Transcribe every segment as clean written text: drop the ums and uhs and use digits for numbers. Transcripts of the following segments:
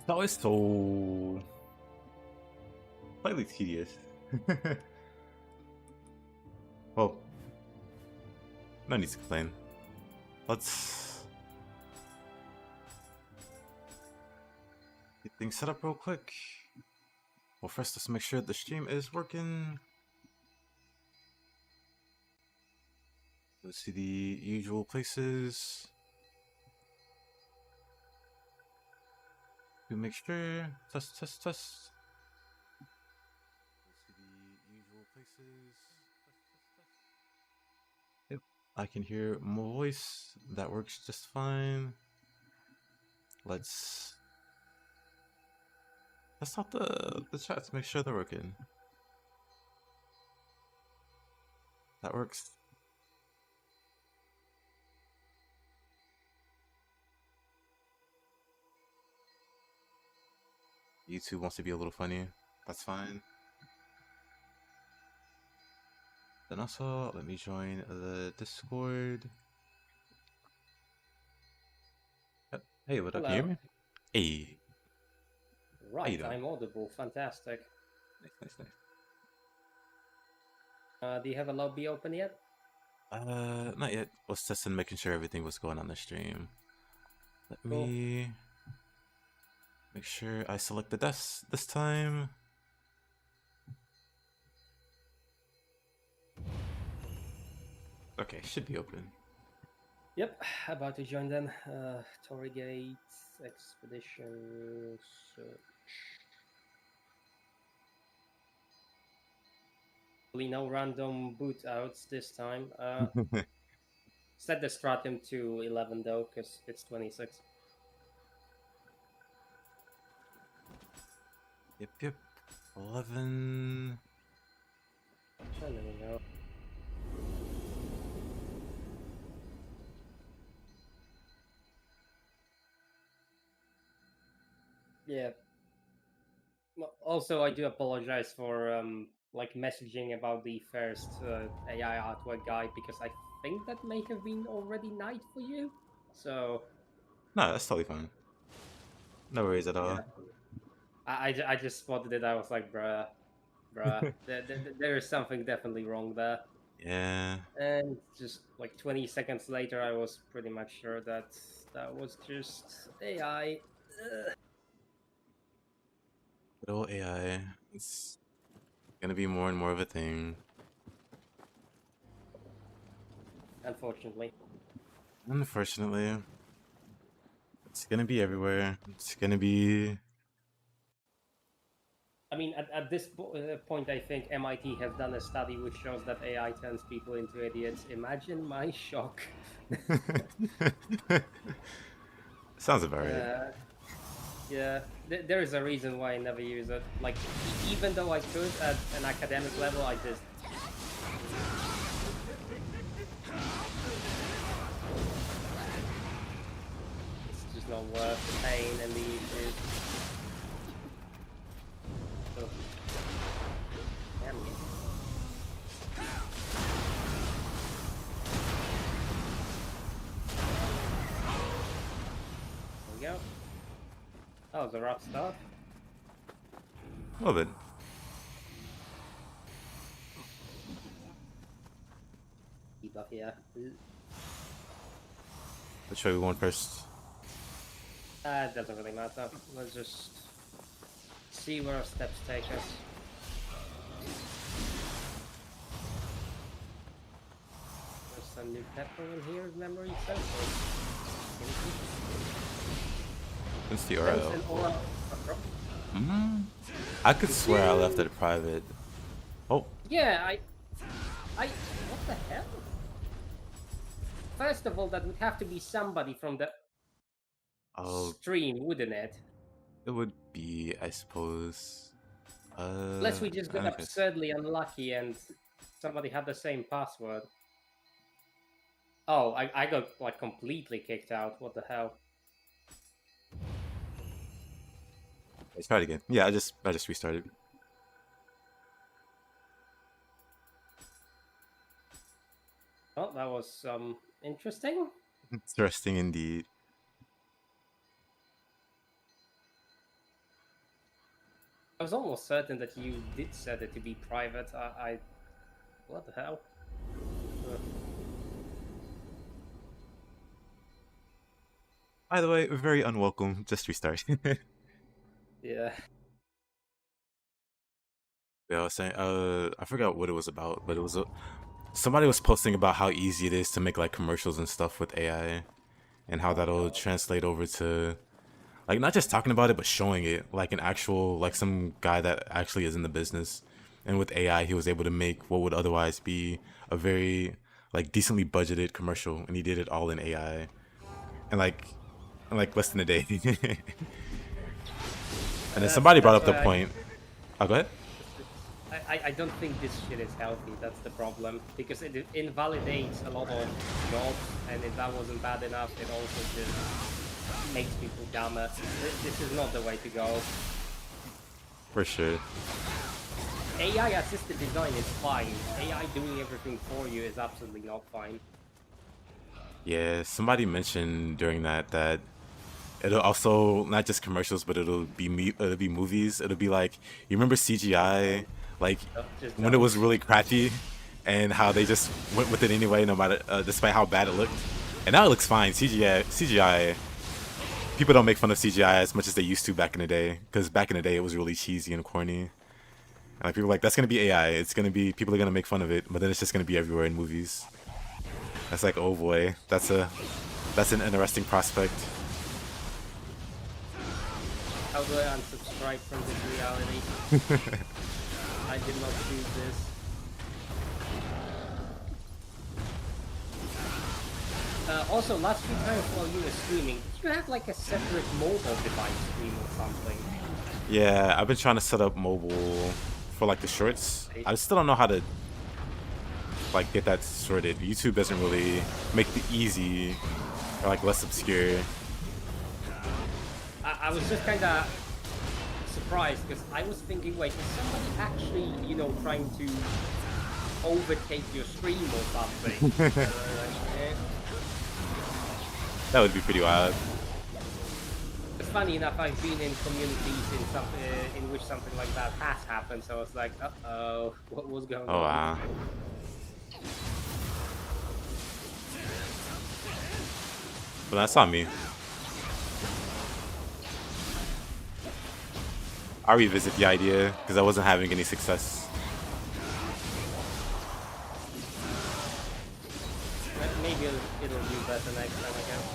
That is so slightly tedious. Well, no need to complain. Let's get things set up real quick. Well, first let's make sure the stream is working. Let's see the usual places. To make sure. Test, test, test. Let's see the usual places. Yep, I can hear my voice. That works just fine. Let's stop the chat to make sure they're working. That works. YouTube wants to be a little funny. That's fine. Then also, let me join the Discord. Yep. Hey, what up? Can you hear me? Hey. Right, I'm audible. Fantastic. Nice, nice, nice. Do you have a lobby open yet? Not yet. Was testing, making sure everything was going on the stream. Let me make sure I select the desk this time. Okay, should be open. Yep, about to join them. Torrigate Expedition Search. No random boot outs this time. Set the stratum to 11 though, because it's 26. Yep. 11. There we go. Yeah. Well, also, I do apologize for like messaging about the first AI artwork guide because I think that may have been already night for you. So No, that's totally fine. No worries at all. yeah, I just spotted it. I was like, bruh, there is something definitely wrong there. Yeah. And just like 20 seconds later, I was pretty much sure that that was just AI. Good old AI. It's gonna be more and more of a thing. Unfortunately. Unfortunately. It's gonna be everywhere. It's gonna be... I mean, at this point, I think MIT has done a study which shows that AI turns people into idiots. Imagine my shock. Sounds about right. Yeah, there is a reason why I never use it. Like, even though I could at an academic level, I just... It's just not worth the pain and the issues. So, damn it. There we go. That was a rough start. A little bit. Debuff, yeah. Which way we going first? It doesn't really matter. Let's just see where our steps take us. There's some new pepper in here, memory says. It's the URL. Mm-hmm. I could swear I left it private. Oh. Yeah, I... What the hell? First of all, that would have to be somebody from the stream, wouldn't it? It would be, I suppose. Unless we just got absurdly unlucky and somebody had the same password. Oh, I got like completely kicked out. What the hell? Let's try it again. Yeah, I just restarted. Oh, that was interesting. Interesting indeed. I was almost certain that you did set it to be private. What the hell? By the way, very unwelcome. Just restart. Yeah. Yeah, I was saying, I forgot what it was about, but it was somebody was posting about how easy it is to make like commercials and stuff with AI, and how Oh that'll god. translate over to like not just talking about it, but showing it like an actual like some guy that actually is in the business, and with AI he was able to make what would otherwise be a very like decently budgeted commercial, and he did it all in AI, and like less than a day. And then somebody brought That's up the why point. Oh, go ahead. I don't think this shit is healthy. That's the problem because it invalidates a lot of jobs, and if that wasn't bad enough, it also just makes people dumber. This is not the way to go. For sure. AI assisted design is fine. AI doing everything for you is absolutely not fine. Yeah, somebody mentioned during that it'll also not just commercials, but it'll be movies. It'll be like you remember CGI, like Just when it don't. was really crappy, and how they just went with it anyway, no matter despite how bad it looked. And now it looks fine. CGI. People don't make fun of CGI as much as they used to back in the day, because back in the day it was really cheesy and corny. And like people are like that's gonna be AI. It's gonna be people are gonna make fun of it, but then it's just gonna be everywhere in movies. That's like oh boy, that's an interesting prospect. How do I unsubscribe from this reality? I did not choose this. Also, last few times while you were streaming, did you have like a separate mobile device stream or something? Yeah, I've been trying to set up mobile for like the shorts. I still don't know how to like get that sorted. YouTube doesn't really make the easy or like less obscure. I was just kind of surprised because I was thinking, wait, is somebody actually, you know, trying to overtake your stream or something? That would be pretty wild. It's funny enough, I've been in communities in which something like that has happened, so I was like, uh-oh, what was going on? Oh wow. But that's on me. I'll revisit the idea because I wasn't having any success. Maybe it'll do better next time, I guess.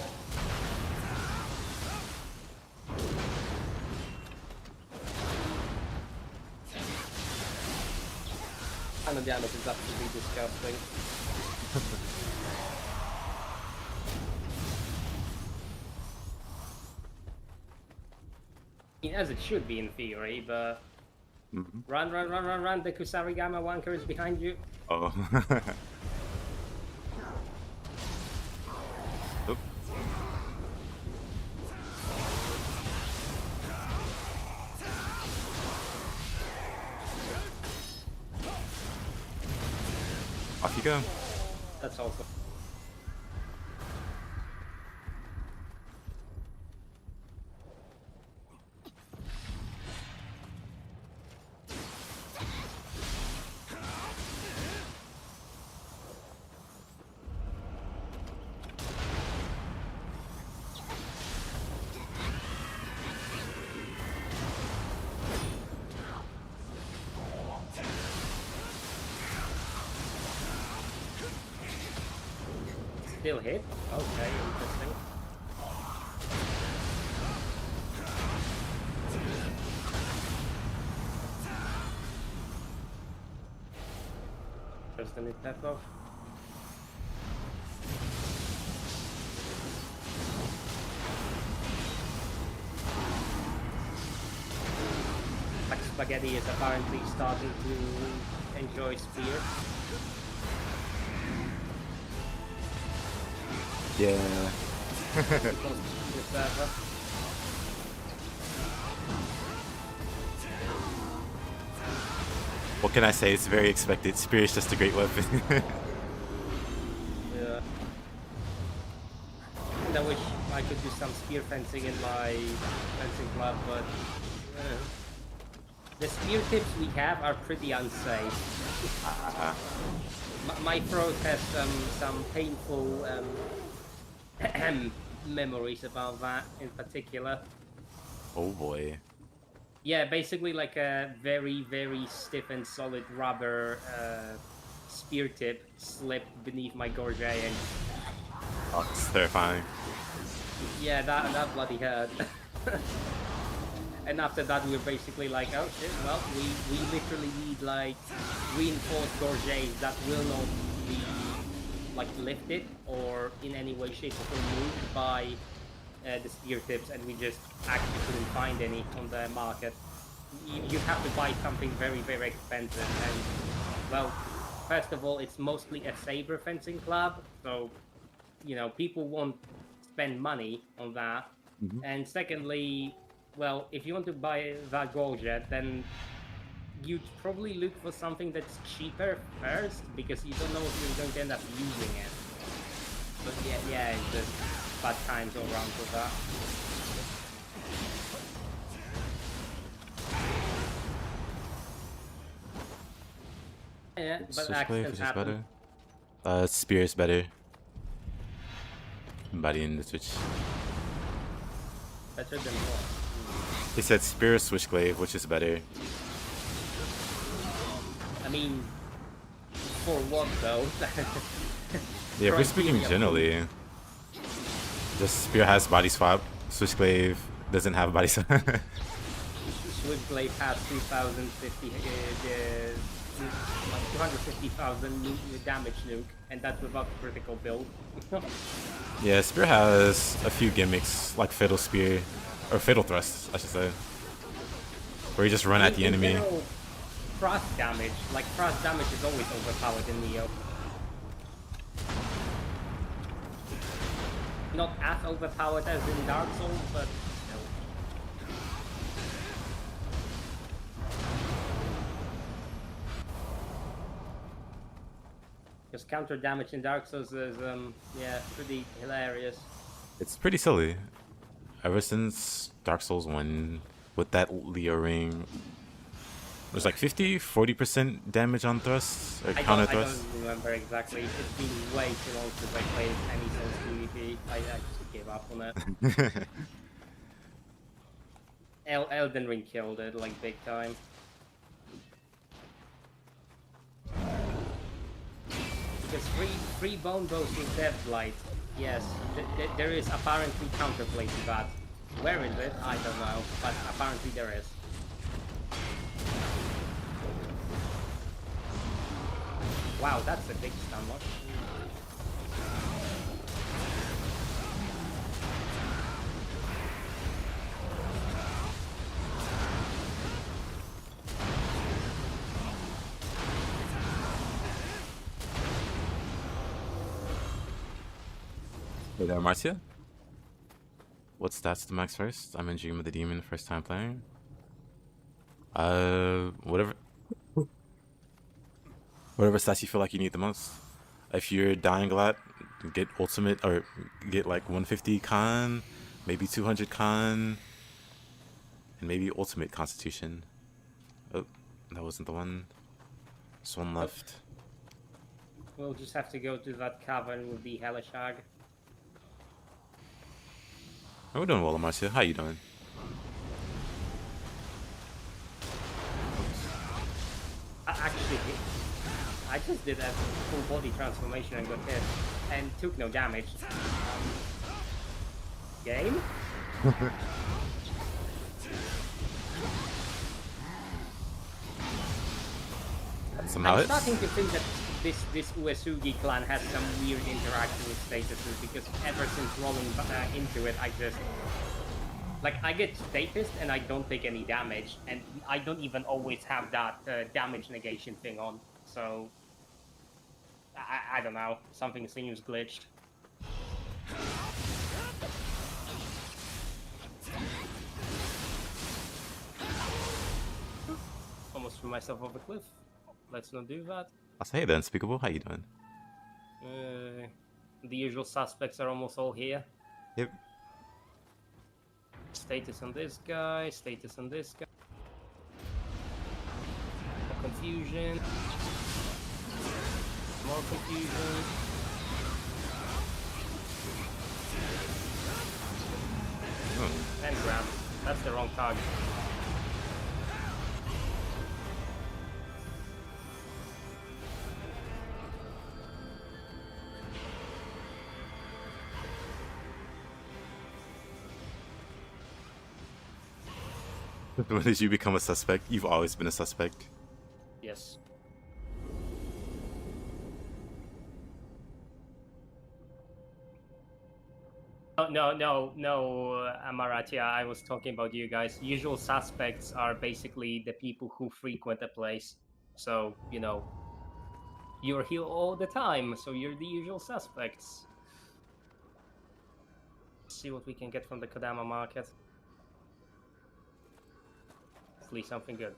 And the damage is absolutely disgusting. I mean, as it should be in theory, but... Run, the Kusarigama wanker is behind you. Oh. Oop. Off you go. That's also... Still hit? Okay, interesting. Just a new tap off. Like Spaghetti is apparently starting to enjoy Spear. Yeah. What can I say? It's very expected. Spear is just a great weapon. Yeah. And I wish I could do some spear fencing in my fencing club, but The spear tips we have are pretty unsafe. My throat has some painful memories about that in particular. Oh boy. Yeah, basically like a very, very stiff and solid rubber spear tip slipped beneath my gorget, and Oh, it's terrifying. yeah, that bloody hurt. And after that, we were basically like, oh shit, well, we literally need like reinforced gorgets that will not be like lifted or in any way, shape, or form moved by the spear tips, and we just actually couldn't find any on the market. You have to buy something very, very expensive, and well, first of all, it's mostly a saber fencing club, so you know people won't spend money on that. And secondly, well, if you want to buy that gorget, then you'd probably look for something that's cheaper first, because you don't know if you're going to end up using it. But yeah, it's just bad times all around with that. Yeah, but Switchblade, accidents which is happen. better? Spear is better. Body in the switch. Better than what? He said Spear Switchglaive, which is better. I mean, for what though? Yeah, if we're speaking generally. Just Spear has body swap. Switchglaive doesn't have body swap. Switchblade has 2,050, like 250,000 damage nuke, and that's without critical build. Yeah, Spear has a few gimmicks, like Fatal Spear, or Fatal Thrust, I should say, where you just run at the enemy. General, frost damage, like frost damage is always overpowered in Nioh. Not as overpowered as in Dark Souls, but still. Because counter damage in Dark Souls is, yeah, pretty hilarious. It's pretty silly. Ever since Dark Souls 1, with that Leo ring, there's like 50-40% damage on thrusts, or counter thrusts. I don't remember exactly. It's been way too long since I played any Souls PvP. I just gave up on it. Elden Ring killed it, like, big time. Because free bone bows with Death Blight. Yes, there is apparently counterplay to that. Where is it? I don't know, but apparently there is. Wow, that's a big stun lock. Hey there, Marcia. What stats to max first? I'm in Dream of the Demon, first time playing. Whatever stats you feel like you need the most. If you're dying a lot, get ultimate, or get like 150 con, maybe 200 con, and maybe ultimate constitution. Oh, that wasn't the one. There's one left. We'll just have to go to that cavern with the Hellish Hag. Oh, we're doing well, Marcia. How you doing? Actually, I just did a full body transformation and got hit, and took no damage. Game? Somehow I'm starting to think that this Uesugi clan has some weird interaction with statuses, because ever since rolling into it, I just... Like, I get status and I don't take any damage, and I don't even always have that damage negation thing on, so... I don't know, something seems glitched. Almost threw myself off a cliff. Let's not do that. I'll say, hey there, Unspeakable. How you doing? The usual suspects are almost all here. Yep. Status on this guy, status on this guy. confusion. More confusion. 10 grams. That's the wrong target. When did you become a suspect? You've always been a suspect. Yes. Oh, no, Amaratia, I was talking about you guys. Usual suspects are basically the people who frequent a place. So, you know, you're here all the time, so you're the usual suspects. Let's see what we can get from the Kodama market. Hopefully something good.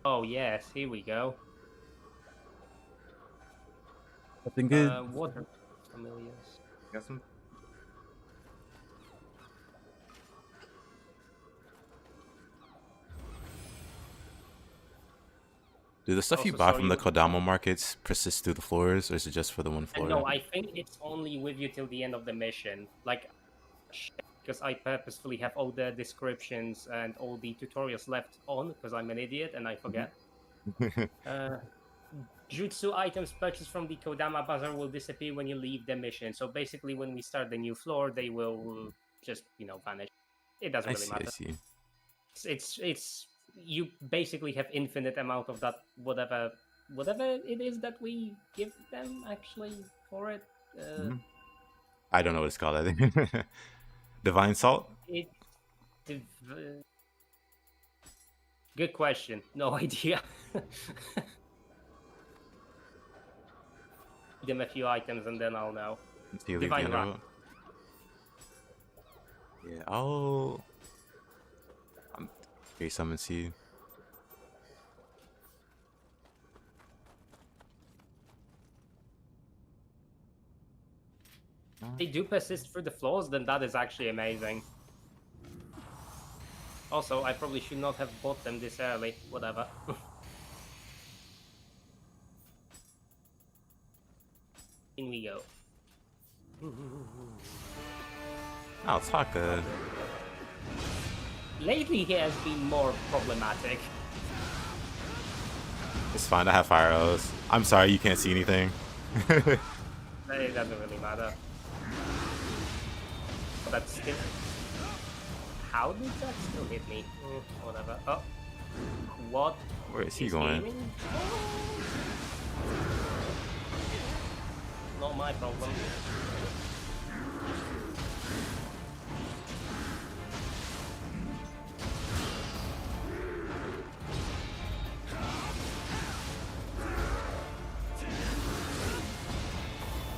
Oh yes, here we go. Nothing good. Water familiars. Got some. Do the stuff you Also, buy so from the Kodama markets persist through the floors, or is it just for the one floor? No, I think it's only with you till the end of the mission. Like, because I purposefully have all the descriptions and all the tutorials left on because I'm an idiot and I forget. Jutsu items purchased from the Kodama Bazaar will disappear when you leave the mission. So basically, when we start the new floor, they will just, you know, vanish. It doesn't really matter. I see. It's you basically have infinite amount of that whatever it is that we give them actually for it. I don't know what it's called. I think divine salt. Good question. No idea. Them a few items and then I'll know. Divine rock. Yeah, I'll summon seed. They do persist through the floors, then that is actually amazing. Also, I probably should not have bought them this early. Whatever. In we go. Oh, Taka. Lately, he has been more problematic. It's fine. I have fire arrows. I'm sorry you can't see anything. It doesn't really matter. But still, how did that still hit me? Whatever. Oh, what? Where is he going? Aiming? Not my problem.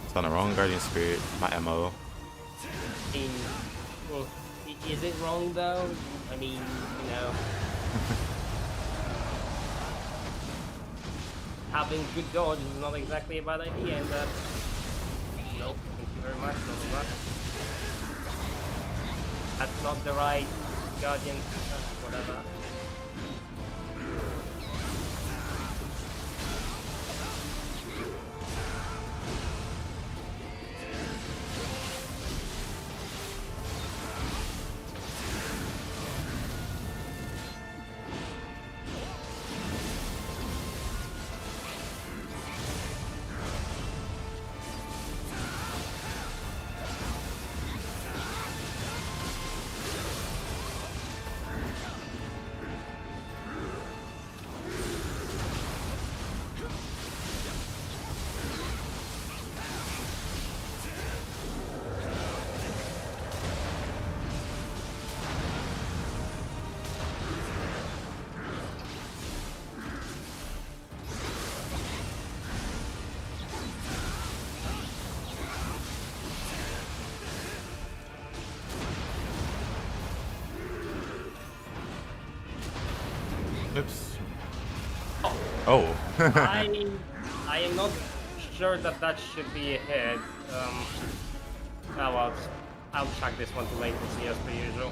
It's on the wrong guardian spirit. My MO. Well, is it wrong though? I mean, you know, having good dodge is not exactly a bad idea, and nope, thank you very much, not much. That's not the right guardian, whatever. Oops. Oh. I am not sure that should be a hit. Oh well, I'll track this one to latency as per usual.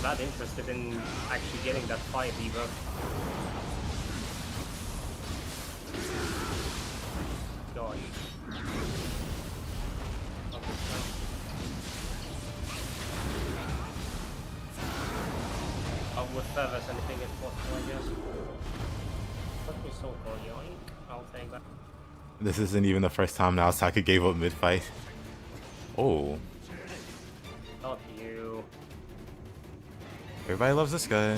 not that interested in actually getting that fight either. Gosh. Oh, with feathers, anything is possible, I guess. What was so cool, yoink? I'll take that. This isn't even the first time now Saka gave up mid-fight. Oh. Not you. Everybody loves this guy.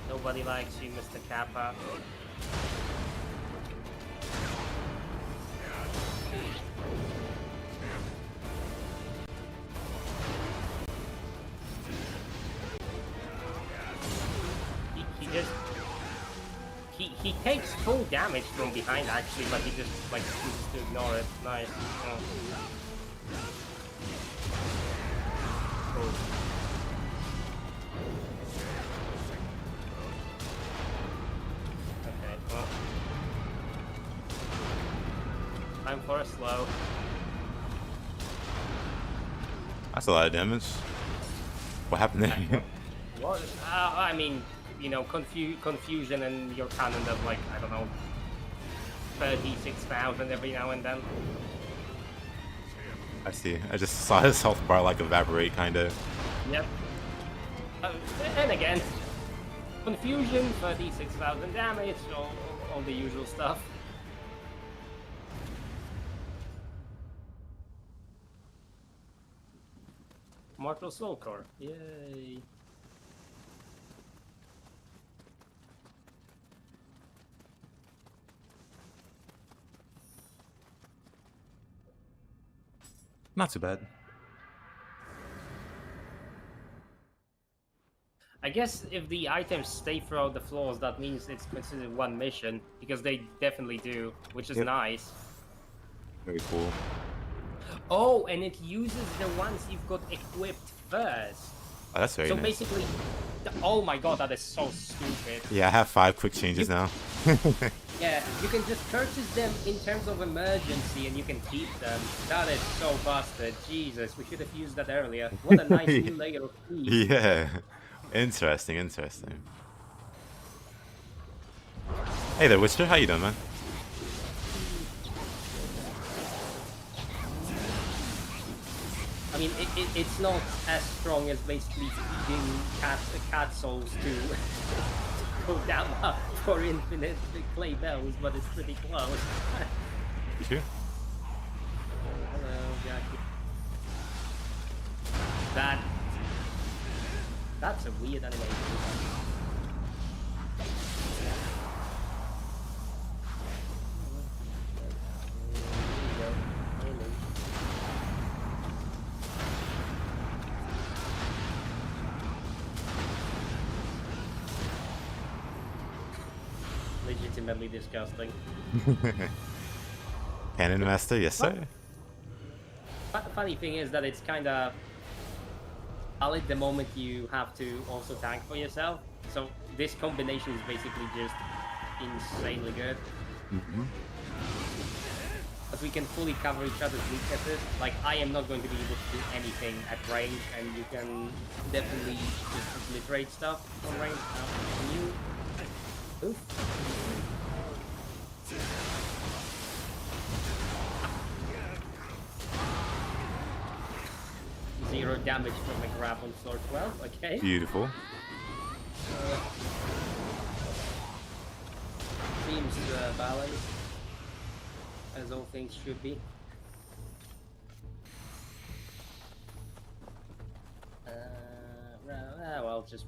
Nobody likes you, Mr. Kappa. He takes full damage from behind actually, but he just like chooses to ignore it. Nice. Oh. Cool. Okay, well. Time for a slow. That's a lot of damage. What happened there? What? I mean, you know, confusion and your cannon does like, I don't know, 36,000 every now and then. I see. I just saw his health bar like evaporate, kinda. Yep. And again, confusion, 36,000 damage, all the usual stuff. Mortal Soul Core, yay. Not too bad. I guess if the items stay throughout the floors, that means it's considered one mission, because they definitely do, which is nice. Very cool. Oh, and it uses the ones you've got equipped first. Oh, that's very so nice. Basically, oh my god, that is so stupid. Yeah, I have 5 quick changes now. Yeah, you can just purchase them in terms of emergency and you can keep them. That is so busted. Jesus, we should have used that earlier. What a nice new layer of peace. Yeah. Interesting, interesting. Hey there, Witcher. How you doing, man? I mean, it's not as strong as basically feeding cat souls to go down for infinite clay bells, but it's pretty close. You too? Hello, Jackie. That's a weird animation. Legitimately disgusting. Cannon Master, yes sir. But the funny thing is that it's kind of valid the moment you have to also tank for yourself. So this combination is basically just insanely good. But we can fully cover each other's weaknesses. Like, I am not going to be able to do anything at range, and you can definitely just obliterate stuff on range. Can you? Oof. Zero damage from a grab on floor 12, okay. Beautiful. Seems balanced, as all things should be. Well, just...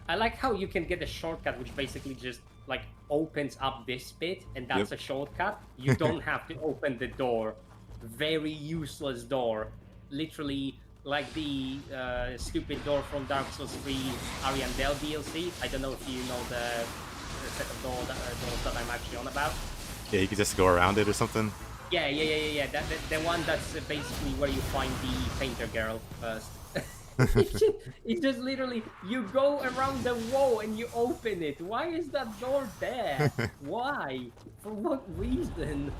I like how you can get a shortcut which basically just, like, opens up this bit, and that's a shortcut. You don't have to open the door. Very useless door. Literally... like the stupid door from Dark Souls 3 Ariandel DLC. I don't know if you know the set of doors that I'm actually on about. Yeah, you could just go around it or something. Yeah. The one that's basically where you find the painter girl first. It's just literally, you go around the wall and you open it. Why is that door there? Why? For what reason?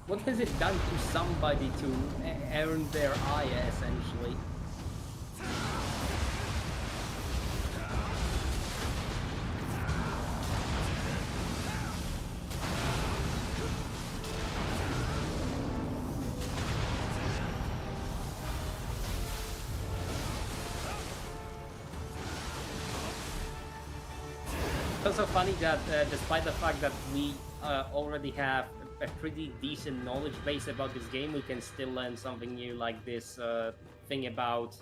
What has it done to somebody to earn their eye, essentially? It's also funny that despite the fact that we already have a pretty decent knowledge base about this game, we can still learn something new, like this thing about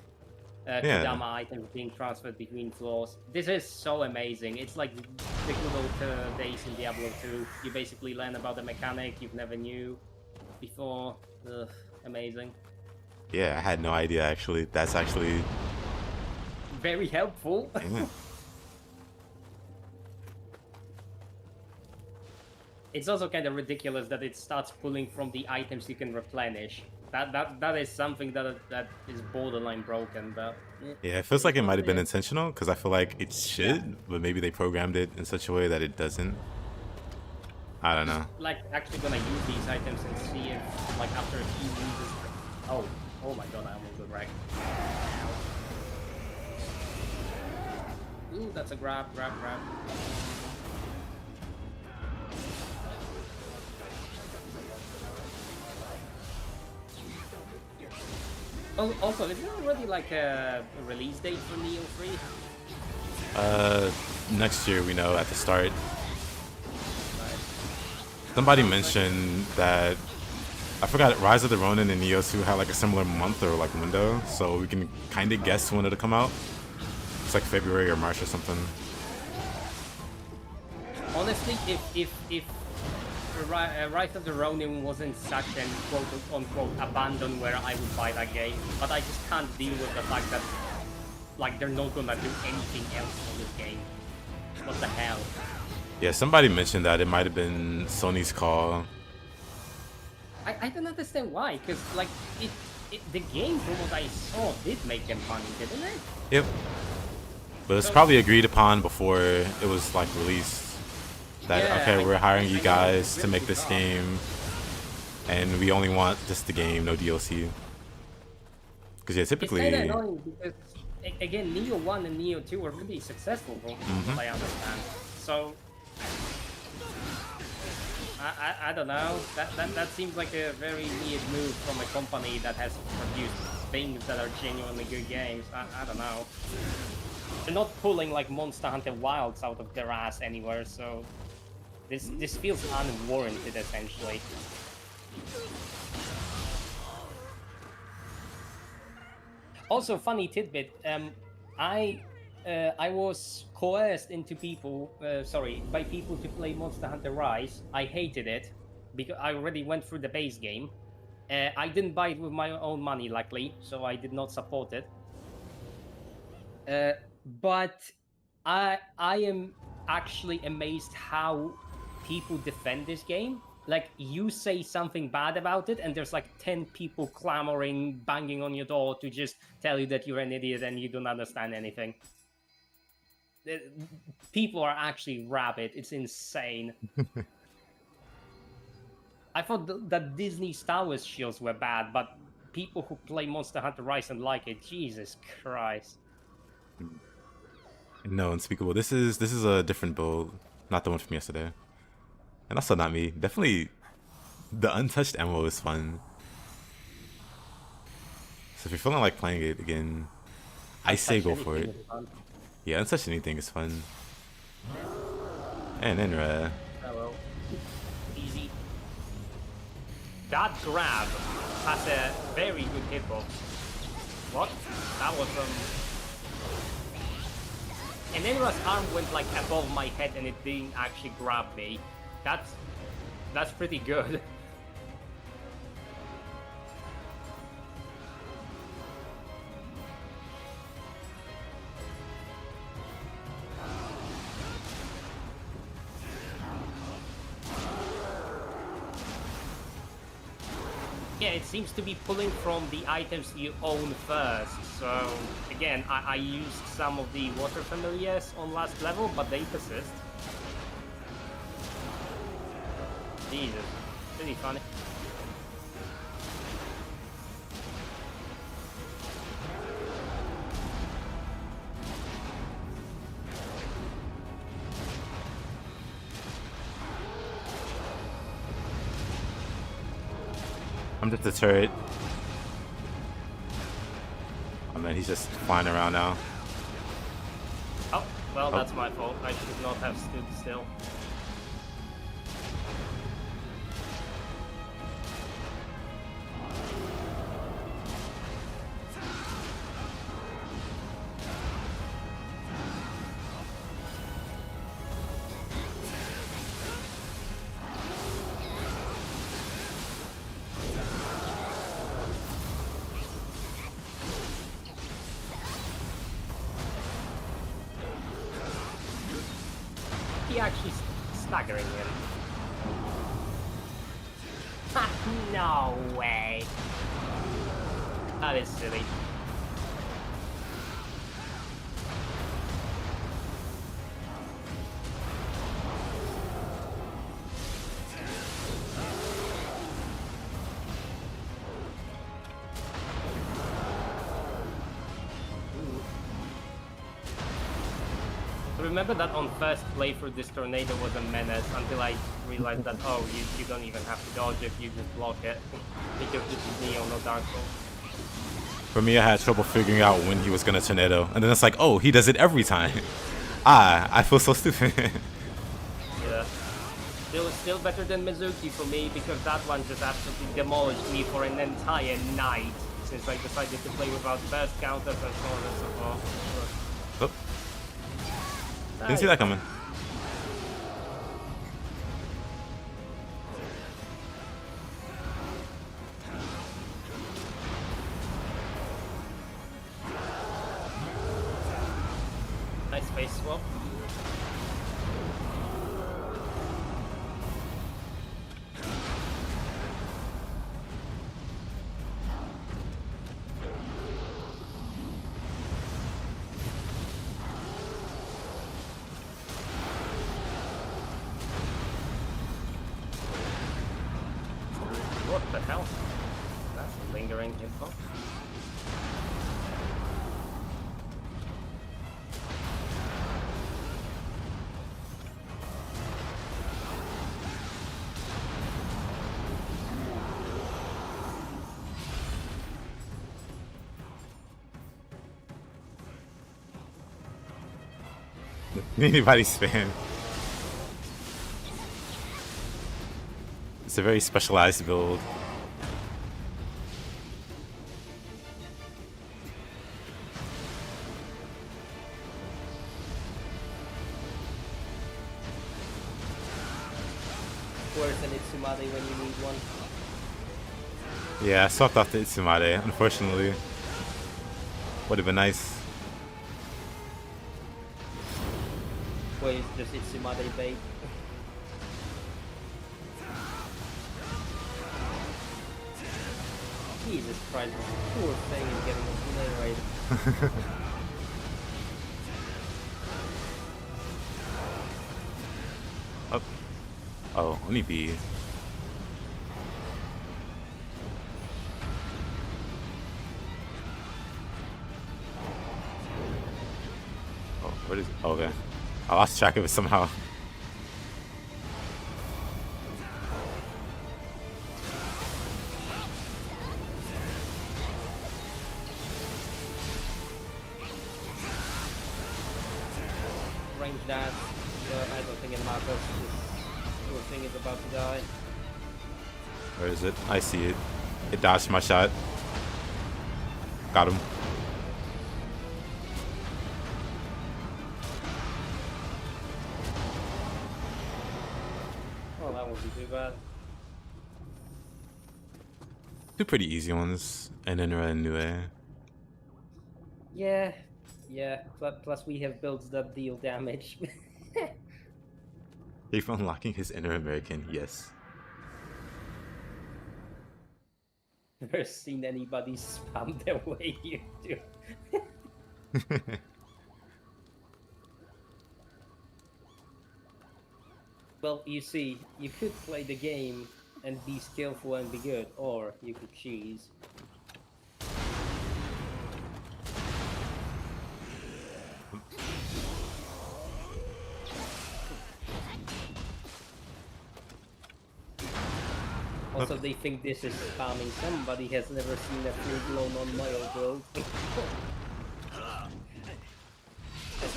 Yeah. Kodama items being transferred between floors. This is so amazing. It's like the good old days in Diablo 2. You basically learn about a mechanic you've never knew before. Ugh, amazing. Yeah, I had no idea actually. That's actually Very helpful. yeah. It's also kind of ridiculous that it starts pulling from the items you can replenish. That is something that is borderline broken, but Yeah, it feels like it might have been yeah. intentional because I feel like it should, but maybe they programmed it in such a way that it doesn't. I don't know. Like actually gonna use these items and see if like after a few uses. Oh my god! I almost got wrecked. Ooh, that's a grab. Also, is there already like a release date for Nioh 3? Next year we know at the start. Right. Somebody mentioned that I forgot Rise of the Ronin and Nioh 2 had like a similar month or like window, so we can kind of guess when it'll come out. It's like February or March or something. Honestly, if Rise of the Ronin wasn't such an quote-unquote abandon where I would buy that game, but I just can't deal with the fact that like they're not gonna do anything else on this game. What the hell? Yeah, somebody mentioned that it might have been Sony's call. I don't understand why, because like the game from what I saw did make them money, didn't it? Yep. But it's probably agreed upon before it was like released. That Yeah, okay, we're hiring you guys to make this game, and we only want just the game, no DLC. Because yeah, It's typically. kind of annoying because again, Nioh 1 and Nioh 2 were really successful from what I understand. So I don't know. That seems like a very weird move from a company that has produced things that are genuinely good games. I don't know. They're not pulling like Monster Hunter Wilds out of their ass anywhere, so this feels unwarranted essentially. Also, funny tidbit. I was coerced into by people to play Monster Hunter Rise. I hated it because I already went through the base game. I didn't buy it with my own money, luckily, so I did not support it. But I am actually amazed how people defend this game. Like, you say something bad about it, and there's like 10 people clamoring, banging on your door to just tell you that you're an idiot and you don't understand anything. People are actually rabid. It's insane. I thought that Disney Star Wars shields were bad, but people who play Monster Hunter Rise and like it, Jesus Christ. No, unspeakable. This is a different build, not the one from yesterday. And also not me. Definitely, the untouched ammo is fun. So if you're feeling like playing it again, I say go for it. Yeah, untouched anything is fun. And then Oh well. Easy. That grab has a very good hitbox. What? That was And then Enra's arm went like above my head and it didn't actually grab me. That's pretty good. Yeah, it seems to be pulling from the items you own first. So again, I used some of the water familiars on last level, but they persist. Jesus, pretty funny. I'm just a turret. Oh man, he's just flying around now. Oh, Well, that's my fault. I should not have stood still. He actually staggering him. Ha, no way. That is silly. Remember that on first playthrough this tornado was a menace until I realized that, oh, you don't even have to dodge it, you just block it. Because this is Nioh, no Dark Souls. For me, I had trouble figuring out when he was gonna tornado, and then it's like, oh, he does it every time. I feel so stupid. Yeah. Still better than Mizuki for me, because that one just absolutely demolished me for an entire night, since I decided to play without burst counters and so on and so forth. Oh. Didn't see that coming. Nice face swap. What the hell? That's a lingering info. Anybody spam. It's a very specialized build. Worse than Itsumade when you need one. Yeah, I swapped off the Itsumade, unfortunately. Would have been nice. Where it's just Itsumade bait. Jesus Christ, this poor thing is getting obliterated. Oh. Oh, only B. Oh, what is it? Oh, okay. I lost track of it somehow. Range that. I don't think it matters. This poor thing is about to die. Where is it? I see it. It dodged my shot. Got him. Oh, that wasn't too bad. Two pretty easy ones. And then Nioh. Yeah, yeah. Plus we have builds that deal damage. Keep unlocking his inner American, yes. Never seen anybody spam their way here too. Well, you see, you could play the game and be skillful and be good, or you could cheese. Also, they think this is spamming. Somebody has never seen a full-blown on Nioh build.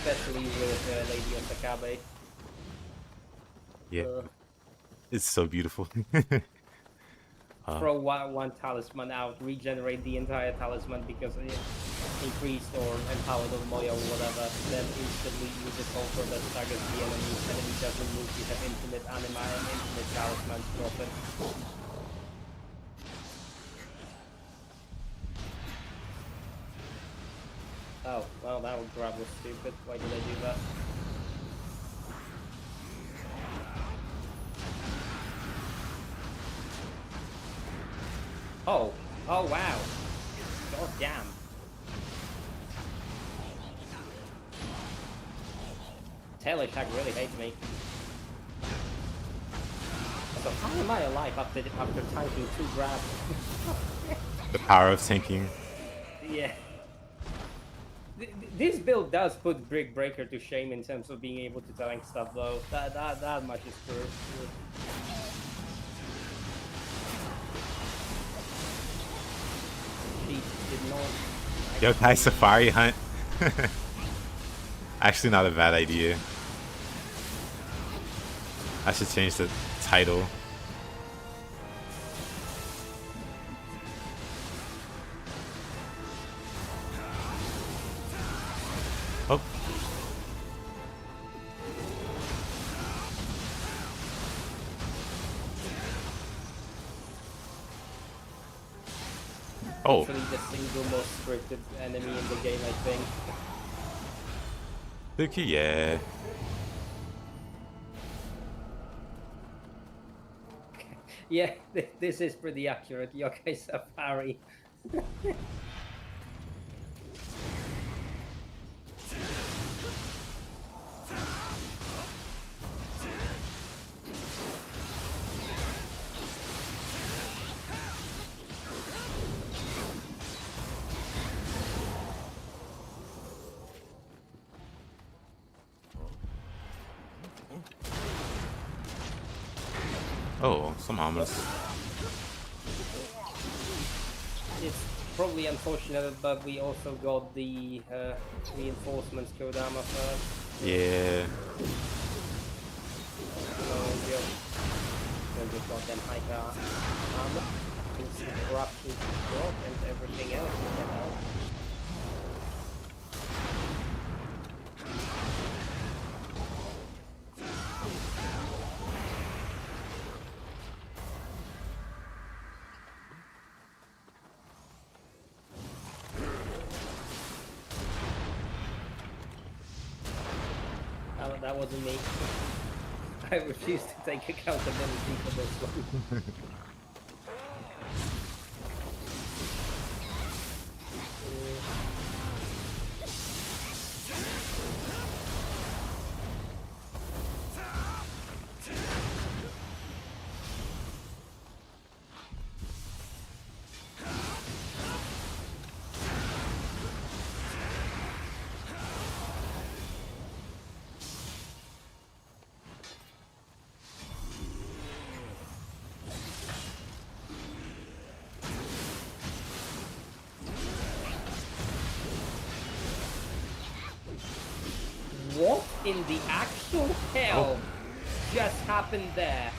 especially with Lady Osakabe. Yeah, it's so beautiful. Throw one talisman out, regenerate the entire talisman because it increased or empowered or Moya or whatever, then instantly use a conquer that staggers the enemy. Enemy doesn't move, you have infinite anima and infinite talismans drop it. Oh, well, that grab was stupid. Why did I do that? Oh, oh wow. God damn. Tail attack really hates me. So how am I alive after tanking 2 grabs? The power of tanking. Yeah. This build does put Brick Breaker to shame in terms of being able to tank stuff, though. That much is true. She did not. Yokai Safari Hunt. Actually, not a bad idea. I should change the title. Oh. Oh. Actually, the single most scripted enemy in the game, I think. Yeah. Yeah, this is pretty accurate. Yokai Safari. Oh, some ominous. It's probably unfortunate, but we also got the reinforcements Kodama first. Yeah. So we've got them hyper armor, instant corruption drop, and everything else we can help. That wasn't me. I refuse to take accountability for this one. What in the actual hell just happened there?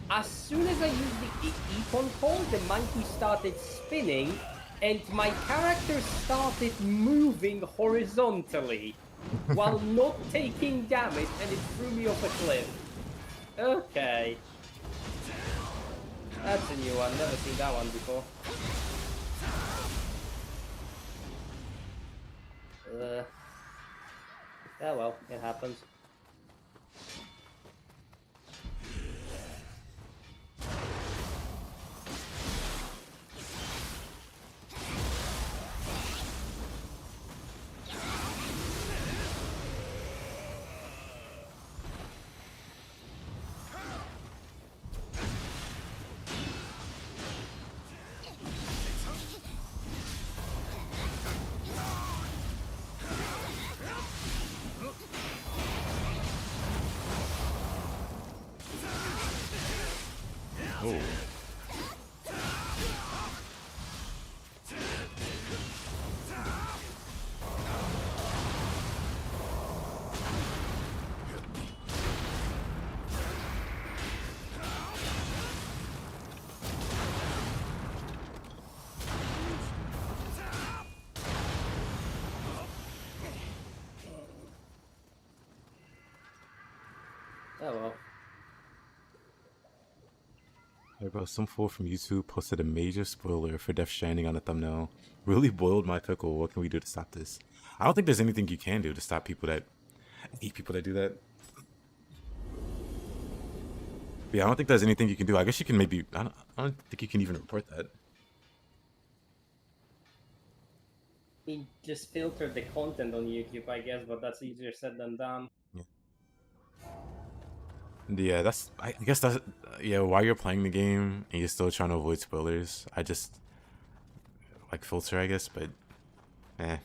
As soon as I used the Epon call, the monkey started spinning and my character started moving horizontally while not taking damage, and it threw me off a cliff. Okay. That's a new one, never seen that one before. Yeah, well, it happens. Oh. Oh well. Hey bro, some fool from YouTube posted a major spoiler for Death Stranding on the thumbnail. Really boiled my pickle. What can we do to stop this? I don't think there's anything you can do to stop people that hate people that do that. But yeah, I don't think there's anything you can do. I guess you can maybe. I don't think you can even report that. He just filtered the content on YouTube, I guess, but that's easier said than done. Yeah, yeah, that's. I guess that's. Yeah, while you're playing the game and you're still trying to avoid spoilers, I just like filter, I guess. But, eh.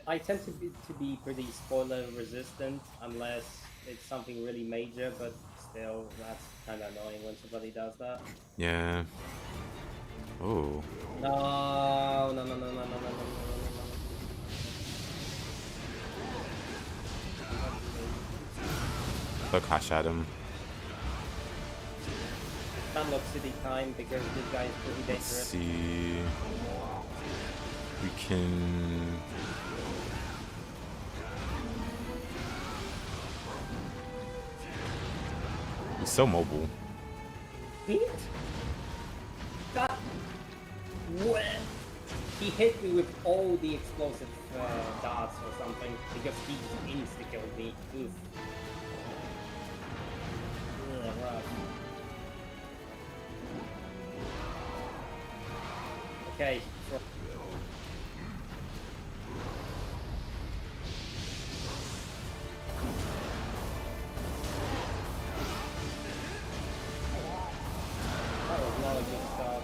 I tend to be pretty spoiler resistant unless it's something really major, but still, that's kind of annoying when somebody does that. Yeah. Oh. No, no, no, no, no, no, no, no, no, no, no. They'll crash at him. Unlock city time because this guy is pretty Let's dangerous. see. We can. He's so mobile. Hit? That. What? He hit me with all the explosive darts or something because he insta-killed me. Oof. Ugh, rough. Okay. That was not a good start.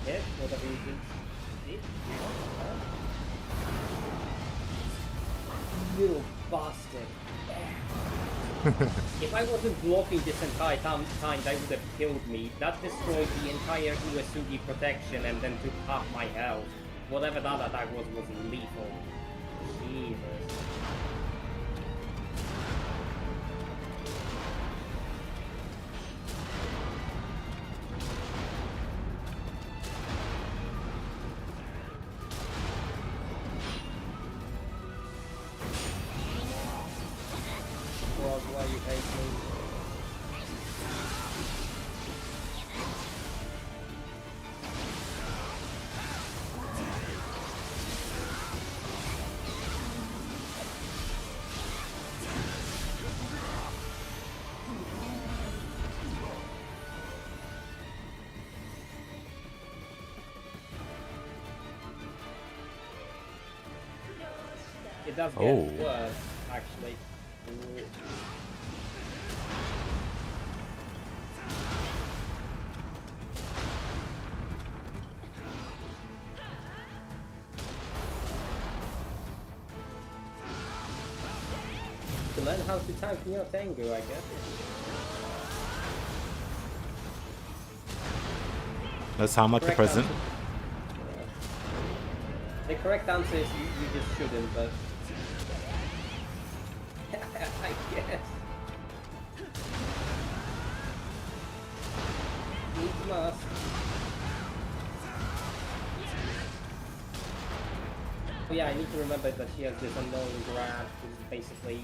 Hit, whatever you did. You bastard. If I wasn't blocking this entire time, that would have killed me. That destroyed the entire Uesugi protection and then took half my health. Whatever that attack was lethal. Jesus. Why you hate me? It does get worse, actually. To learn how to tank Nioh Tengu, I guess. That sound like the present? The correct answer is you just shouldn't, but I guess. Needs must. Oh yeah, I need to remember that she has this unknown grab, which is basically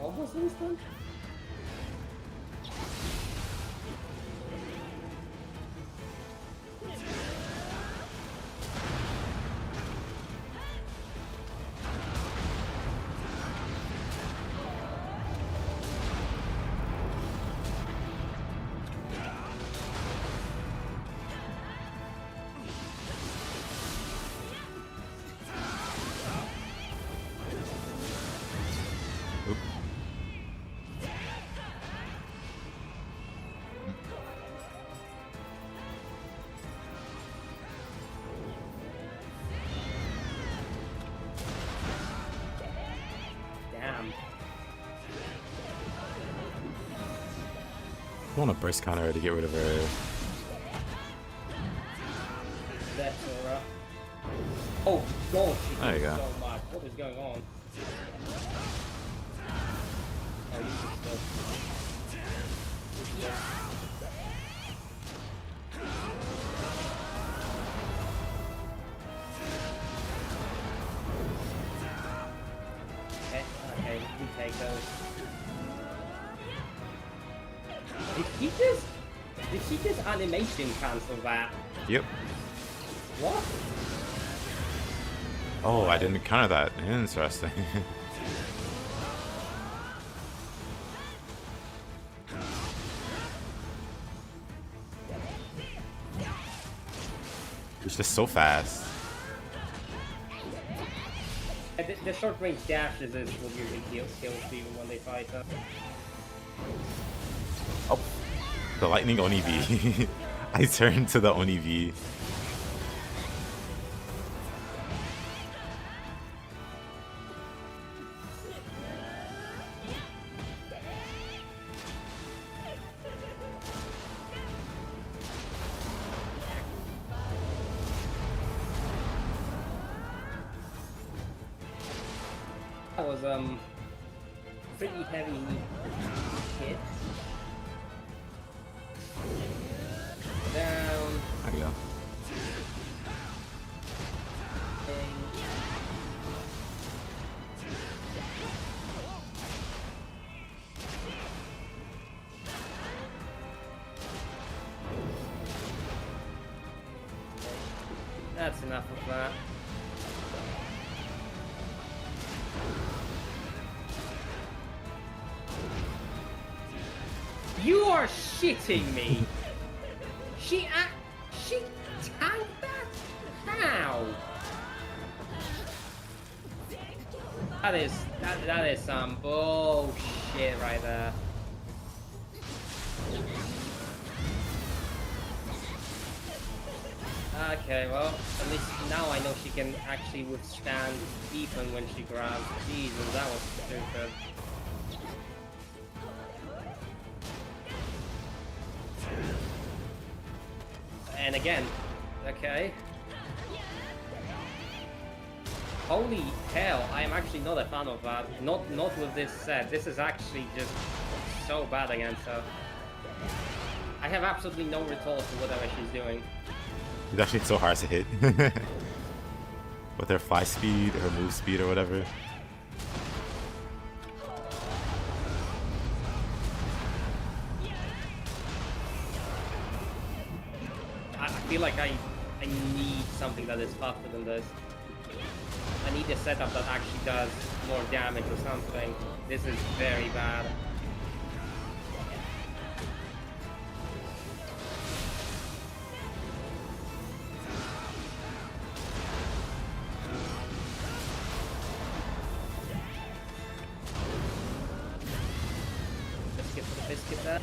almost instant. want to burst counter her to get rid of her. That's alright. Oh god, she There you did go. so much. What is going on? Oh, you can still. Okay, we take those. Did she just animation cancel that? Yep. What? Oh, I didn't counter that. Interesting. It's just so fast. The short range dashes is what usually kills people when they fight. Oh, the lightning Oni V. I turned to the Oni V. That was pretty heavy hit. Down. There you go. That's enough of that. You are shitting me! She tanked that? How? That is some bullshit right there. Okay, well, at least now I know she can actually withstand Ethan when she grabs. Jesus, that was stupid. And again, okay. Holy hell, I am actually not a fan of that. Not with this set. This is actually just so bad against her. I have absolutely no retort to whatever she's doing. It's actually so hard to hit. With her fly speed, her move speed, or whatever. I feel like I need something that is faster than this. I need a setup that actually does more damage or something. This is very bad. Biscuit for the biscuit there.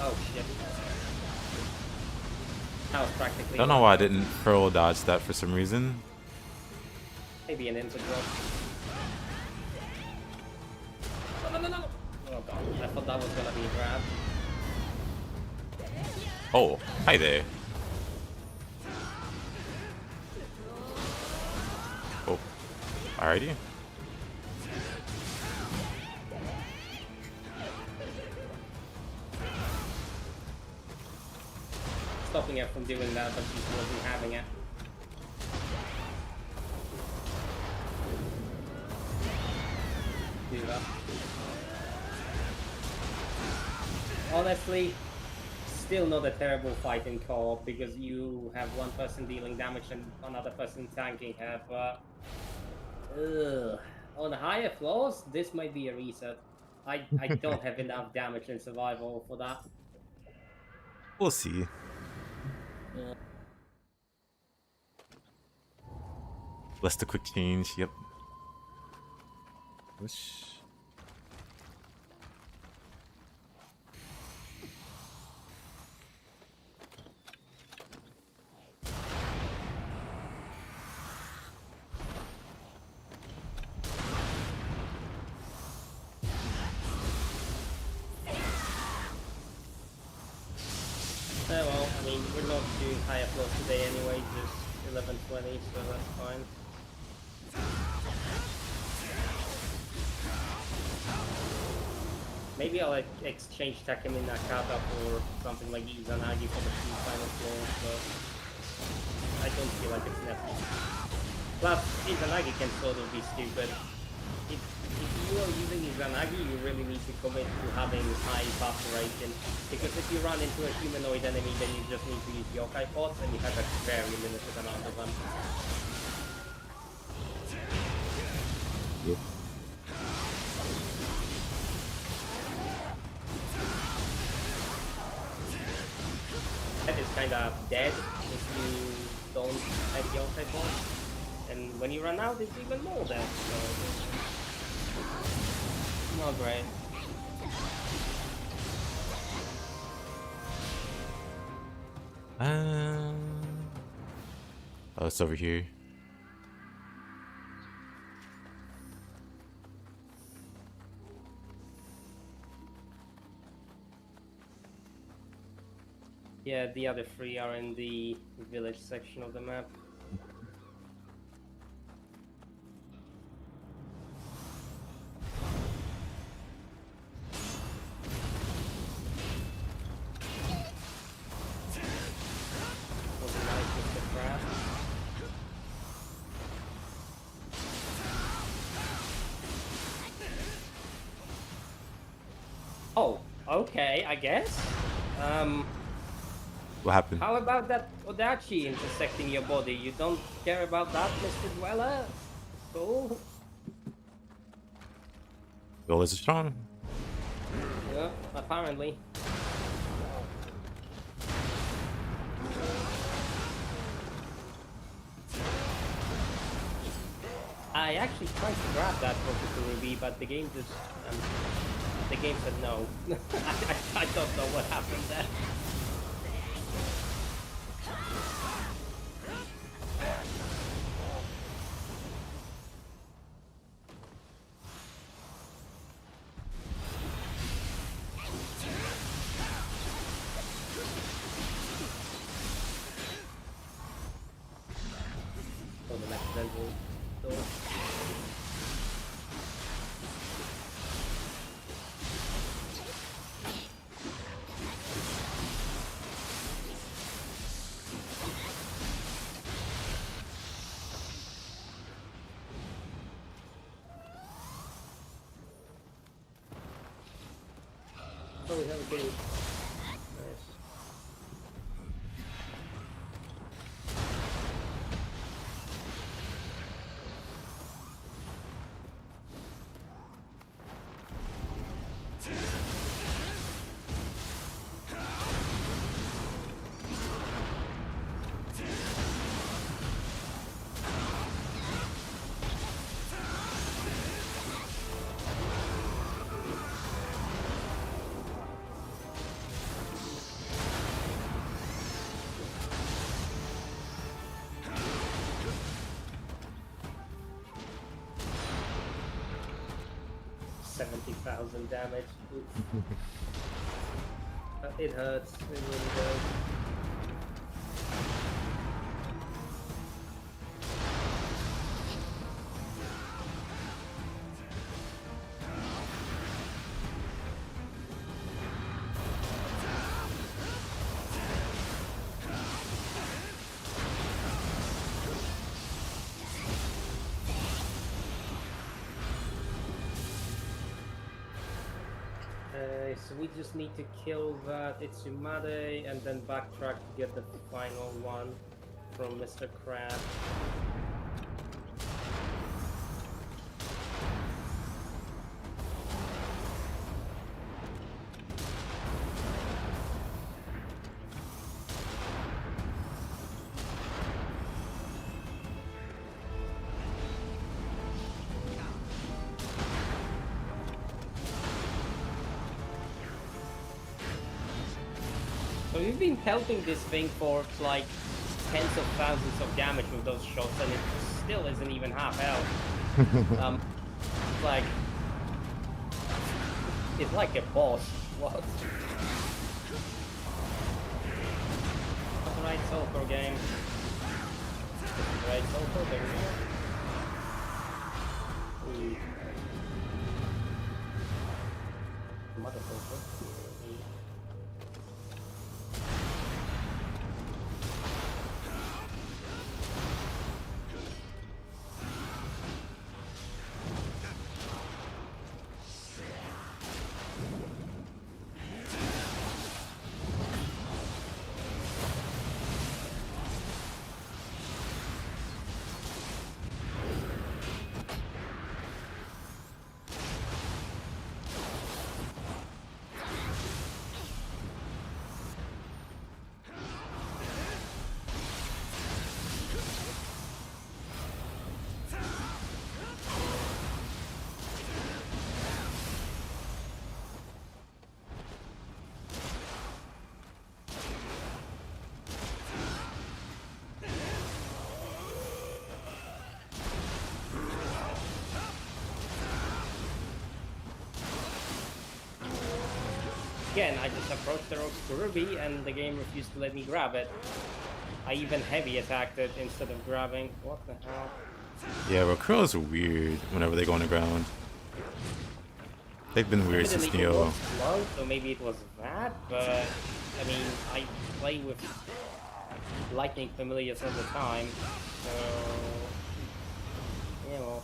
Oh shit. That was practically. Don't know why I didn't furl dodge that for some reason. Maybe an input drop. No. Oh god, I thought that was gonna be a grab. Oh, hi there. Oh, alrighty. Stopping her from doing that, but she wasn't having it. Do that. Honestly, still not a terrible fight in co-op because you have one person dealing damage and another person tanking her, but on higher floors, this might be a reset. I don't have enough damage in survival for that. We'll see. Less the quick change, yep. Whoosh. not doing high uploads today anyway, just 11:20, so that's fine. Maybe I'll exchange Takemi Nakata for something like Izanagi for the two final floors, but I don't feel like it's necessary. Plus, Izanagi can sort of be stupid. If you are using Izanagi, you really need to commit to having high buff duration, because if you run into a humanoid enemy, then you just need to use yokai pods, and you have a very limited amount of them. Yep. That is kind of dead if you don't have yokai pods, and when you run out, it's even more dead. So not great. Oh, it's over here. Yeah, the other three are in the village section of the map. Was a nice Mr. Crab. Oh, okay, I guess. What happened? How about that Odachi intersecting your body? You don't care about that, Mr. Dweller? Cool. Well, is it strong? Yeah, apparently. I actually tried to grab that Tropical Ruby, but the game just... the game said no. I don't know what happened there. Oh, the accidental door. Oh, we have a gate. Nice. $70,000 damage. Oof. It hurts. It really does. So we just need to kill that Itsumade and then backtrack to get the final one from Mr. Crab. So we've been pelting this thing for like tens of thousands of damage with those shots, and it still isn't even half health. Like, it's like a boss. What? Night Sulfur game. Right, Sulfur, there we go. Ooh. Mother Sulfur. Again, I just approached the rope to Ruby and the game refused to let me grab it. I even heavy attacked it instead of grabbing. What the hell? Yeah, Rokuro's weird whenever they go on the ground. They've been weird since Nioh. Slow, so maybe it was that, but I mean, I play with lightning familiars all the time, so you know.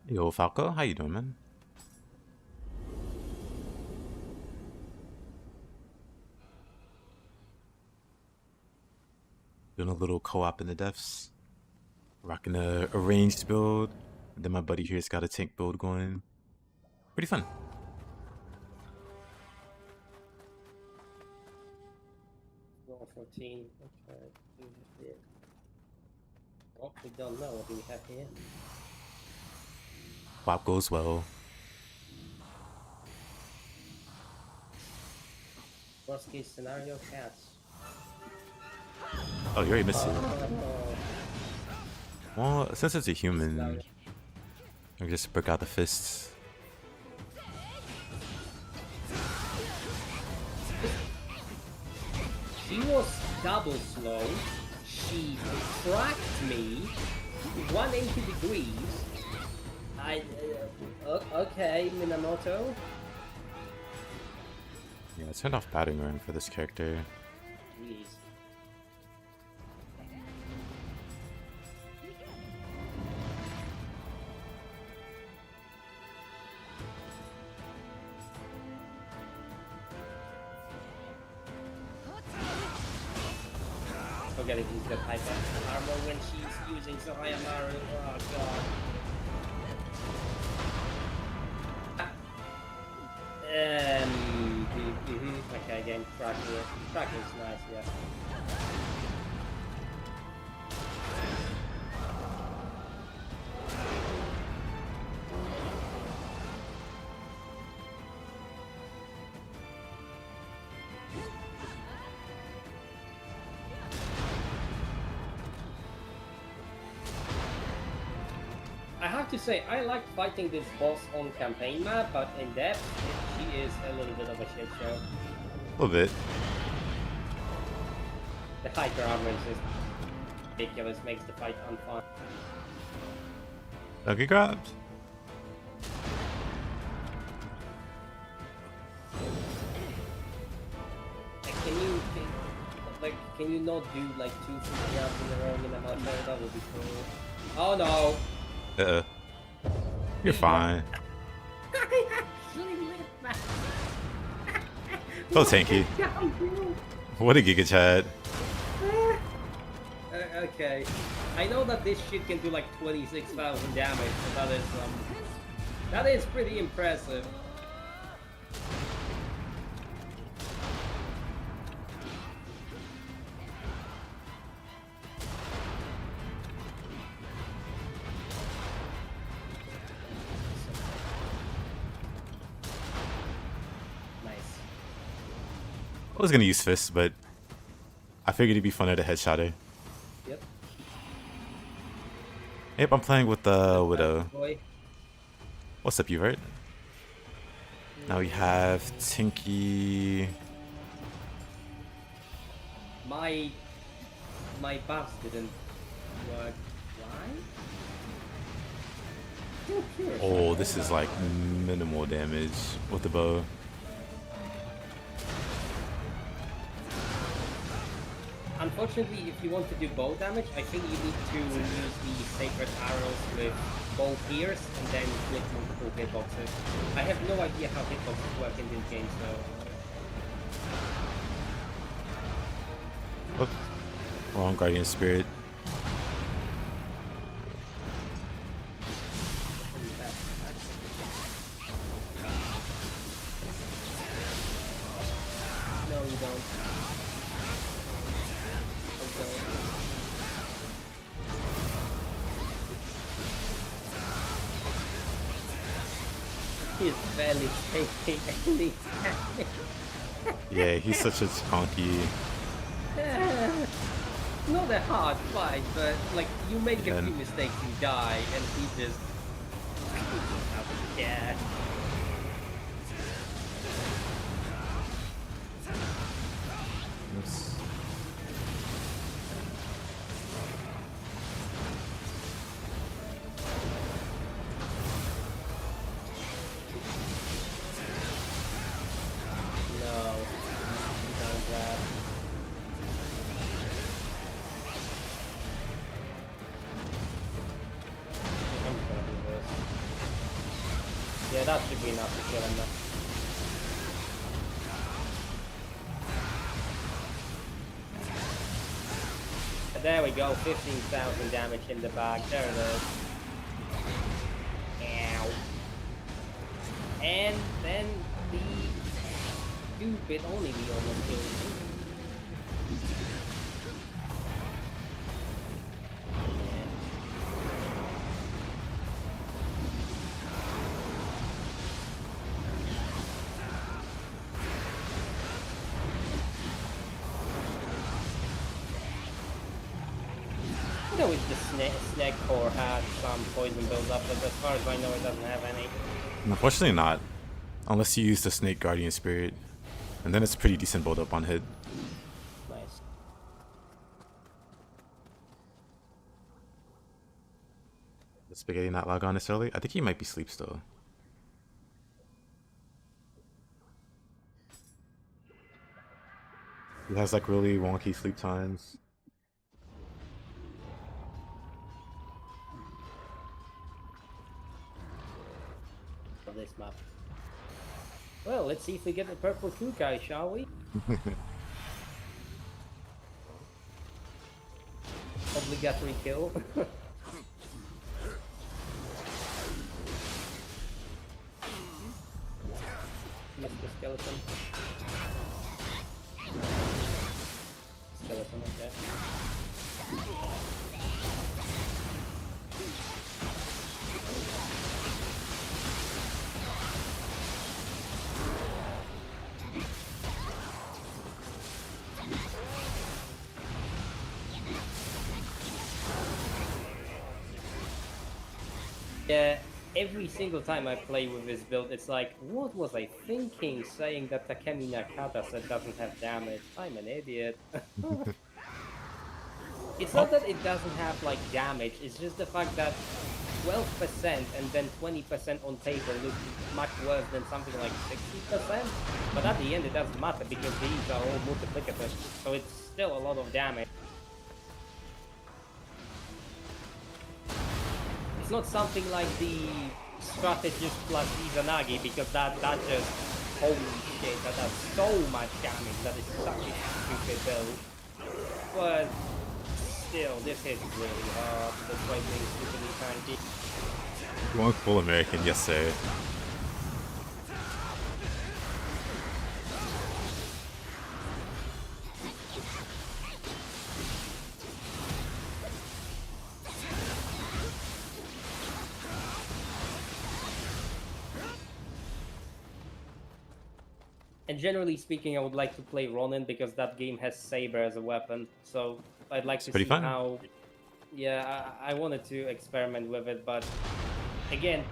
Yo, Falco, how you doing, man? Doing a little co-op in the depths. Rocking a ranged build. Then my buddy here's got a tank build going. Pretty fun. Level 14. Okay. Oh, we don't know what we have here. Swap goes well. Worst case scenario, cats. Oh, you already missed it. Well, since it's a human, I just break out the fists. She was double slow. She tracked me 180 degrees. Okay, Minamoto. Yeah, I turned off batting ram for this character. Jeez. Forget it, he's got hyper armor when she's using Sahayamaru. Oh god. Okay, again, tracking it. Tracking's nice, yeah. I have to say, I like fighting this boss on campaign map, but in depth, she is a little bit of a shit show. A little bit. The hyper armor is just ridiculous, makes the fight unfun. Okay, grabbed. Can you not do like 2 free grabs in a row in a match? That would be cool. Oh no! You're fine. I actually lived back. Oh, tanky. What a Giga Chad. Okay. I know that this shit can do like 26,000 damage, so that is pretty impressive. was gonna use Fist, but I figured it'd be funner to headshot her. Yep. Yep, I'm playing with the Widow. Boy. What's up, Uvert? Now we have Tinky. My buffs didn't work. Why? Still curious. Oh, this is like minimal damage with the bow. Unfortunately, if you want to do bow damage, I think you need to use the sacred arrows with bow pierce and then click multiple hitboxes. I have no idea how hitboxes work in this game, so... Oh, wrong Guardian Spirit. No, you don't. He's barely taking any damage. Yeah, he's such a chunky. Not a hard fight, but like you make a few And- mistakes, you die, and he just doesn't care. Oops. No, he does that. I'm just gonna do this. Yeah, that should be enough to kill him. There we go, 15,000 damage in the bag. There it is. Ow. And then the stupid only we almost killed him. I know the snake core has some poison build up, but as far as I know it doesn't have any. Unfortunately not. Unless you use the Snake Guardian Spirit. And then it's a pretty decent build up on hit. Nice. The Spaghetti not log on necessarily? I think he might be asleep still. He has like really wonky sleep times. Of this map. Well, let's see if we get the purple yokai, shall we? Obligatory kill. Mr. Skeleton. Skeleton, okay. Yeah, every single time I play with this build, it's like, what was I thinking saying that Takemi Nakata said doesn't have damage? I'm an idiot. It's not that it doesn't have like damage, it's just the fact that 12% and then 20% on paper looks much worse than something like 60%. But at the end it doesn't matter because these are all multiplicative, so it's still a lot of damage. It's not something like the strategist plus Izanagi because that just, holy shit, that does so much damage. That is such a stupid build. But still, this hit is really hard. That's why being stupidly tanky. You want full American, yes sir. And generally speaking, I would like to play Ronin because that game has Saber as a weapon. So I'd like It's to pretty see fun. how. Yeah, I wanted to experiment with it, but again,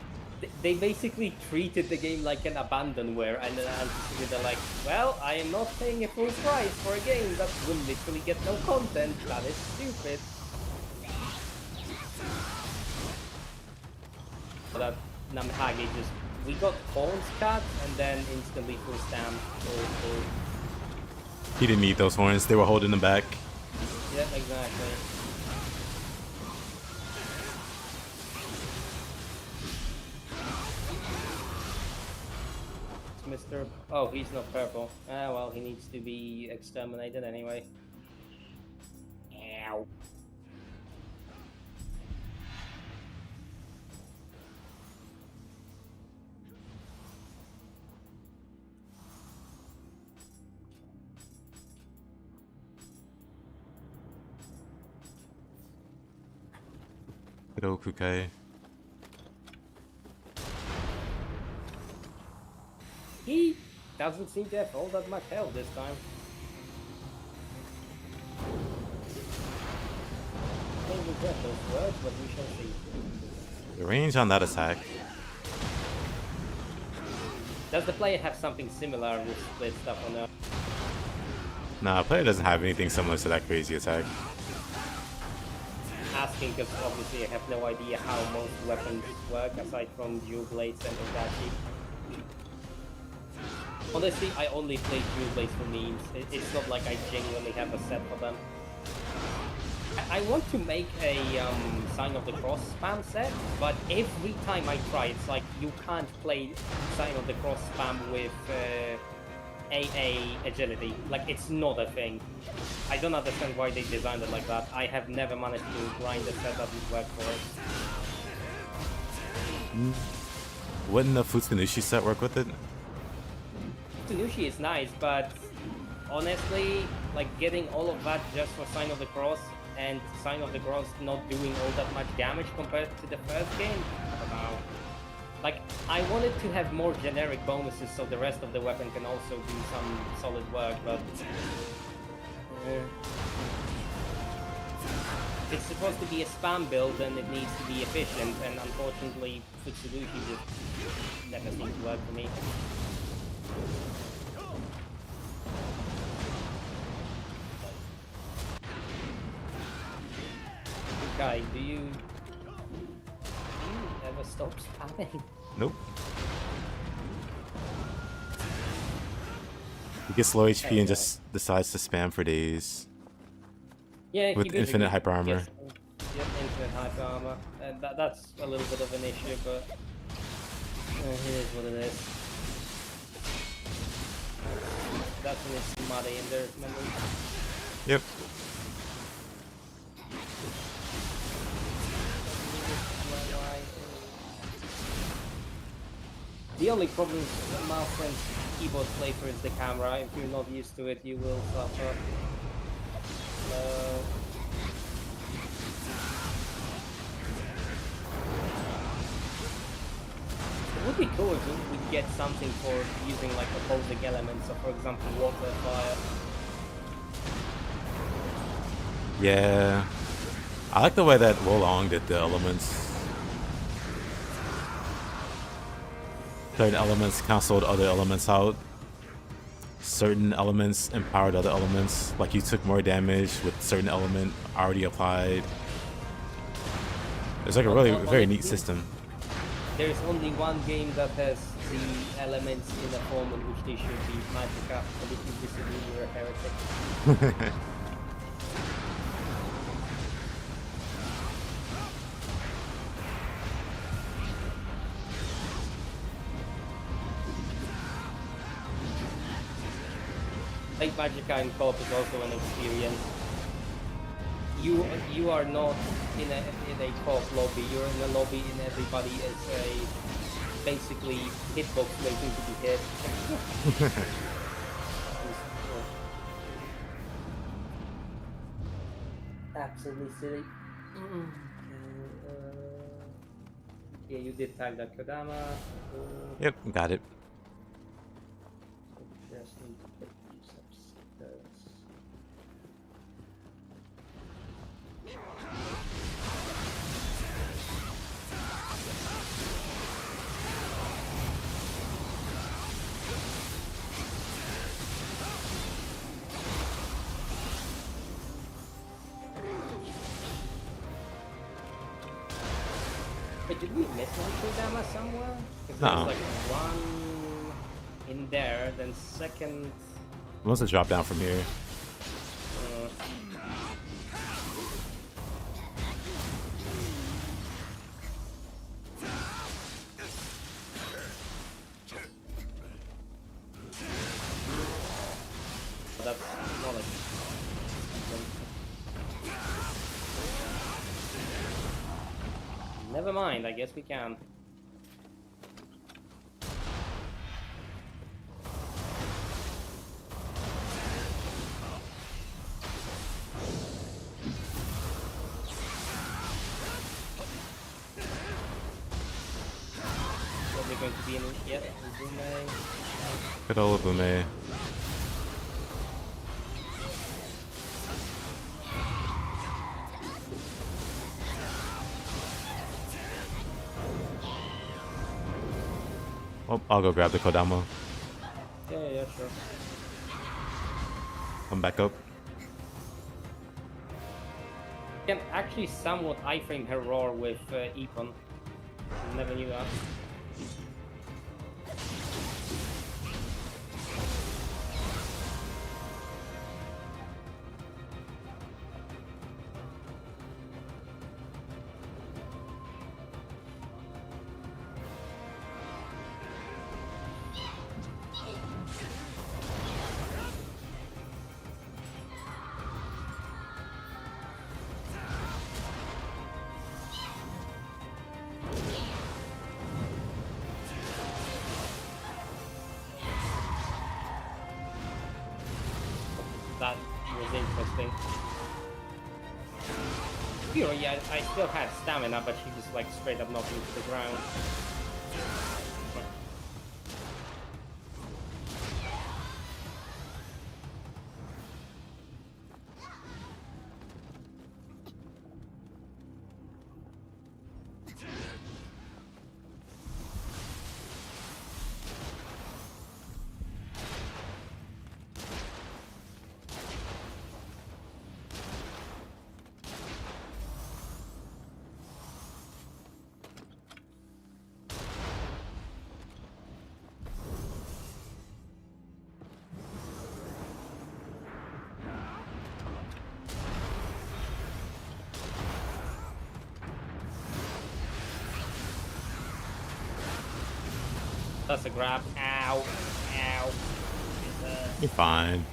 they basically treated the game like an abandonware, and then they're like, "Well, I am not paying a full price for a game that will literally get no content. That is stupid." That Namhage just we got horns cut and then instantly full stamp. Full. He didn't need those horns. They were holding him back. Yeah, exactly. Mr. Oh, he's not purple. Ah, well, he needs to be exterminated anyway. Ow. Good old Kukai. He doesn't seem to have all that much health this time. I don't regret those words, but we shall see. The range on that attack. Does the player have something similar with split stuff or no? Nah, player doesn't have anything similar to that crazy attack. Asking because obviously I have no idea how most weapons work aside from dual blades and Odachi. Honestly, I only play dual blades for memes. It's not like I genuinely have a set for them. I want to make a Sign of the Cross spam set, but every time I try, it's like you can't play Sign of the Cross spam with AA agility. Like, it's not a thing. I don't understand why they designed it like that. I have never managed to grind a set that would work for it. Wouldn't the Futsunushi set work with it? Futsunushi is nice, but honestly, like getting all of that just for Sign of the Cross and Sign of the Cross not doing all that much damage compared to the first game, I don't know. Like, I wanted to have more generic bonuses so the rest of the weapon can also do some solid work, but if it's supposed to be a spam build, then it needs to be efficient, and unfortunately, Futsunushi just never seems to work for me. Kai, do you ever stop spamming? Nope. He gets low HP and just decides to spam for days. Yeah, with infinite hyper armor. Yep, infinite hyper armor. And that's a little bit of an issue, but it is what it is. That's when it's muddy in there, remember? Yep. The only problem with mouse and keyboard flavor is the camera. If you're not used to it, you will suffer. It would be cool if we could get something for using like opposing elements, so for example water, fire. Yeah. I like the way that Wolong did the elements. Certain elements canceled other elements out. Certain elements empowered other elements. Like you took more damage with certain element already applied. It's like a really very neat system. There's only one game that has the elements in a form in which they should be, Magica, and if you disagree, you're a heretic. Like Magica in co-op is also an experience. You are not in a co-op lobby. You're in a lobby and everybody is basically hitbox waiting to be hit. Absolutely silly. Yeah, you did tag that Kodama. Yep, got it. Just Wait, did we miss one Kodama somewhere? Because there was No. like one in there, then second. Must have dropped down from here. That's knowledge. Never mind, I guess we can. Probably going to be in yet Bume. Good old Bume. Oh, I'll go grab the Kodama. Yeah, sure. Come back up. Can actually somewhat iframe her roar with Epon. Never knew that. That was interesting. Yeah, I still had stamina, but she just like straight up knocked me to the ground. That's a grab. Ow. Ow. You're fine.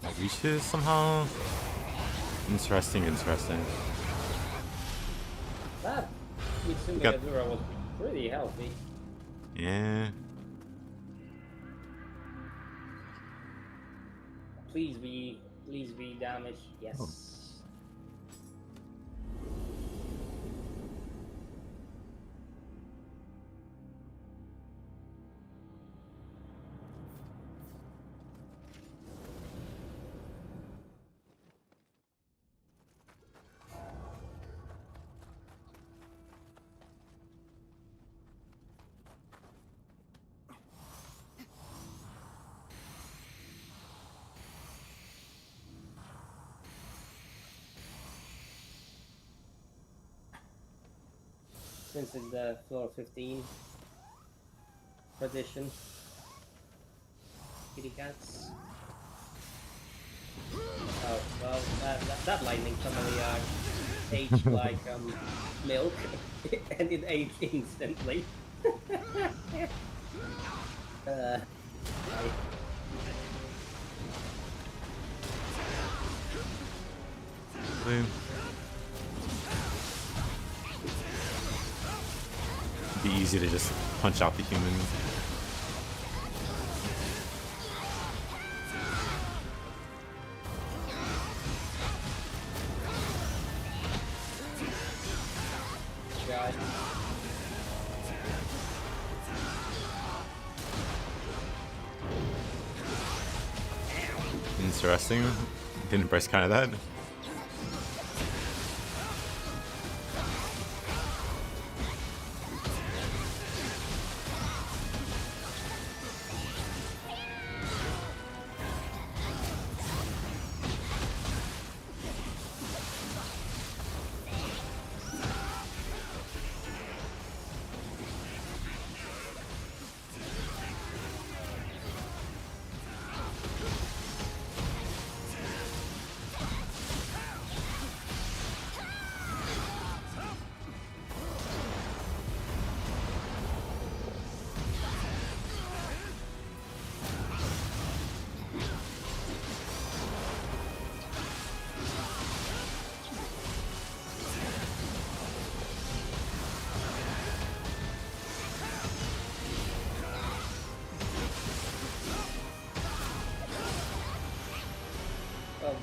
I reach this somehow. Interesting. That Mitsume Got- Azura was pretty healthy. Yeah. Please be damaged. Yes. Oh. Since it's the floor 15 tradition. Kitty cats. Oh, well, that lightning suddenly aged like milk, and it aged instantly. Right. Boom. Be easy to just punch out the human. God. Interesting. Didn't press kind of that.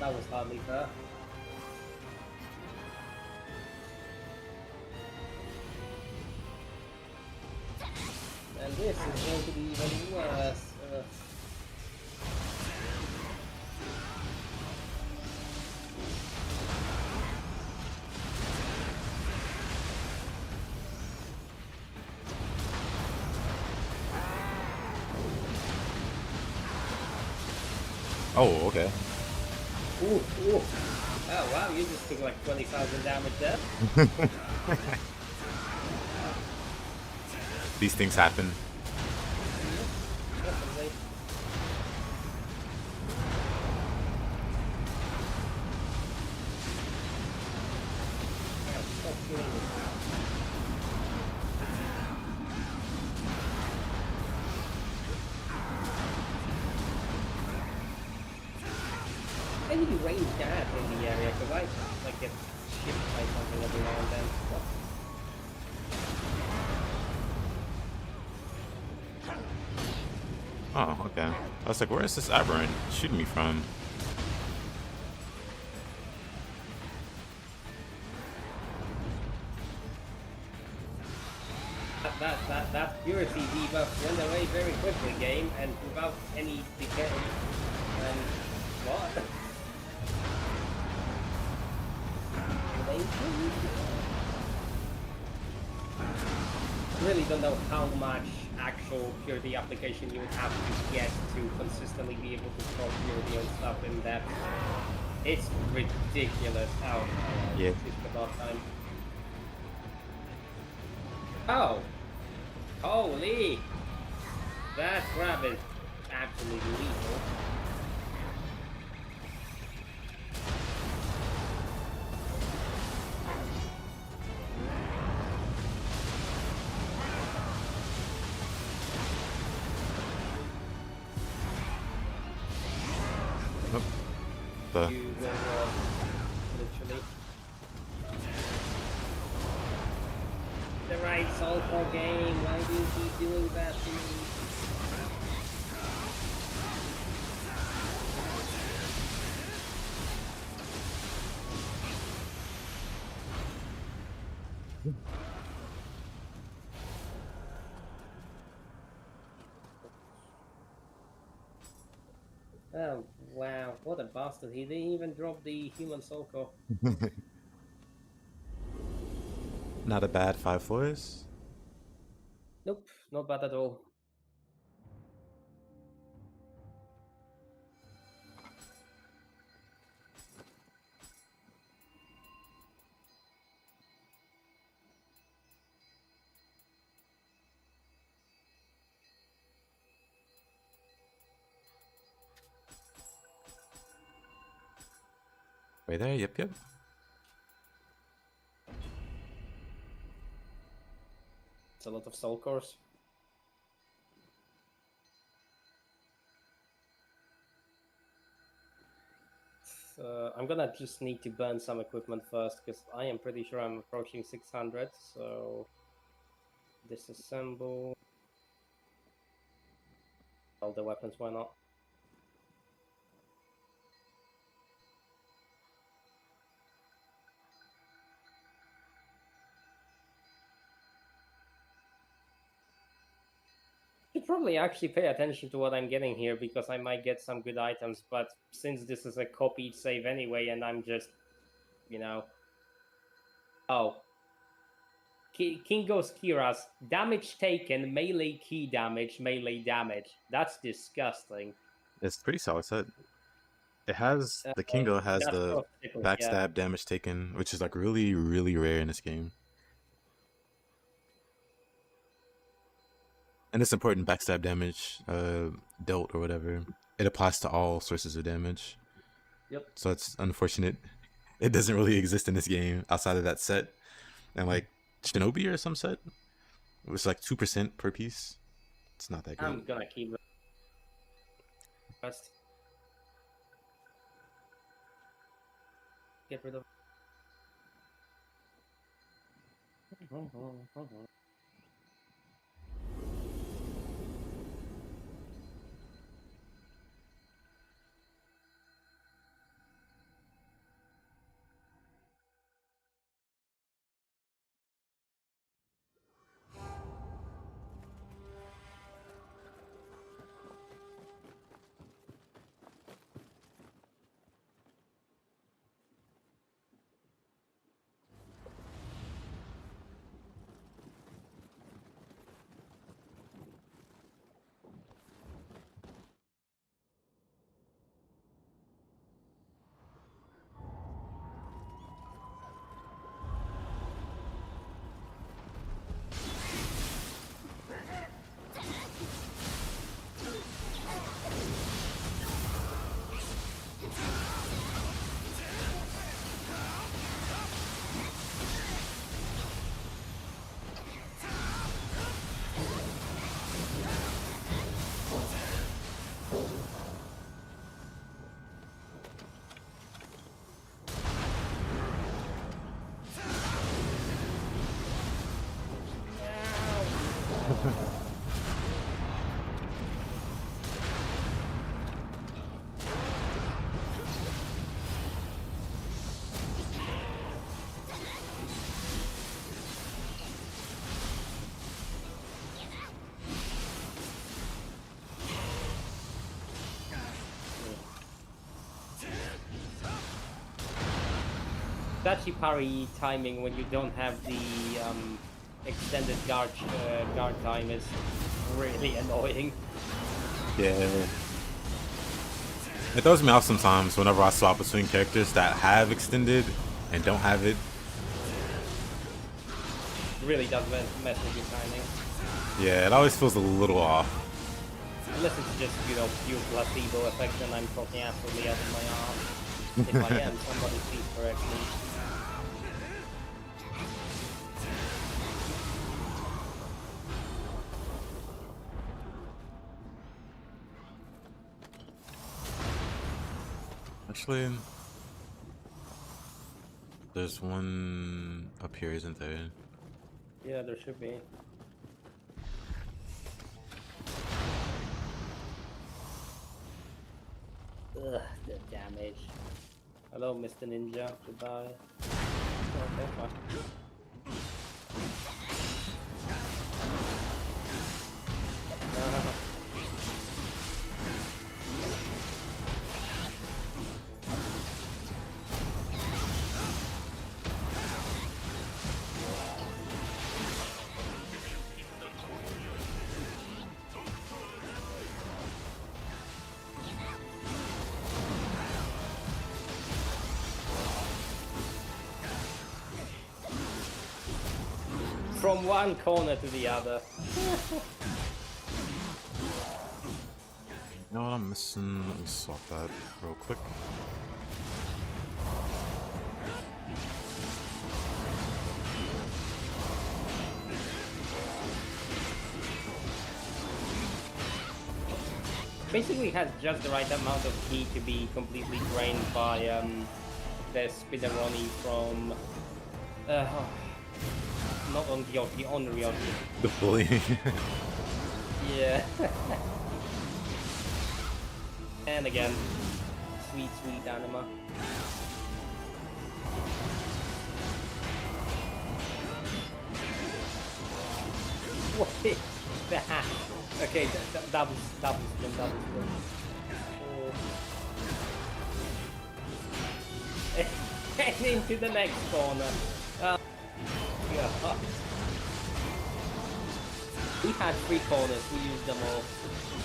that was hardly fair. And this is going to be even worse. Oh, okay. Ooh. Oh wow, you just took like 20,000 damage there. These things happen. Definitely. Yeah, stop shooting me. I need range that in the area because I like get shipped by something every now and then. What? Oh, okay. I was like, where is this aberrant shooting me from? That purity debuff went away very quickly, game, and without any decay. And what? Really don't know how much actual purity application you would have to get to consistently be able to throw purity and stuff in that. It's ridiculous. Oh, Yeah. it's about time. Oh, holy! That grab is absolutely lethal. Nope. The You will literally. The right soul for game. Why do you keep doing that to me? Oh wow, what a bastard! He didn't even drop the human soul core. not a bad 5 floors. Nope, not bad at all. Right there. Yep. It's a lot of soul cores. I'm gonna just need to burn some equipment first because I am pretty sure I'm approaching 600. So disassemble all the weapons. Why not? Should probably actually pay attention to what I'm getting here because I might get some good items. But since this is a copied save anyway, and I'm just, you know, oh, Kingo's Kira's damage taken, melee key damage, melee damage. That's disgusting. It's pretty solid set. It has the Kingo has That's the probably, yeah. backstab damage taken, which is like really, really rare in this game. And it's important backstab damage, dealt or whatever. It applies to all sources of damage. Yep. So it's unfortunate. It doesn't really exist in this game outside of that set. And like Shinobi or some set, it was like 2% per piece. It's not that great. I'm gonna keep it first. Get rid of. Dachi parry timing when you don't have the extended guard time is really annoying. Yeah. It throws me off sometimes whenever I swap between characters that have extended and don't have it. It really does mess with your timing. Yeah, it always feels a little off. Unless it's just, you know, pure placebo effect and I'm talking absolutely out of my arm. If I am, somebody please correct me. Actually, there's one up here, isn't there? Yeah, there should be. Ugh, the damage. Hello, Mr. Ninja. Goodbye. Okay, fine. From one corner to the other. You know what I'm missing? Let me swap that real quick. Basically has just the right amount of key to be completely drained by the Spideroni from not on Ryoki, on Ryoki. The bullying. Yeah. And again, sweet, sweet anima. What is that? Okay, double spin. Oh. And into the next corner. Yeah. We had 3 corners, we used them all.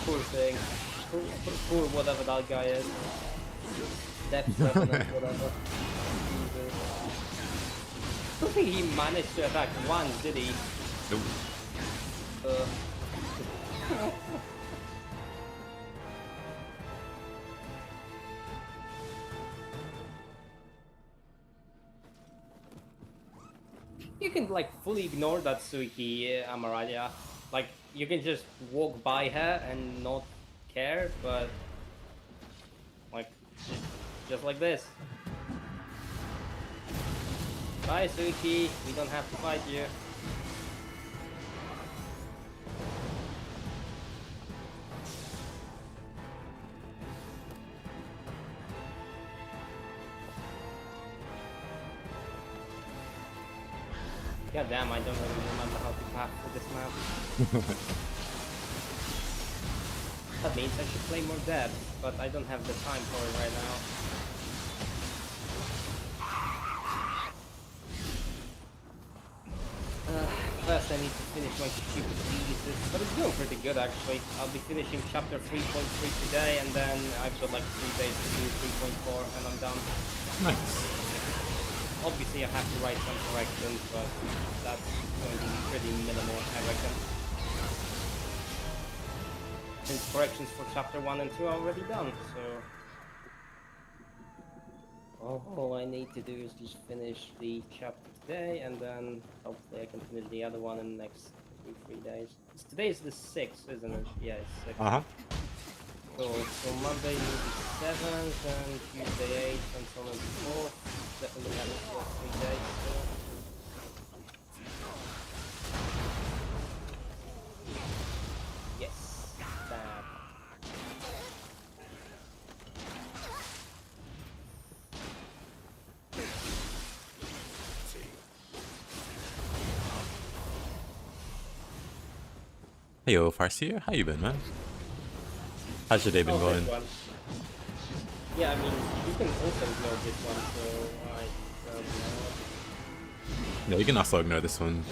Poor thing. Poor whatever that guy is. Depth Revenant, whatever. I don't think he managed to attack once, did he? Nope. You can like fully ignore that Suiki Amaraya. Like you can just walk by her and not care, but like just like this. Bye Suiki, we don't have to fight you. God damn, I don't really remember how to path for this map. That means I should play more depth, but I don't have the time for it right now. First I need to finish my stupid thesis, but it's going pretty good actually. I'll be finishing chapter 3.3 today, and then I've got like 3 days to do 3.4 and I'm done. Nice. Obviously I have to write some corrections, but that's going to be pretty minimal, I reckon. Since corrections for chapter 1 and 2 are already done, so... All I need to do is just finish the chapter today, and then hopefully I can finish the other one in the next 3 days. Today is the 6th, isn't it? Yeah, it's 6th. Uh-huh. So Monday will be 7th, and Tuesday 8th, and so on and so forth. Definitely have it for 3 days. So. Hey yo, Farseer, how you been, man? How's your day been Oh, this going? one. Yeah, I mean, you can also ignore this one, so I don't know. Yeah, you can also ignore this one.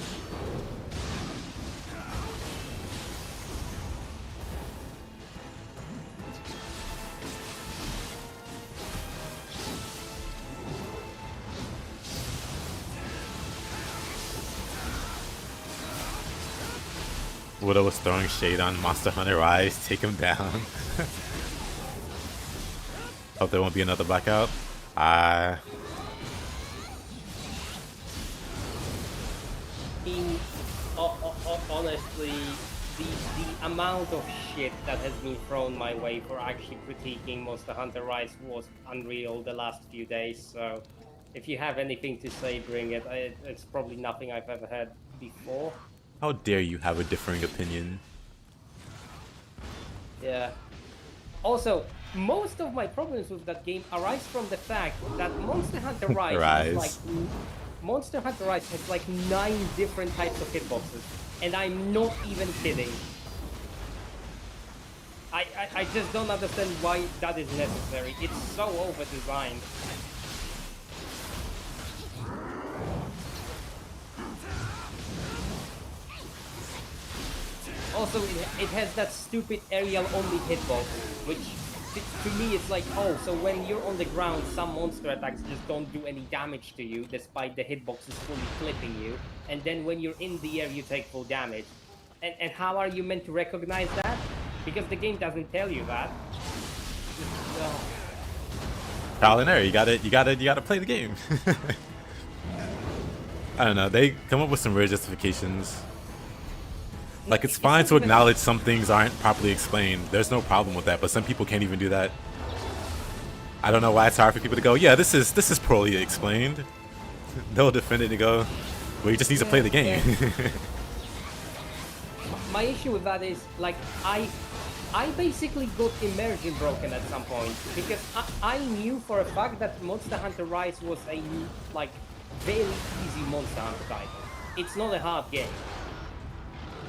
Widow was throwing shade on Monster Hunter Rise. Take him down. Hope there won't be another blackout. Ah, In, honestly, the amount of shit that has been thrown my way for actually critiquing Monster Hunter Rise was unreal the last few days, so if you have anything to say, bring it. It's probably nothing I've ever heard before. how dare you have a differing opinion? Yeah. Also, most of my problems with that game arise from the fact that Monster Hunter Rise has like Rise. Monster Hunter Rise has like 9 different types of hitboxes, and I'm not even kidding. I just don't understand why that is necessary. It's so over-designed. Also, it has that stupid aerial-only hitbox, which to me it's like, oh, so when you're on the ground, some monster attacks just don't do any damage to you, despite the hitbox is fully clipping you, and then when you're in the air, you take full damage. And how are you meant to recognize that? Because the game doesn't tell you that. Trial and error. You gotta play the game. I don't know. They come up with some weird justifications. Like, it's fine to acknowledge some things aren't properly explained. There's no problem with that, but some people can't even do that. I don't know why it's hard for people to go, yeah, this is poorly explained. They'll defend it and go, well, you just need to play the game. My issue with that is, like, I basically got immersion broken at some point, because I knew for a fact that Monster Hunter Rise was a, like, very easy Monster Hunter title. It's not a hard game.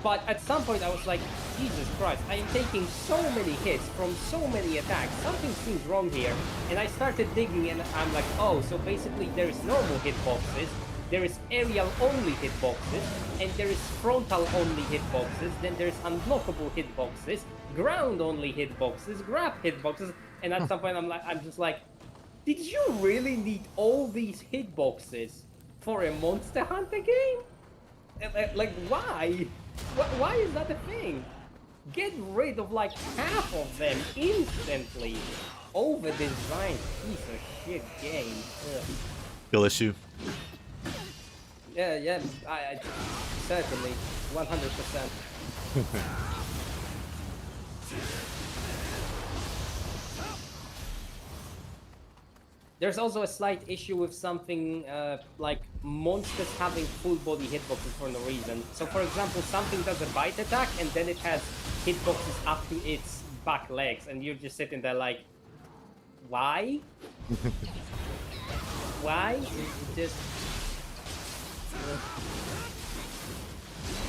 But at some point I was like, Jesus Christ, I am taking so many hits from so many attacks. Something seems wrong here. And I started digging and I'm like, oh, so basically there is normal hitboxes, there is aerial only hitboxes, and there is frontal only hitboxes, then there's unblockable hitboxes, ground only hitboxes, grab hitboxes, and at some point I'm just like, did you really need all these hitboxes for a Monster Hunter game? Like, why? Why is that a thing? Get rid of like half of them instantly. Over-designed piece of shit game. Ugh. Skill issue. Yeah, I certainly 100%. There's also a slight issue with something like monsters having full body hitboxes for no reason. So for example, something does a bite attack and then it has hitboxes up to its back legs and you're just sitting there like, why? Why? It just...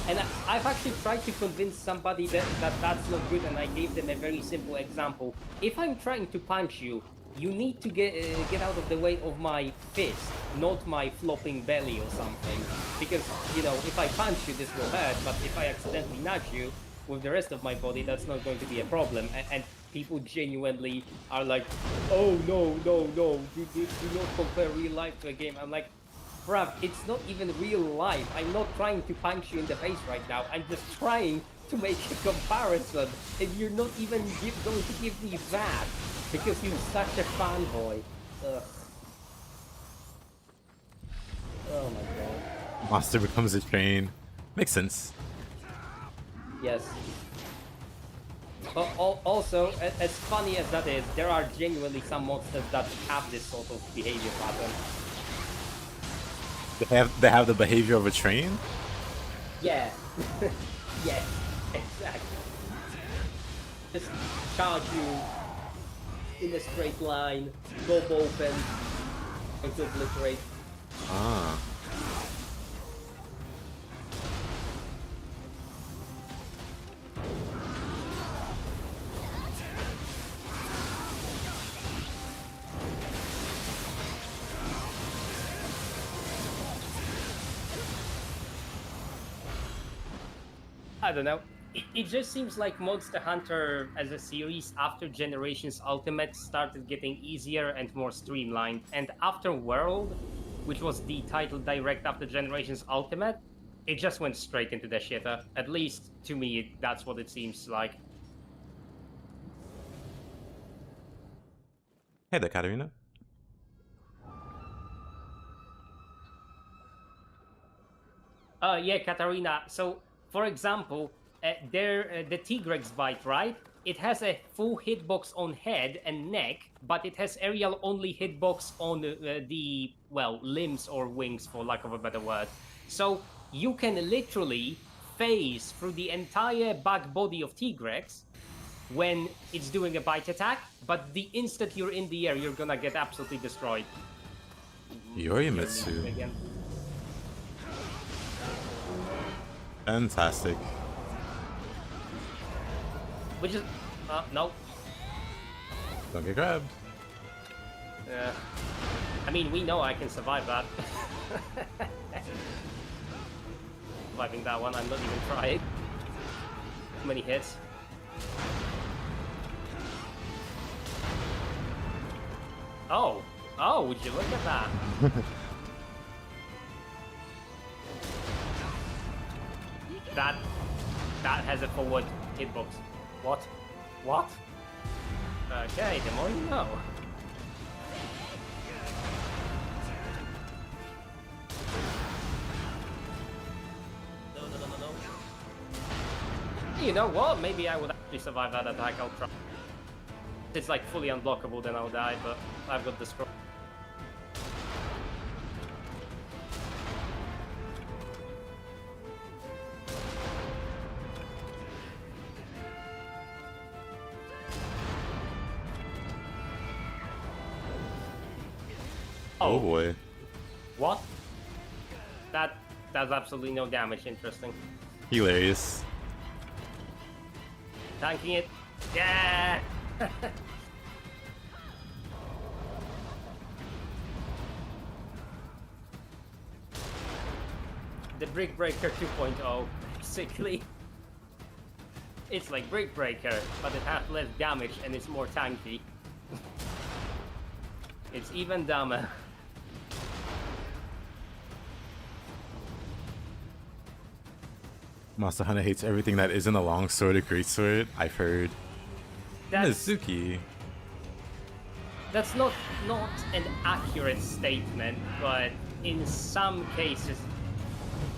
And I've actually tried to convince somebody that that's not good, and I gave them a very simple example. If I'm trying to punch you, you need to get out of the way of my fist, not my flopping belly or something. Because, you know, if I punch you, this will hurt, but if I accidentally nudge you with the rest of my body, that's not going to be a problem. And people genuinely are like, oh, no, do not compare real life to a game. I'm like, bruv, it's not even real life. I'm not trying to punch you in the face right now. I'm just trying to make a comparison. And you're not even going to give me that. Because you're such a fanboy. Ugh. Oh my god. Monster becomes a train. Makes sense. Yes. Also, as funny as that is, there are genuinely some monsters that have this sort of behavior pattern. They have the behavior of a train? Yeah. Yeah, exactly. Just charge you in a straight line, gob open, and to obliterate. Ah. I don't know. It just seems like Monster Hunter as a series after Generations Ultimate started getting easier and more streamlined. And after World, which was the title direct after Generations Ultimate, it just went straight into the shitter. At least to me, that's what it seems like. Hey there, Katarina. Yeah, Katarina. So, for example, the Tigrex bite, right? It has a full hitbox on head and neck, but it has aerial only hitbox on the limbs or wings, for lack of a better word. So you can literally phase through the entire back body of Tigrex when it's doing a bite attack, but the instant you're in the air, you're gonna get absolutely destroyed. Yorimitsu. Fantastic. Which is no. Don't get grabbed. Yeah. I mean, we know I can survive that. Surviving that one, I'm not even trying. Too many hits. Oh, would you look at that? that has a forward hitbox. What? Okay, the more you know. No. You know what? Maybe I would actually survive that attack. I'll try. If it's like fully unblockable, then I'll die, but I've got the scroll. Oh boy. What? That does absolutely no damage. Interesting. Hilarious. Tanking it. Yeah! The Brick Breaker 2.0, basically. It's like Brick Breaker, but it has less damage and it's more tanky. It's even dumber. Monster Hunter hates everything that isn't a long sword or greatsword. I've heard. Mizuki. That's not an accurate statement, but in some cases,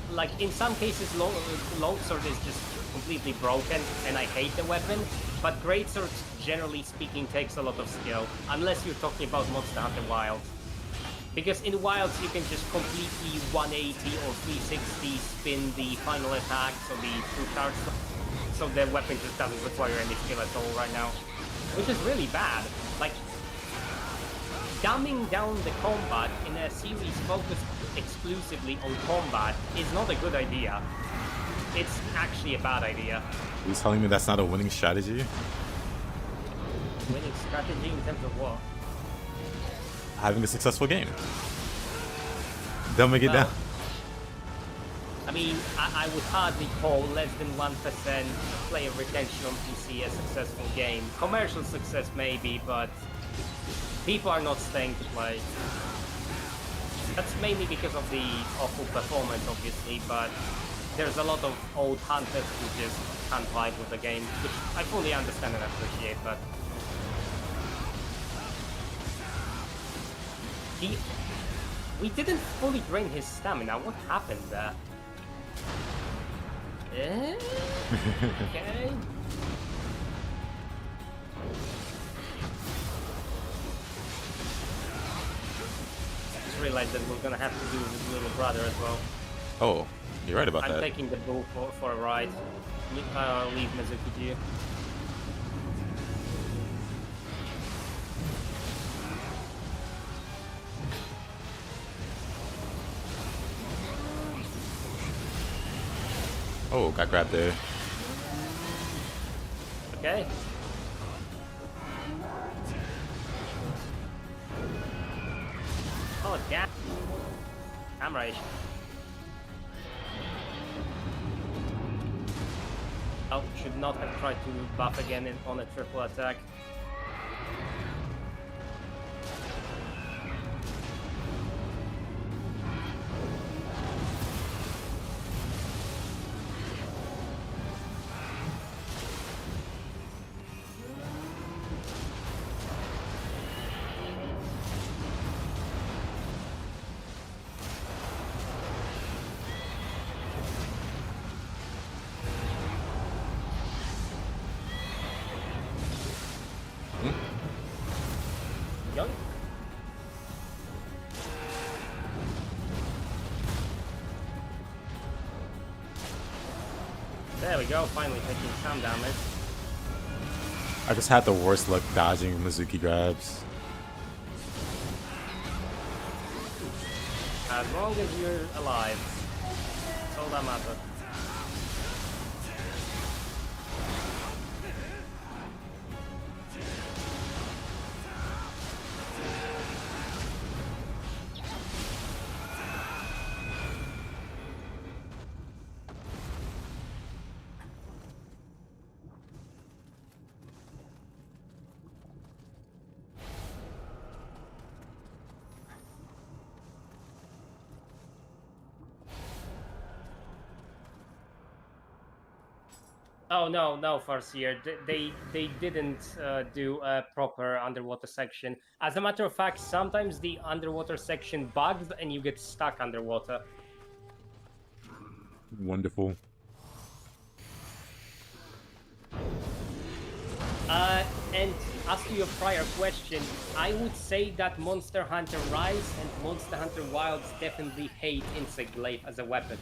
longsword is just completely broken, and I hate the weapon. But greatsword, generally speaking, takes a lot of skill, unless you're talking about Monster Hunter Wilds. Because in Wilds, you can just completely 180 or 360 spin the final attack, so the true charge, so the weapon just doesn't require any skill at all right now. Which is really bad. Like, dumbing down the combat in a series focused exclusively on combat is not a good idea. It's actually a bad idea. Are you telling me that's not a winning strategy? Winning strategy in terms of what? Having a successful game. Dumbing it down. I mean, I would hardly call less than 1% player retention on PC a successful game. Commercial success maybe, but people are not staying to play. That's mainly because of the awful performance, obviously, but there's a lot of old hunters who just can't vibe with the game, which I fully understand and appreciate, but... We didn't fully drain his stamina. What happened there? Okay. Just realized that we're gonna have to do his little brother as well. Oh, you're right about that. I'm taking the bull for a ride. Leave Mizuki to you. Oh, got grabbed there. Okay. Oh, damn. Camera issue. Oh, should not have tried to buff again on a triple attack. Yoink. There we go, finally taking some damage. I just had the worst luck dodging Mizuki grabs. As long as you're alive, that's all that matters. Oh no, Farseer. They didn't do a proper underwater section. As a matter of fact, sometimes the underwater section bugs and you get stuck underwater. Wonderful. And as to your prior question, I would say that Monster Hunter Rise and Monster Hunter Wilds definitely hate Insect Glaive as a weapon.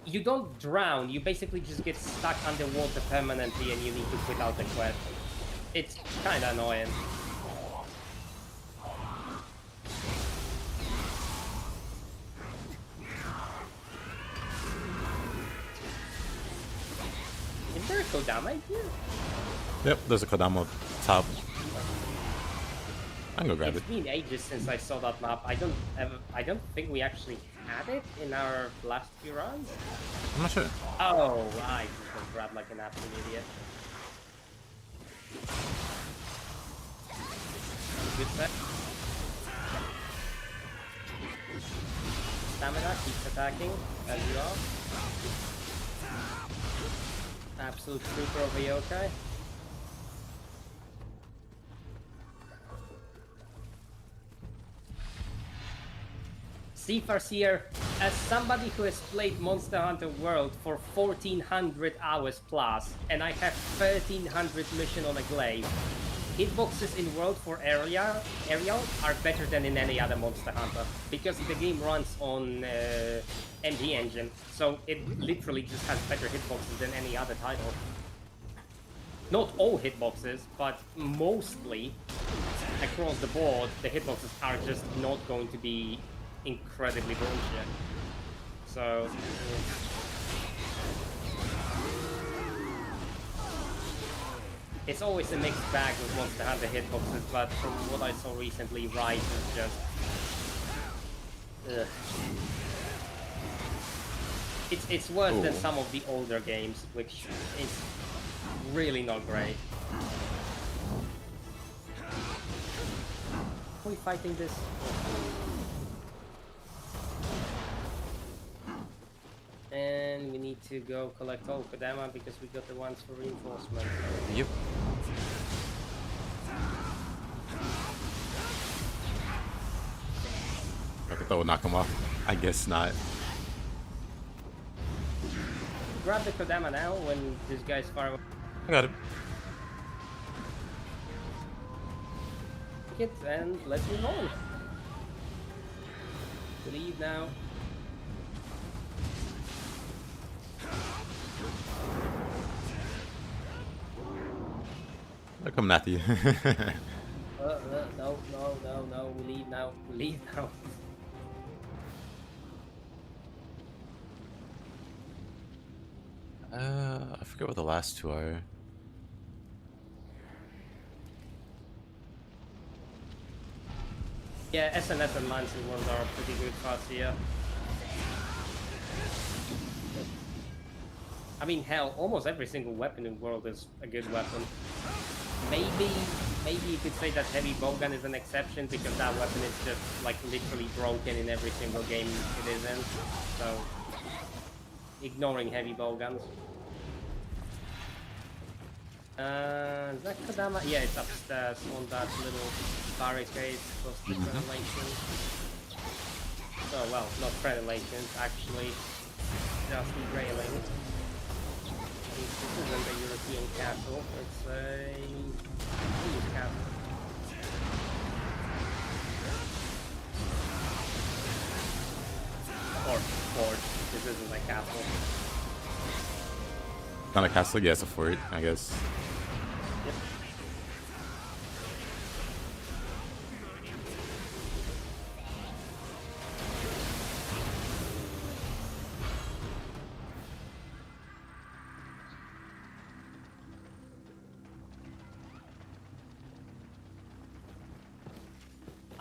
You don't drown, you basically just get stuck underwater permanently and you need to quit out the quest. It's kinda annoying. Is there a Kodama here? Yep, there's a Kodama top. I can go grab it. It's been ages since I saw that map. I don't think we actually had it in our last few runs. I'm not sure. Oh, I just grabbed like an absolute idiot. Good set. Stamina keeps attacking as you are. Absolute trooper of a yokai. See, Farseer, as somebody who has played Monster Hunter World for 1400 hours plus, and I have 1300 mission on a glaive, hitboxes in World for Aerial are better than in any other Monster Hunter, because the game runs on MD engine, so it literally just has better hitboxes than any other title. Not all hitboxes, but mostly across the board, the hitboxes are just not going to be incredibly bullshit. So it's always a mixed bag with Monster Hunter hitboxes, but from what I saw recently, Rise is just ugh. It's worse than some of the older games, which is really not great. Are we fighting this? And we need to go collect all Kodama because we got the ones for reinforcement. Yep. I thought that would knock him off. I guess not. Grab the Kodama now when this guy's far away. I got it. Take it and let's move on. Leave now. They're coming after you. No, we leave now. We leave now. I forget what the last two are. Yeah, SNS and Lancing ones are pretty good fast here. I mean, hell, almost every single weapon in the world is a good weapon. Maybe you could say that heavy bowgun is an exception because that weapon is just like literally broken in every single game it is in. So, ignoring heavy bowguns. Is that Kodama? Yeah, it's upstairs on that little barricade close to Predilections. Oh, well, not Predilections, actually. Just derailing. This isn't a European castle, it's a English castle. Or fort. This isn't a castle. Not a castle, yeah, it's a fort, I guess. Yep.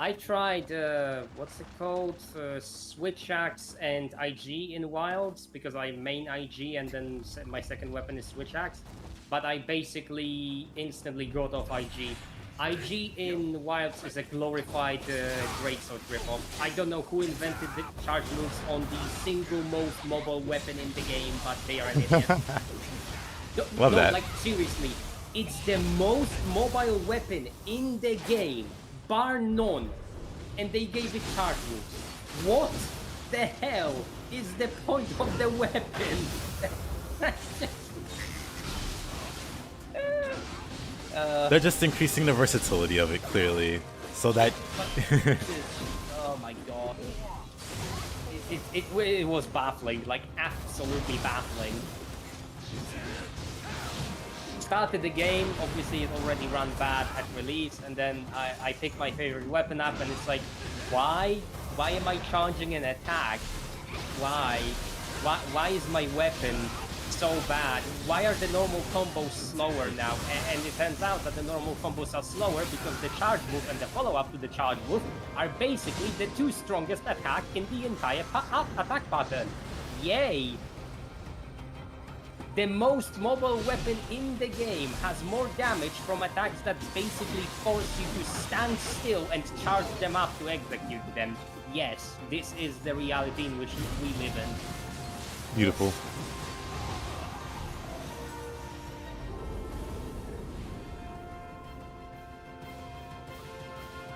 I tried, what's it called? Switch Axe and IG in Wilds, because I main IG and then my second weapon is Switch Axe. But I basically instantly got off IG. IG in Wilds is a glorified Greatsword ripoff. I don't know who invented the charge moves on the single most mobile weapon in the game, but they are an idiot. Love that. Like, seriously, it's the most mobile weapon in the game. Bar none, and they gave it charge moves. What the hell is the point of the weapon? They're just increasing the versatility of it, clearly, so that... Oh my god. It was baffling, like absolutely baffling. Started the game, obviously it already ran bad at release, and then I pick my favorite weapon up and it's like, why am I charging an attack? Why is my weapon so bad? Why are the normal combos slower now? And it turns out that the normal combos are slower because the charge move and the follow-up to the charge move are basically the two strongest attack in the entire attack pattern. Yay! The most mobile weapon in the game has more damage from attacks that basically force you to stand still and charge them up to execute them. Yes, this is the reality in which we live in. Beautiful.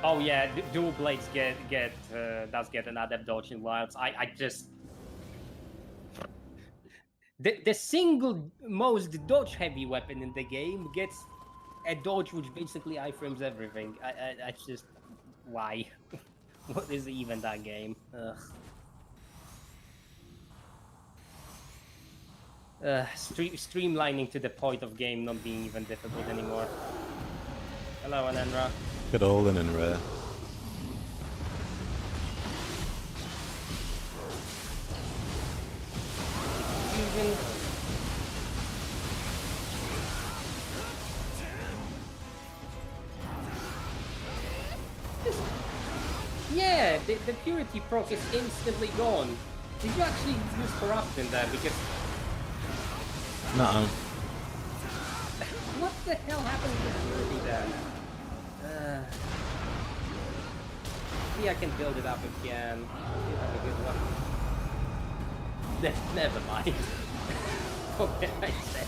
Oh yeah, dual blades does get an adept dodge in Wilds. I just... The single most dodge heavy weapon in the game gets a dodge which basically iframes everything. I just... Why? What is even that game? Ugh. Streamlining to the point of game not being even difficult anymore. Hello, Anenra. Good old Anenra. Fusion. Yeah, the purity proc is instantly gone. Did you actually use corruption there? Because... Nuh-uh. What the hell happened to purity there? Maybe I can build it up again. You have a good one. Never mind. What can I say?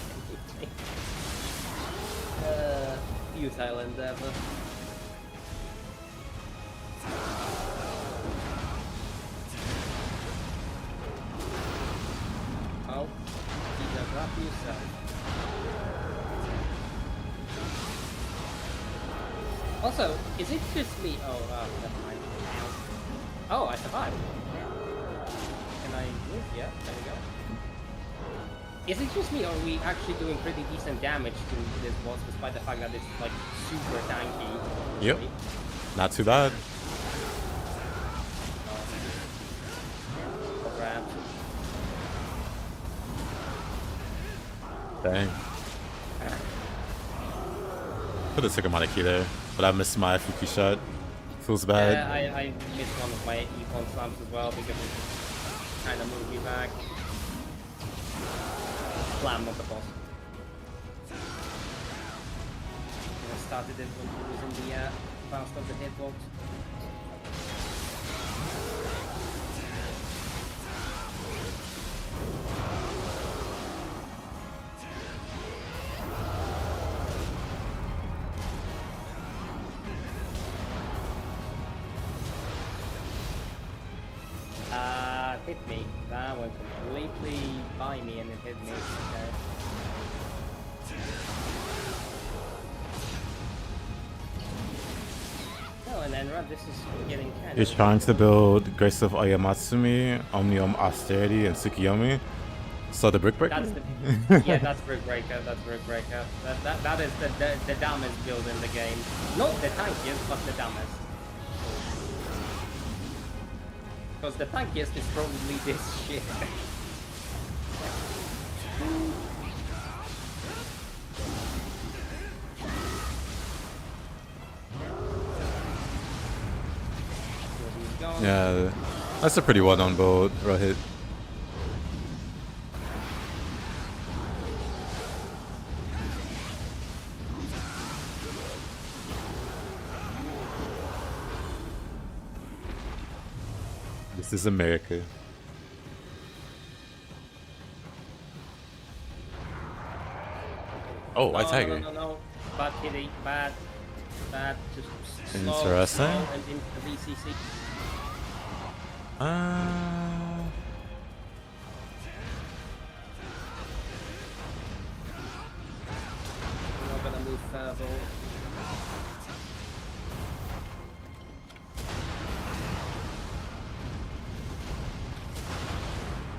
Futile endeavor. Oh, you just wrap yourself. Also, is it just me? Oh, never mind. Oh, I survived. Can I move? Yeah, there we go. Is it just me, or are we actually doing pretty decent damage to this boss, despite the fact that it's like super tanky? Yep. Not too bad. Crap. Dang. Could have took him on a key there, but I missed my Fuki shot. Feels bad. Yeah, I missed one of my Econ slams as well because it just kind of moved me back. Slam, not the boss. And I started it when he was in the bounce of the hitbox. Hit me. That went completely by me and it hit me. Okay. Oh, and then this is getting kind You're trying to build Grace of Oyamatsumi, Omnium Austerity, and Tsukiyomi. So the Brick Breaker? That's yeah, that's Brick Breaker. That's Brick Breaker. That is the dumbest build in the game. Not the tankiest, but the dumbest. Because the tankiest is probably this shit. Yeah, that's a pretty well-known build, Rohit. This is America. Oh, White Tiger. No. Bad kitty. Bad. Just slow, Interesting. slow and into the VCC. I'm not gonna move further.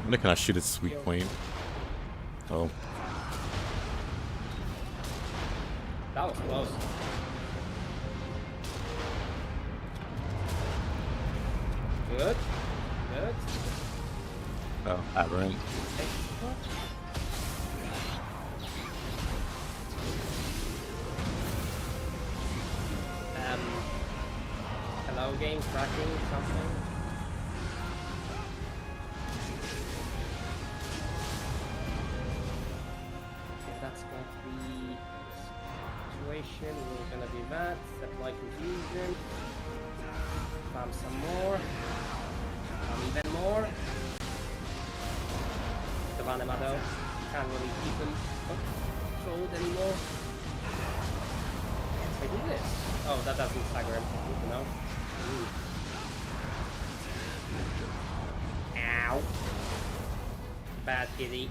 When can I shoot its sweet point? Oh. That was close. Good. Oh, aberrant. Hello, game tracking something. Okay, that's going to be situation. We're gonna do that. Apply confusion. Farm some more. Even more. The Vanemado can't really keep them controlled anymore. Wait, do this. Oh, that doesn't stagger him, you know? Ow. Bad kitty.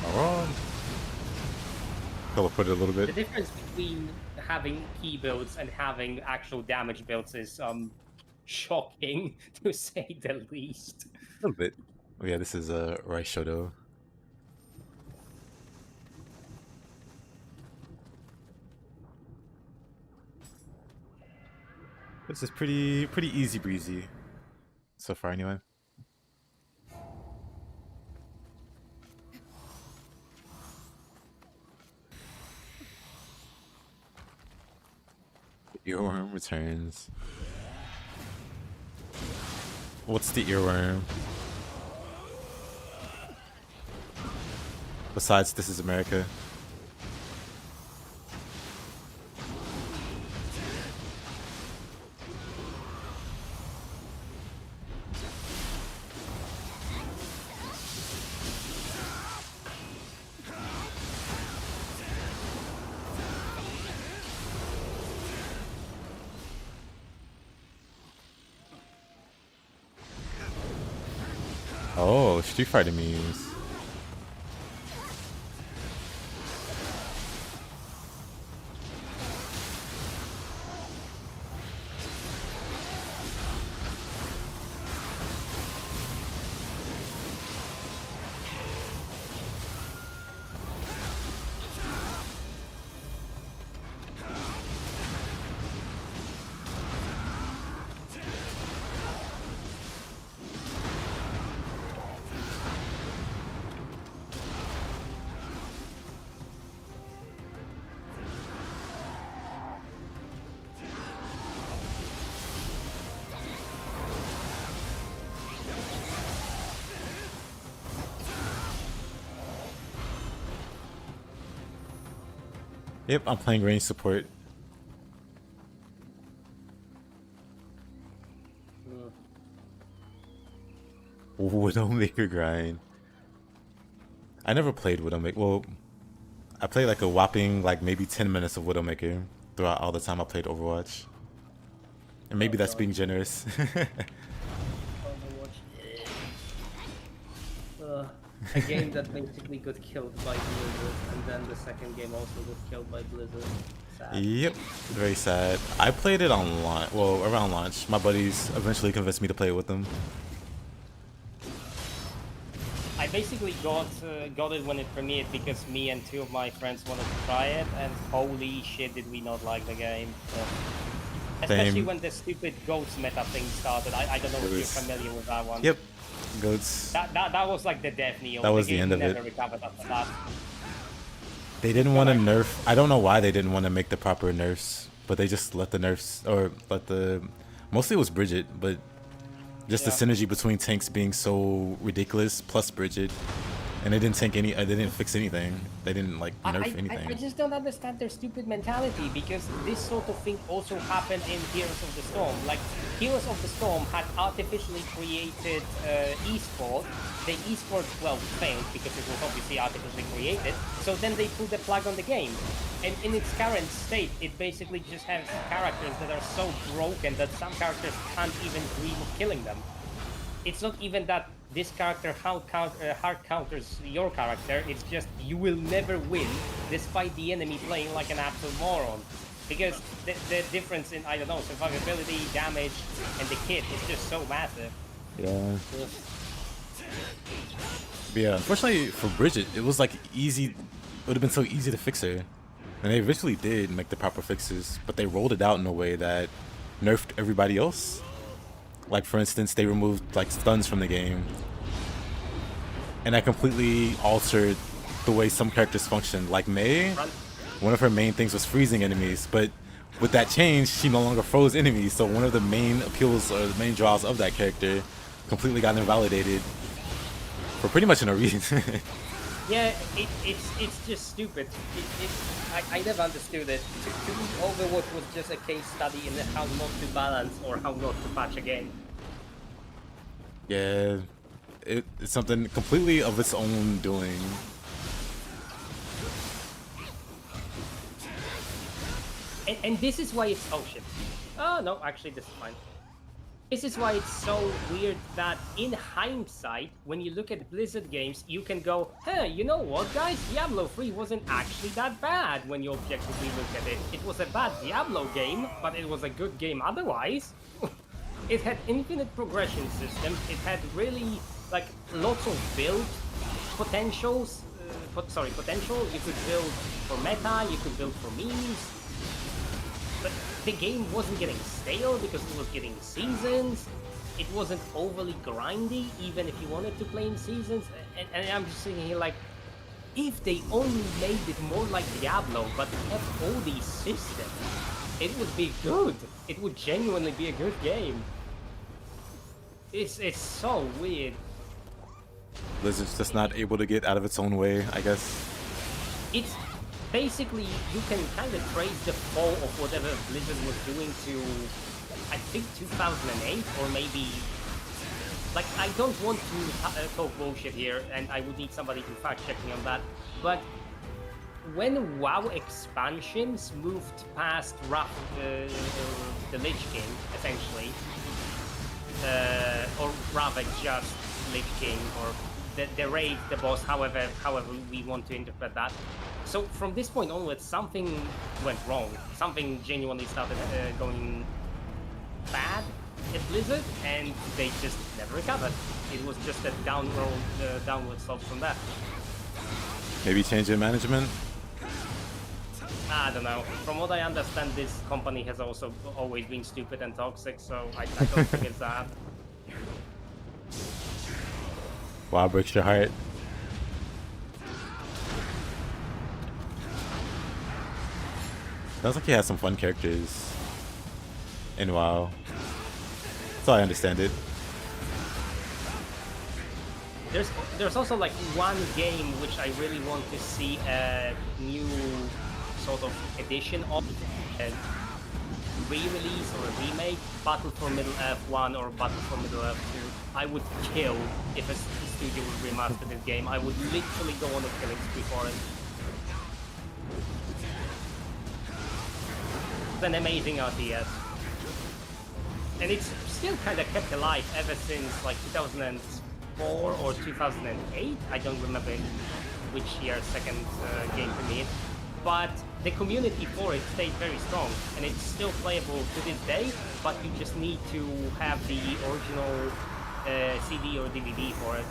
Alright. Teleport it a little The bit. difference between having key builds and having actual damage builds is shocking to say the least. A little bit. Oh yeah, this is Raishodo. This is pretty easy breezy so far anyway. Earworm returns. What's the earworm? Besides, this is America. Oh, Street Fighter memes. Yep, I'm playing range support. Widowmaker grind. I never played Widowmaker. Well, I played like a whopping like maybe 10 minutes of Widowmaker throughout all the time I played Overwatch. And maybe Oh that's god. being generous. Overwatch. A game that basically got killed by Blizzard, and then the second game also got killed by Blizzard. Sad. Yep, very sad. I played it on launch. Well, around launch. My buddies eventually convinced me to play it with them. I basically got it when it premiered because me and two of my friends wanted to try it, and holy shit did we not like the game. Especially Same. when the stupid goats meta thing started. I don't know if you're familiar with that one. Yep, goats. That was like the death kneel. That was the the game end of never it. recovered after that. They didn't want to nerf. I don't know why they didn't want to make the proper nerfs, but they just let the nerfs, or let the. Mostly it was Bridget, but just the synergy between tanks being so ridiculous, plus Bridget, and they didn't tank any. They didn't fix anything. They didn't like nerf anything. I just don't understand their stupid mentality, because this sort of thing also happened in Heroes of the Storm. Like, Heroes of the Storm had artificially created esport. The esport, well, failed because it was obviously artificially created. So then they pulled the plug on the game. And in its current state, it basically just has characters that are so broken that some characters can't even dream of killing them. It's not even that this character hard counters your character, it's just you will never win despite the enemy playing like an absolute moron. Because the difference in, I don't know, survivability, damage, and the kit is just so massive. Yeah. But yeah, unfortunately for Bridget, it was like easy. It would have been so easy to fix her. And they eventually did make the proper fixes, but they rolled it out in a way that nerfed everybody else. Like, for instance, they removed like stuns from the game, and that completely altered the way some characters function. Like Mei, one of her main things was freezing enemies, but with that change, she no longer froze enemies. So one of the main appeals or the main draws of that character completely got invalidated for pretty much no reason. Yeah, it's just stupid. I never understood it. To me, Overwatch was just a case study in how not to balance or how not to patch a game. Yeah, it's something completely of its own doing. And this is why it's... Oh shit. Oh no, actually this is fine. This is why it's so weird that in hindsight, when you look at Blizzard games, you can go, hey, you know what, guys? Diablo 3 wasn't actually that bad when you objectively look at it. It was a bad Diablo game, but it was a good game otherwise. It had infinite progression systems. It had really, like, lots of build potentials. Potential. You could build for meta, you could build for memes. But the game wasn't getting stale because it was getting seasons. It wasn't overly grindy, even if you wanted to play in seasons. And I'm just sitting here like, if they only made it more like Diablo, but kept all these systems, it would be good. It would genuinely be a good game. It's so weird. Blizzard's just not able to get out of its own way, I guess. It's basically, you can kind of trace the fall of whatever Blizzard was doing to, I think, 2008, or maybe... Like, I don't want to talk bullshit here, and I would need somebody to fact-check me on that, but when WoW expansions moved past the Lich King, essentially, or rather just Lich King, or the raid, the boss, however we want to interpret that. So from this point onwards, something went wrong. Something genuinely started going bad at Blizzard, and they just never recovered. It was just a downward slope from that. Maybe change in management? I don't know. From what I understand, this company has also always been stupid and toxic, so I don't think it's that. Wow, breaks your heart. Sounds like he has some fun characters in WoW. So I understand it. There's also like one game which I really want to see a new sort of edition of a re-release or a remake, Battle for Middle-earth 1 or Battle for Middle-earth 2, I would kill if a studio would remaster this game. I would literally go on a killing spree for it. It's an amazing RTS. And it's still kind of kept alive ever since like 2004 or 2008. I don't remember which year second game premiered. But the community for it stayed very strong, and it's still playable to this day, but you just need to have the original CD or DVD for it.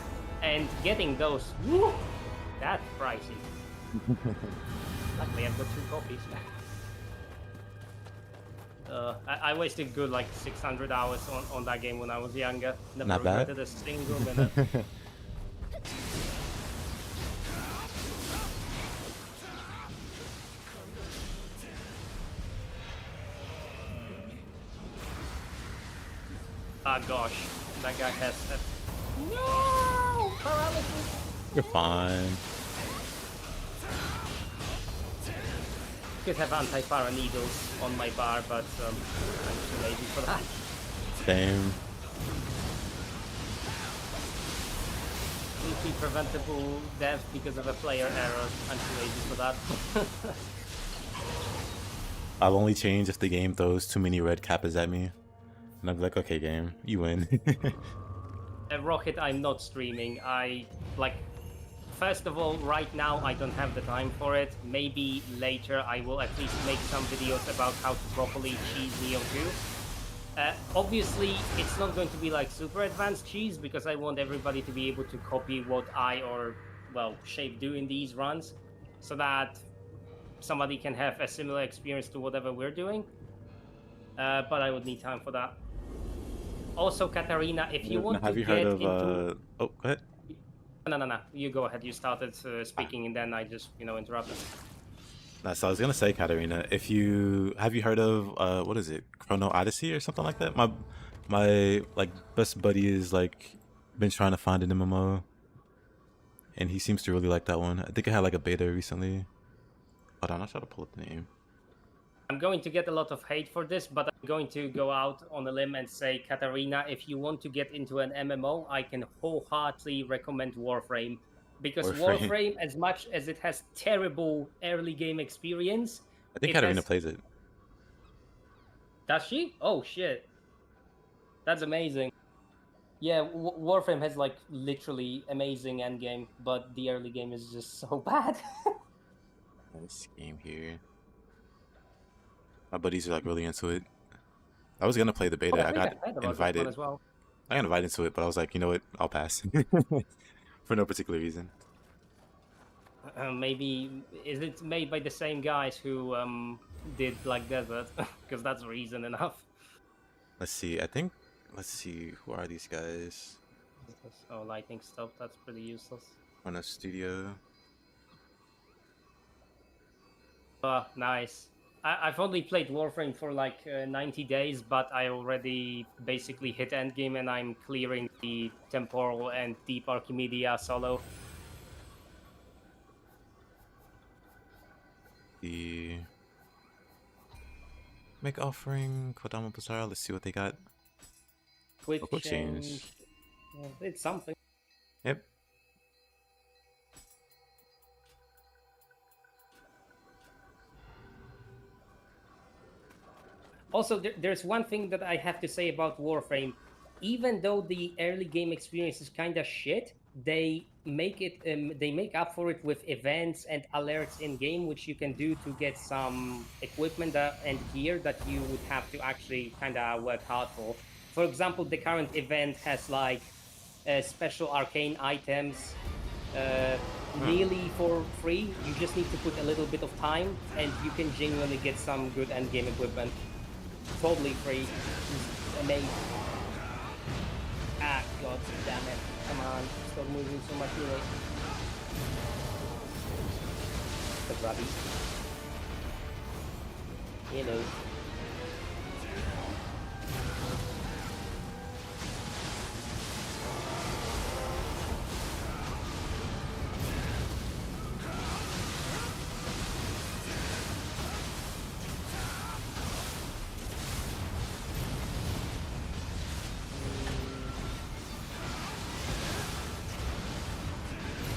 And getting those, woo, that's pricey. Luckily, I've got 2 copies. I wasted good like 600 hours on that game when I was younger. Never Not bad. regretted a single minute. Ah, gosh, that guy has no paralysis. You're fine. Could have anti-para needles on my bar, but I'm too lazy for that. Same. Completely preventable death because of a player error. I'm too lazy for that. I'll only change if the game throws too many red kappas at me. And I'm like, okay, game, you win. Rocket, I'm not streaming. First of all, right now I don't have the time for it. Maybe later I will at least make some videos about how to properly cheese Nioh 2. Obviously, it's not going to be like super advanced cheese because I want everybody to be able to copy what I or, well, Shape do in these runs so that somebody can have a similar experience to whatever we're doing. But I would need time for that. Also, Katarina, if you want have to you heard get of, into... Oh, go ahead. No. You go ahead. You started speaking, and then I just, interrupted. Nah, so I was gonna say, Katarina, have you heard of what is it, Chrono Odyssey or something like that? My like best buddy is like been trying to find an MMO, and he seems to really like that one. I think it had like a beta recently. Hold on, I'll try to pull up the name. I'm going to get a lot of hate for this, but I'm going to go out on a limb and say, Katarina, if you want to get into an MMO, I can wholeheartedly recommend Warframe. Because Warframe, as much as it has terrible early game experience... I think Katarina plays it. Does she? Oh, shit. That's amazing. Yeah, Warframe has, like, literally amazing endgame, but the early game is just so bad. This game here. My buddies are like really into it. I was gonna play the beta. I got invited. As well. I got invited to it, but I was like, you know what? I'll pass for no particular reason. Maybe is it made by the same guys who did Black Desert? Because that's reason enough. Let's see. Let's see. Who are these guys? Oh, lighting stuff. That's pretty useless. On a studio. Oh, nice. I've only played Warframe for like 90 days, but I already basically hit endgame and I'm clearing the Temporal and Deep Archimedia solo. The make offering Kodama Bazaar. Let's see what they got. Quick change. Yeah, it's something. Yep. Also, there's one thing that I have to say about Warframe. Even though the early game experience is kind of shit, they make it. They make up for it with events and alerts in game, which you can do to get some equipment and gear that you would have to actually kind of work hard for. For example, the current event has like special arcane items nearly for free. You just need to put a little bit of time, and you can genuinely get some good end game equipment. Totally free. It's amazing. Ah, god damn it. Come on. Stop moving so much away. The grubby. Hello.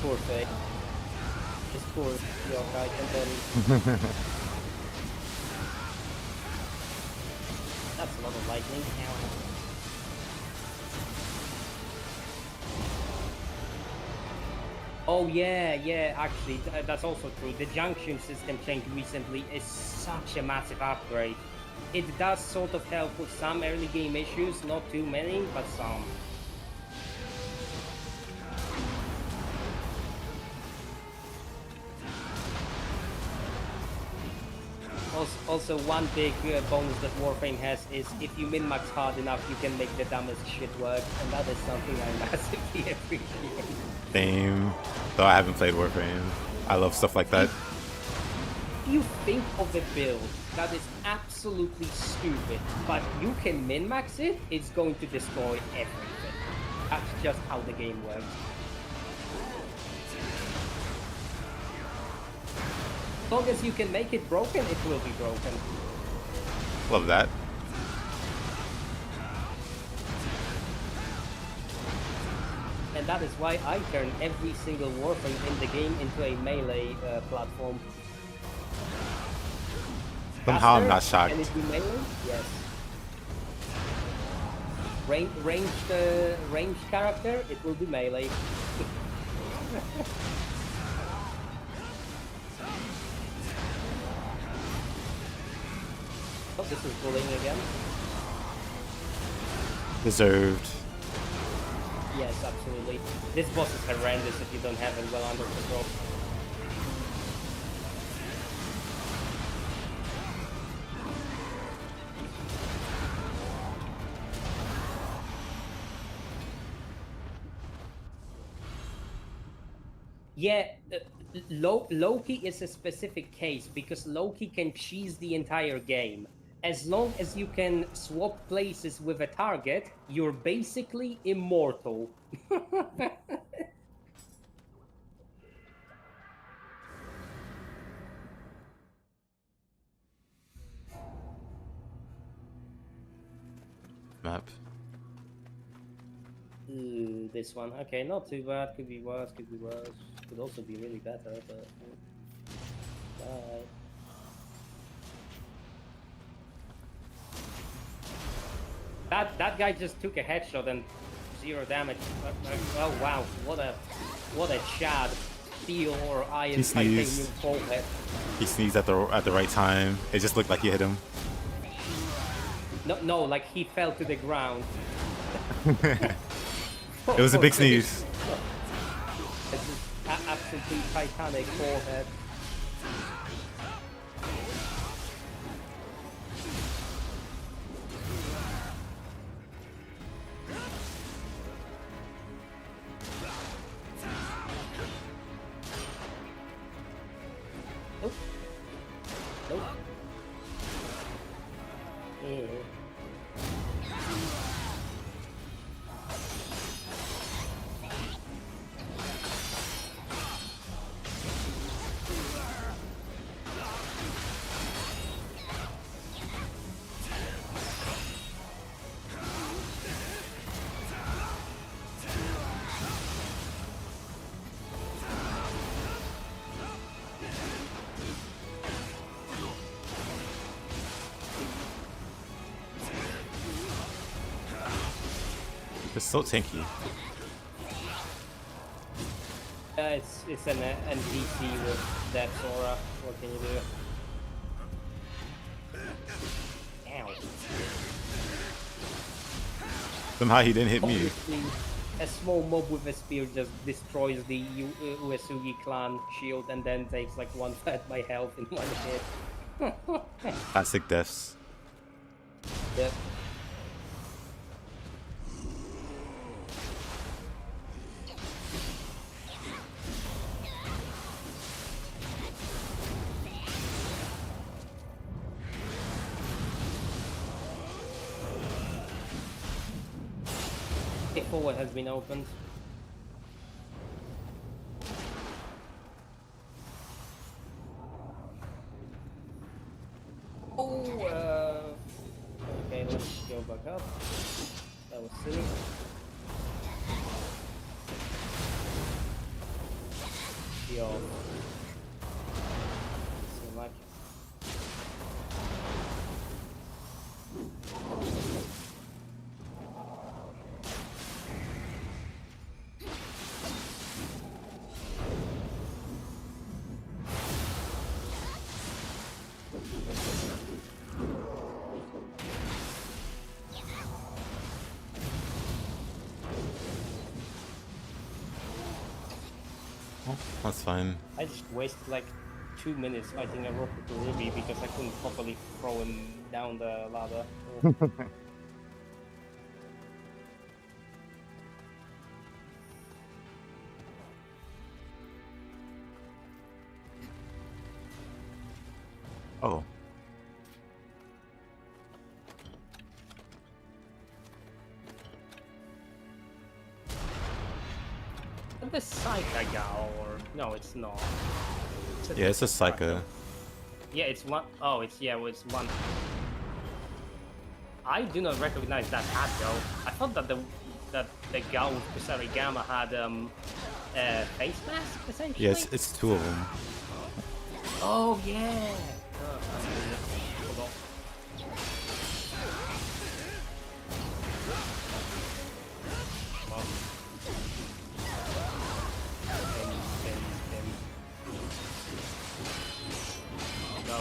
poor thing. This poor yokai, and then that's a lot of lightning. Ow. Oh yeah, actually, that's also true. The junction system change recently is such a massive upgrade. It does sort of help with some early game issues, not too many, but some. Also, one big bonus that Warframe has is if you min-max hard enough, you can make the dumbest shit work, and that is something I massively appreciate. Same. Though I haven't played Warframe. I love stuff like that. If you think of a build that is absolutely stupid, but you can min-max it, it's going to destroy everything. That's just how the game works. As long as you can make it broken, it will be broken. Love that. And that is why I turn every single Warframe in the game into a melee platform. Somehow I'm not shocked. Can it be melee? Yes. Ranged character, it will be melee. Oh, this is bullying again. Deserved. Yes, absolutely. This boss is horrendous if you don't have it well under control. Yeah, Loki is a specific case because Loki can cheese the entire game. As long as you can swap places with a target, you're basically immortal. Map. Ooh, this one. Okay, not too bad. Could be worse, could be worse. Could also be really better, but... Bye. That guy just took a headshot and 0 damage. Oh wow, what a Chad steel or iron titanium forehead. He sneezed at the right time. It just looked like he hit him. No, like he fell to the ground. It was a big sneeze. It's just absolutely titanic forehead. Nope. Nope. It's so tanky. It's an NPC with that aura. What can you do? Ow. Somehow he didn't hit me. Obviously, a small mob with a spear just destroys the Uesugi clan shield and then takes like 1/3 my health in one hit. Classic deaths. Yep. Forward has been opened. Oh, okay, let's go back up. That was silly. be off. So like. That's fine. I just wasted like 2 minutes fighting a rocket to Ruby because I couldn't properly throw him down the ladder. Oh. The Psycha Gal, or no, it's not. Yeah, it's a Psycha. Yeah, it's one. Oh, it's well, it's one. I do not recognize that hat though. I thought that the Gal with Kusarigama had a face mask essentially. Yeah, it's two of them. Oh yeah. Oh, forgot. No.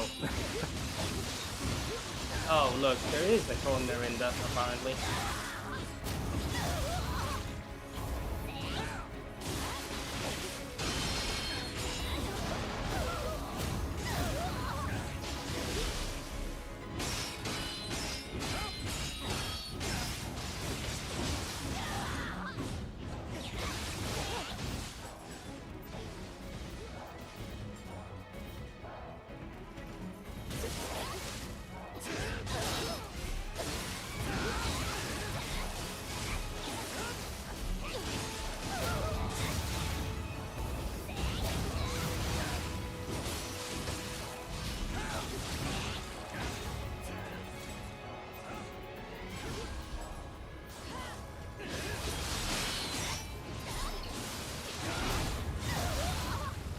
Oh look, there is a corner in that apparently.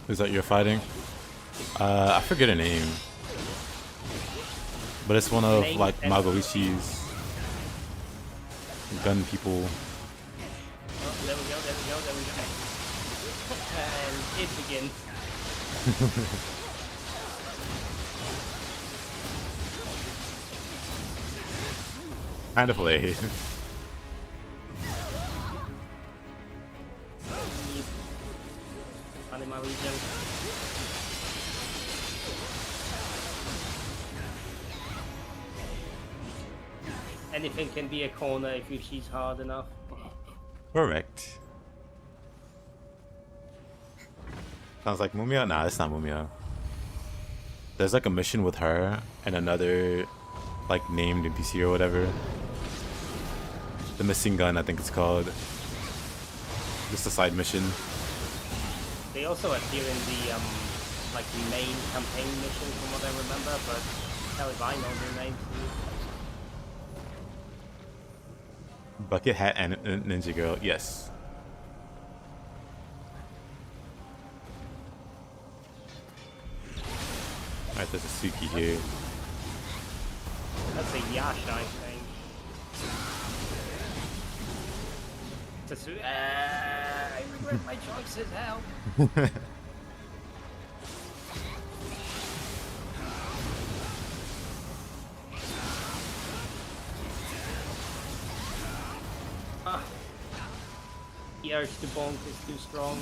Who's that you're fighting? I forget her name. But it's one of like Magoishi's gun people. Oh, there we go. And it begins. Kind of late. Fun in my region. Anything can be a corner if you cheese hard enough. Correct. Sounds like Mumia? Nah, it's not Mumia. There's like a mission with her and another like named NPC or whatever. The missing gun, I think it's called. Just a side mission. They also appear in the like main campaign mission from what I remember, but hell if I know their names. Bucket Hat and Ninja Girl, yes. Alright, there's a Suki here. That's a Yasha, I think. I regret my choices, help. The urge to bonk is too strong.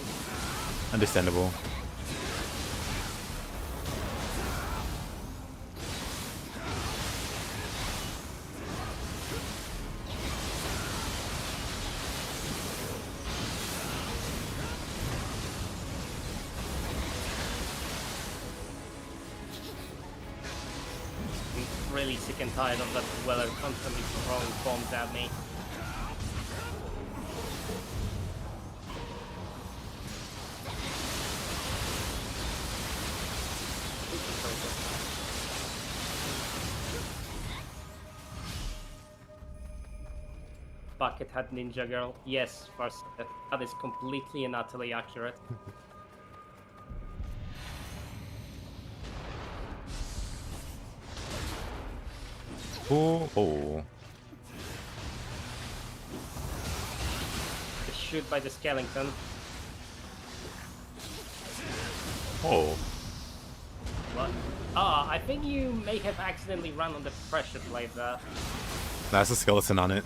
Understandable. I'm really sick and tired of that Weller constantly throwing bombs at me. Bucket Hat Ninja Girl. Yes, first, that is completely and utterly accurate. Oh, oh. The shoot by the skeleton. Oh. What? Ah, I think you may have accidentally run on the pressure plate there. That's a skeleton on it.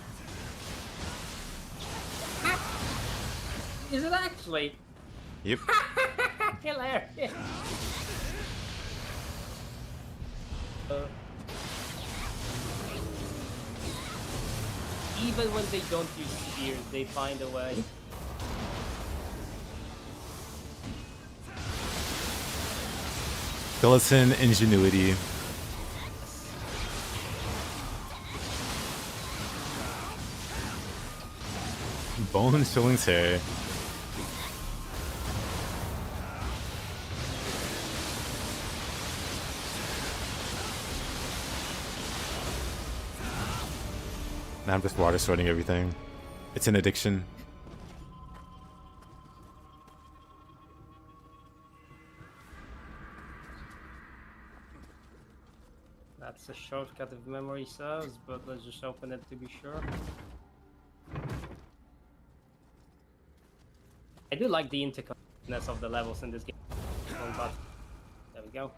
Is it actually? Yep. Hilarious. Even when they don't use spears, they find a way. Skeleton ingenuity. Bone showing tear. Now I'm just water sorting everything. It's an addiction. That's a shortcut if memory serves, but let's just open it to be sure. I do like the interconnectedness of the levels in this game, but there we go.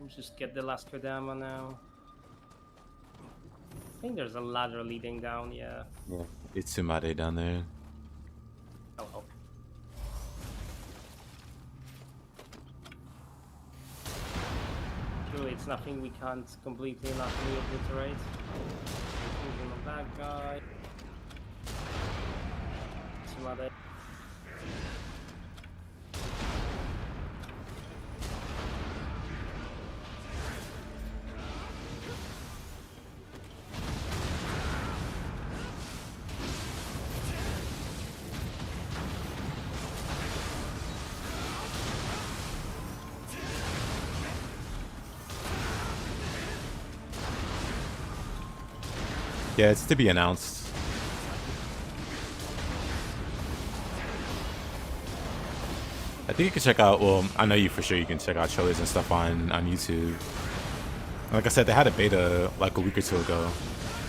Let's just get the last Kodama now. I think there's a ladder leading down, yeah. Yeah. It's Tsumade down there. Oh, oh. Surely it's nothing we can't completely and utterly obliterate. Moving on that guy. Tsumade. Yeah, it's to be announced. I think you can check out, well, I know you for sure you can check out trailers and stuff on YouTube. Like I said, they had a beta like a week or two ago.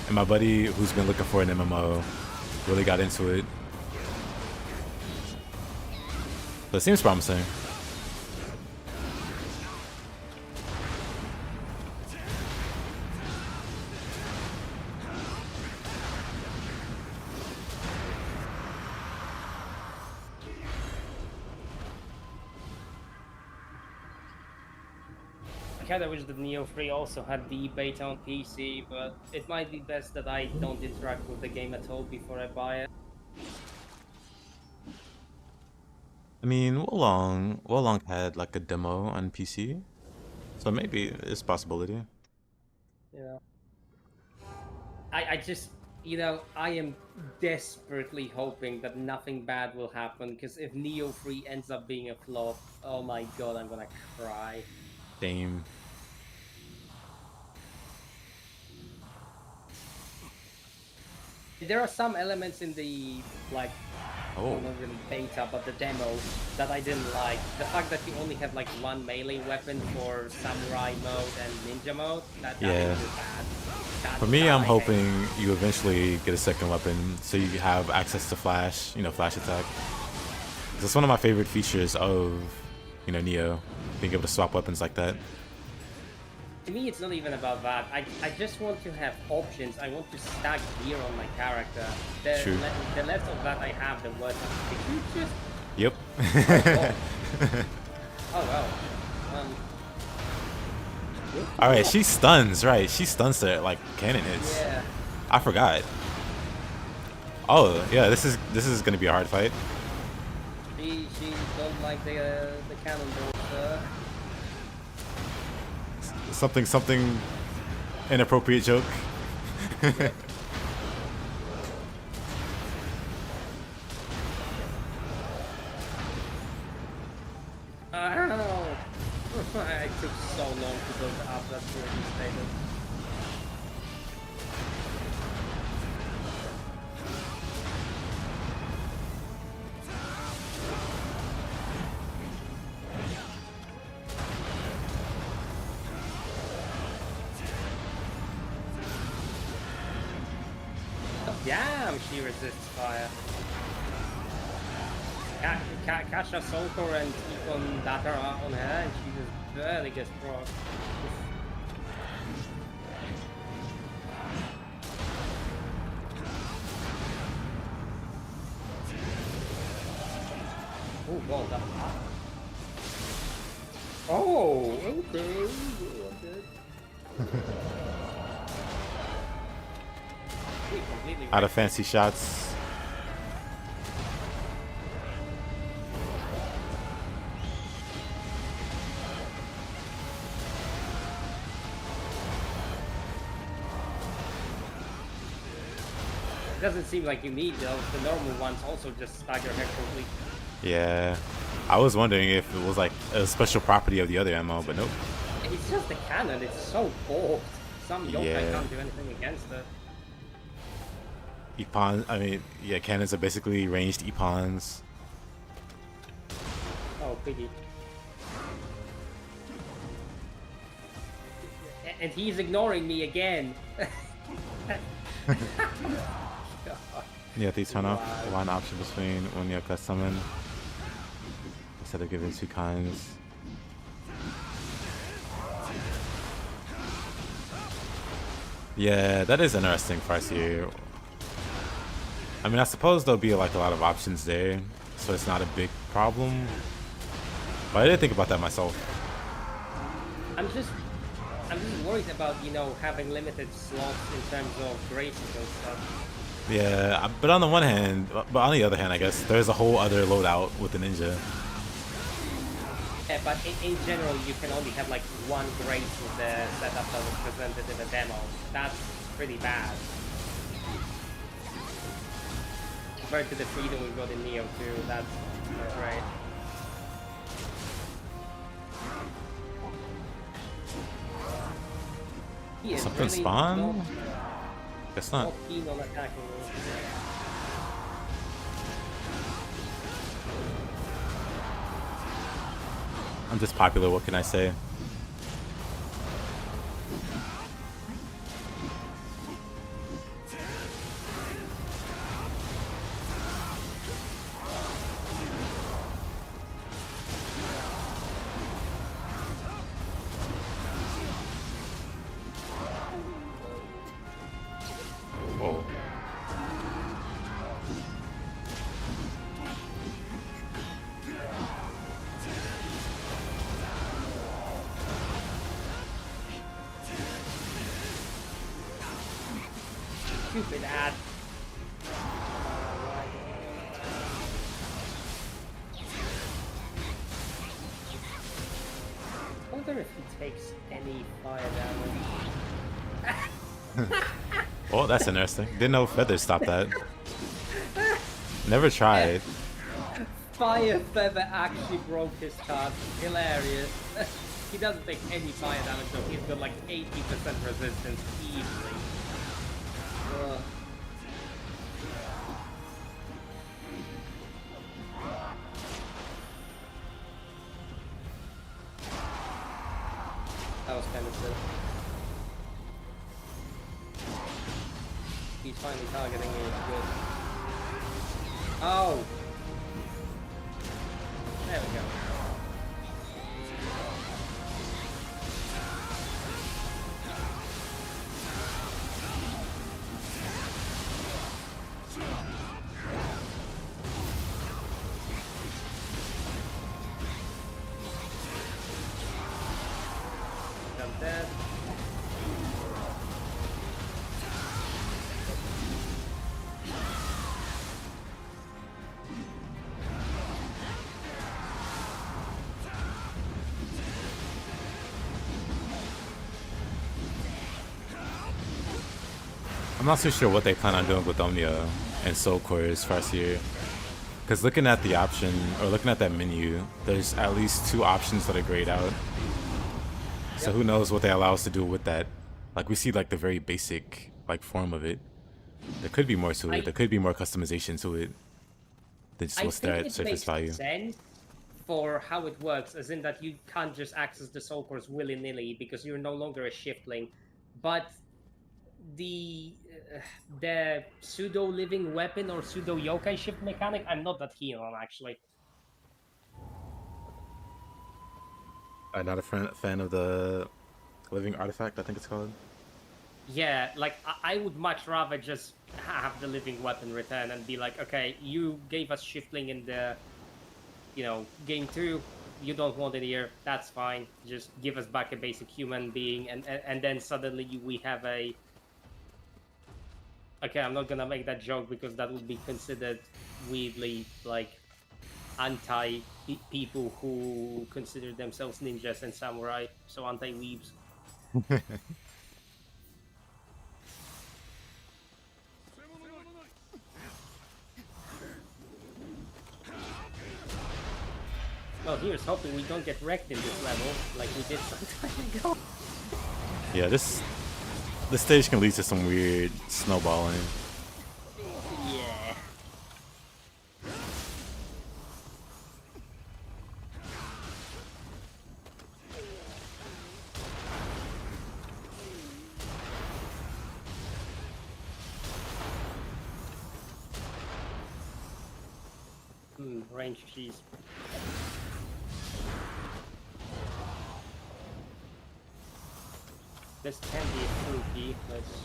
And my buddy who's been looking for an MMO really got into it. So it seems promising. I kinda wish that Nioh 3 also had the beta on PC, but it might be best that I don't interact with the game at all before I buy it. I mean, Wolong had like a demo on PC. So maybe it's a possibility. Yeah. I just, I am desperately hoping that nothing bad will happen, because if Nioh 3 ends up being a flop, oh my god, I'm gonna cry. Same. There are some elements in the, like, Oh. not really beta, but the demo that I didn't like. The fact that you only have like one melee weapon for samurai mode and ninja mode, that Yeah. is bad. For me, I'm hoping you eventually get a second weapon so you have access to flash, flash attack. That's one of my favorite features of, Nioh, being able to swap weapons like that. To me, it's not even about that. I just want to have options. I want to stack gear on my character. True. The less of that I have, the worse. Did you just... Yep. Oh, well. All right, she stuns, right? She stuns her like cannon hits. Yeah. I forgot. Oh, yeah, this is gonna be a hard fight. She don't like the cannonballs. Something inappropriate joke. I don't know. It took so long to build up that purity status. she resists fire. Catch a Soul Core and keep on Datter on her, and she just barely gets proc. Oh, well done. Oh, okay. Out of fancy shots. It doesn't seem like you need those. The normal ones also just stagger her completely. Yeah. I was wondering if it was like a special property of the other ammo, but nope. It's just the cannon, it's so bulked. Some yokai can't do anything against it. Epon, I mean, yeah, cannons are basically ranged Epons. Oh, pity. And he's ignoring me again. Yeah, these turn off one option between when you custom summon instead of giving two kinds. Yeah, that is interesting, Farseer. I mean, I suppose there'll be like a lot of options there, so it's not a big problem. But I didn't think about that myself. I'm just worried about, you know, having limited slots in terms of graces and stuff. Yeah, but on the one hand, but on the other hand, I guess there's a whole other loadout with the ninja. Yeah, but in general, you can only have like one grace with the setup that was presented in the demo. That's pretty bad. Compared to the freedom we got in Nioh 2, that's not great. Something really spawn? Guess not. Keen on attacking me. I'm just popular, what can I say? Whoa. Stupid ad. I wonder if he takes any fire damage. Oh, that's interesting. Didn't know Feathers stopped that. Never tried. Fire Feather actually broke his chart. Hilarious. He doesn't take any fire damage, so he's got like 80% resistance easily. Ugh. That was kind of sick. He's finally targeting me, it's good. Oh! There we go. I'm dead. I'm not too sure what they plan on doing with Omnia and Soul Core as far as here. Because looking at the option, or looking at that menu, there's at least two options that are grayed out. So who knows what they allow us to do with that. Like we see like the very basic like form of it. There could be more to it. There could be more customization to it. Than just what's there at surface value. Sense for how it works, as in that you can't just access the soul cores willy-nilly because you're no longer a shiftling. But the pseudo living weapon or pseudo yokai shift mechanic, I'm not that keen on actually. I'm not a fan of the living artifact, I think it's called. Yeah, like I would much rather just have the living weapon return and be like, okay, you gave us shiftling in the, game 2. You don't want it here. That's fine. Just give us back a basic human being, and then suddenly we have a. Okay, I'm not gonna make that joke because that would be considered weirdly like anti people who consider themselves ninjas and samurai, so anti weebs. Well, here's hoping we don't get wrecked in this level like we did some time ago. Yeah, this stage can lead to some weird snowballing. Yeah. Range cheese. This can be fruity. Let's see.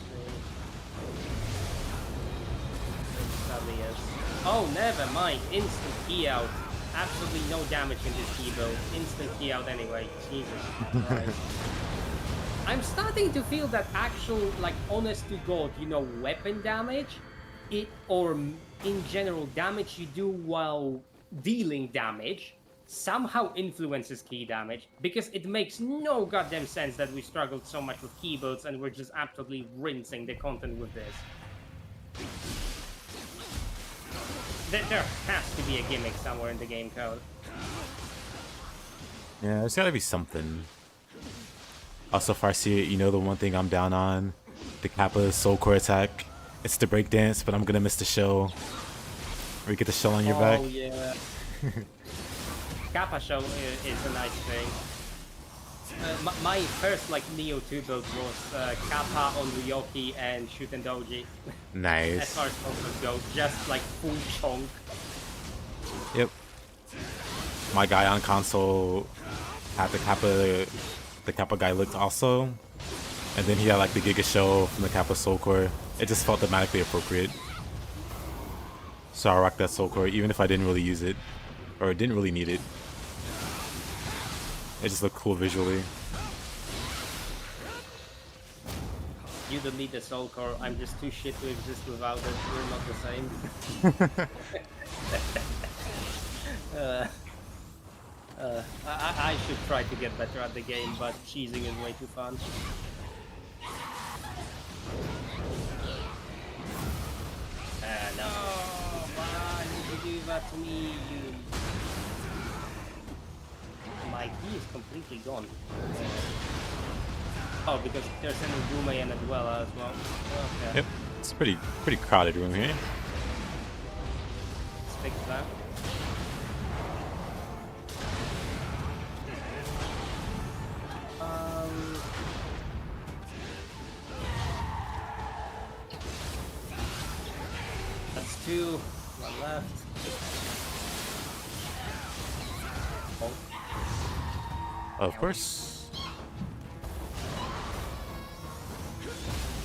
It probably is. Oh, never mind. Instant key out. Absolutely no damage in this key build. Instant key out anyway. Jesus Christ. I'm starting to feel that actual, like, honest to God, weapon damage, or in general damage you do while dealing damage, somehow influences key damage, because it makes no goddamn sense that we struggled so much with key builds and we're just absolutely rinsing the content with this. There has to be a gimmick somewhere in the game code. Yeah, there's gotta be something. Also, Farseer, the one thing I'm down on? The Kappa Soul Core attack. It's the breakdance, but I'm gonna miss the shell. Where you get the shell on your back. Oh, yeah. Kappa show is a nice thing. My first Nioh 2 build was Kappa on Ryoki and Shuten Doji. Nice. As far as combos go, just full chunk. Yep. My guy on console had the Kappa guy looked also. And then he had the Giga Shell from the Kappa Soul Core. It just felt thematically appropriate. So I rocked that Soul Core even if I didn't really use it. Or didn't really need it. It just looked cool visually. You don't need the Soul Core. I'm just too shit to exist without it. We're not the same. I should try to get better at the game, but cheesing is way too fun. No! Why did you do that to me? My key is completely gone. Oh, because there's an Ugume and a Dweller as well. Okay. Yep. It's a pretty crowded room here. Let's fix that. That's 2. One left. Oh. Of course.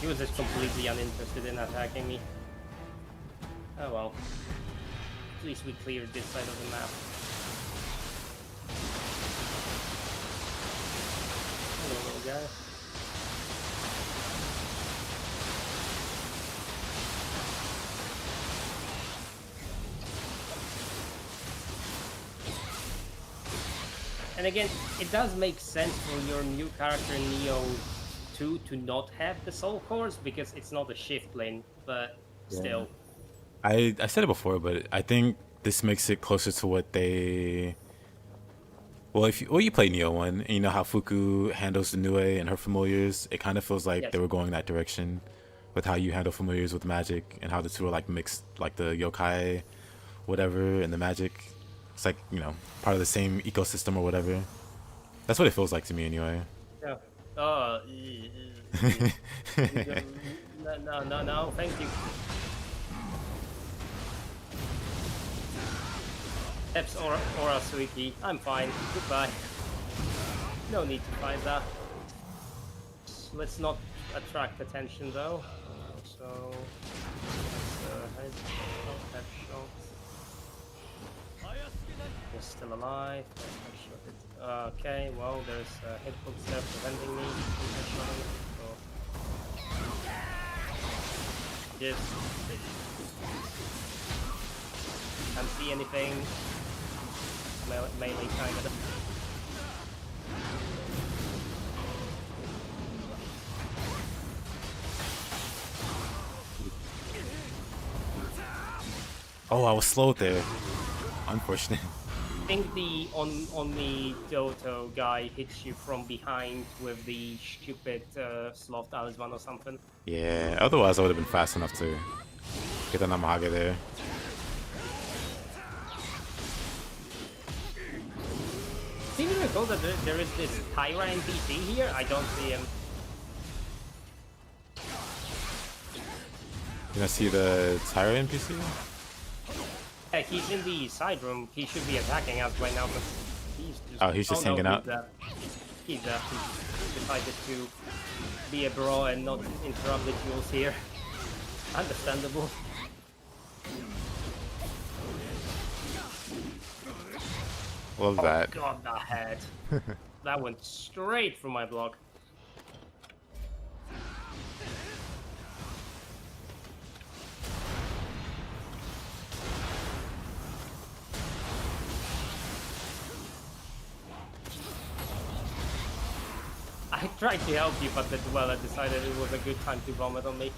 He was just completely uninterested in attacking me. Oh well. At least we cleared this side of the map. Hello, little guy. And again, it does make sense for your new character in Nioh 2 to not have the soul cores because it's not a shift lane, but still. I said it before, but I think this makes it closer to what they. Well, if you play Nioh 1 and you know how Fuku handles the Nue and her familiars, it kind of feels like they were going that direction with how you handle familiars with magic and how the two are mixed, the yokai, whatever, and the magic. It's part of the same ecosystem or whatever. That's what it feels like to me anyway. Yeah. Oh, No, thank you. Eps or Suiki. I'm fine. Goodbye. No need to fight that. Let's not attract attention though. So head shot. You're still alive. Okay, well there's hitbox there preventing me from headshotting. So yes. Can't see anything. Melee kind of. Oh, I was slow there. Unfortunate. I think the on the Doto guy hits you from behind with the stupid sloth talisman or something. Yeah, otherwise I would have been fast enough to get the Namahage there. Do you recall that there is this Tyra NPC here? I don't see him. You gonna see the Tyra NPC? Yeah, he's in the side room. He should be attacking us right now, but he's just hanging out. He's decided to be a bro and not interrupt the duels here. Understandable. Love that. Oh god, that head. That went straight through my block. I tried to help you, but the dweller decided it was a good time to vomit on me.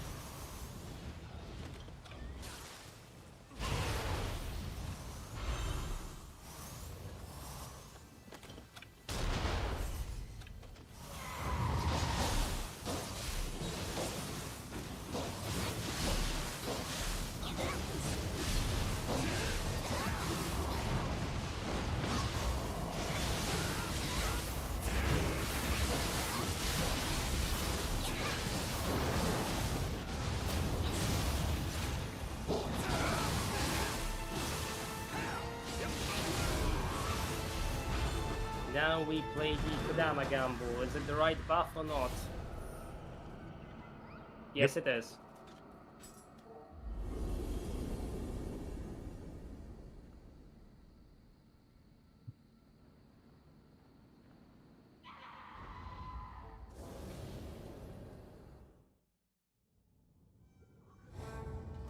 Now we play the Kodama gamble. Is it the right buff or not? Yes, it is.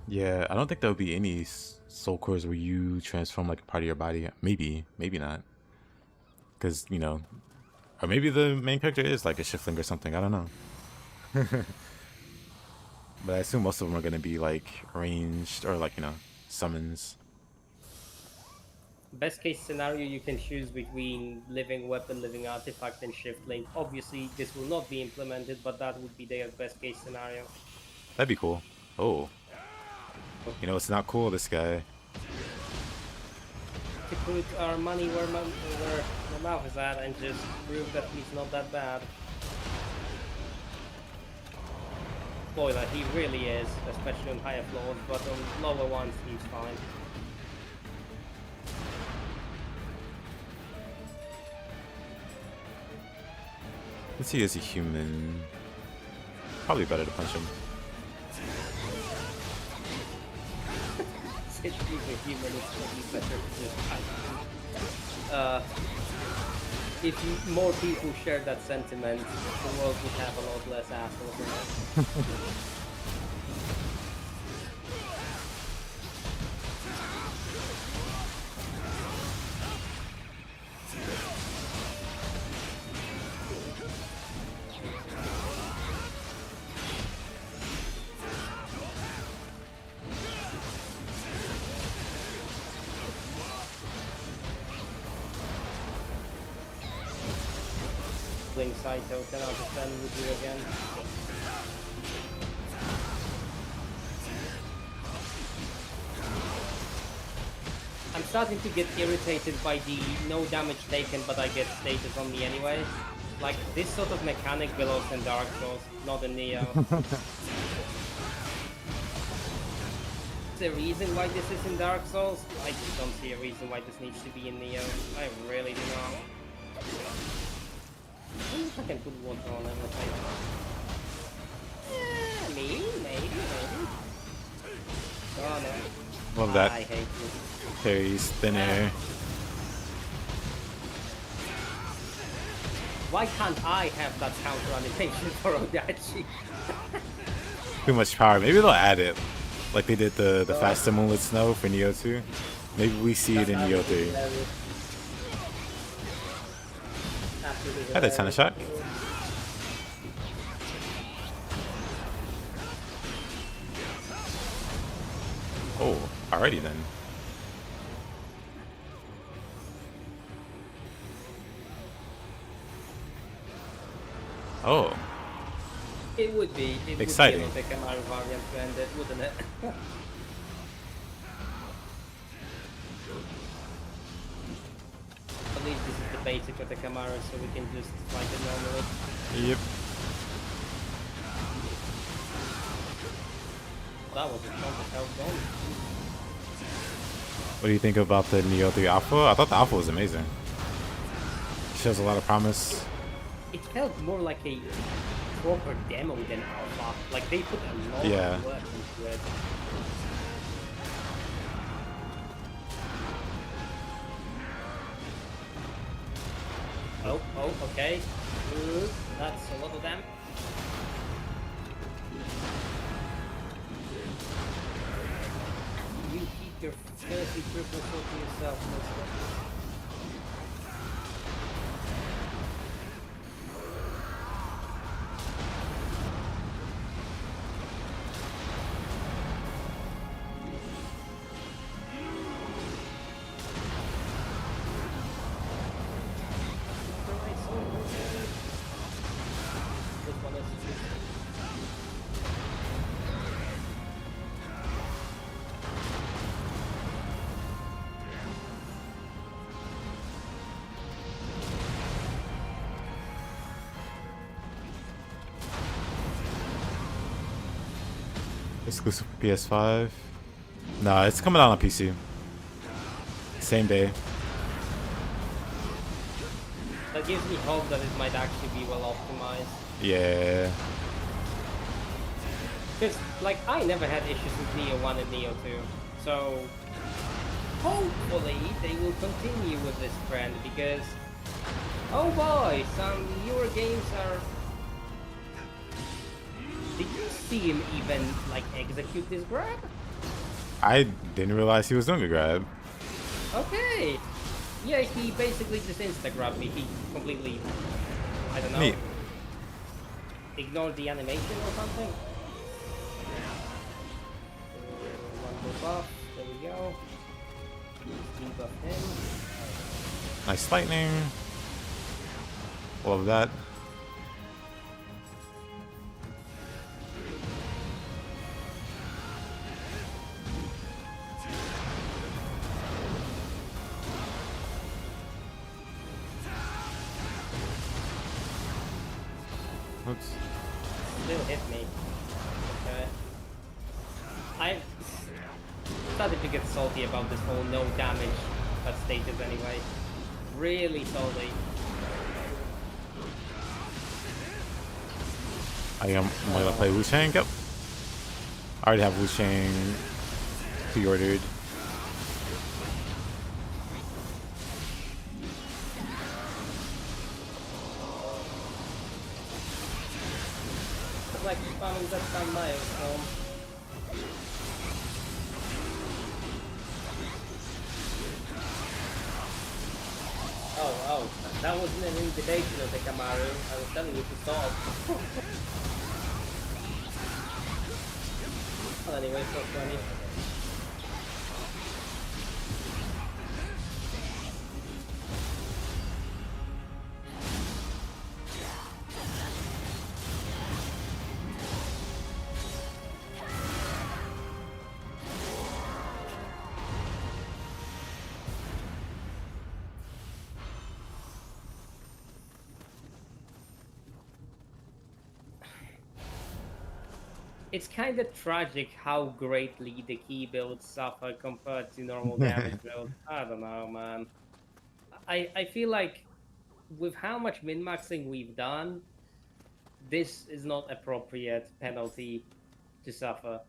Yeah, I don't think there'll be any soul cores where you transform like a part of your body. Maybe not. Because, you know, or maybe the main character is like a shiftling or something. I don't know. But I assume most of them are going to be like ranged or like, you know, summons. Best case scenario, you can choose between living weapon, living artifact, and shiftling. Obviously, this will not be implemented, but that would be their best case scenario. That'd be cool. Oh. You know, it's not cool, this guy. To put our money where the mouth is at and just prove that he's not that bad. Spoiler, he really is, especially on higher floors, but on lower ones he's fine. Let's see, is a human. Probably better to punch him. Since he's a human, it's probably better to just punch him. If more people shared that sentiment, the world would have a lot less assholes in it. Saito, 10 out of 10 with you again. I'm starting to get irritated by the no damage taken but I get status on me anyway. Like, this sort of mechanic belongs in Dark Souls, not in Nioh. the reason why this is in Dark Souls. I just don't see a reason why this needs to be in Nioh. I really do not. I wonder if I can put water on everything. Yeah, maybe. Oh no. Love that. I hate this. Carries thin air. Why can't I have that counter animation for Odachi? Too much power. Maybe they'll add it, like they did the faster moonlit snow for Nioh 2. Maybe we see it in Nioh 3. Had a ton of shot. Oh, alrighty then. Oh. It would be. Exciting. Would be a Kamaru variant to end it, wouldn't it? At least this is the basic of the Kamaru, so we can just fight it normally. Yep. That was a chunk of health gone. What do you think about the Nioh 3 Alpha? I thought the Alpha was amazing. Shows a lot of promise. It felt more like a proper demo than alpha. Like they put a lot of work into it. Oh, okay. That's a lot of them. You keep your filthy triple shot to yourself, mister. Exclusive for PS5. Nah, it's coming out on PC. Same day. That gives me hope that it might actually be well optimized. Yeah. Because, like, I never had issues with Nioh 1 and Nioh 2. So, hopefully they will continue with this trend because, oh boy, some newer games are... Did you see him even, like, execute this grab? I didn't realize he was doing a grab. Okay. Yeah, he basically just insta-grabbed me. He completely, I don't know, Neat. ignored the animation or something. One more buff. There we go. Debuff him. Nice lightning. Love that. Oops. Still hit me. Okay. I started to get salty about this whole no damage status anyway. Really salty. I'm gonna play Wu Chang. Yep. I already have Wu Chang pre-ordered. Like spamming that time milestone. Oh, that wasn't an invitation of the Kamaru. I was telling you to stop. Well, anyway, so funny. it's kind of tragic how greatly the key builds suffer compared to normal damage builds. I don't know, man. I feel like with how much min maxing we've done, this is not appropriate penalty to suffer.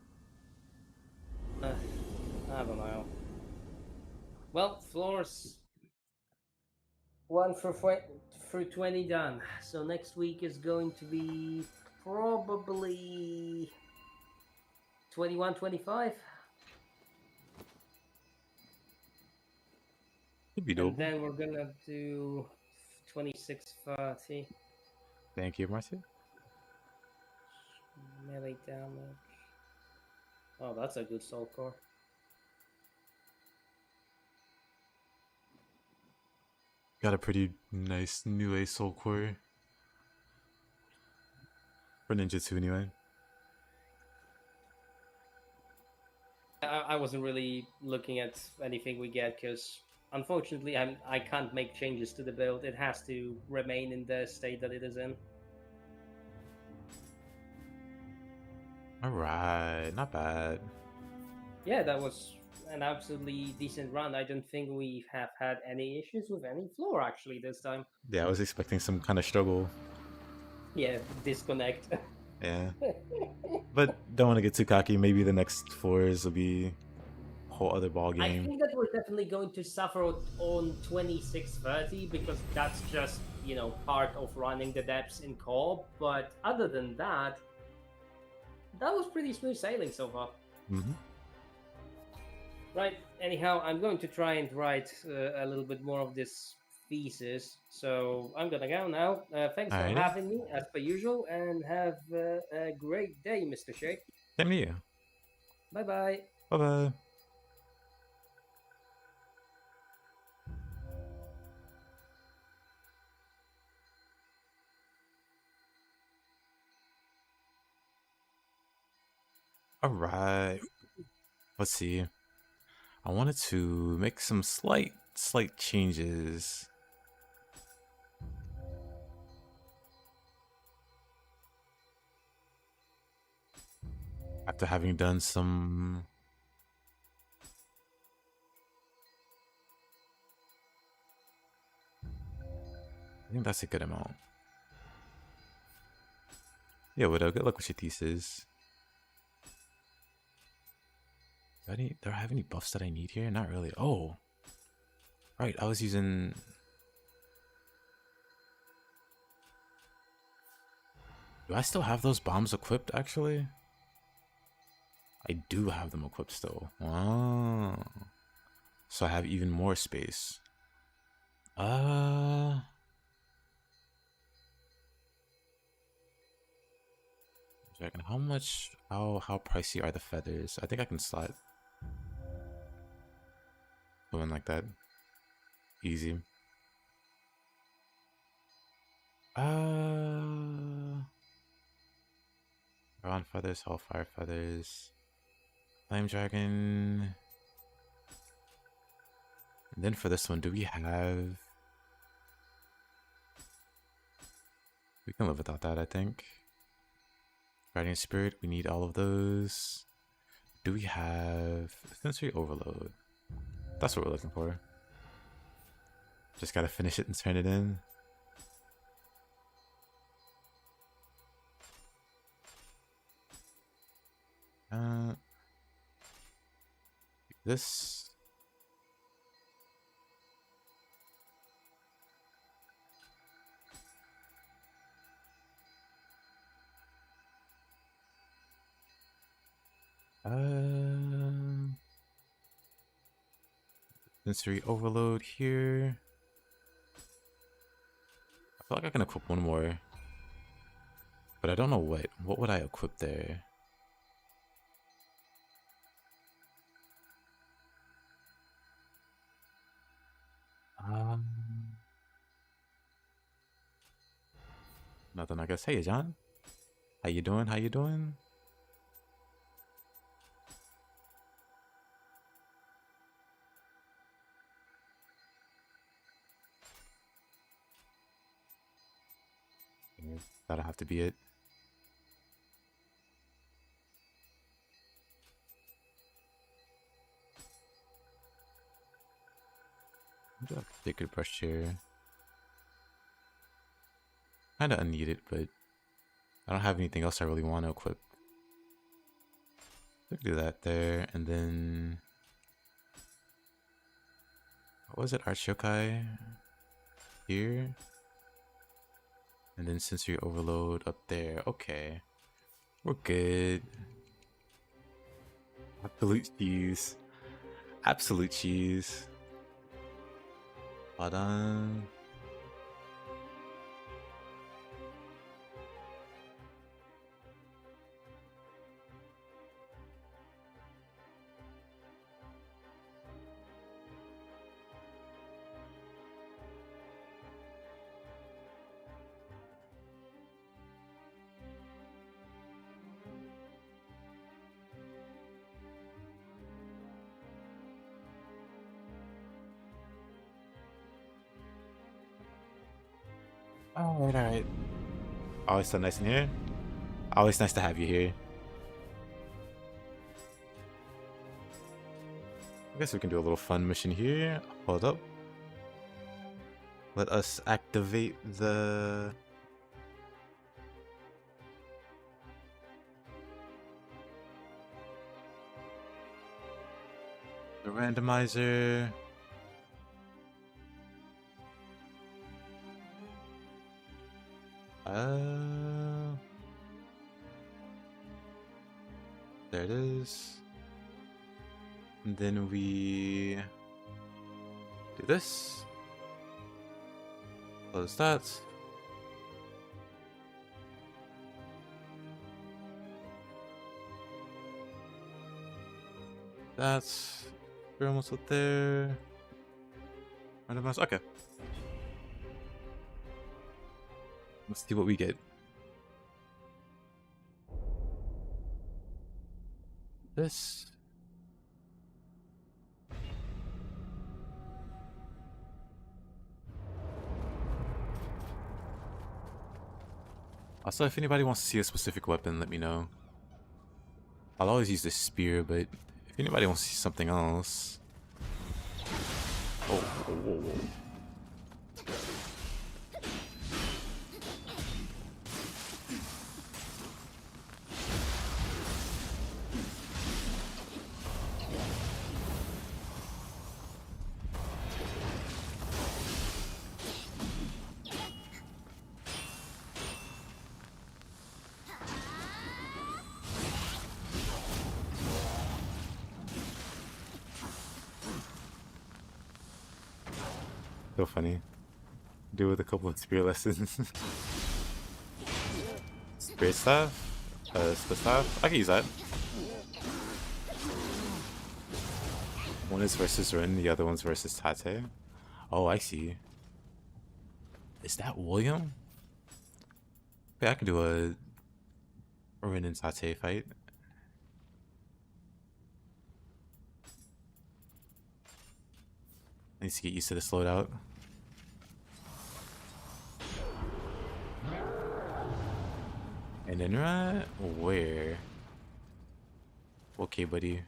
Uh, I don't know. Well, floors 1 through 20 done. So next week is going to be probably 21, 25. Could be And doable. then we're gonna do 26, 30. Thank you, Marcia. Melee damage. Oh, that's a good soul core. Got a pretty nice new A soul core for ninjutsu anyway. I wasn't really looking at anything we get because unfortunately I can't make changes to the build. It has to remain in the state that it is in. All right, not bad. Yeah, that was an absolutely decent run. I don't think we have had any issues with any floor actually this time. Yeah, I was expecting some kind of struggle. Yeah, disconnect. Yeah, but don't want to get too cocky. Maybe the next floors will be a whole other ball I game. think that we're definitely going to suffer on 2630 because that's just, part of running the depths in co-op. But other than that, that was pretty smooth sailing so far. Mm-hmm. Right, anyhow, I'm going to try and write a little bit more of this thesis. So I'm gonna go now. Thanks for Alrighty, having me, as per usual, and have a great day, Mr. Shake. same to you. Bye bye. Bye bye. All right. Let's see. I wanted to make some slight changes after having done some. I think that's a good amount. Yeah, Widow, good luck with your thesis. Do I have any buffs that I need here? Not really. Oh, right. I was using. Do I still have those bombs equipped, actually? I do have them equipped still. Wow. So I have even more space. Dragon, how much? How pricey are the feathers? I think I can slot going like that. Easy. Ground feathers, hellfire feathers, flame dragon. And then for this one, do we have? We can live without that, I think. Guardian spirit, we need all of those. Do we have sensory overload? That's what we're looking for. Just gotta finish it and turn it in. This. Sensory overload here. I feel like I can equip one more. But I don't know what. What would I equip there? Um, Nothing, I guess. Hey, John. How you doing? How you doing? Yeah, that'll have to be it. Take a brush here. Kinda unneeded, but I don't have anything else I really want to equip. So do that there, and then what was it? Arch yokai here, and then sensory overload up there. Okay, we're good. Absolute cheese. Absolute cheese. Hold on. Alright. Always so nice in here. Always nice to have you here. I guess we can do a little fun mission here. Hold up. Let us activate the randomizer. There it is. And then we do this. Close that. That's we're almost up there. Randomize. Okay. Let's see what we get. This. Also, if anybody wants to see a specific weapon, let me know. I'll always use this spear, but if anybody wants to see something else. Oh, whoa, whoa, whoa. So funny. Do with a couple of spear lessons. Spirit staff? Split staff? I can use that. One is versus Rin, the other one's versus Tate. Oh, I see. Is that William? Yeah, I can do a Rin and Tate fight. I need to get used to this loadout. And then right where? Okay, buddy.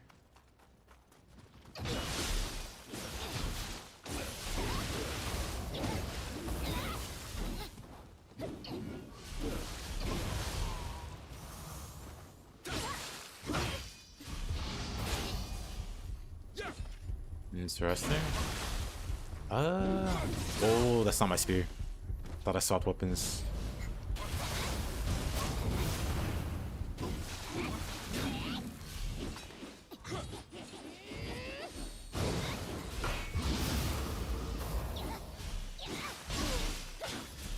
Interesting. Oh, that's not my spear. Thought I swapped weapons.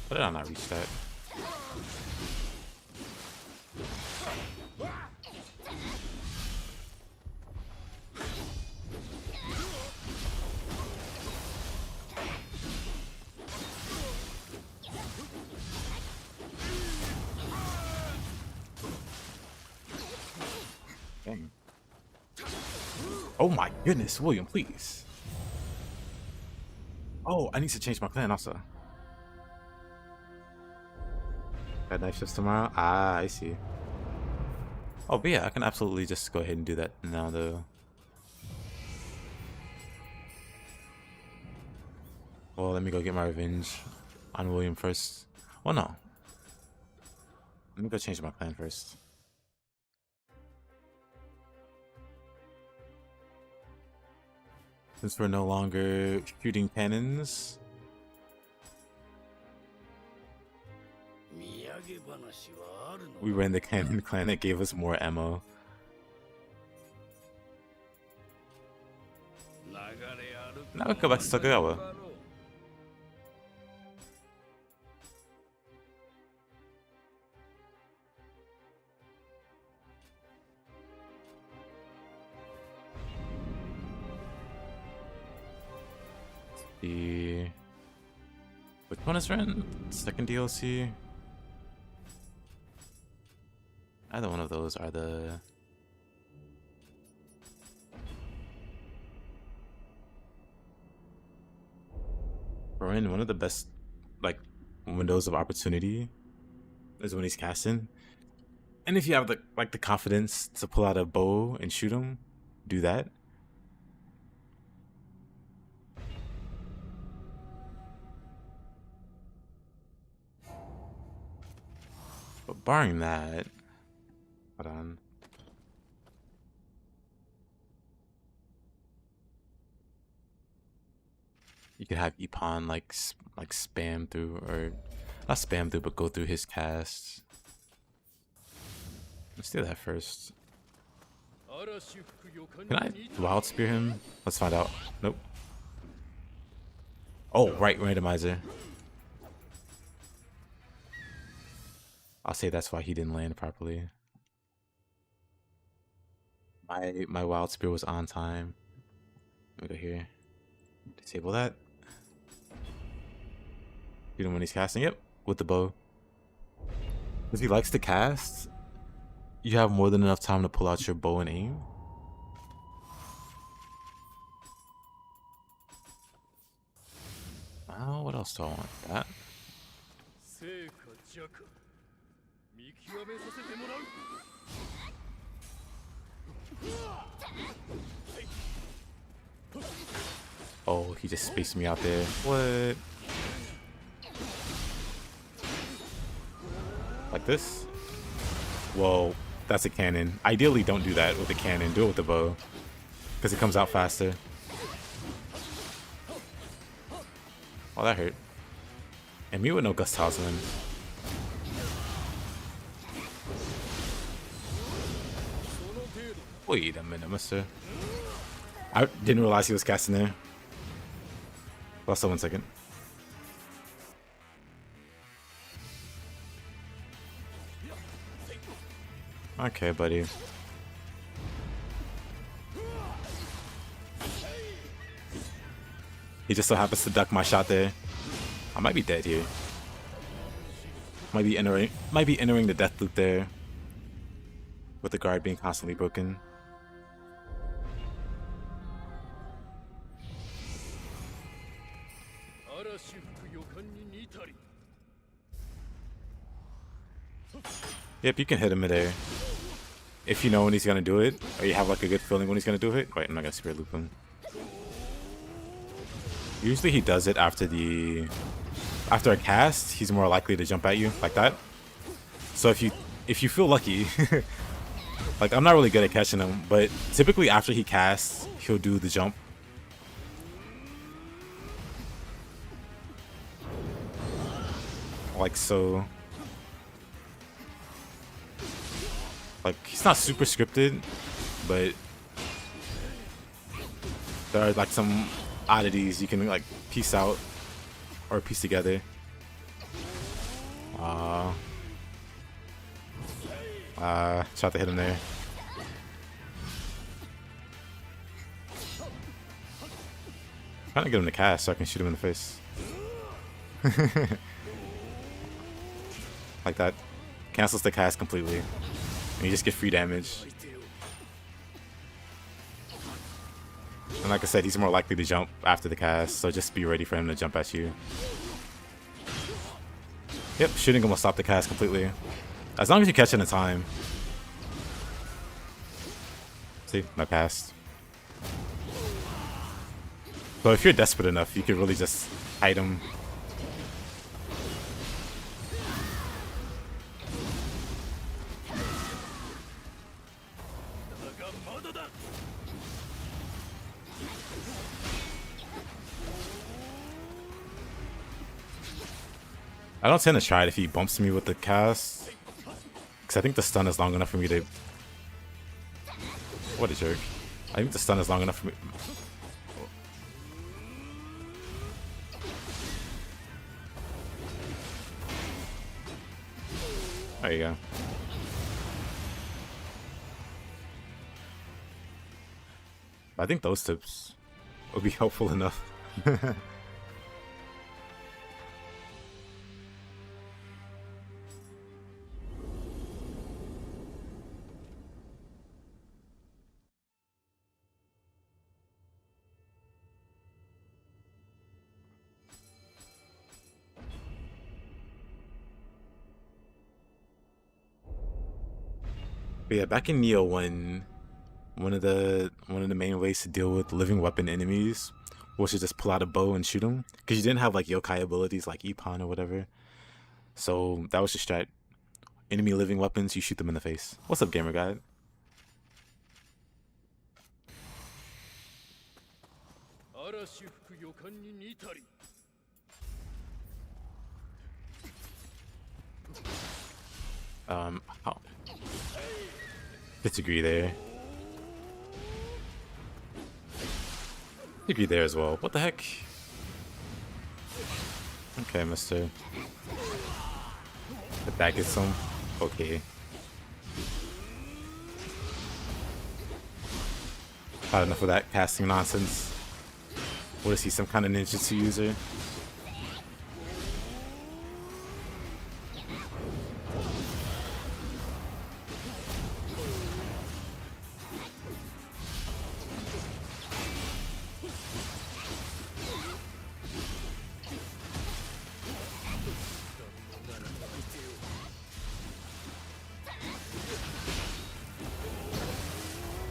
Why did I not reach that? Dang. Oh my goodness, William, please. Oh, I need to change my clan also. Got night shifts tomorrow? Ah, I see. Oh, but yeah, I can absolutely just go ahead and do that now, though. Well, let me go get my revenge on William first. Well, no. Let me go change my plan first. Since we're no longer shooting cannons. We ran the cannon clan that gave us more ammo. Now we go back to Tokugawa. Which one is Ren? Second DLC? Either one of those are the... Ren, one of the best like windows of opportunity is when he's casting. And if you have the confidence to pull out a bow and shoot him, do that. But barring that, hold on. You could have Ippon like spam through, or not spam through, but go through his cast. Let's do that first. Can I wild spear him? Let's find out. Nope. Oh, right, randomizer. I'll say that's why he didn't land properly. My wild spear was on time. Let me go here. Disable that. Shoot him when he's casting. Yep, with the bow. If he likes to cast, you have more than enough time to pull out your bow and aim. Oh, what else do I want? That. Oh, he just spaced me out there. What? Like this? Whoa, that's a cannon. Ideally, don't do that with a cannon. Do it with the bow, because it comes out faster. Oh, that hurt. And me with no Gust Talisman. Wait a minute, mister. I didn't realize he was casting there. Lost 1 second. Okay, buddy. He just so happens to duck my shot there. I might be dead here. Might be entering the death loop there. With the guard being constantly broken. Yep, you can hit him midair. If you know when he's gonna do it, or you have like a good feeling when he's gonna do it. Wait, I'm not gonna spirit loop him. Usually he does it after a cast, he's more likely to jump at you like that. So if you feel lucky, like I'm not really good at catching him, but typically after he casts, he'll do the jump. Like so. Like, he's not super scripted, but there are like some oddities you can like piece out or piece together. Tried to hit him there. Trying to get him to cast so I can shoot him in the face. Like that. Cancels the cast completely. And you just get free damage. And like I said, he's more likely to jump after the cast, so just be ready for him to jump at you. Yep, shooting him will stop the cast completely. As long as you catch it in time. See, no cast. So if you're desperate enough, you could really just hide him. I don't tend to try it if he bumps me with the cast, because I think the stun is long enough for me to... What a jerk. I think the stun is long enough for me... There you go. I think those tips would be helpful enough. But yeah, back in Nioh 1, one of the main ways to deal with living weapon enemies was to just pull out a bow and shoot them, because you didn't have like yokai abilities like Ippon or whatever. So that was the strat. Enemy living weapons, you shoot them in the face. What's up, gamer guy? Oh. Disagree there. Disagree there as well. What the heck? Okay, mister. The back is some. Okay. Not enough of that casting nonsense. What is he, some kind of ninjutsu user?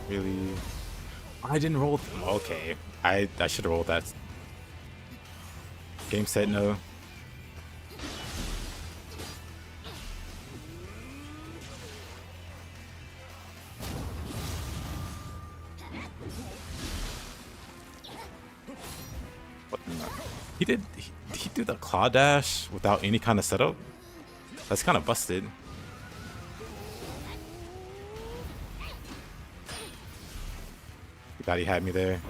Really? I didn't roll. Okay, I should have rolled that. Game set no. What? He did the claw dash without any kind of setup? That's kind of busted. Thought he had me there.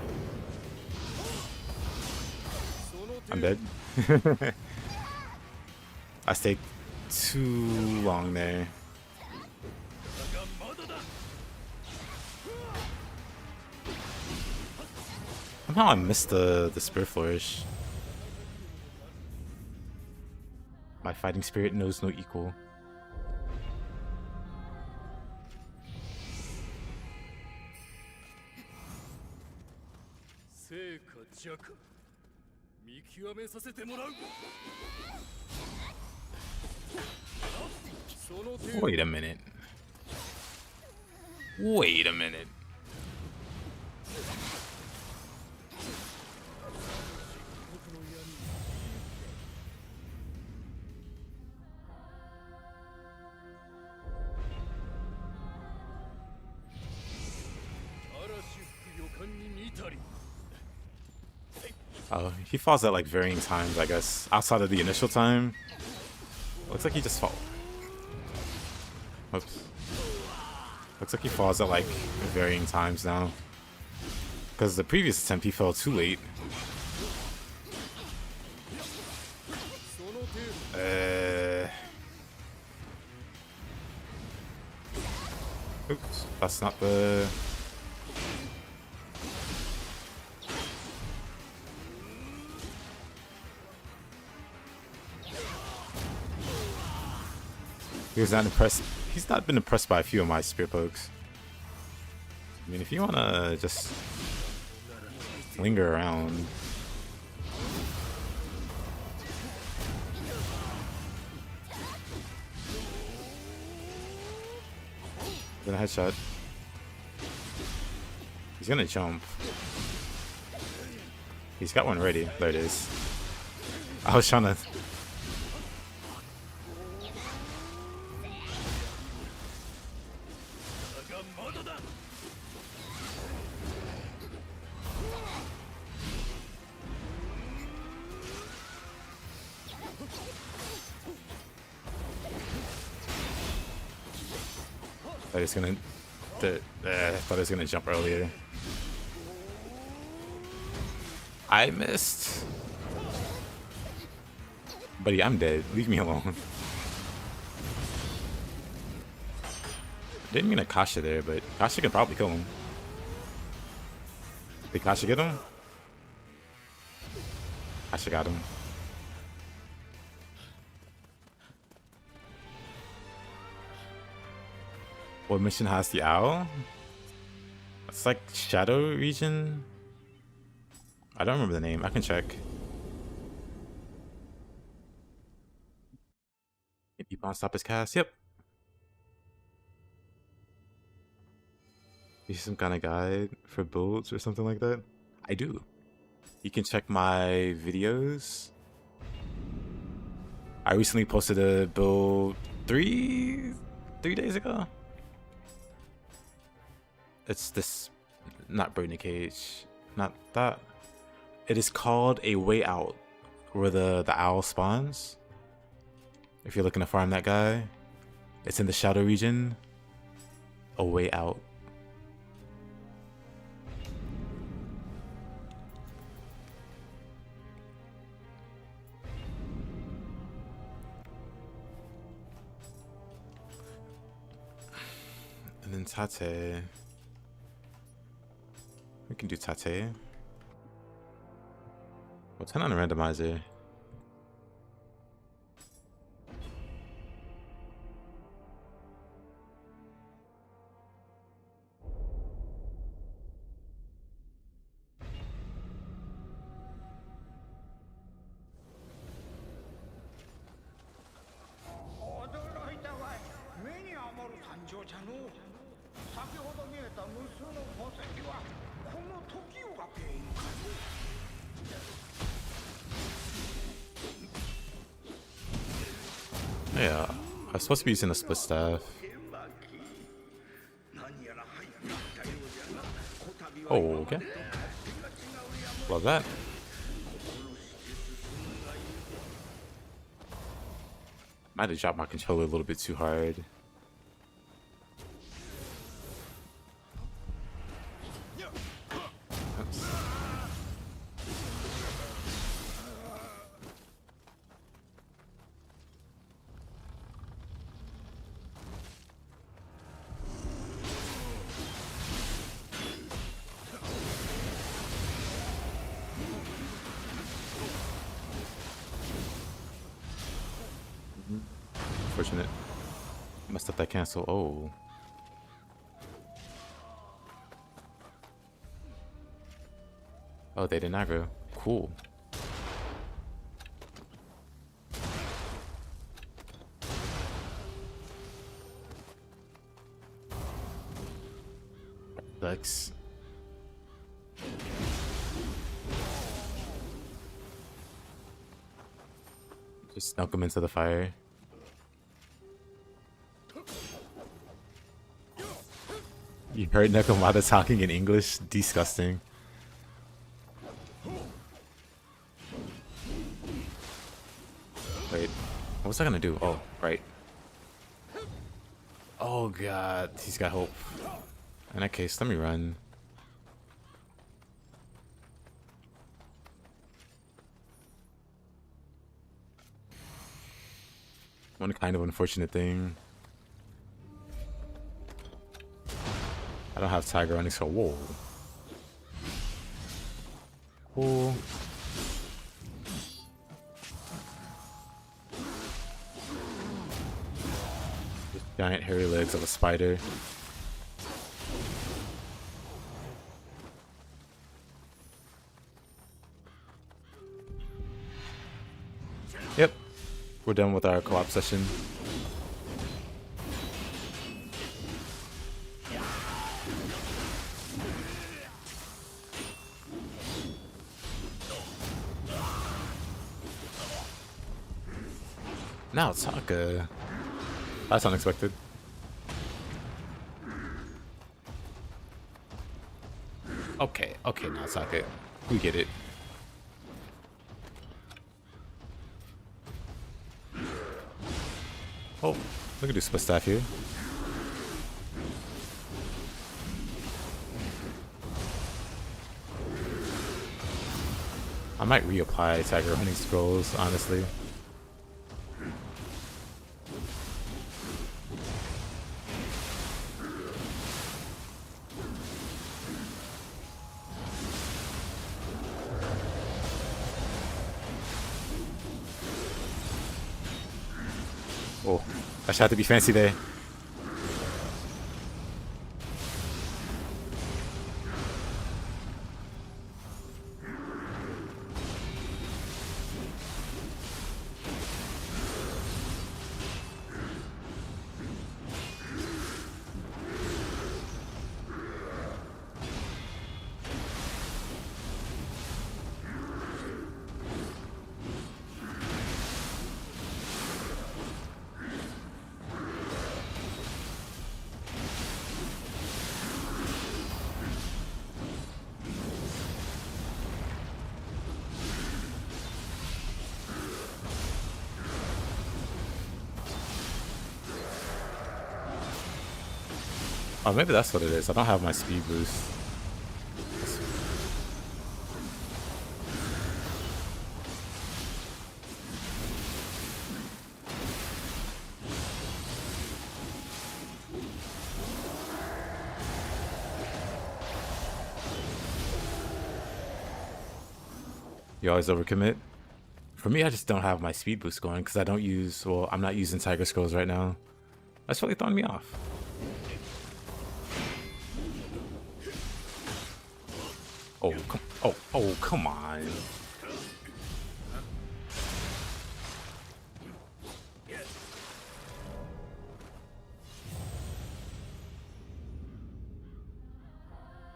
I'm dead. I stayed too long there. Somehow I missed the Spirit Flourish. My fighting spirit knows no equal. Wait a minute. Wait a minute. Oh, he falls at like varying times, I guess. Outside of the initial time. Looks like he just fall. Oops. Looks like he falls at like varying times now. Because the previous attempt he fell too late. Oops, that's not the... He was not impressed. He's not been impressed by a few of my spear pokes. I mean, if you wanna just linger around. Gonna headshot. He's gonna jump. He's got one ready. There it is. I was trying to. I was gonna. I thought I was gonna jump earlier. I missed. Buddy, I'm dead. Leave me alone. Didn't mean a Kasha there, but Kasha can probably kill him. Did Kasha get him? Kasha got him. What mission has the owl? It's like Shadow Region. I don't remember the name. I can check. If you want to stop his cast, yep. You see some kind of guide for builds or something like that? I do. You can check my videos. I recently posted a build three days ago. It's this, not Birdie Cage, not that. It is called A Way Out, where the owl spawns. If you're looking to farm that guy, it's in the Shadow Region. A Way Out. And then Tate. We can do Tate. We'll turn on a randomizer. Yeah, I was supposed to be using a split staff. Oh, okay. Love that. Might have dropped my controller a little bit too hard. Oops. Unfortunate. Messed up that cancel. Oh. Oh, they didn't aggro. Cool. Sucks. Just snuck him into the fire. You heard Nekomata talking in English? Disgusting. Wait, what was I gonna do? Oh, right. Oh god, he's got hope. In that case, let me run. One kind of unfortunate thing. I don't have Tiger running, so whoa. Cool. Giant hairy legs of a spider. Yep. We're done with our co-op session. Now Taka. That's unexpected. Okay, okay, now Taka. We get it. Oh, look at this split staff here. I might reapply Tiger Hunting Scrolls, honestly. Oh, I should have to be fancy there. Oh, maybe that's what it is. I don't have my speed boost. You always overcommit? For me, I just don't have my speed boost going because I don't use, well, I'm not using Tiger Scrolls right now. That's really throwing me off. Oh, come on.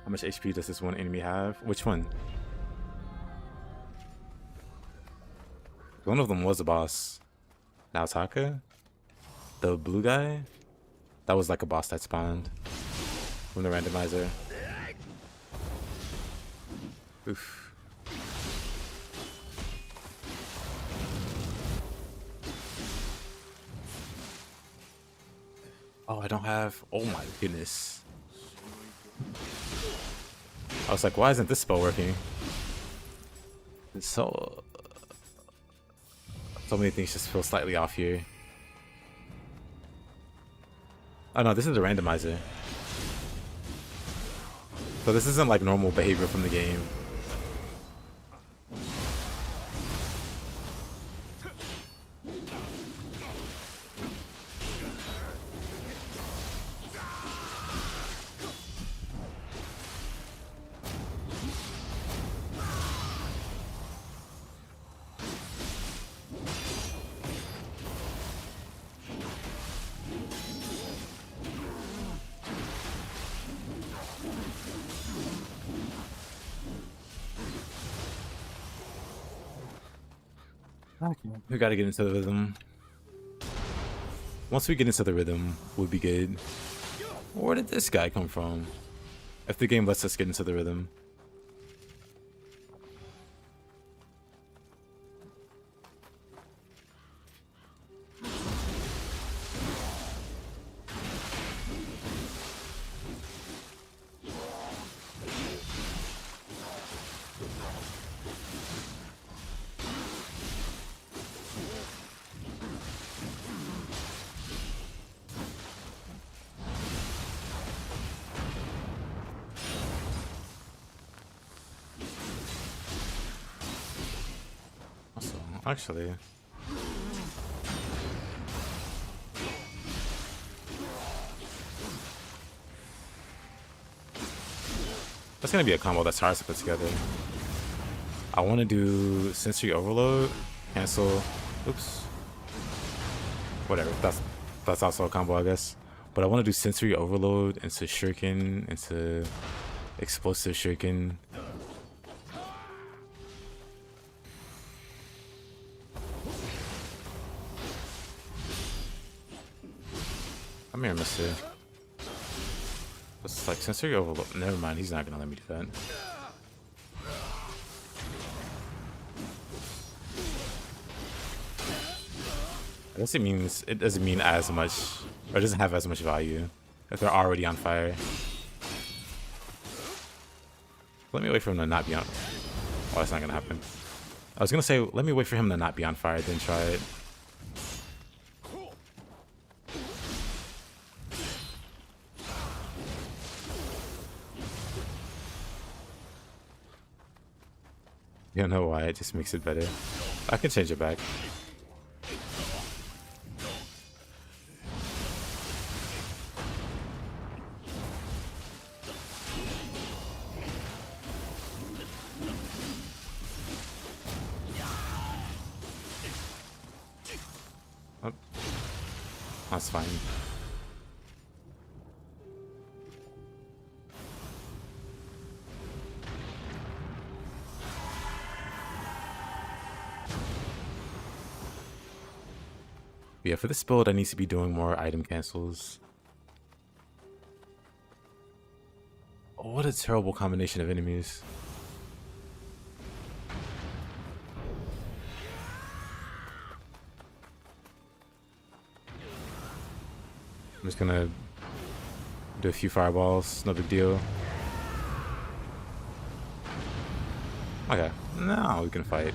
How much HP does this one enemy have? Which one? One of them was a boss. Naotaka? The blue guy? That was like a boss that spawned from the randomizer. Oof. Oh, I don't have... Oh my goodness. I was like, why isn't this spell working? It's so many things just feel slightly off here. Oh no, this is the randomizer. So this isn't like normal behavior from the game. We gotta get into the rhythm. Once we get into the rhythm, we'll be good. Where did this guy come from? If the game lets us get into the rhythm. Actually, that's gonna be a combo that's hard to put together. I want to do sensory overload, cancel, oops, whatever. That's also a combo, I guess. But I want to do sensory overload into shuriken, into explosive shuriken. Come here, mister. It's like sensory overload. Never mind, he's not gonna let me do that. I guess it doesn't mean as much, or it doesn't have as much value if they're already on fire. Let me wait for him to not be on. Oh, that's not gonna happen. I was gonna say, let me wait for him to not be on fire, then try it. You don't know why, it just makes it better. I can change it back. Oh. That's fine. Yeah, for this build, I need to be doing more item cancels. Oh, what a terrible combination of enemies. I'm just gonna do a few fireballs, no big deal. Okay, now we can fight.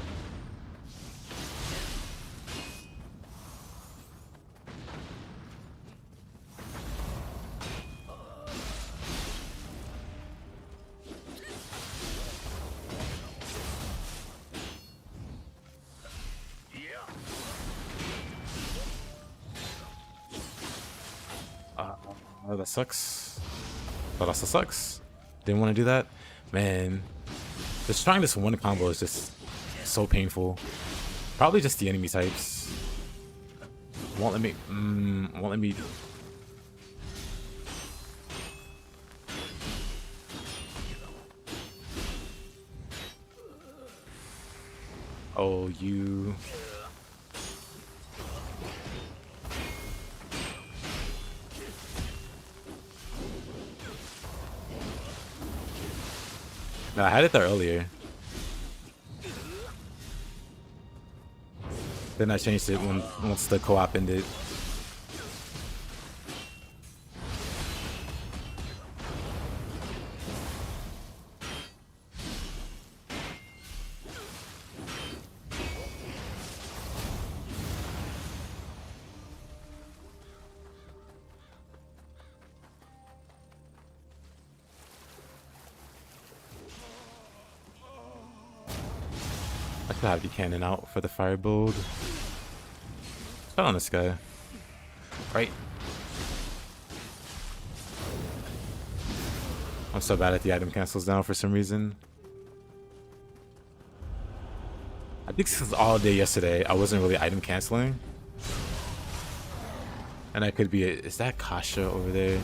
That sucks. That also sucks. Didn't want to do that. Man, just trying this one combo is just so painful. Probably just the enemy types. Won't let me. Won't let me. Oh, you. No, I had it there earlier. Then I changed it once the co-op ended. I could have the cannon out for the fire build. Shut on this guy. Right. I'm so bad at the item cancels now for some reason. I think since all day yesterday, I wasn't really item canceling. And I could be is that Kasha over there?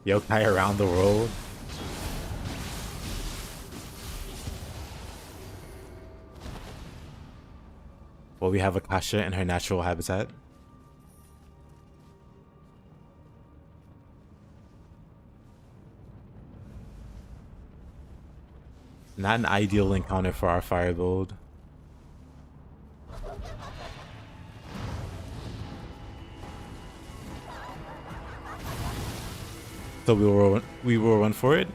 Yokai around the world. Well, we have Akasha in her natural habitat. Not an ideal encounter for our fire build. So we will run for it.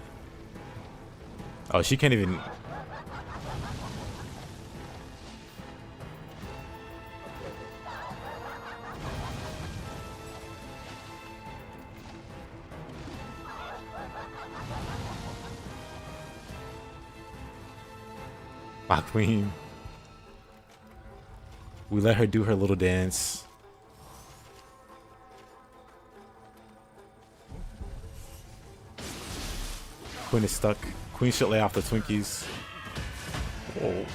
Oh, she can't even. My queen. We let her do her little dance. Queen is stuck. Queen should lay off the Twinkies. Oh.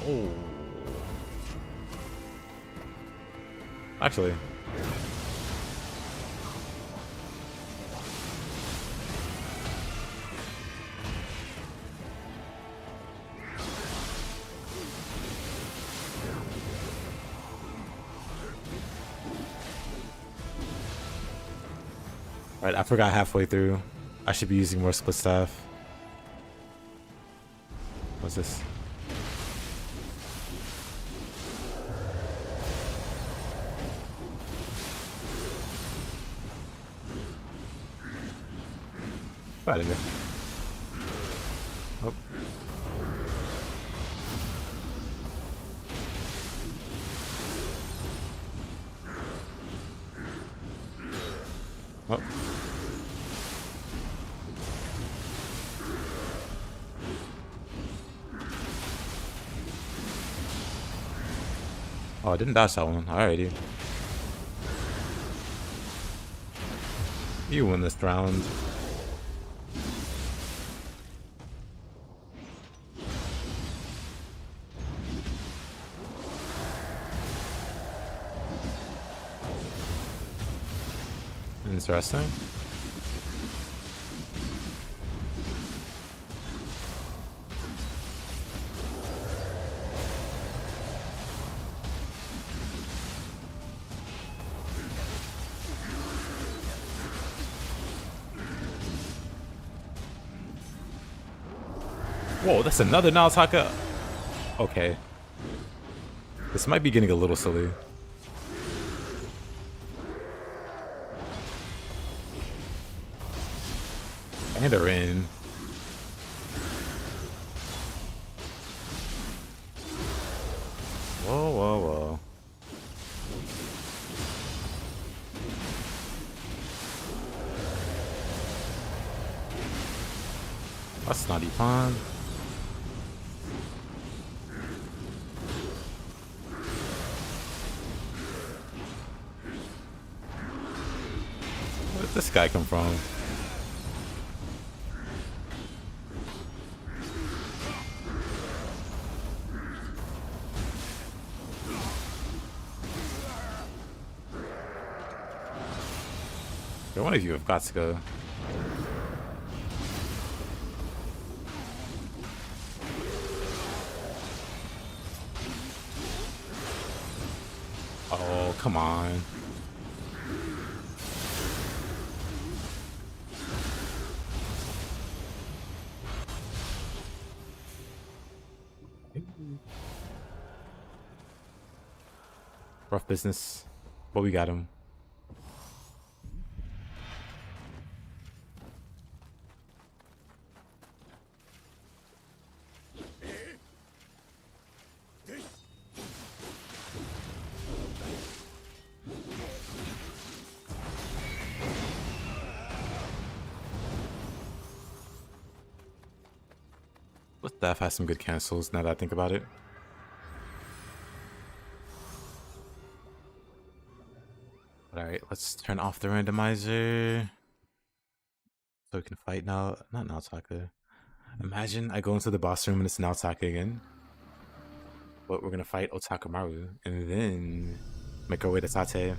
Oh. Actually. Right, I forgot halfway through. I should be using more split staff. What's this? Get out of here. Oh. Oh. Oh, I didn't dodge that one. Alrighty. You win this round. Interesting. Whoa, that's another Naotaka. Okay. This might be getting a little silly. And a in. Whoa, whoa, whoa. That's Snotty Pond. Where did this guy come from? One of you have got to go. Oh, come on. Rough business, but we got him. Staff has some good cancels now that I think about it. Alright, let's turn off the randomizer. So we can fight now. Not Naotaka. Imagine I go into the boss room and it's Naotaka again. But we're gonna fight Otakamaru and then make our way to Tate.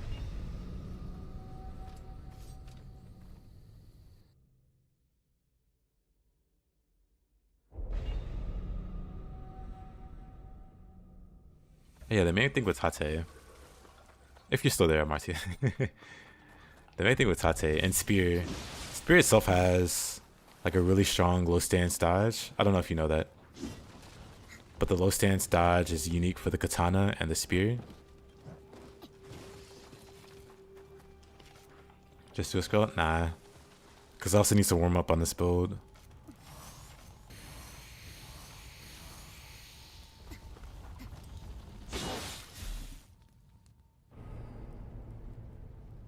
Yeah, the main thing with Tate, if you're still there, Marty, the main thing with Tate and Spear itself has like a really strong low stance dodge. I don't know if you know that, but the low stance dodge is unique for the katana and the spear. Just do a scroll? Nah, because I also need to warm up on this build.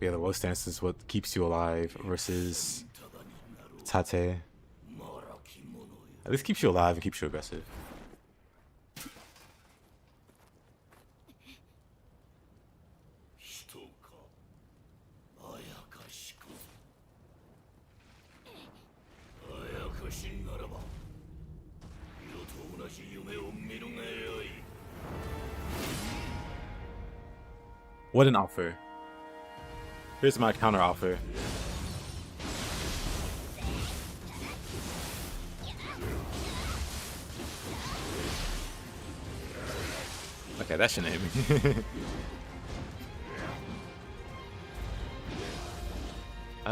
Yeah, the low stance is what keeps you alive versus Tate. At least keeps you alive and keeps you aggressive. What an offer. Here's my counter offer. Okay, that shouldn't hit me.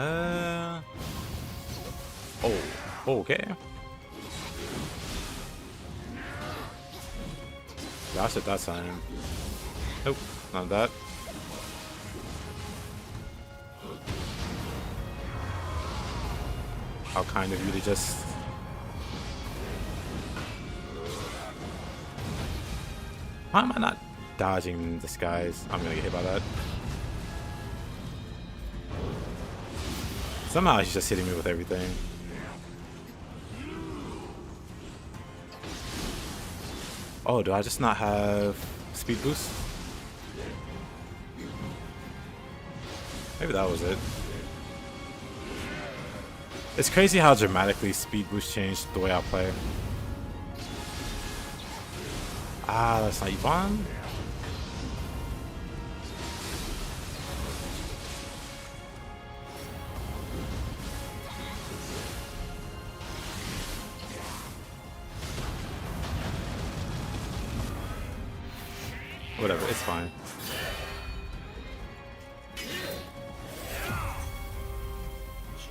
Oh, okay. Gosh, at that time. Nope, not that. How kind of you to just... Why am I not dodging this, guys? I'm gonna get hit by that. Somehow he's just hitting me with everything. Oh, do I just not have speed boost? Maybe that was it. It's crazy how dramatically speed boost changed the way I play. Ah, that's not Yvonne. Whatever, it's fine.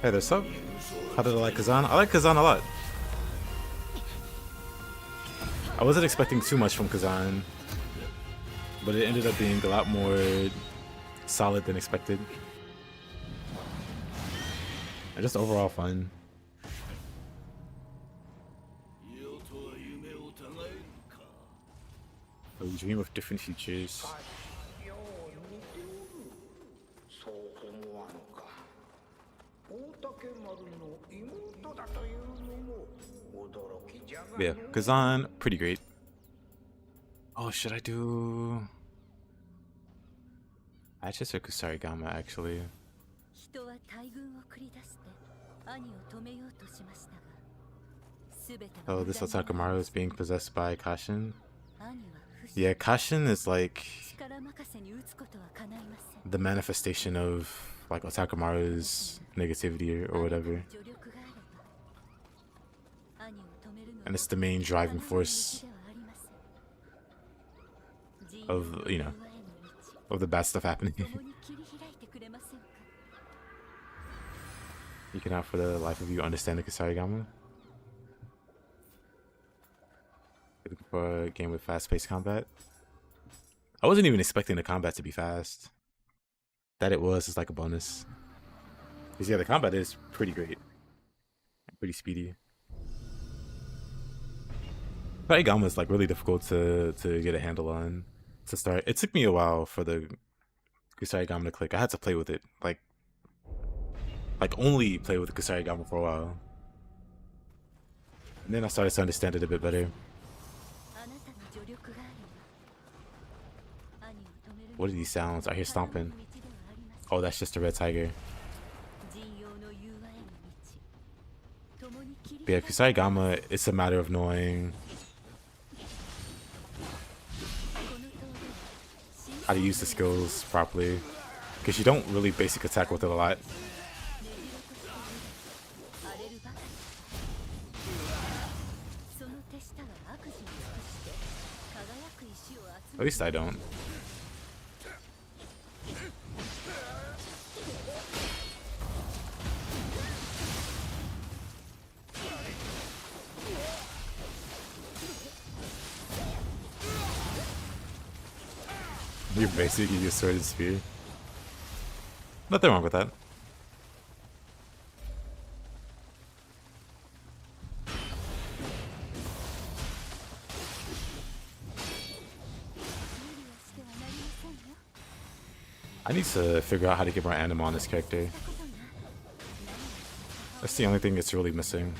Hey, there's some. How did I like Kazan? I like Kazan a lot. I wasn't expecting too much from Kazan, but it ended up being a lot more solid than expected. And just overall fun. We dream of different futures. Yeah, Kazan, pretty great. Oh, should I do... I just said Kusarigama, actually. Oh, this Otakamaru is being possessed by Kashin? Yeah, Kashin is like the manifestation of like Otakamaru's negativity or whatever. And it's the main driving force of, you know, of the bad stuff happening. You cannot for the life of you understand the Kusarigama. Looking for a game with fast-paced combat. I wasn't even expecting the combat to be fast. That it was is like a bonus. Because yeah, the combat is pretty great. Pretty speedy. Kusarigama is like really difficult to get a handle on to start. It took me a while for the Kusarigama to click. I had to play with it. Like only play with the Kusarigama for a while. And then I started to understand it a bit better. What are these sounds? I hear stomping. Oh, that's just a red tiger. But yeah, Kusarigama, it's a matter of knowing how to use the skills properly. Because you don't really basic attack with it a lot. At least I don't. You're basically your sword and spear. Nothing wrong with that. I need to figure out how to get more anima on this character. That's the only thing that's really missing.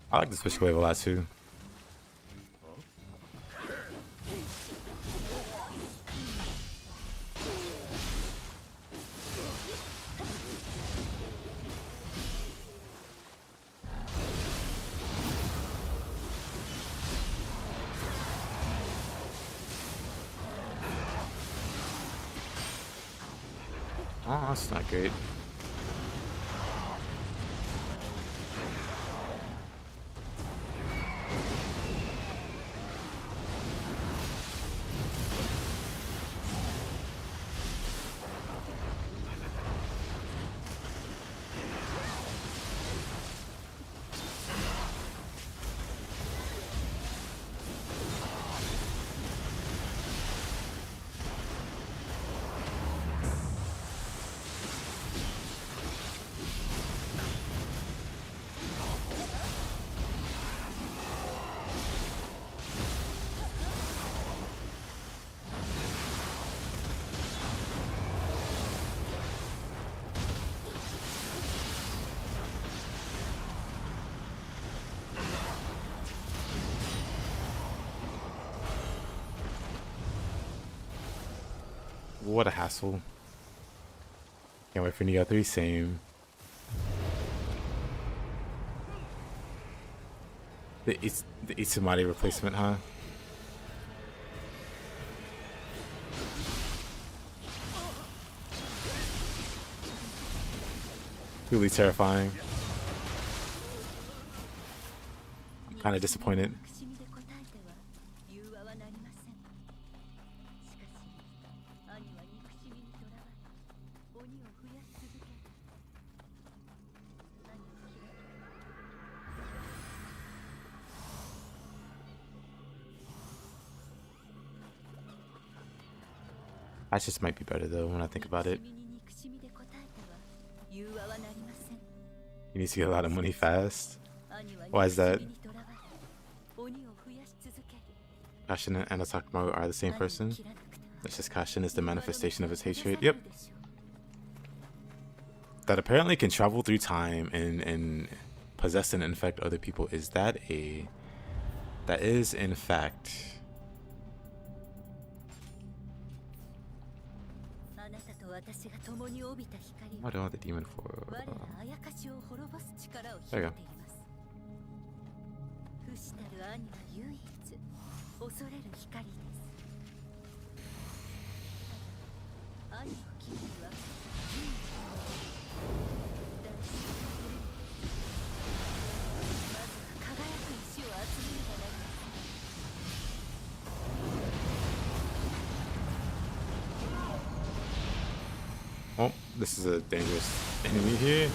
I like the switch wave a lot too. Oh, that's not great. What a hassle. Can't wait for Nioh 3, same. The Itsumari replacement, huh? Really terrifying. I'm kind of disappointed. That just might be better though when I think about it. You need to get a lot of money fast. Why is that? Kashin and Anasakamaru are the same person. It's just Kashin is the manifestation of his hatred. Yep. That apparently can travel through time and possess and infect other people. Is that a... That is in fact... What do I want the demon for? There you go. Oh, this is a dangerous enemy here.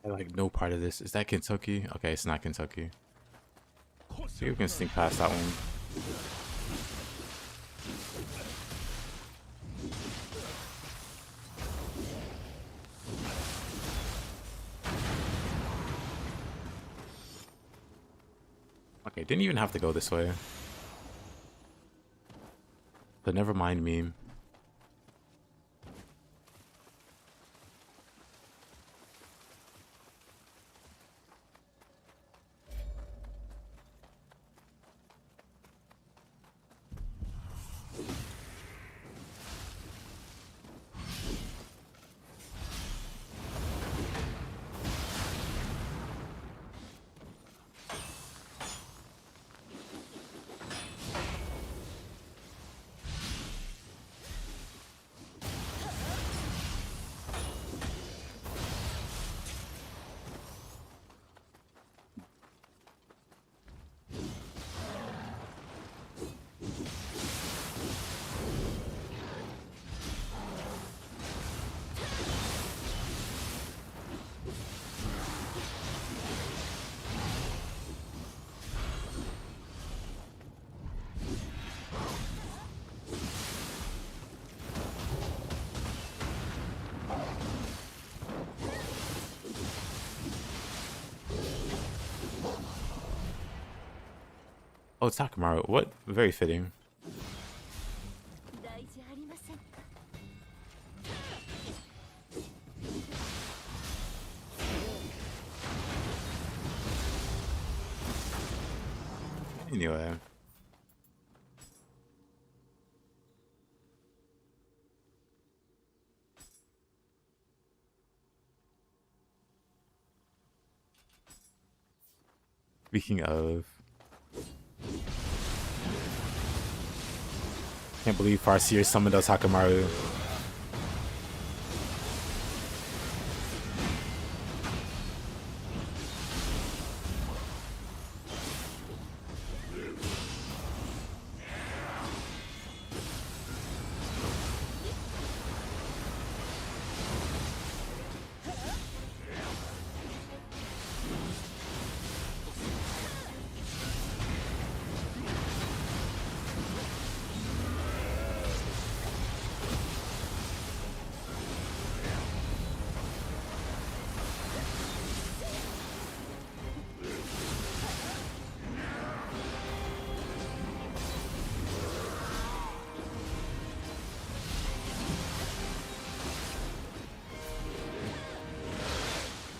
I like no part of this. Is that Kentucky? Okay, it's not Kentucky. See if we can sneak past that one. Okay, didn't even have to go this way. But never mind meme. Oh, Takamaru. What? Very fitting. Anyway. Speaking of, can't believe Farseer summoned us Hakamaru.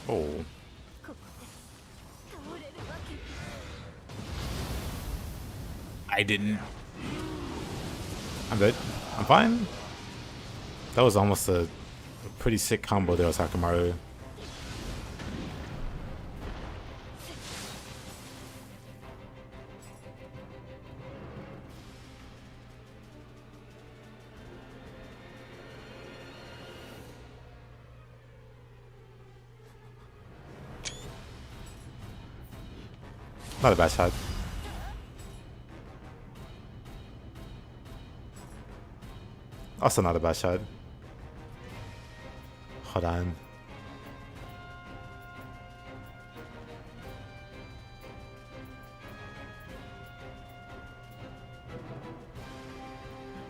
Oh. I didn't. I'm good. I'm fine. That was almost a pretty sick combo there with Hakamaru. Not a bad shot. Also not a bad shot. Hold on.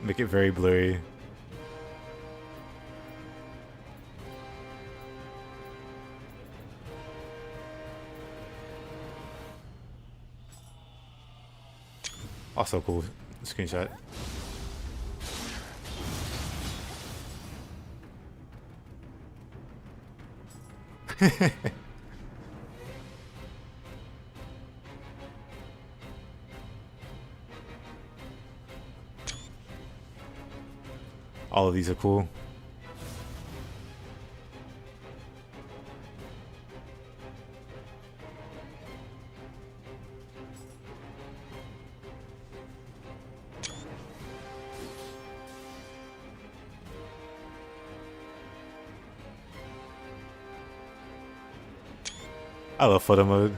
Make it very blurry. Also cool screenshot. All of these are cool. I love photo mode.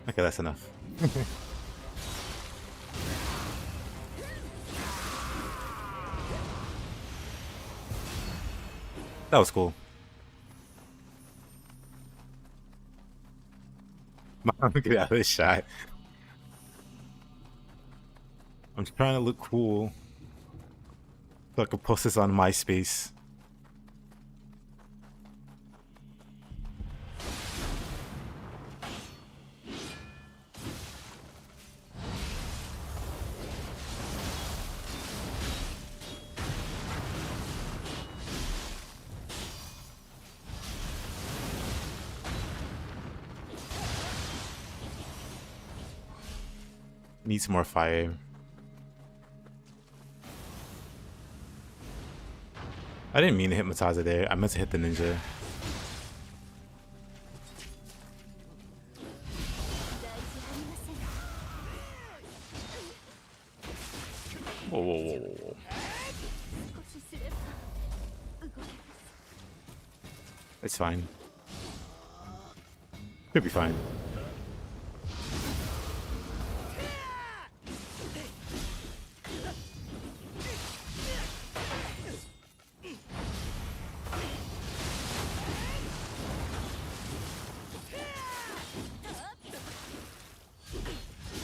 Okay, that's enough. That was cool. Mom, get out of this shot. I'm trying to look cool so I can post this on MySpace. Needs more fire. I didn't mean to hit Mataza there. I meant to hit the ninja. Whoa, whoa, whoa, whoa, whoa. It's fine. Should be fine.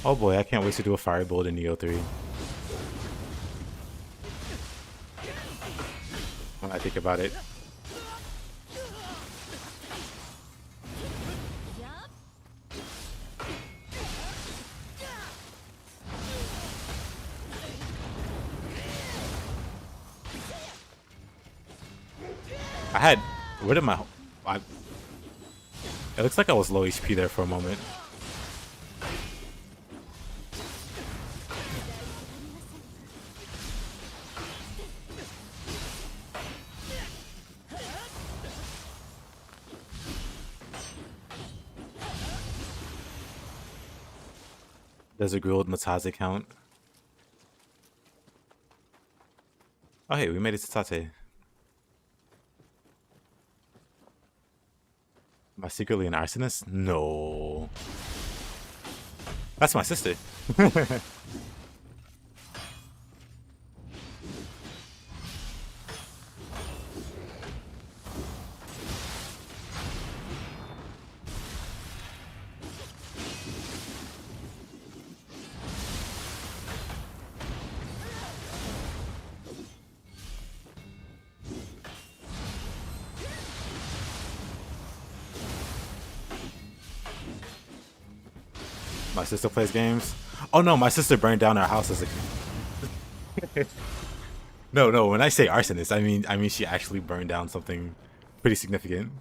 Oh boy, I can't wait to do a fire build in Nioh 3. When I think about it. I had... Where did my... It looks like I was low HP there for a moment. There's a grilled Mataze count. Oh hey, we made it to Tate. Am I secretly an arsonist? No. That's my sister. My sister plays games. Oh no, my sister burned down our house as a kid. No. When I say arsonist, I mean she actually burned down something pretty significant.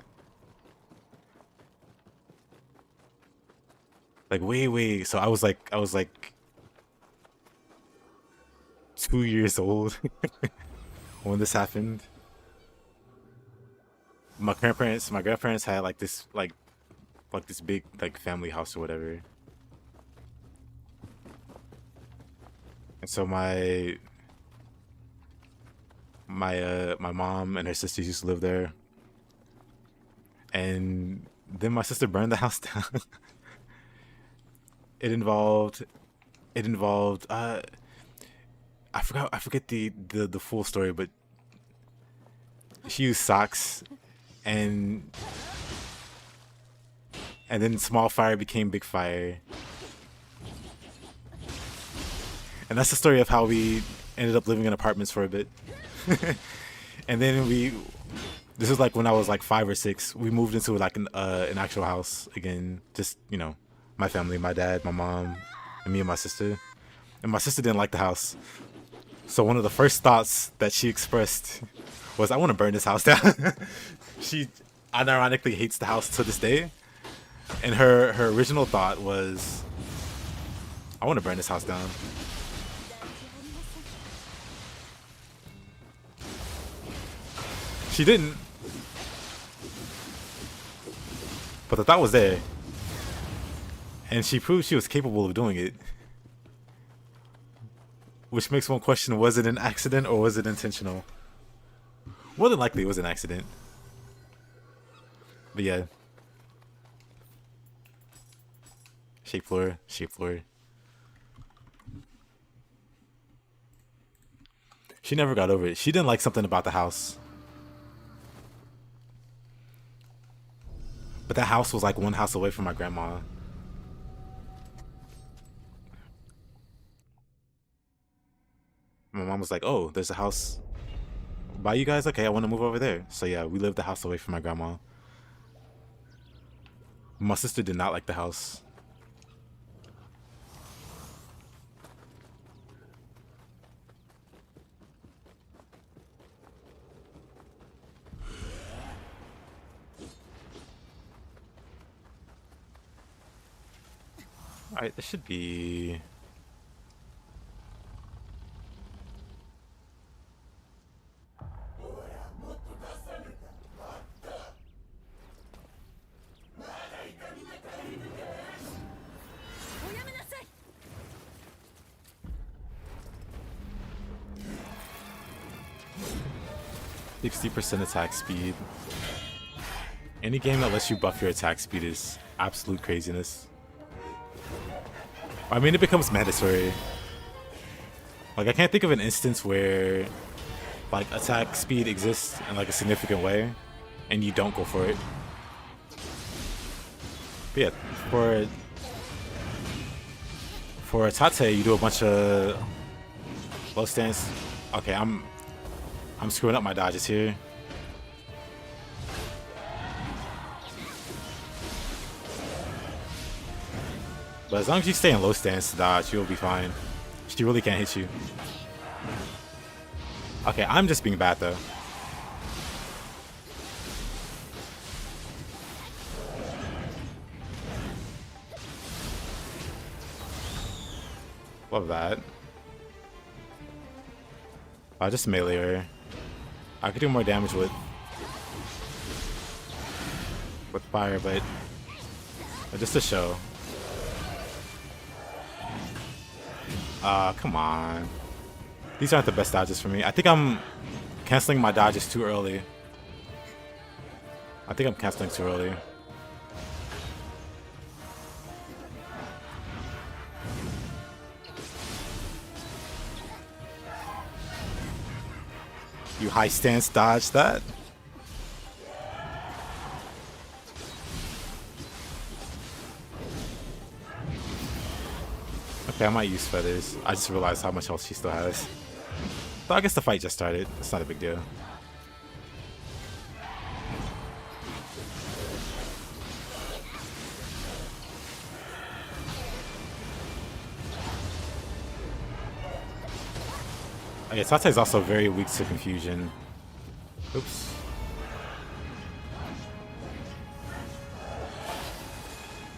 Like way. So I was like 2 years old when this happened. My grandparents had like this big like family house or whatever. And so my mom and her sisters used to live there. And then my sister burned the house down. It involved I forget the full story, but she used socks and then small fire became big fire. And that's the story of how we ended up living in apartments for a bit. And then this was like when I was like 5 or 6, we moved into like an actual house again. Just, you know, my family, my dad, my mom, and me and my sister. And my sister didn't like the house. So one of the first thoughts that she expressed was, I want to burn this house down. She unironically hates the house to this day. And her original thought was, I want to burn this house down. She didn't. But the thought was there. And she proved she was capable of doing it. Which makes one question, was it an accident or was it intentional? More than likely it was an accident. But yeah. Shape floor. She never got over it. She didn't like something about the house. But that house was like one house away from my grandma. My mom was like, oh, there's a house by you guys? Okay, I want to move over there. So yeah, we lived the house away from my grandma. My sister did not like the house. Alright, this should be... %60 attack speed. Any game that lets you buff your attack speed is absolute craziness. I mean, it becomes mandatory. Like, I can't think of an instance where, like, attack speed exists in, like, a significant way, and you don't go for it. But yeah, For Tate, you do a bunch of low stance. Okay, I'm screwing up my dodges here. But as long as you stay in low stance to dodge, you'll be fine. She really can't hit you. Okay, I'm just being bad though. Love that. I'll just melee her. I could do more damage with fire, but just to show. Come on. These aren't the best dodges for me. I think I'm canceling my dodges too early. I think I'm canceling too early. You high stance dodge that? Okay, I might use feathers. I just realized how much health she still has. So I guess the fight just started. It's not a big deal. Okay, Tate is also very weak to confusion. Oops.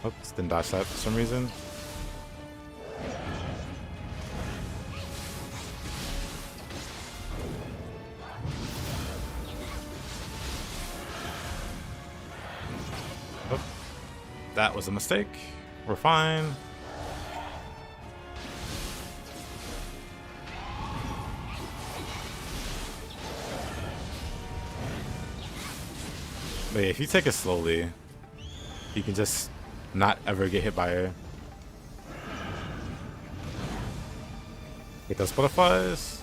Oops, didn't dodge that for some reason. Oh, that was a mistake. We're fine. But yeah, if you take it slowly, you can just not ever get hit by her. Get those butterflies.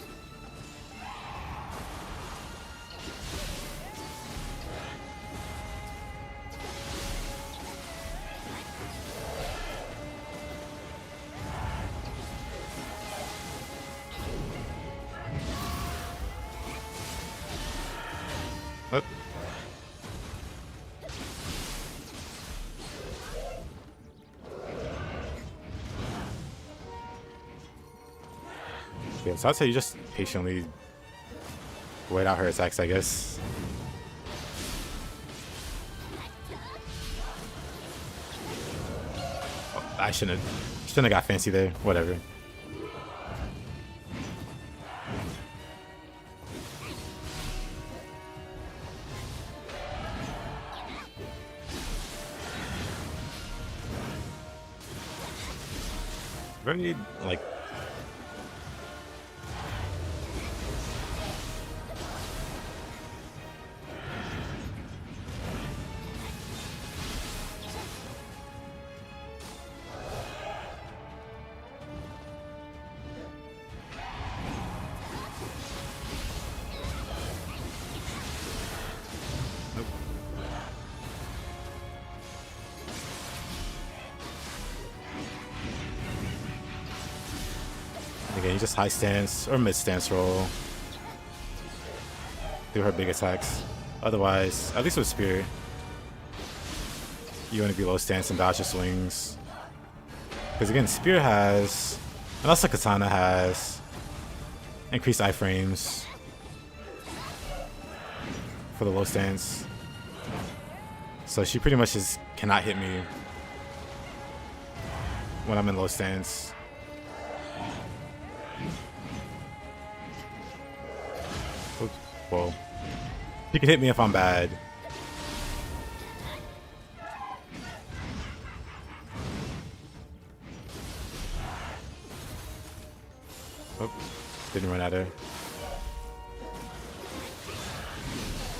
Oh. Okay, so I'd say you just patiently wait out her attacks, I guess. Oh, I shouldn't have got fancy there. Whatever. Very like. Again, you just high stance or mid stance roll. Do her big attacks. Otherwise, at least with Spear, you want to be low stance and dodge your swings. Because again, Spear has, and also Katana has, increased iframes for the low stance. So she pretty much just cannot hit me when I'm in low stance. Oops. Whoa. She can hit me if I'm bad. Oh, didn't run at her.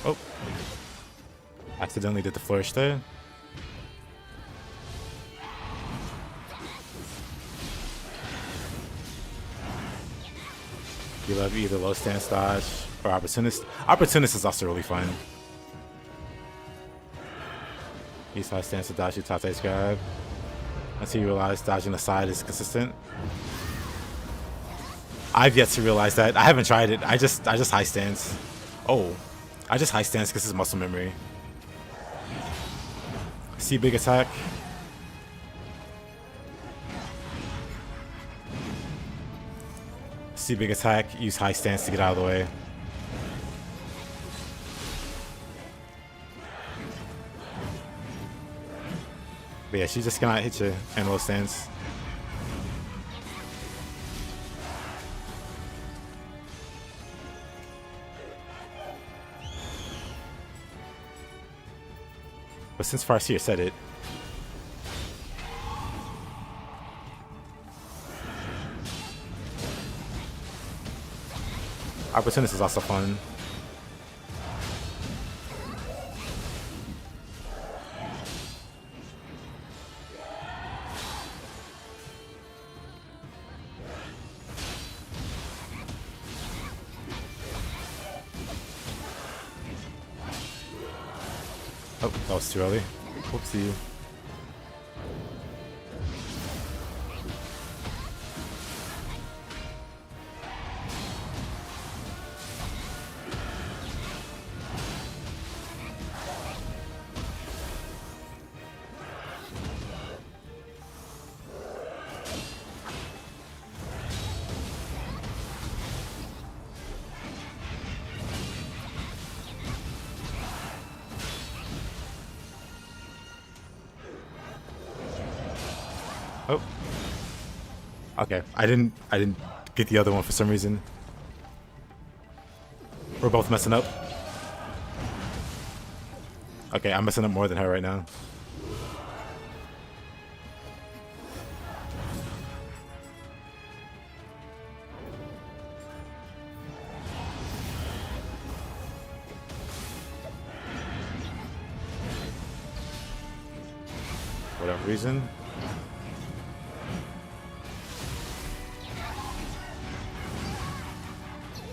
Oh. Accidentally did the flourish there. You love either low stance dodge or opportunist. Opportunist is also really fun. Use high stance to dodge your Tate's grab. Until you realize dodging the side is consistent. I've yet to realize that. I haven't tried it. I just high stance. Oh. I just high stance because it's muscle memory. See big attack. See big attack, use high stance to get out of the way. But yeah, she just cannot hit you in low stance. But since Farseer said it, Opportunist is also fun. Oh, that was too early. Whoopsie. Oh. Okay, I didn't get the other one for some reason. We're both messing up. Okay, I'm messing up more than her right now. For whatever reason.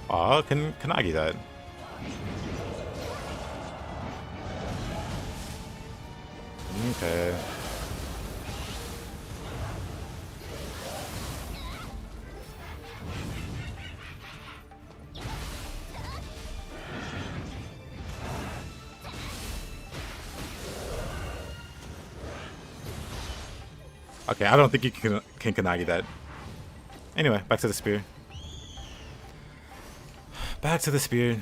Aw, can Kanagi that? Okay. Okay, I don't think you can Kanagi that. Anyway, back to the spear. Back to the spear.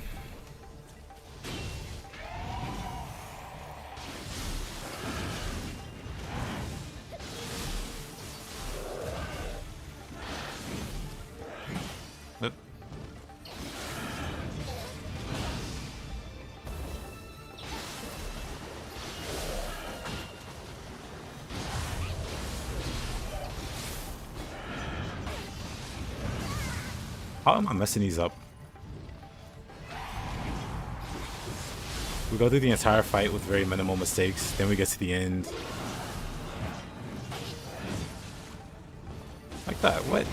Oop. How am I messing these up? We go through the entire fight with very minimal mistakes, then we get to the end. Like that, what?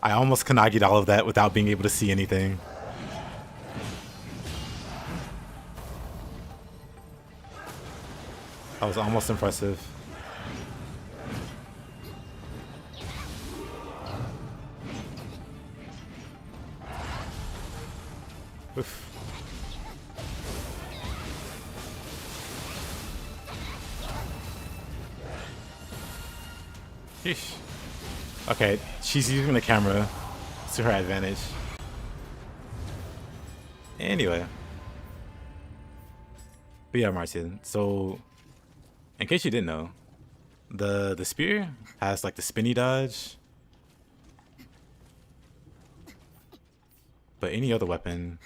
I almost Kanagi'd all of that without being able to see anything. That was almost impressive. Oof. Sheesh. Okay, she's using the camera to her advantage. Anyway. But yeah, Martin, so in case you didn't know, the spear has like the spinny dodge, but any other weapon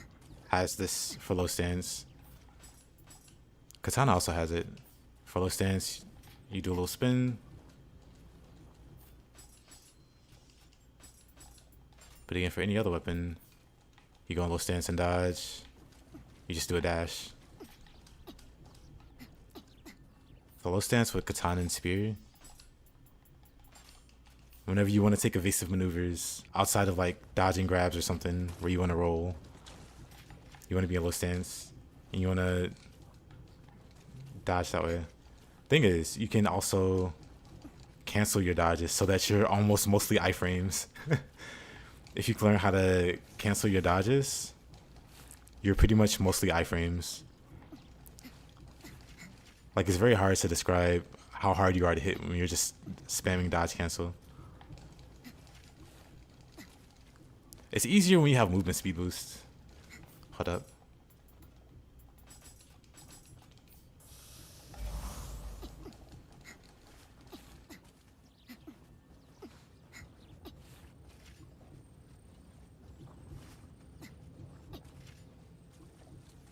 has this for low stance. Katana also has it. For low stance, you do a little spin. But again, for any other weapon, you go in low stance and dodge. You just do a dash. For low stance with katana and spear, Whenever you want to take evasive maneuvers outside of like dodging grabs or something where you want to roll, you want to be in low stance, and you want to dodge that way. Thing is, you can also cancel your dodges so that you're almost mostly iframes. If you can learn how to cancel your dodges, you're pretty much mostly iframes. Like, it's very hard to describe how hard you are to hit when you're just spamming dodge cancel. It's easier when you have movement speed boost. Hold up.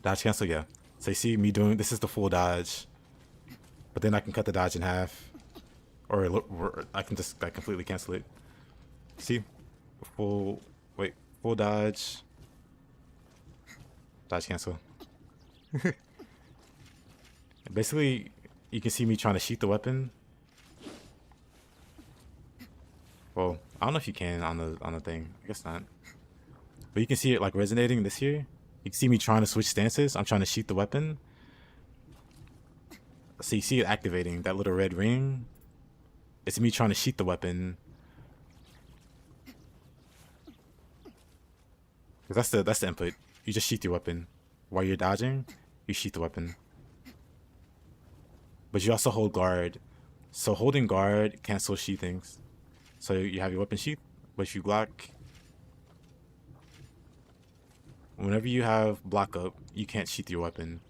Dodge cancel, yeah. So you see me doing, this is the full dodge. But then I can cut the dodge in half. Or I can just like completely cancel it. See? Full dodge. Dodge cancel. Basically, you can see me trying to shoot the weapon. Well, I don't know if you can on the thing. I guess not. But you can see it like resonating this here. You can see me trying to switch stances. I'm trying to shoot the weapon. So you see it activating, that little red ring. It's me trying to shoot the weapon. Because that's the input. You just shoot your weapon. While you're dodging, you shoot the weapon. But you also hold guard. So holding guard cancels sheathings. So you have your weapon sheath, but if you block, whenever you have block up, you can't sheath your weapon.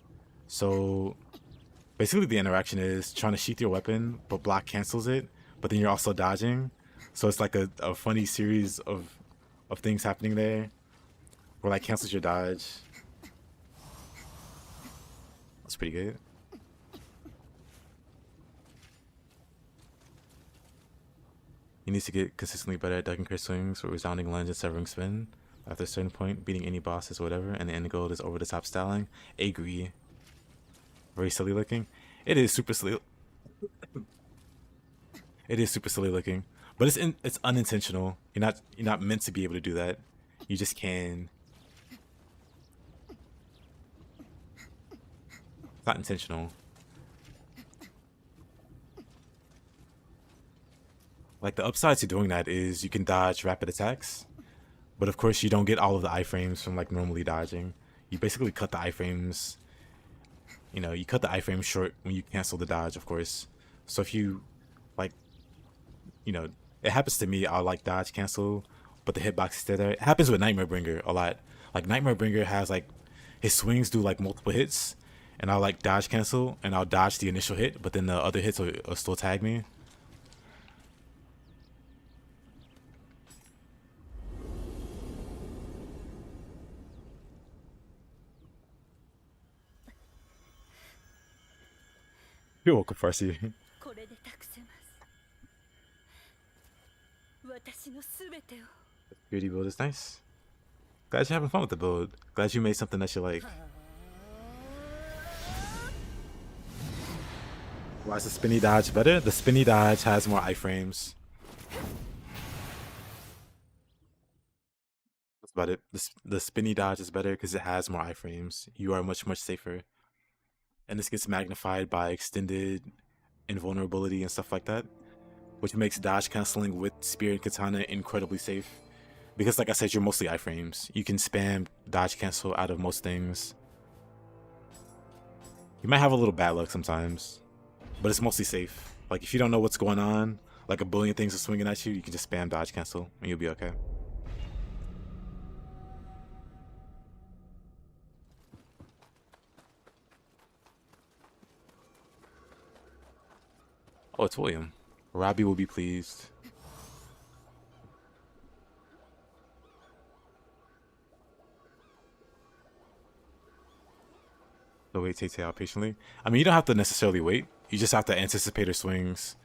So basically the interaction is trying to sheath your weapon, but block cancels it, but then you're also dodging. So it's like a funny series of things happening there, where like cancels your dodge. That's pretty good. You need to get consistently better at ducking crit swings with resounding lunge and severing spin. After a certain point, beating any bosses or whatever, and the end goal is over the top styling. Agree. Very silly looking. It is super silly. It is super silly looking, but it's unintentional. You're not meant to be able to do that. You just can. It's not intentional. Like, the upside to doing that is you can dodge rapid attacks, but of course you don't get all of the iframes from like normally dodging. You basically cut the iframes. You know, you cut the iframes short when you cancel the dodge, of course. So if you like, you know, it happens to me. I'll like dodge cancel, but the hitbox is still there. It happens with Nightmare Bringer a lot. Like, Nightmare Bringer has like his swings do like multiple hits, and I'll like dodge cancel and I'll dodge the initial hit, but then the other hits will still tag me. You're welcome, Farsi. Beauty build is nice. Glad you're having fun with the build. Glad you made something that you like. Why is the spinny dodge better? The spinny dodge has more iframes. That's about it. The spinny dodge is better because it has more iframes. You are much safer. And this gets magnified by extended invulnerability and stuff like that, which makes dodge canceling with spear and katana incredibly safe. Because like I said, you're mostly iframes. You can spam dodge cancel out of most things. You might have a little bad luck sometimes, but it's mostly safe. Like, if you don't know what's going on, like a billion things are swinging at you, you can just spam dodge cancel and you'll be okay. Oh, it's William. Robbie will be pleased. The wait takes out patiently. I mean, you don't have to necessarily wait. You just have to anticipate her swings.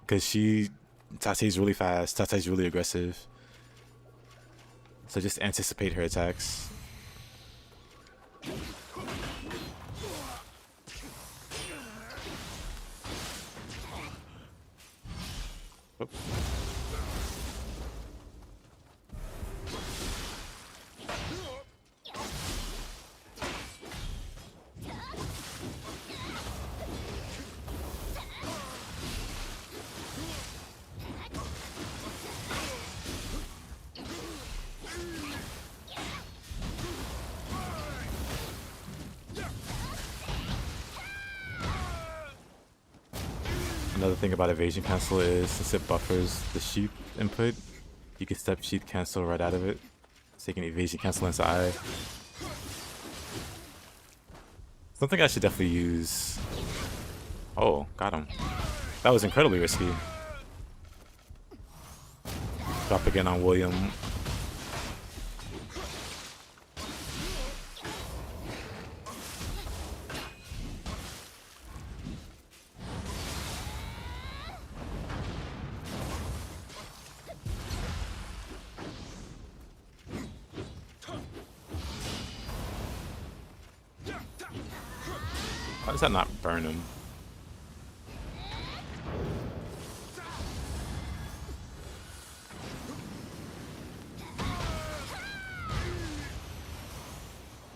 Because Tate's really fast. Tate's really aggressive. So just anticipate her attacks. Oh. Another thing about evasion cancel is since it buffers the sheep input, you can step sheep cancel right out of it. So you can evasion cancel into I. Something I should definitely use. Oh, got him. That was incredibly risky. Drop again on William. Why does that not burn him?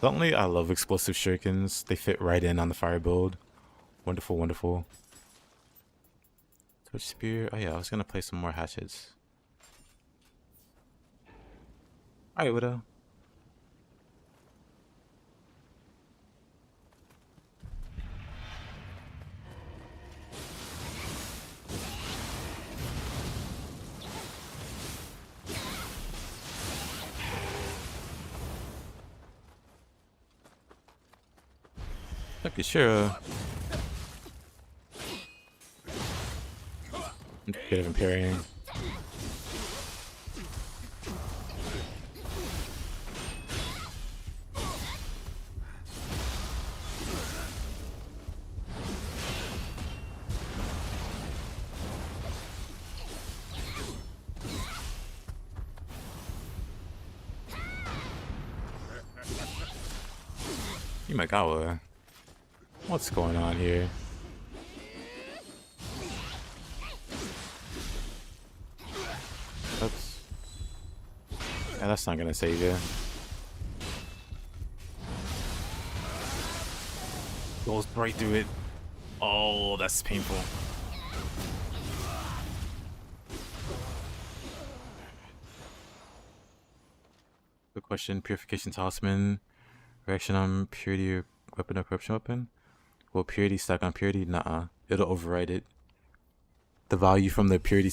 Suddenly, I love explosive shurikens. They fit right in on the fire build. Wonderful, wonderful. Twitch spear. Oh yeah, I was gonna play some more hatchets. Alright, Widow. Okay, sure. Bit of imperium. Imagawa. What's going on here? Oops. Yeah, that's not gonna save you. Goes right through it. Oh, that's painful. Good question. Purification talisman. Reaction on purity or weapon or corruption weapon? Will purity stack on purity? Nuh-uh. It'll override it. The value from the purity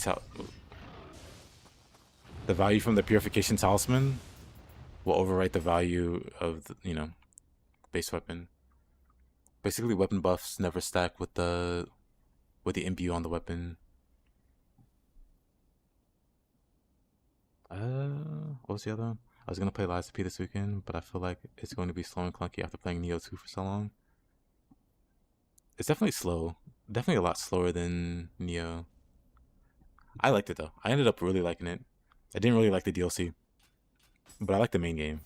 the value from the purification talisman will overwrite the value of the, base weapon. Basically, weapon buffs never stack with the imbue on the weapon. What was the other one? I was gonna play Lies of P this weekend, but I feel like it's going to be slow and clunky after playing Nioh 2 for so long. It's definitely slow. Definitely a lot slower than Nioh. I liked it though. I ended up really liking it. I didn't really like the DLC, but I like the main game.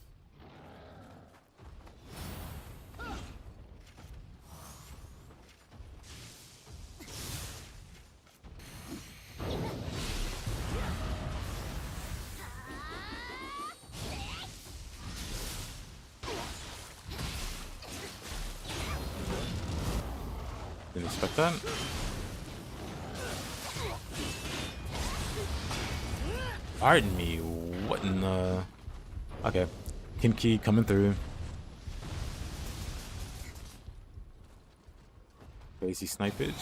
Didn't expect that. Pardon me, what in the... Okay, Kimki coming through. Crazy snipage.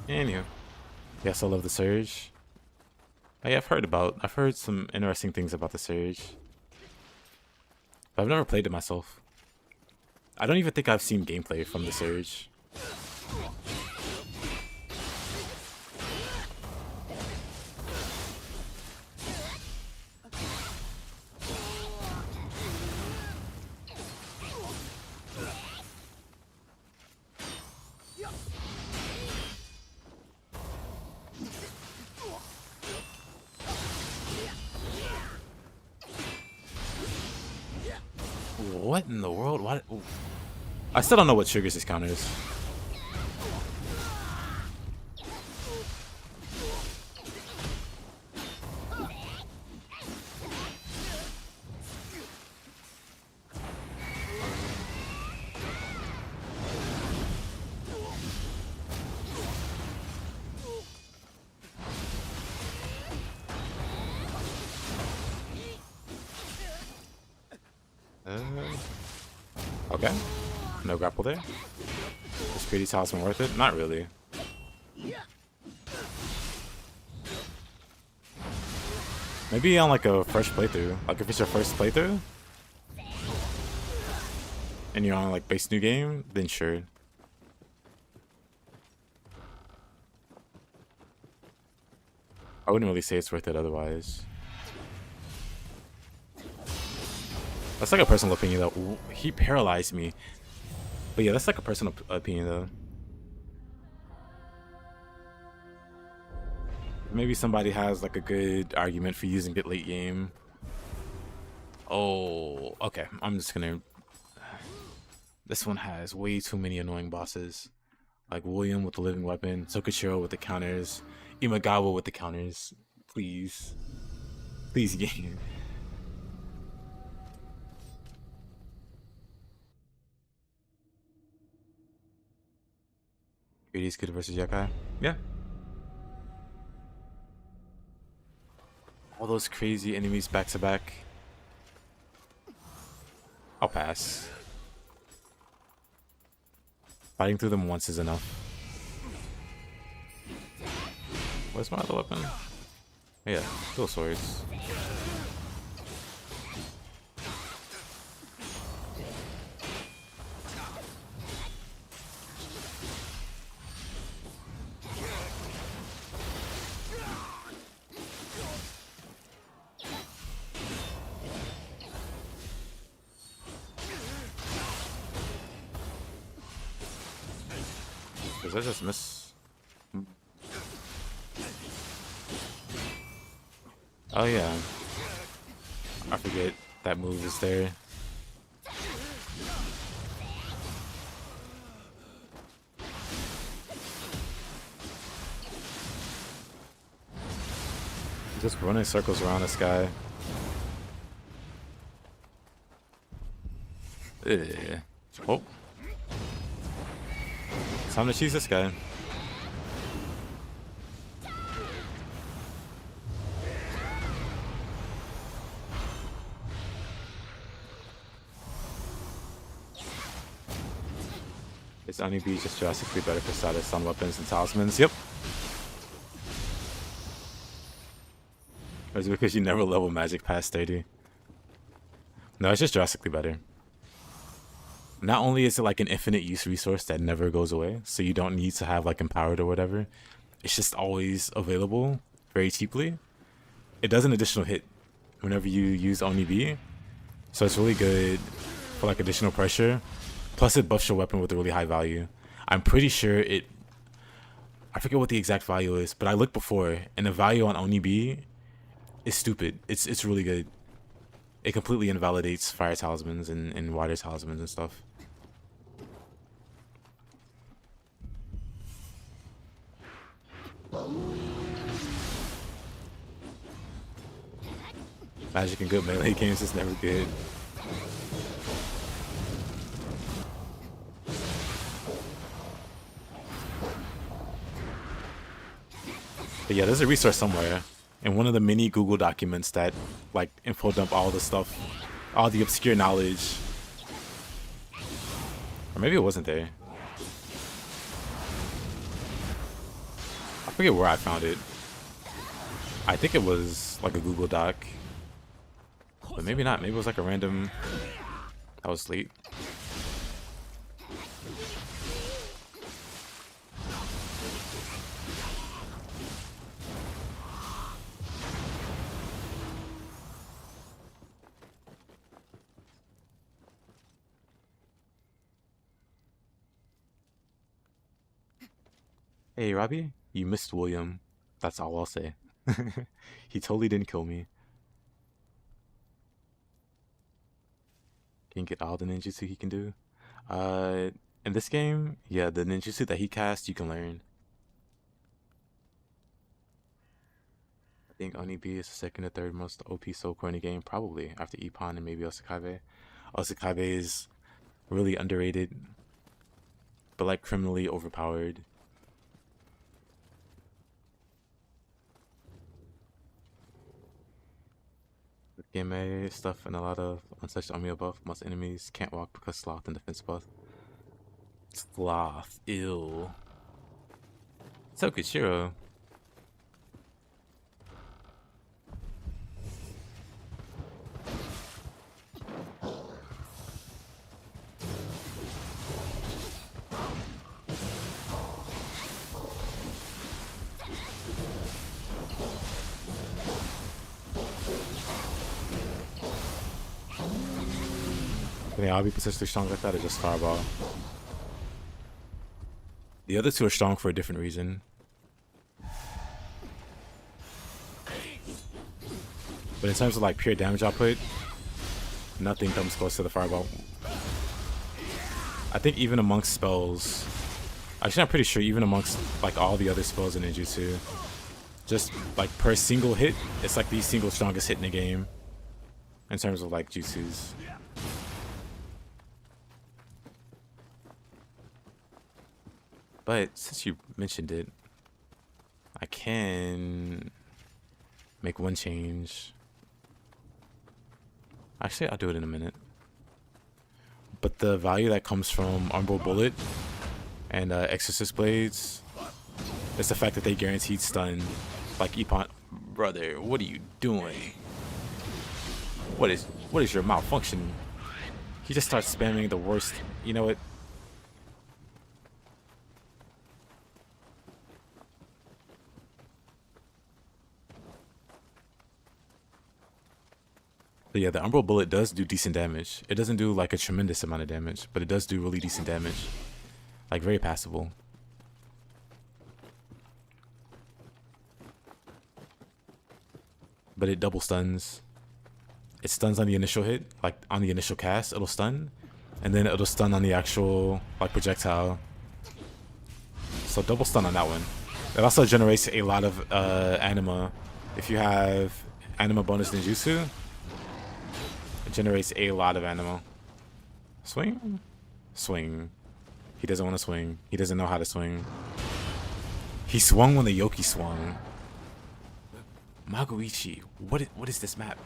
Anywho, yes, I love the Surge. I've heard some interesting things about the Surge. But I've never played it myself. I don't even think I've seen gameplay from the Surge. What in the world? What? Ooh. I still don't know what triggers his counters. Okay. No grapple there. Is Greedy Talisman worth it? Not really. Maybe on like a fresh playthrough. Like if it's your first playthrough and you're on like base new game, then sure. I wouldn't really say it's worth it otherwise. That's like a personal opinion though. Ooh, he paralyzed me. But yeah, that's like a personal opinion though. Maybe somebody has like a good argument for using it late game. Oh, okay. I'm just gonna... This one has way too many annoying bosses. Like William with the living weapon, Tokushiro with the counters, Imagawa with the counters. Please. Please, game. Greedy's good versus yokai. Yeah. All those crazy enemies back to back. I'll pass. Fighting through them once is enough. Where's my other weapon? Yeah, dual swords. Does that just miss? Oh yeah. I forget that move is there. Just running circles around this guy. Ugh. Oh. Time to cheese this guy. It's only be just drastically better for status on weapons and talismans. Yep. Or is it because you never level magic past 30? No, it's just drastically better. Not only is it like an infinite use resource that never goes away, so you don't need to have like empowered or whatever. It's just always available very cheaply. It does an additional hit whenever you use Oni B, so it's really good for like additional pressure. Plus it buffs your weapon with a really high value. I'm pretty sure it... I forget what the exact value is, but I looked before, and the value on Oni B is stupid. It's really good. It completely invalidates fire talismans and water talismans and stuff. Magic in good melee games is never good. But yeah, there's a resource somewhere in one of the mini Google documents that like info dump all the stuff, all the obscure knowledge. Or maybe it wasn't there. I forget where I found it. I think it was like a Google Doc. But maybe not. Maybe it was like a random... That was late. Hey, Robbie, you missed William. That's all I'll say. He totally didn't kill me. Can get all the ninjutsu he can do. In this game, yeah, the ninjutsu that he cast, you can learn. I think Onibi is the second or third most OP soul core in the game, probably after Ippon and maybe Osakabe. Osakabe is really underrated, but like criminally overpowered. With game stuff and a lot of untouched Amiya buff, most enemies can't walk because sloth and defense buff. Sloth, ill. So Kushiro. Can they all be potentially strong like that or just Fireball? The other two are strong for a different reason. But in terms of like pure damage output, nothing comes close to the Fireball. I think even amongst spells, actually I'm pretty sure even amongst like all the other spells in ninjutsu, just like per single hit, it's like the single strongest hit in the game in terms of like jutsus. But since you mentioned it, I can make one change. Actually, I'll do it in a minute. But the value that comes from Umbral Bullet and Exorcist Blades is the fact that they guaranteed stun. Like Ippon, brother, what are you doing? What is your malfunction? He just starts spamming the worst. You know what? But yeah, the Umbral Bullet does do decent damage. It doesn't do like a tremendous amount of damage, but it does do really decent damage. Like very passable. But it double stuns. It stuns on the initial hit, like on the initial cast, it'll stun. And then it'll stun on the actual like projectile. So double stun on that one. It also generates a lot of anima. If you have anima bonus ninjutsu, it generates a lot of anima. Swing? Swing. He doesn't want to swing. He doesn't know how to swing. He swung when the yokai swung. Magoichi, what is this map?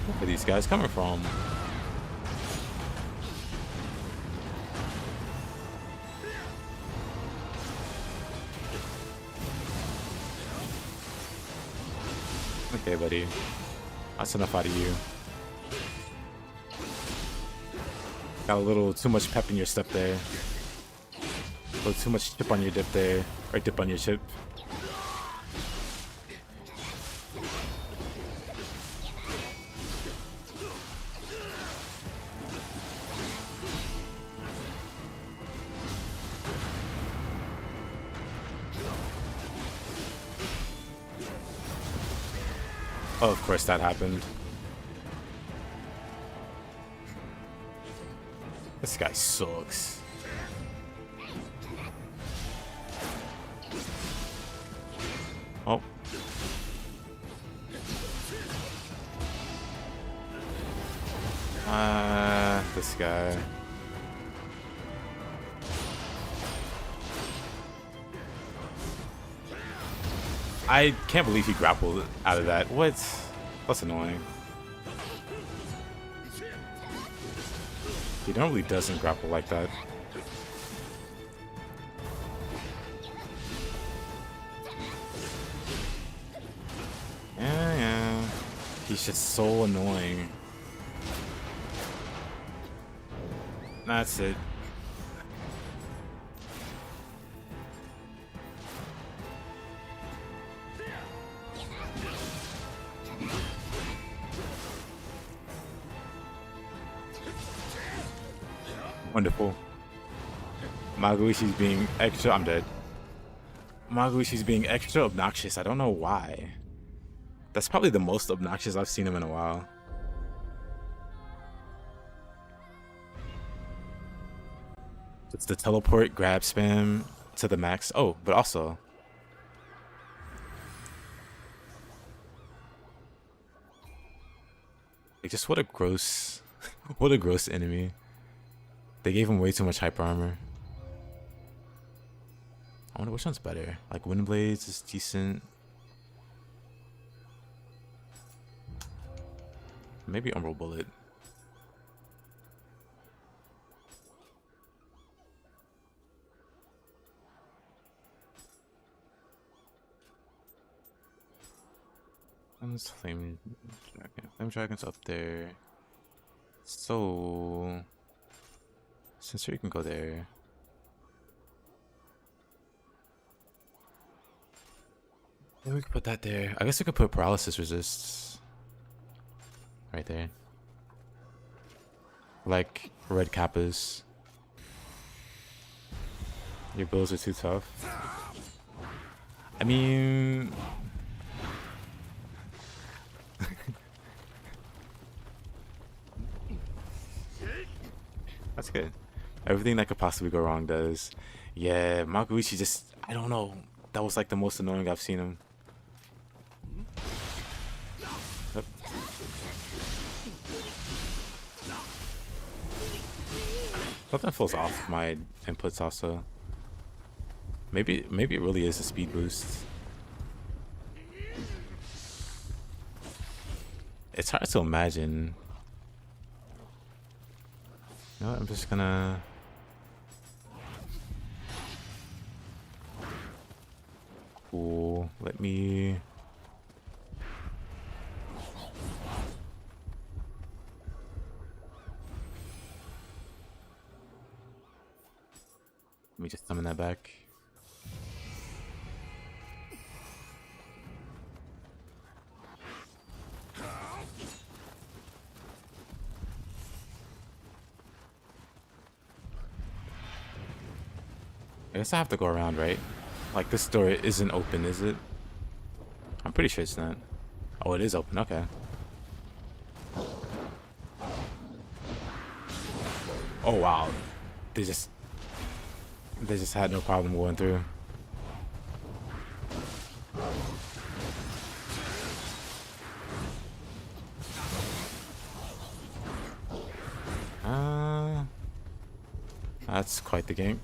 Where are these guys coming from? Okay, buddy. That's enough out of you. Got a little too much pep in your step there. A little too much chip on your dip there. Or dip on your chip. Oh, of course that happened. This guy sucks. Oh. This guy. I can't believe he grappled out of that. What? That's annoying. He normally doesn't grapple like that. Yeah. He's just so annoying. That's it. Wonderful. Maguishi's being extra. I'm dead. Maguishi's being extra obnoxious. I don't know why. That's probably the most obnoxious I've seen him in a while. It's the teleport, grab spam to the max. Oh, but also. Like, just what a gross, what a gross enemy. They gave him way too much hyper armor. I wonder which one's better. Like, Wind Blades is decent. Maybe Umbral Bullet. Flame Dragon. Flame Dragon's up there. So, since you can go there. Yeah, we could put that there. I guess we could put Paralysis Resists right there. Like Red Kappas. Your builds are too tough. I mean, that's good. Everything that could possibly go wrong does. Yeah, Makuichi just, I don't know. That was like the most annoying I've seen him. Yep. Something falls off my inputs also. Maybe it really is a speed boost. It's hard to imagine. You know what, I'm just gonna... Cool. Let me just summon that back. I guess I have to go around, right? Like, this door isn't open, is it? I'm pretty sure it's not. Oh, it is open. Okay. Oh, wow. They just had no problem going through. That's quite the gank.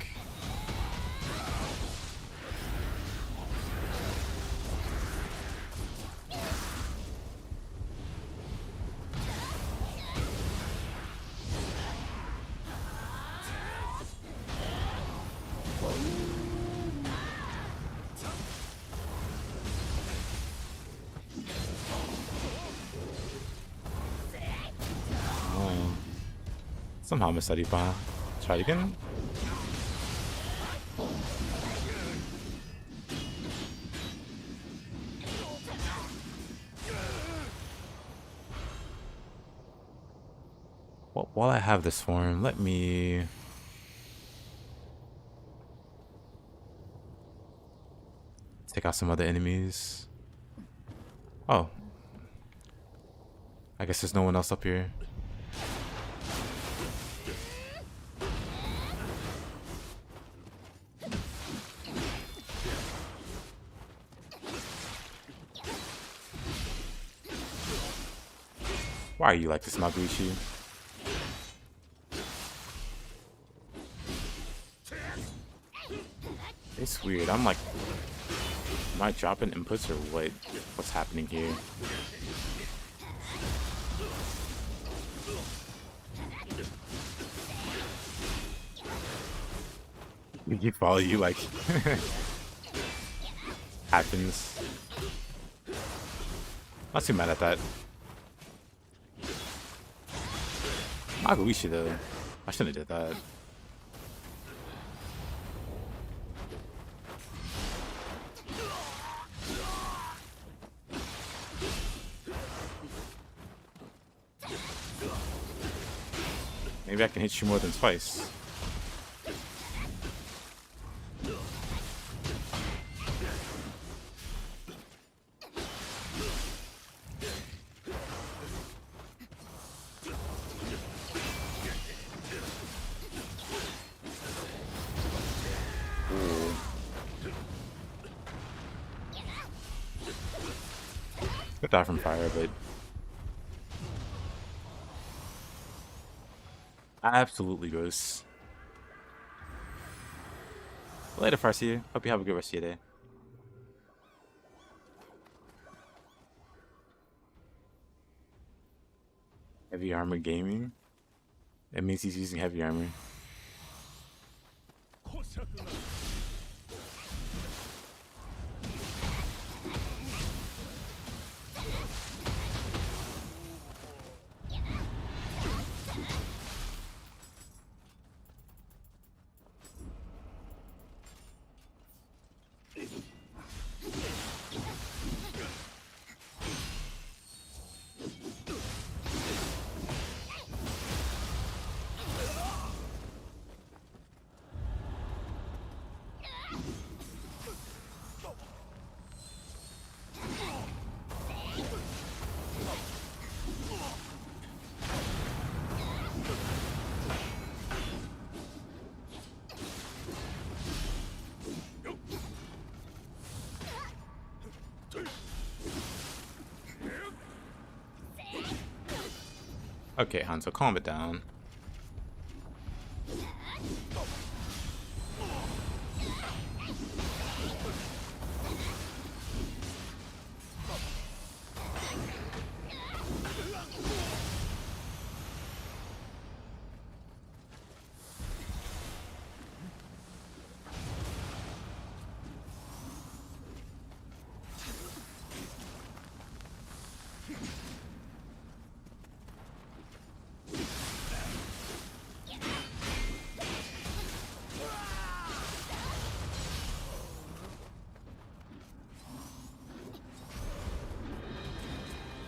Somehow missed that Ipa. Try it again. Well, while I have this form, let me... take out some other enemies. Oh. I guess there's no one else up here. Why are you like this, Maguichi? It's weird. I'm like, am I dropping inputs or what? What's happening here? You follow you like happens. Not too mad at that. Maguichi though. I shouldn't have did that. Maybe I can hit you more than twice. Could die from fire, but absolutely gross. Later, Farsi. Hope you have a good rest of your day. Heavy armor gaming? It means he's using heavy armor. Okay, Hanzo, calm it down.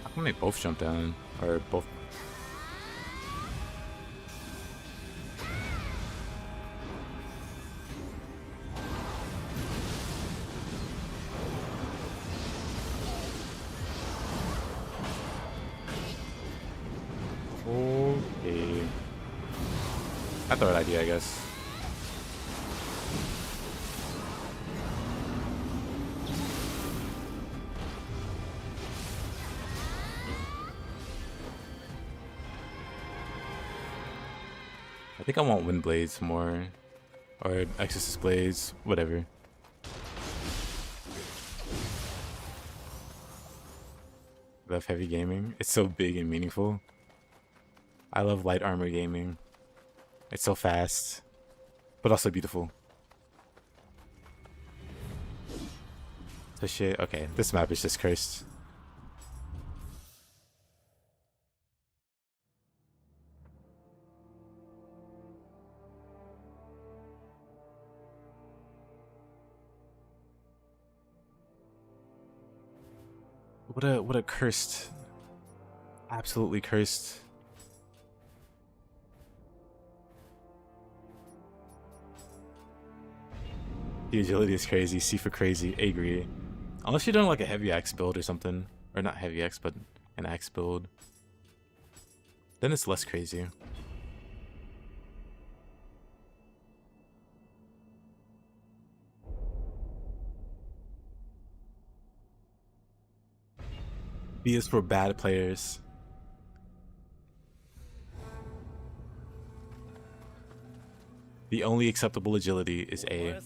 How come they both jump down? Or both... Okay. Not the right idea, I guess. I think I want Wind Blades more. Or Exorcist Blades, whatever. Love heavy gaming. It's so big and meaningful. I love light armor gaming. It's so fast, but also beautiful. So shit, okay, this map is just cursed. What a cursed, absolutely cursed. The agility is crazy, C for crazy, I agree. Unless you're doing like a heavy axe build or something. Or not heavy axe, but an axe build. Then it's less crazy. B is for bad players. The only acceptable agility is A.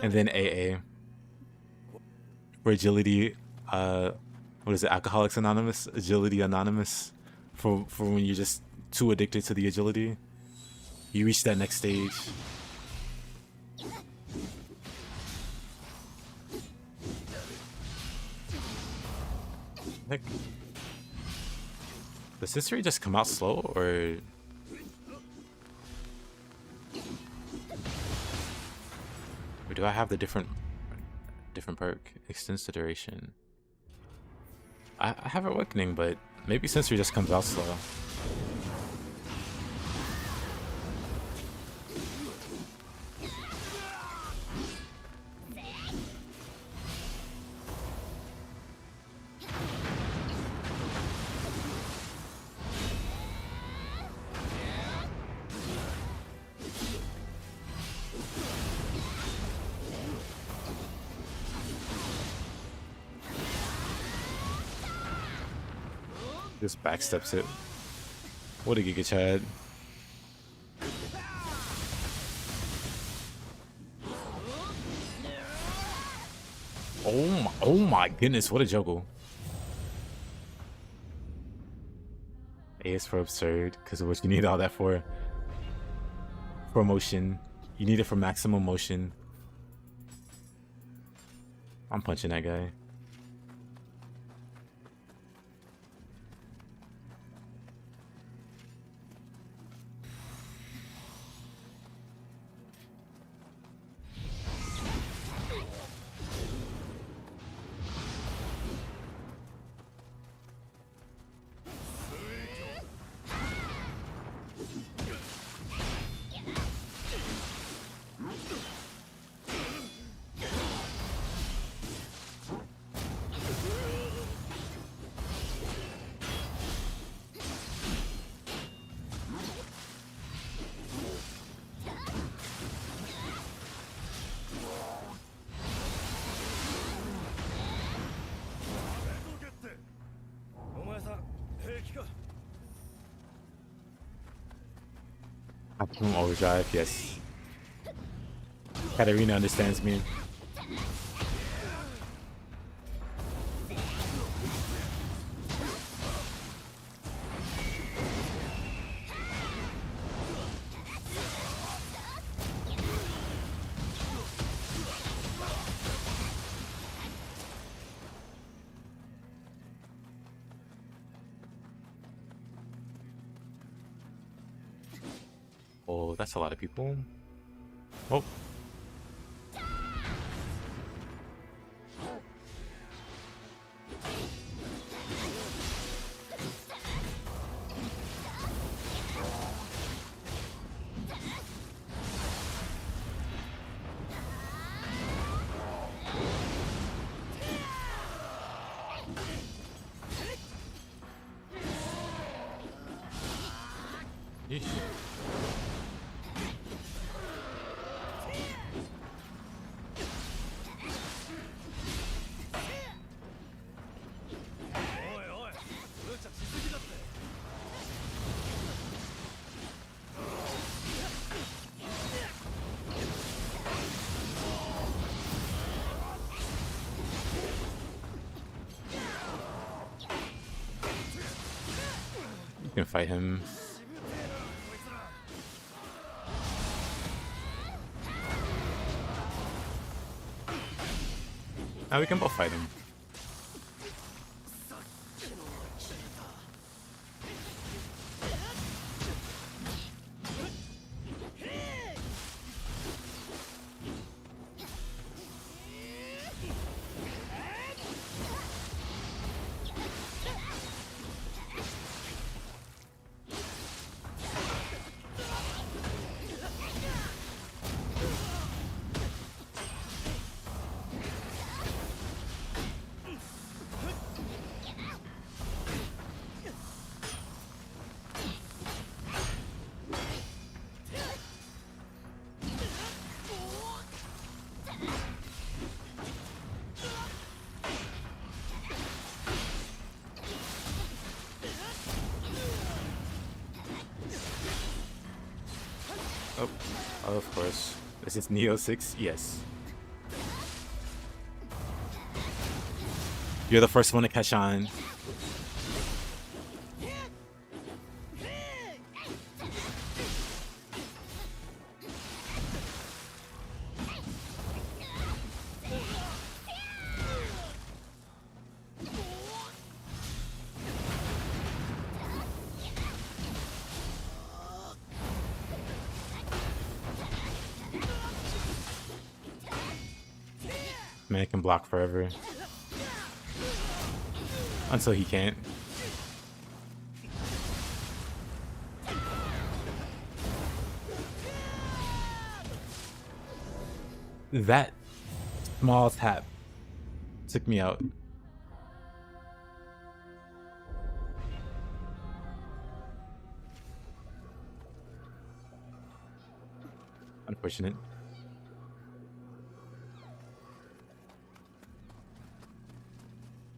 And then AA. For agility, what is it, Alcoholics Anonymous? Agility Anonymous. For when you're just too addicted to the agility. You reach that next stage. Heck. Does history just come out slow, or do I have the different perk? Extends the duration. I have Awakening, but maybe Sensory just comes out slow. Just backsteps it. What a Giga Chad. Oh my goodness, what a juggle. A is for absurd, because of what you need all that for. For motion. You need it for maximum motion. I'm punching that guy. Optimum Overdrive, yes. Katarina understands me. Oh, that's a lot of people. Oh. Yeesh. You can fight him. Now we can both fight him. Oh, of course. This is Nioh 6? Yes. You're the first one to catch on. Man can block forever. Until he can't. That small tap took me out. Unfortunate.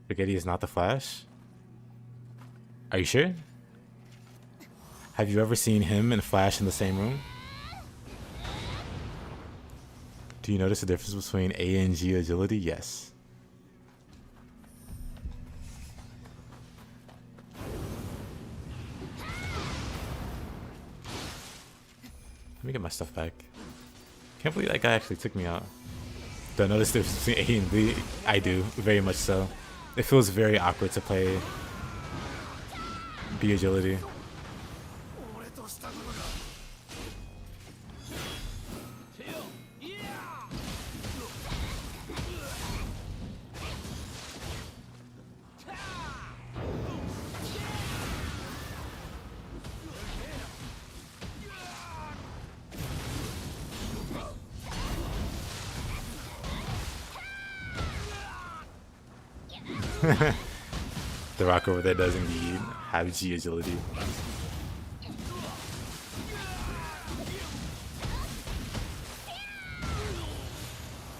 Spaghetti is not the Flash? Are you sure? Have you ever seen him and Flash in the same room? Do you notice the difference between A and G agility? Yes. Let me get my stuff back. Can't believe that guy actually took me out. Do I notice the difference between A and B? I do, very much so. It feels very awkward to play B agility. The rock over there does indeed have G agility.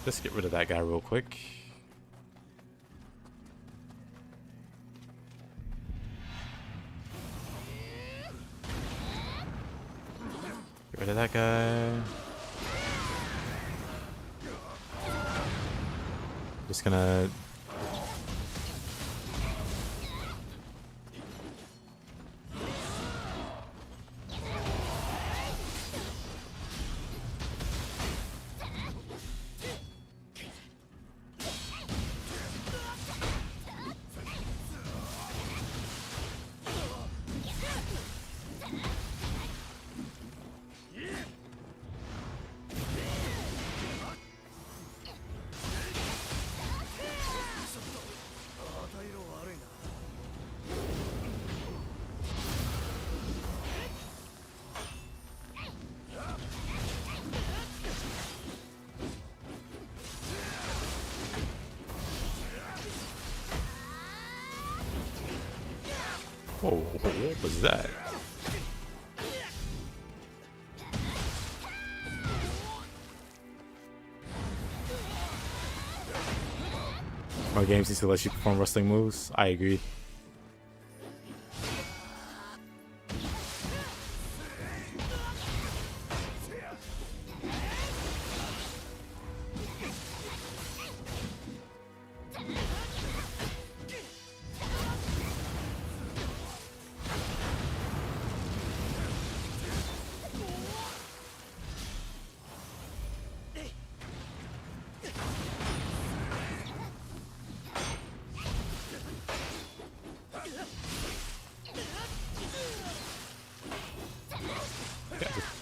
Let's get rid of that guy real quick. Get rid of that guy. Just gonna whoa, what was that? More games need to let you perform wrestling moves. I agree.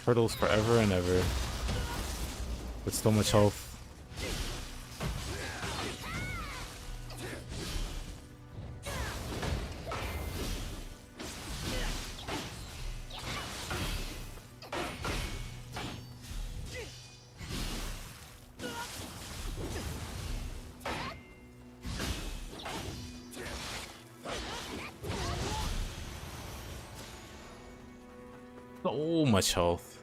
Hurdles forever and ever with so much health. So much health.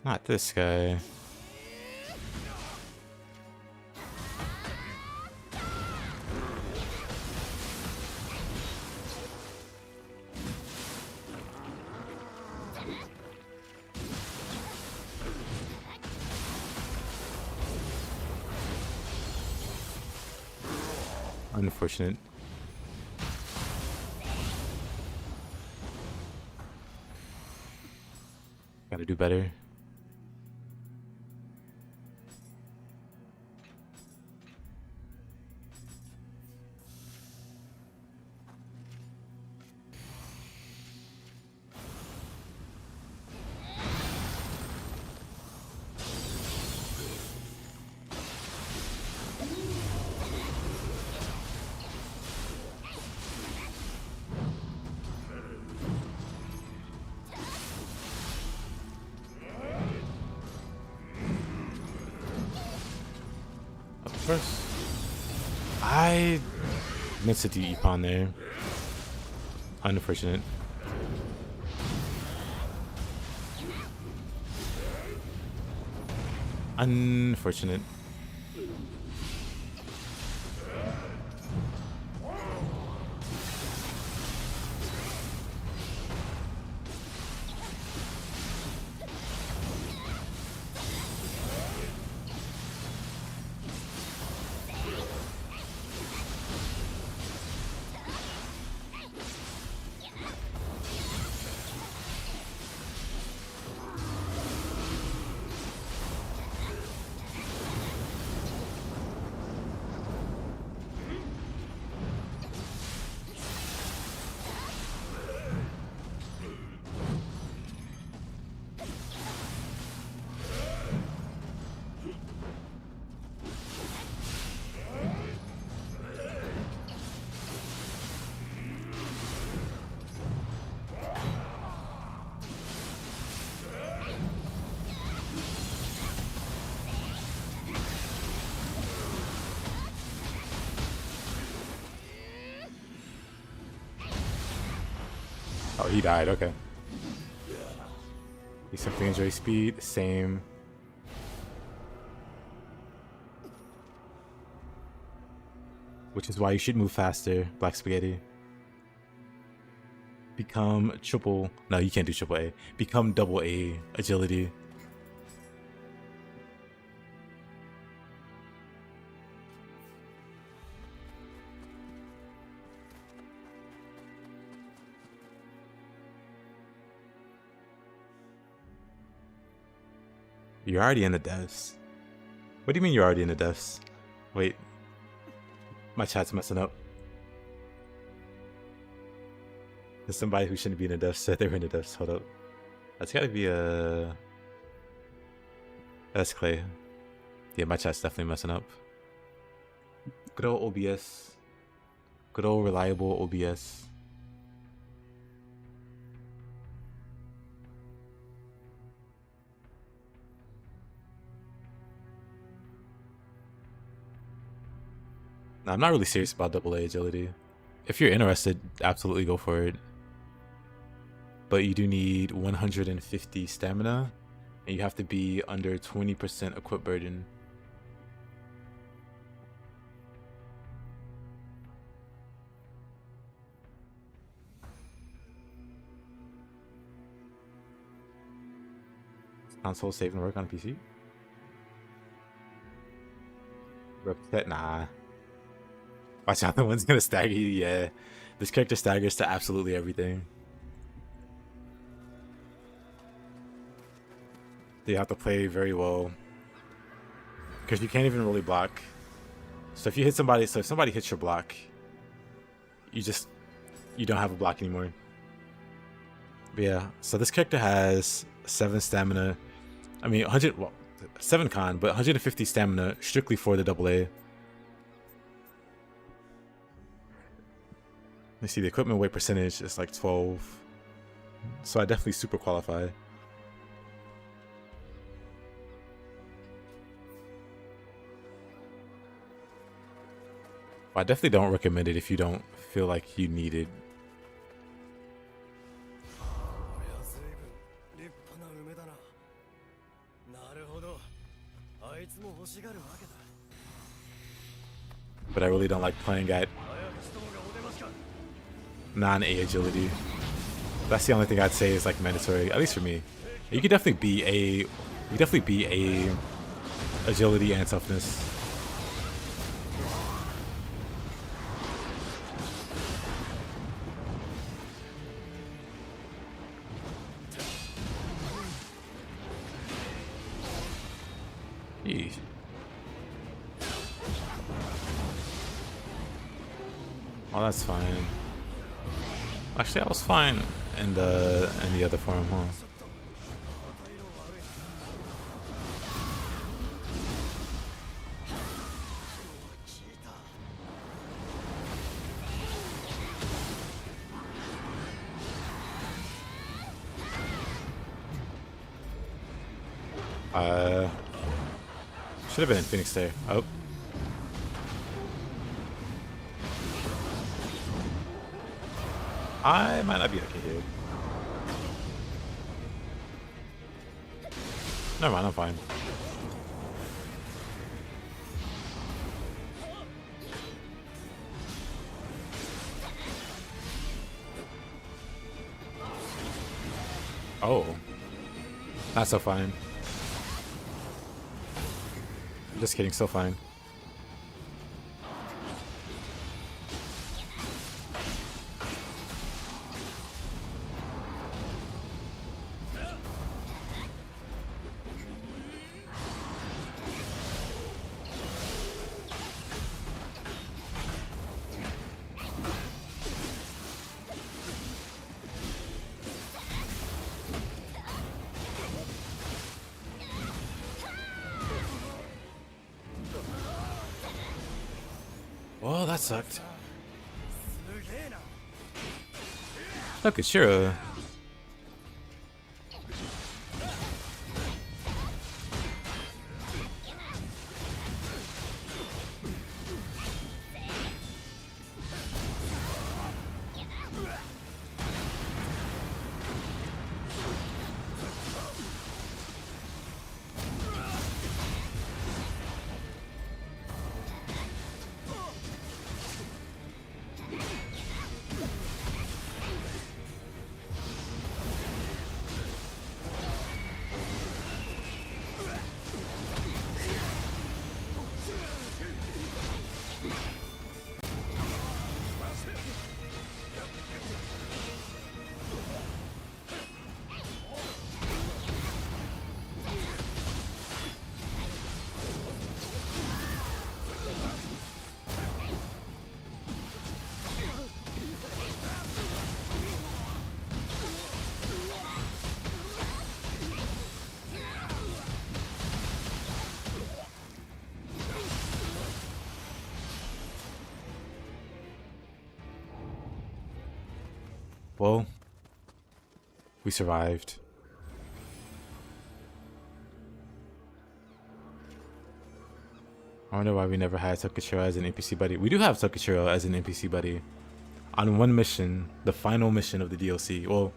Not this guy. Unfortunate. Gotta do better. First, I missed a DE pawn there. Unfortunate. Unfortunate. Oh, he died. Okay. You simply enjoy speed. Same. Which is why you should move faster, Black Spaghetti. Become triple. No, you can't do triple A. Become double A agility. You're already in the devs. What do you mean you're already in the devs? Wait. My chat's messing up. There's somebody who shouldn't be in the devs said they were in the devs. Hold up. That's gotta be a... That's Clay. Yeah, my chat's definitely messing up. Good old OBS. Good old reliable OBS. No, I'm not really serious about AA agility. If you're interested, absolutely go for it. But you do need 150 stamina, and you have to be under 20% equip burden. Console save and work on PC? Reset? Nah. Watch out, the one's gonna stagger you. Yeah, this character staggers to absolutely everything. You have to play very well because you can't even really block. So if you hit somebody, if somebody hits your block, you don't have a block anymore. But yeah, so this character has 7 stamina. I mean, 7 con, but 150 stamina strictly for the AA. Let's see, the equipment weight percentage is like 12. So I definitely super qualify. I definitely don't recommend it if you don't feel like you need it. But I really don't like playing at non-A agility. That's the only thing I'd say is like mandatory, at least for me. You could definitely be a agility and toughness. Eesh. Oh, that's fine. Actually, I was fine in the other form, huh? Should have been in Phoenix there. Oh. I might not be okay here. Never mind, I'm fine. Oh. Not so fine. Just kidding, so fine. Oh, that sucked. Look at Shira. Well, we survived. I wonder why we never had Tokishiro as an NPC buddy. We do have Tokishiro as an NPC buddy on one mission, the final mission of the DLC. Well,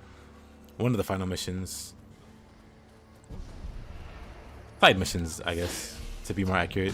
one of the final missions. Side missions, I guess, to be more accurate.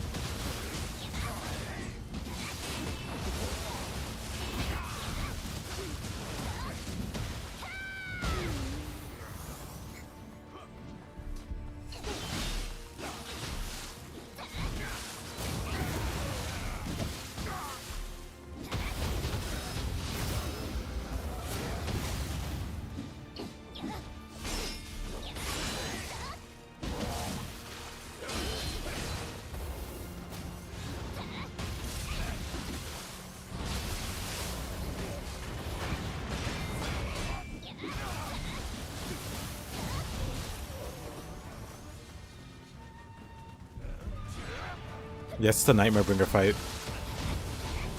Yes, it's the Nightmare Bringer fight.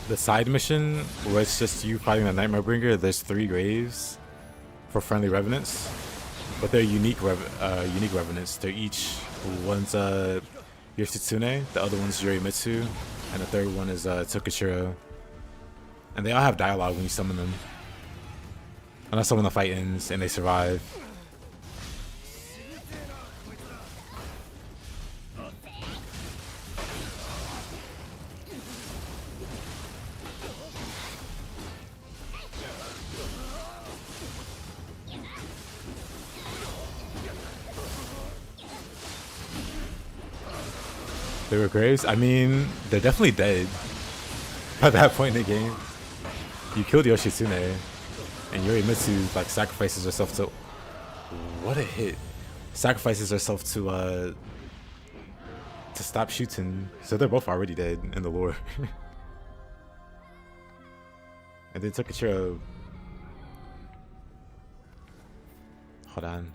The side mission, where it's just you fighting the Nightmare Bringer, there's 3 graves for friendly revenants, but they're unique revenants. They're each, one's Yoshitsune, the other one's Yorimitsu, and the third one is Tokishiro. And they all have dialogue when you summon them. Unless when the fight ends and they survive. They were graves? I mean, they're definitely dead at that point in the game. You killed Yoshitsune, and Yorimitsu like sacrifices herself to... What a hit. Sacrifices herself to to stop shooting. So they're both already dead in the lore. And then Takachiro. Hold on.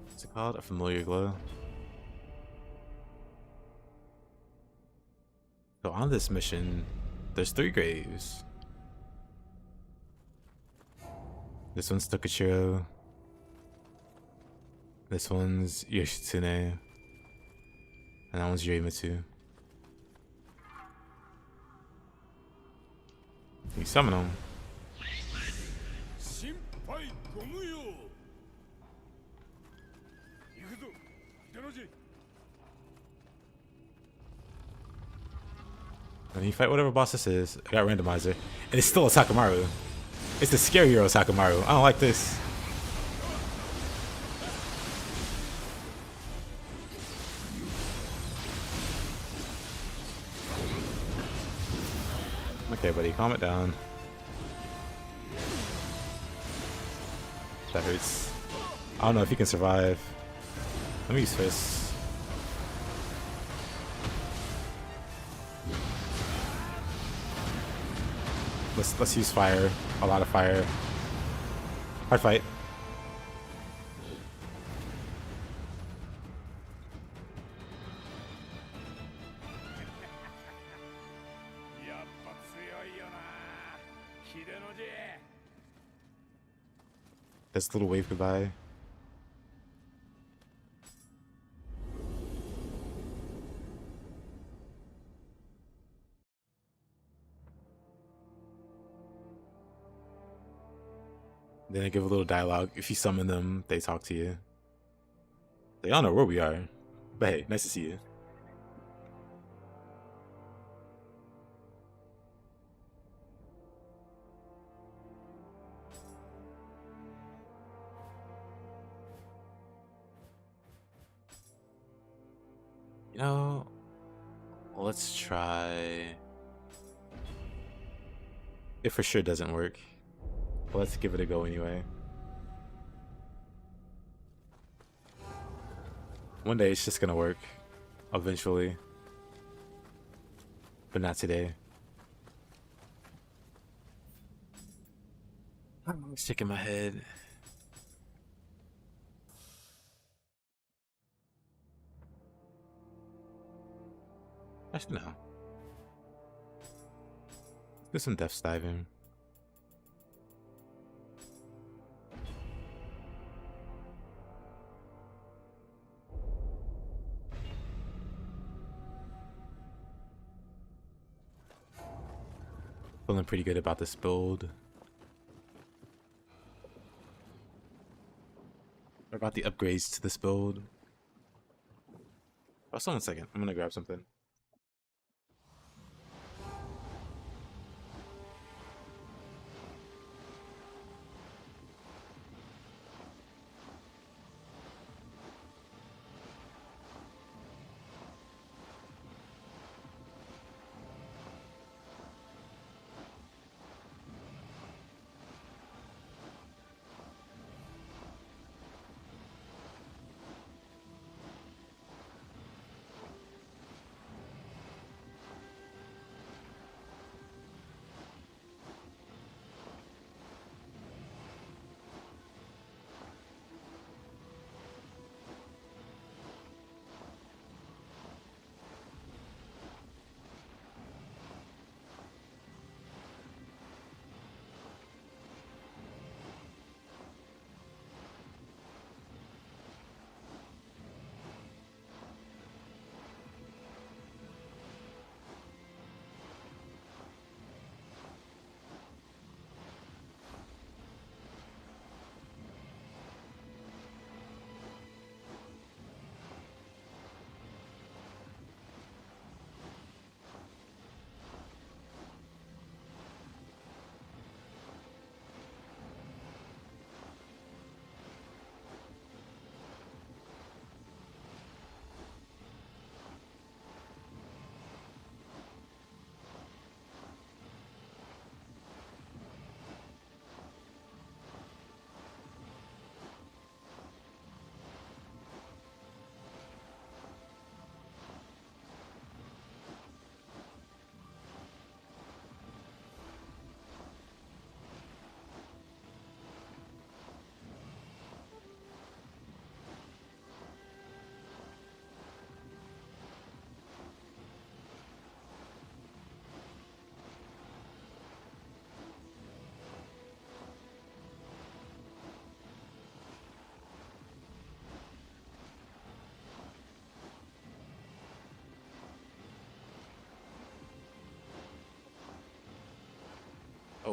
What's it called? A familiar glow. So on this mission, there's 3 graves. This one's Takachiro. This one's Yoshitsune. And that one's Yurimitsu. You summon them. And you fight whatever boss this is. I got Randomizer. And it's still a Sakamaru. It's the scarier Sakamaru. I don't like this. Okay, buddy, calm it down. That hurts. I don't know if he can survive. Let me use fists. Let's use fire. A lot of fire. Hard fight. This little wave goodbye. Then I give a little dialogue. If you summon them, they talk to you. They all know where we are. But hey, nice to see you. You know, let's try. It for sure doesn't work. But let's give it a go anyway. One day it's just gonna work. Eventually. But not today. I'm shaking my head. Actually, no. Let's do some depth diving. Feeling pretty good about this build. What about the upgrades to this build? Oh, hold on a second. I'm gonna grab something.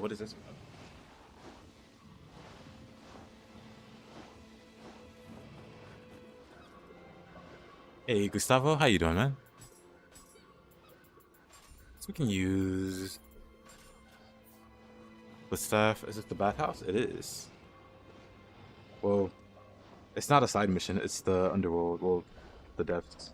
what is this? Hey, Gustavo, how you doing, man? So we can use the staff. Is it the bathhouse? It is. Well, it's not a side mission. It's the underworld. Well, the depths.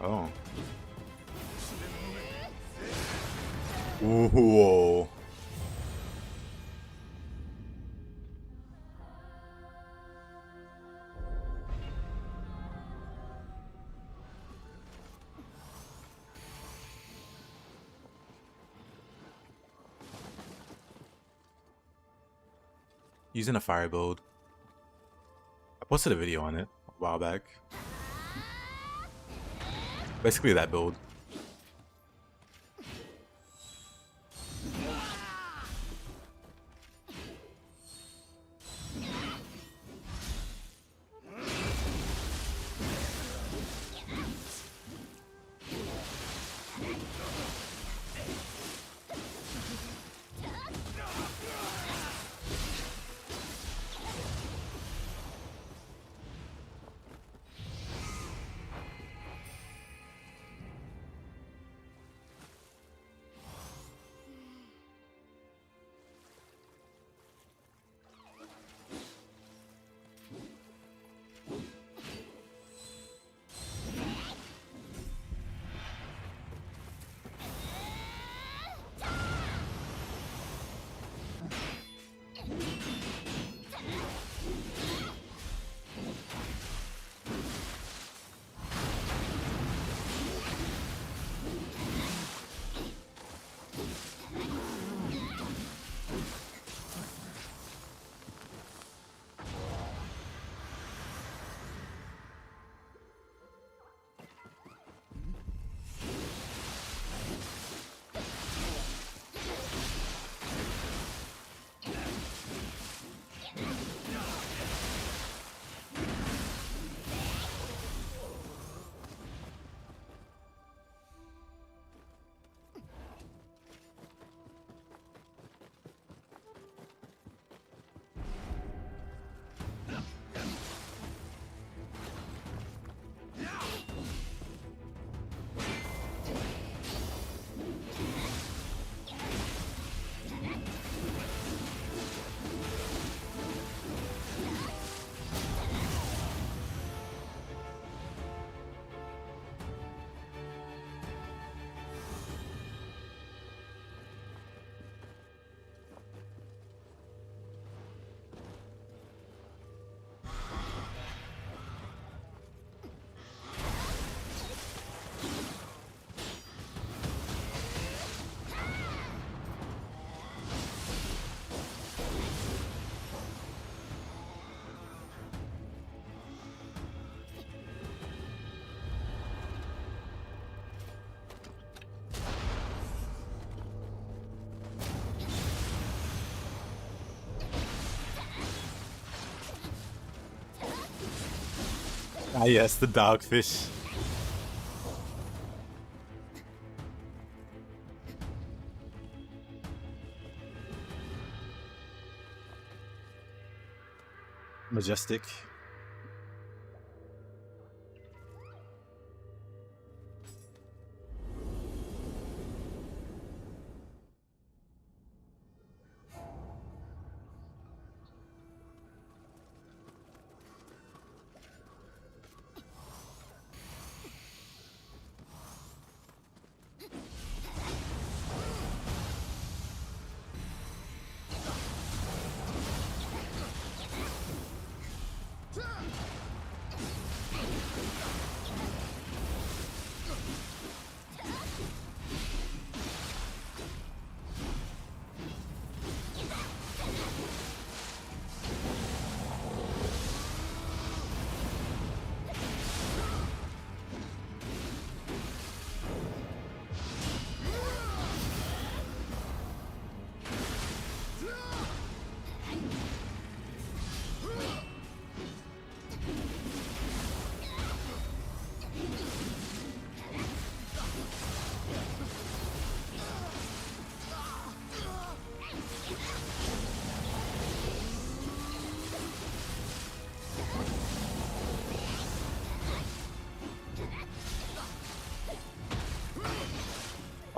Oh. Whoa. Using a fire build. I posted a video on it a while back. Basically that build. Ah, yes, the dogfish. Majestic.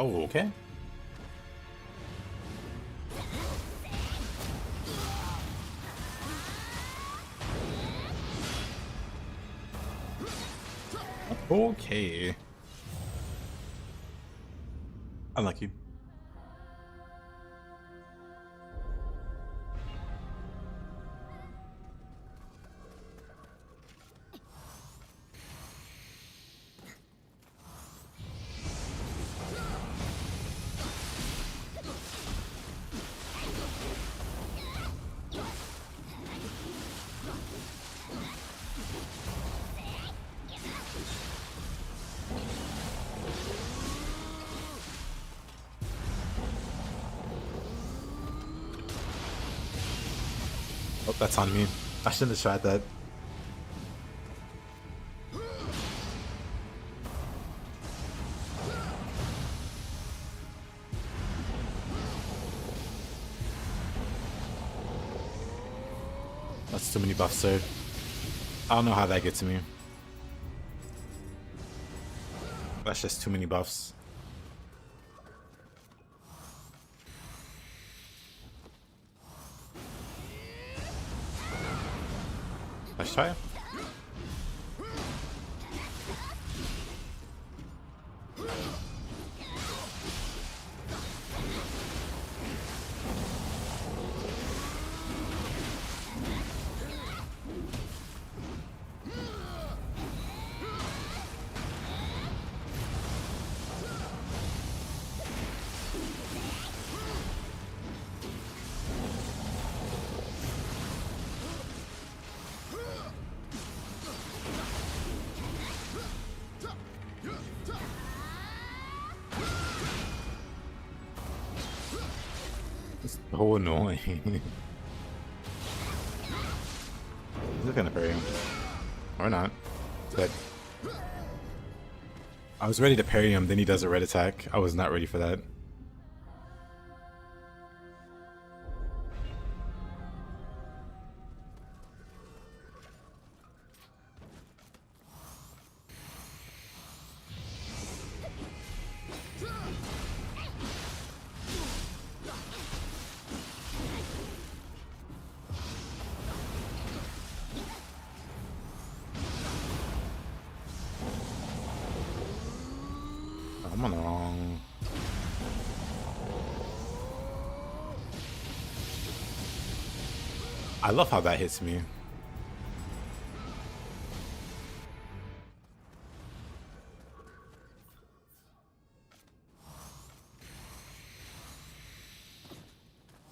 Oh, okay. Okay. Unlucky. Oh, that's on me. I shouldn't have tried that. That's too many buffs, sir. I don't know how that gets to me. That's just too many buffs. Let's try it. It's so annoying. He's gonna parry him. Or not. But I was ready to parry him, then he does a red attack. I was not ready for that. I'm on the wrong. I love how that hits me.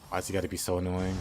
Why's he gotta be so annoying?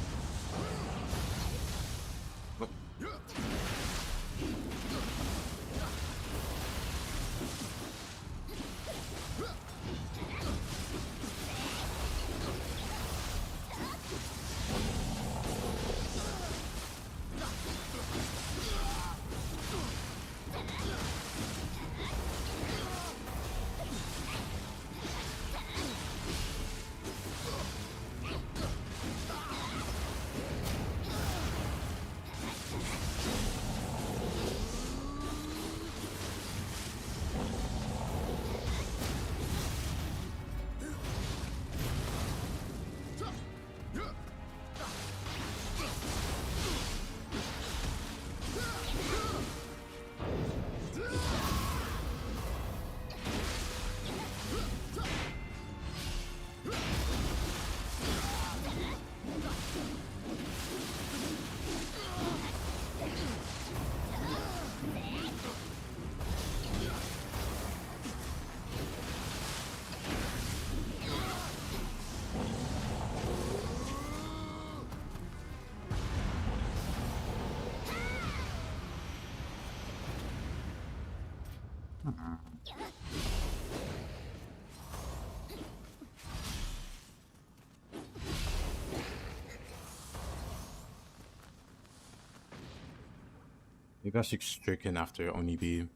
Maybe I should stricken after Onibi.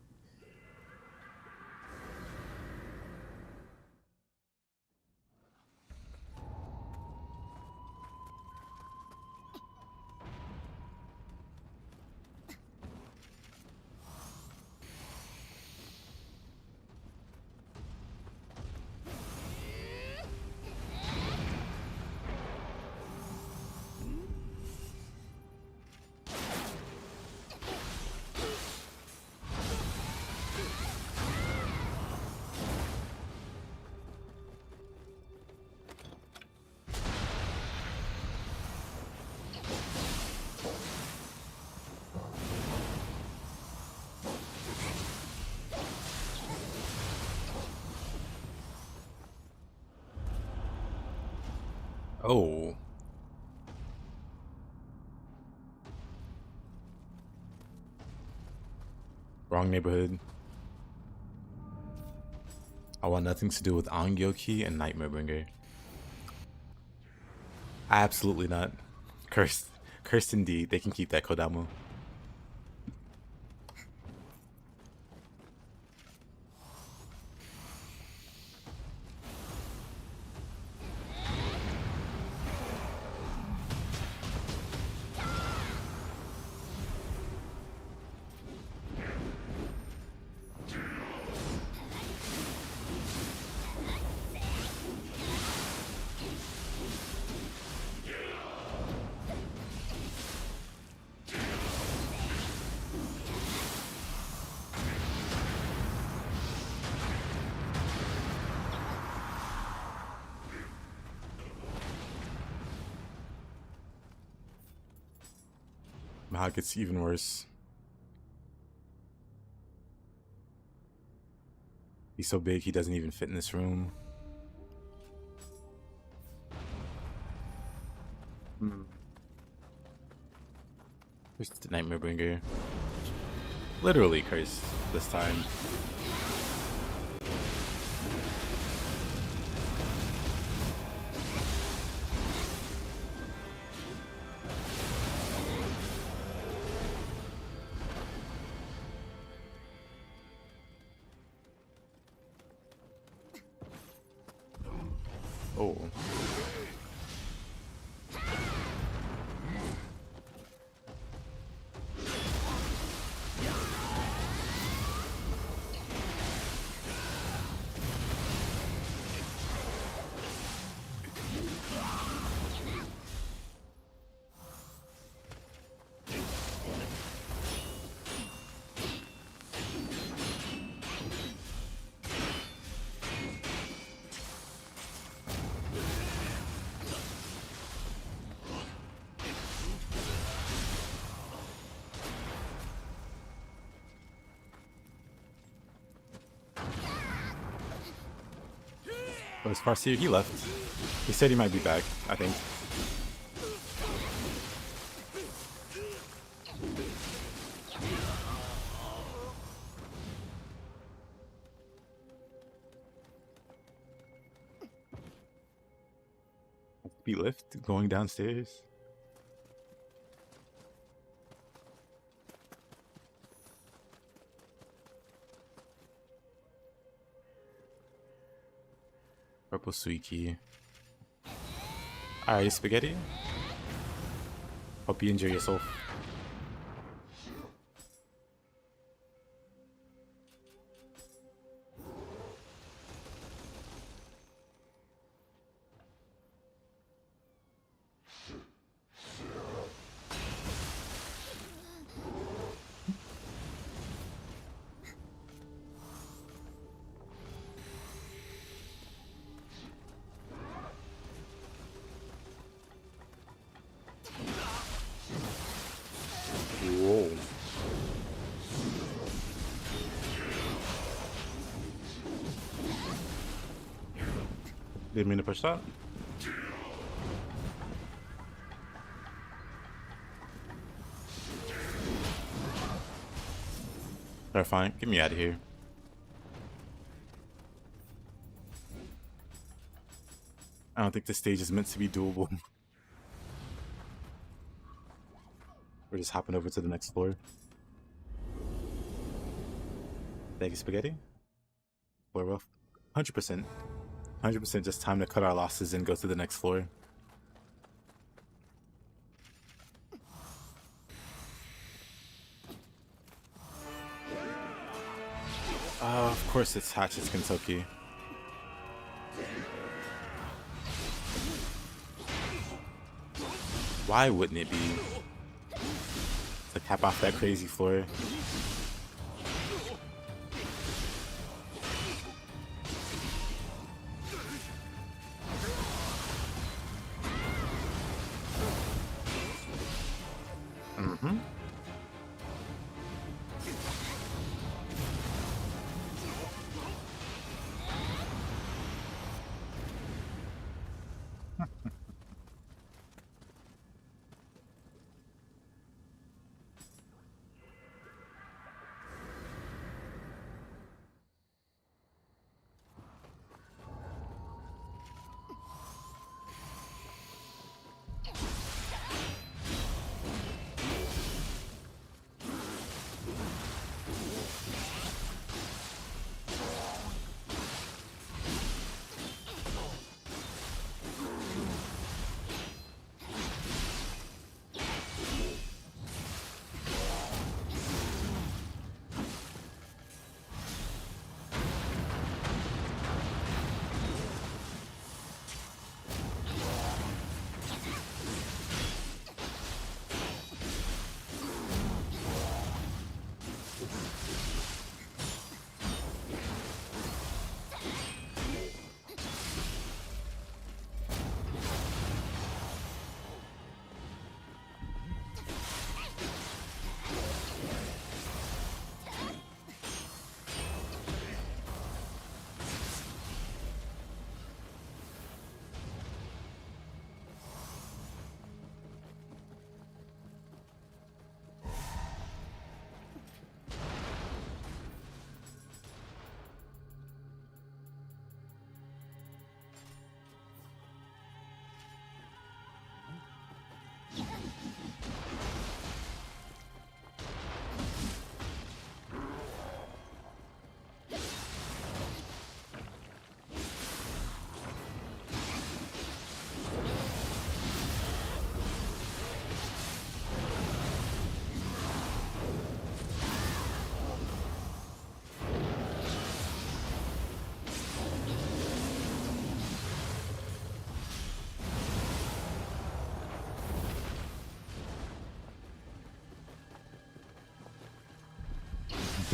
Oh. Wrong neighborhood. I want nothing to do with Angyoki and Nightmare Bringer. Absolutely not. Cursed. Cursed indeed. They can keep that Kodamu. How it gets even worse. He's so big he doesn't even fit in this room. Here's the Nightmare Bringer. Literally cursed this time. Oh. But as far as he left. He said he might be back, I think. Be lift going downstairs. Purple Suiki. Alright, Spaghetti. Hope you enjoy yourself. Whoa. Didn't mean to push that. They're fine. Get me out of here. I don't think this stage is meant to be doable. We're just hopping over to the next floor. Thank you, Spaghetti. We're rough. 100%. 100% just time to cut our losses and go to the next floor. Of course it's Hatchet's Kentucky. Why wouldn't it be? To cap off that crazy floor.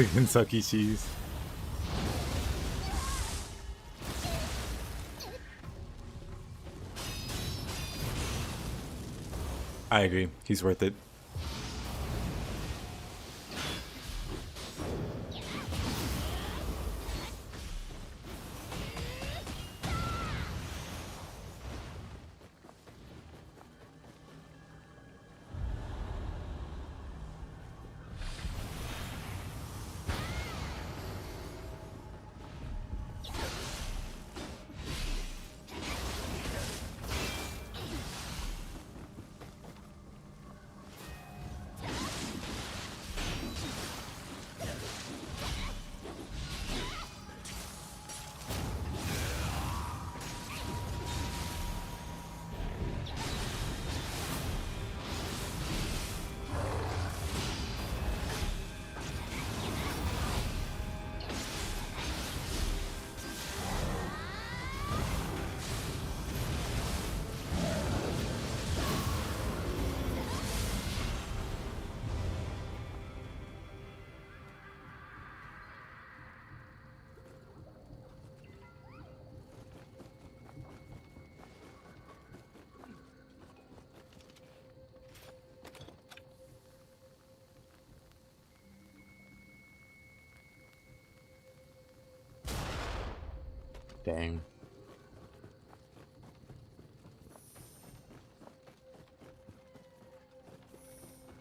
The Kentucky cheese. I agree. He's worth it. Dang.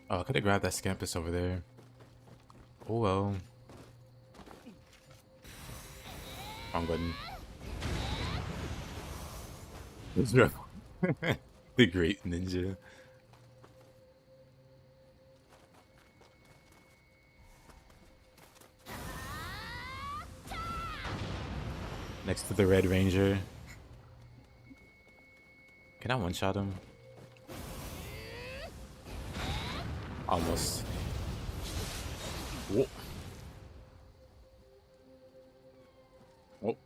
Oh, I could have grabbed that Scampus over there. Oh well. Wrong button. The great ninja. Next to the Red Ranger. Can I one-shot him? Almost. Whoa. Whoa.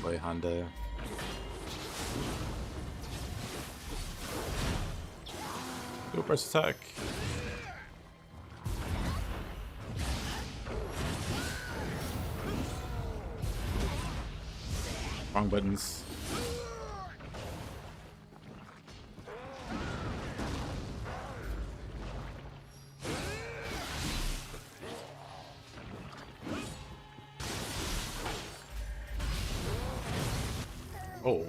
Boy, Honda. Go press attack. Wrong buttons. Oh.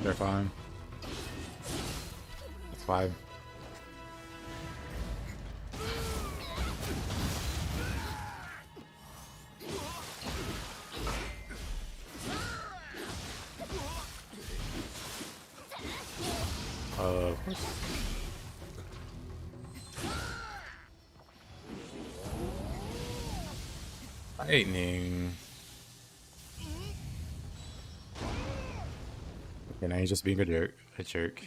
They're fine. That's 5. Of course. Lightning. Okay, now he's just being a jerk. A jerk.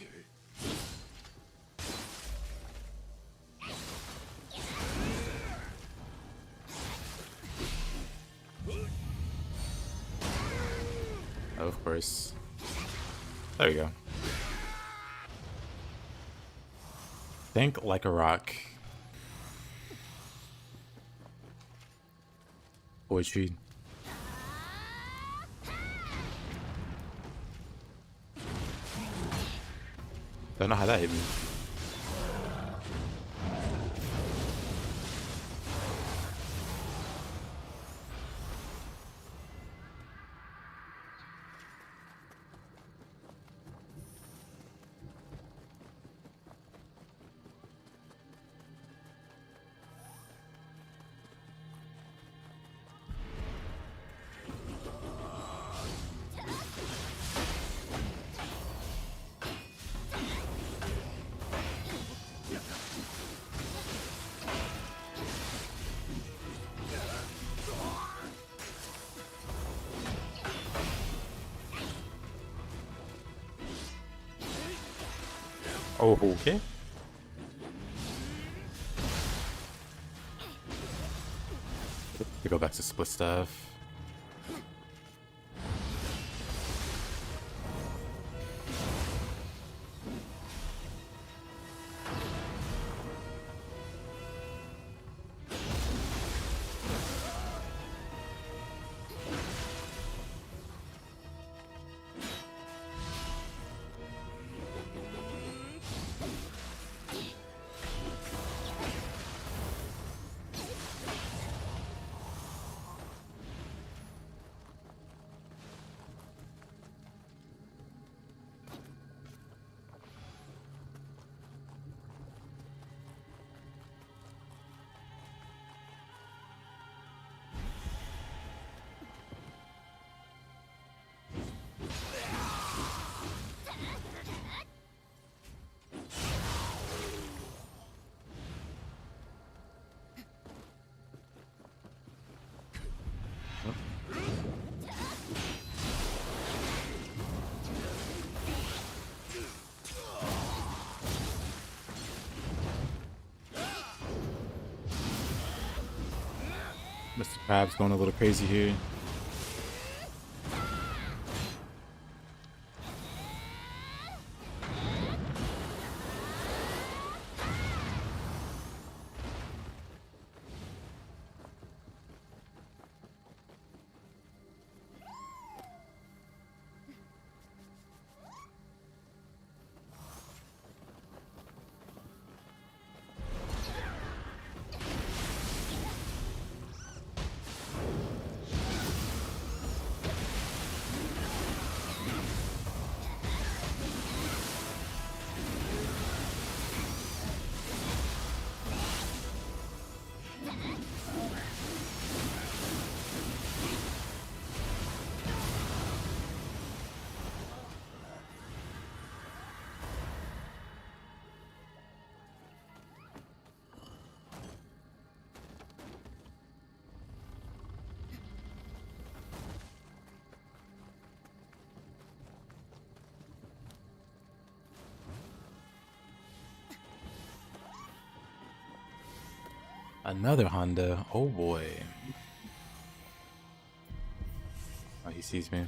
Of course. There we go. Think like a rock. Poetry. Don't know how that hit me. Oh, okay. We go back to split stuff. Mr. Krabs going a little crazy here. Another Honda. Oh boy. Oh, he sees me.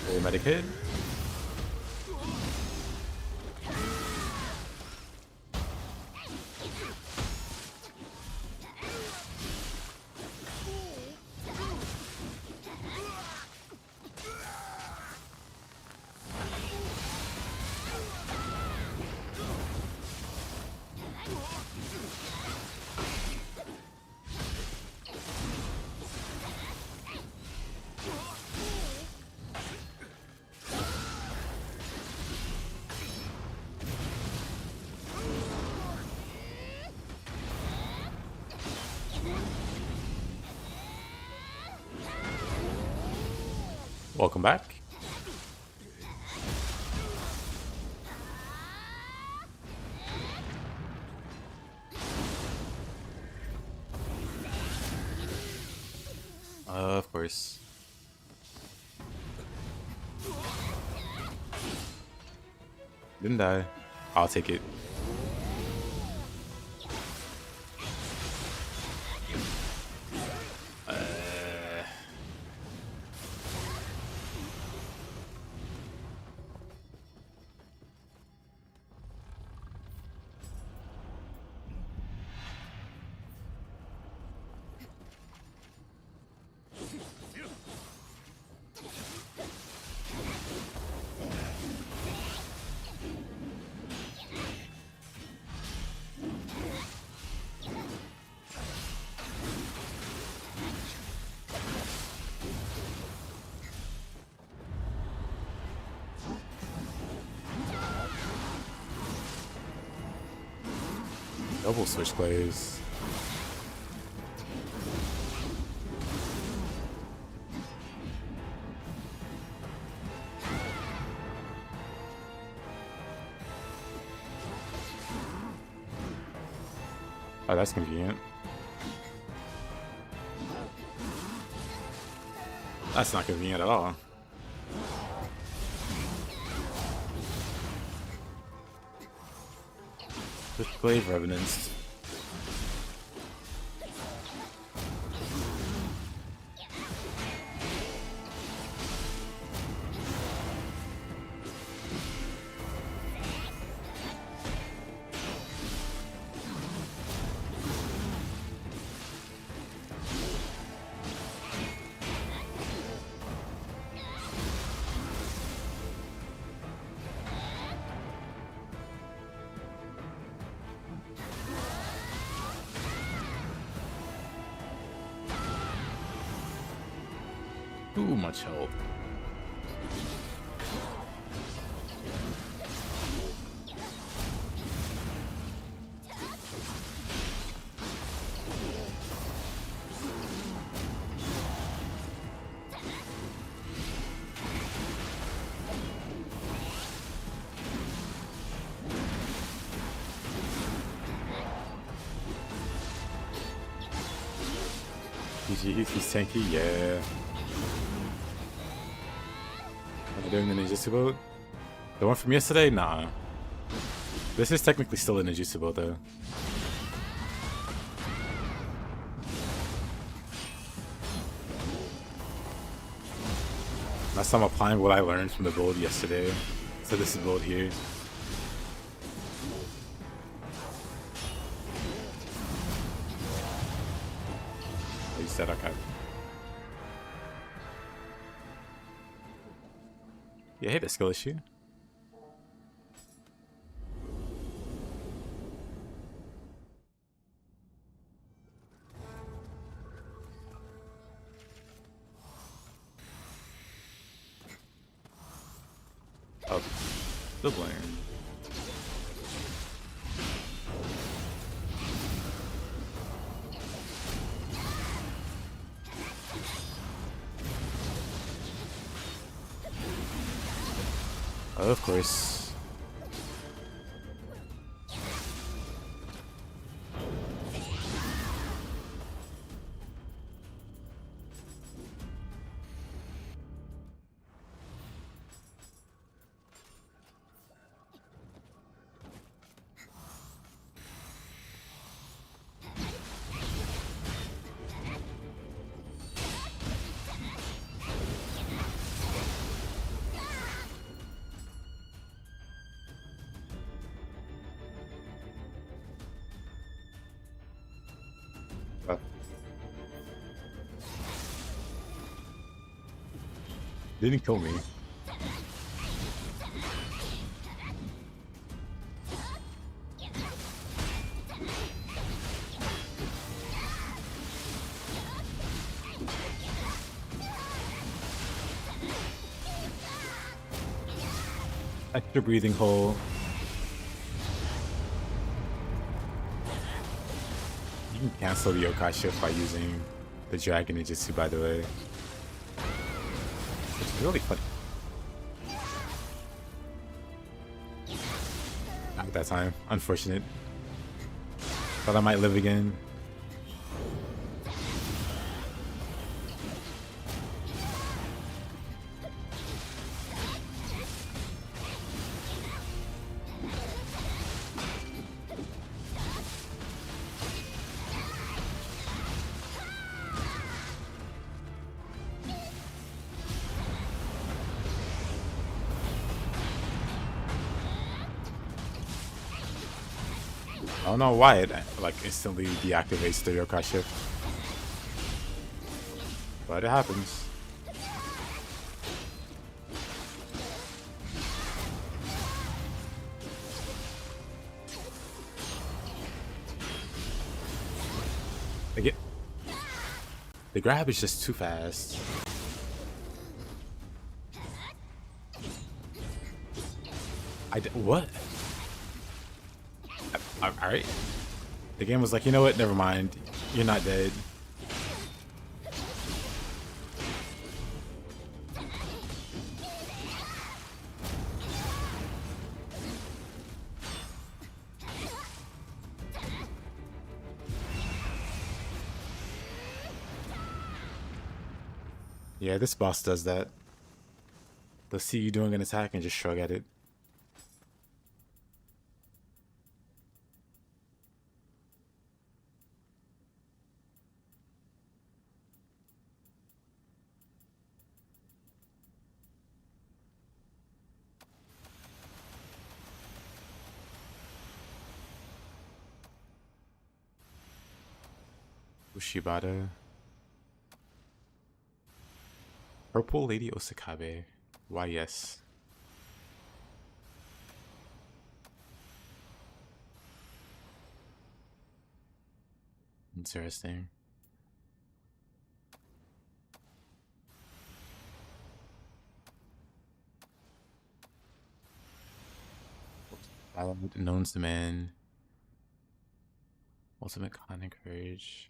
Hey, Medicaid. Welcome back. Of course. Didn't die. I'll take it. Double switch plays. Oh, that's convenient. That's not convenient at all. Switchblade Revenants. Too much help. He's tanky, yeah. Am I doing the ninjutsu build? The one from yesterday? Nah. This is technically still a ninjutsu build though. Last time applying what I learned from the build yesterday. So this is the build here. Oh, you said okay. Yeah, hit a skill issue. Oh, the blame. Of course. Didn't kill me. Extra breathing hole. You can cancel the yokai shift by using the dragon ninjutsu, by the way. It's really funny. Not at that time. Unfortunate. Thought I might live again. I don't know why it like instantly deactivates the yokai shift, but it happens. The grab is just too fast. What? Alright. The game was like, you know what? Never mind. You're not dead. Yeah, this boss does that. They'll see you doing an attack and just shrug at it. Ushibata. Purple Lady Osakabe. Why, yes. Interesting. Known's the man. Ultimate con and courage.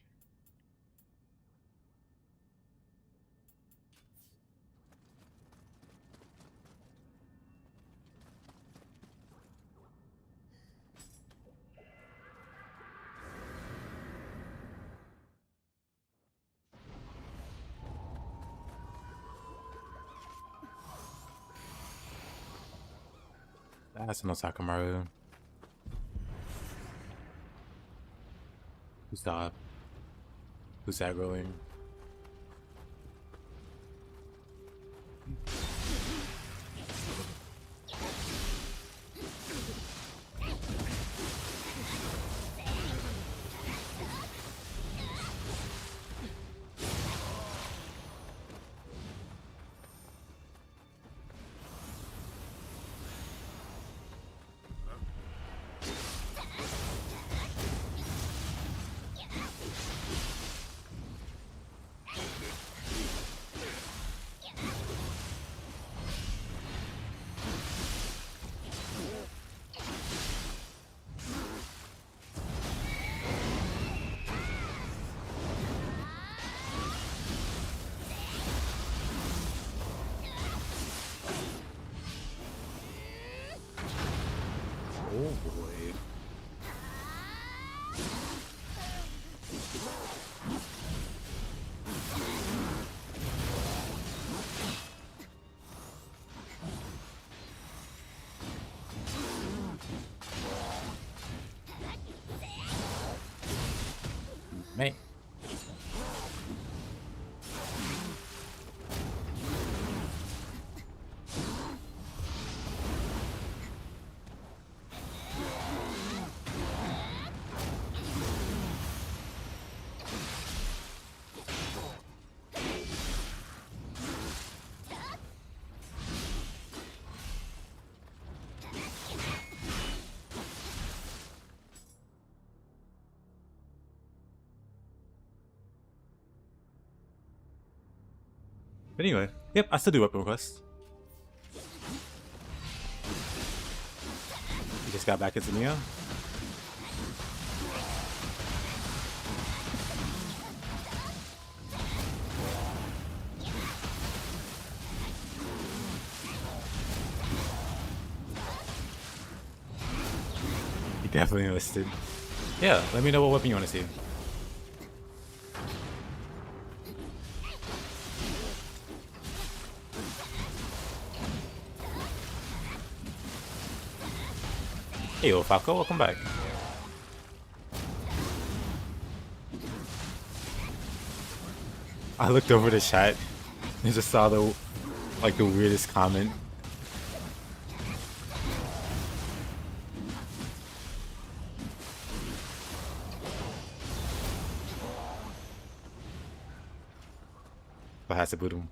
That's no Sakamaru. Who's that? Who's aggroing? Oh boy. Man. But anyway, yep, I still do weapon requests. You just got back into Nioh. You definitely enlisted. Yeah, let me know what weapon you want to see. Hey, yo, Falco, welcome back. I looked over the chat and just saw the weirdest comment. Bahasa Budum.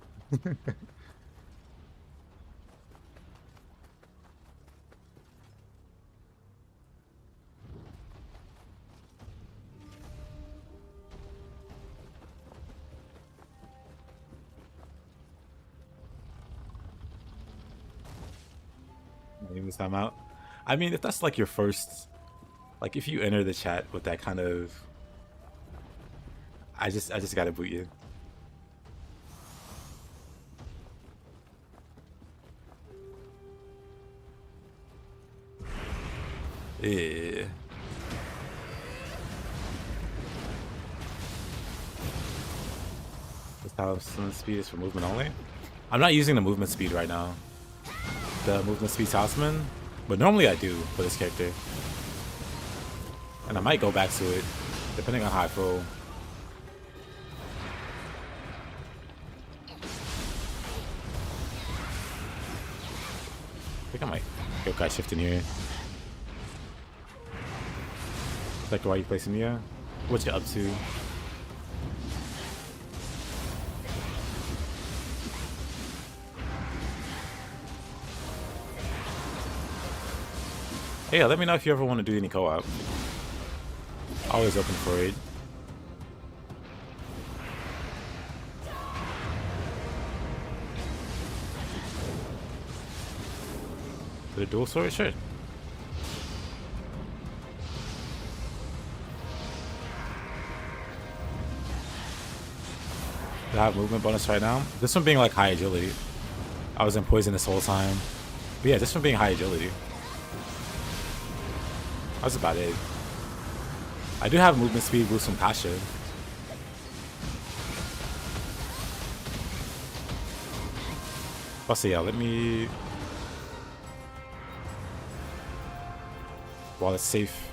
This time out. I mean, if that's like your first Like if you enter the chat with that kind of, I just gotta boot you. Yeah. This talisman speed is for movement only. I'm not using the movement speed right now. The movement speed talisman, but normally I do for this character. And I might go back to it, depending on how I feel. I think I might yokai shift in here. Like, why are you placing me? What you up to? Hey, let me know if you ever want to do any co-op. Always open for it. The dual sword? Sure. Do I have movement bonus right now? This one being like high agility. I was in poison this whole time. But yeah, this one being high agility. That's about it. I do have movement speed boost from Kasha. Also, yeah, let me... While it's safe.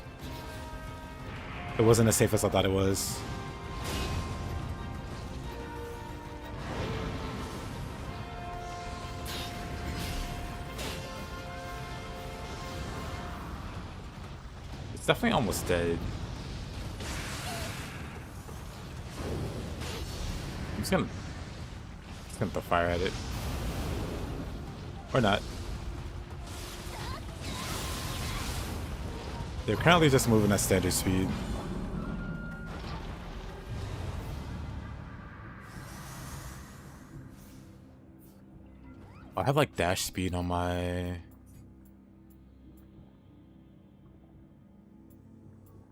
It wasn't as safe as I thought it was. It's definitely almost dead. I'm just gonna throw fire at it. Or not. They're currently just moving at standard speed. I have like dash speed on my...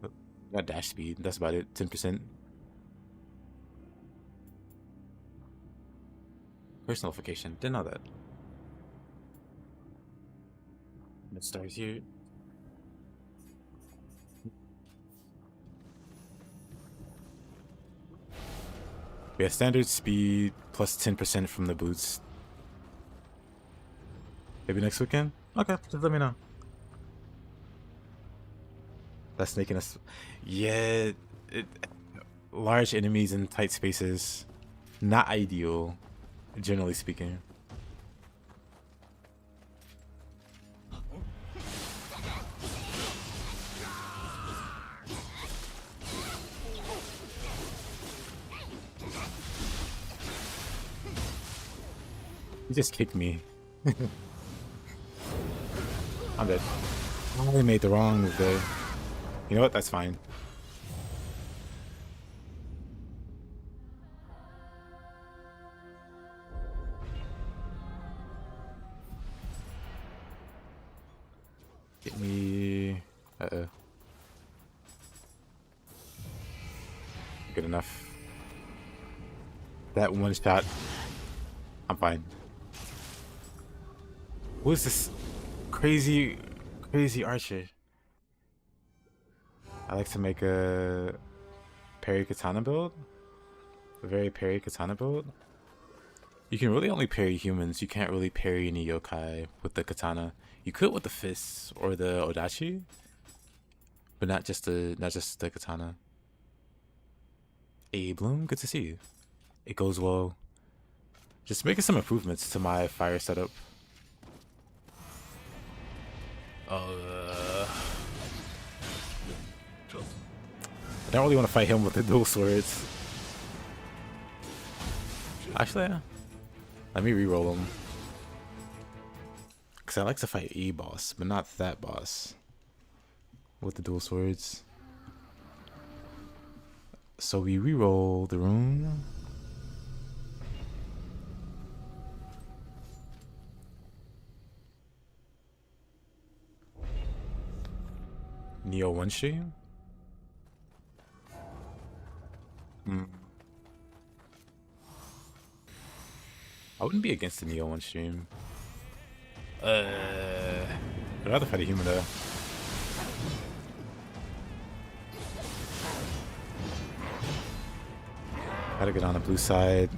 I got dash speed, that's about it, 10%. First notification, didn't know that. It starts here. We have standard speed plus 10% from the boots. Maybe next weekend? Okay, just let me know. That's making us... Yeah, large enemies in tight spaces. Not ideal, generally speaking. He just kicked me. I'm dead. Oh, I made the wrong move there. You know what? That's fine. Get me... Uh-oh. Good enough. That one shot. I'm fine. Who is this crazy archer? I like to make a parry katana build. A very parry katana build. You can really only parry humans. You can't really parry any yokai with the katana. You could with the fists or the odachi, but not just the katana. Hey Bloom, good to see you. It goes well. Just making some improvements to my fire setup. I don't really want to fight him with the dual swords. Actually, yeah. Let me reroll him. Because I like to fight a boss, but not that boss. With the dual swords. So we reroll the rune. Nioh 1 stream? I wouldn't be against the Nioh 1 stream. I'd rather fight a human though. Gotta get on the blue side.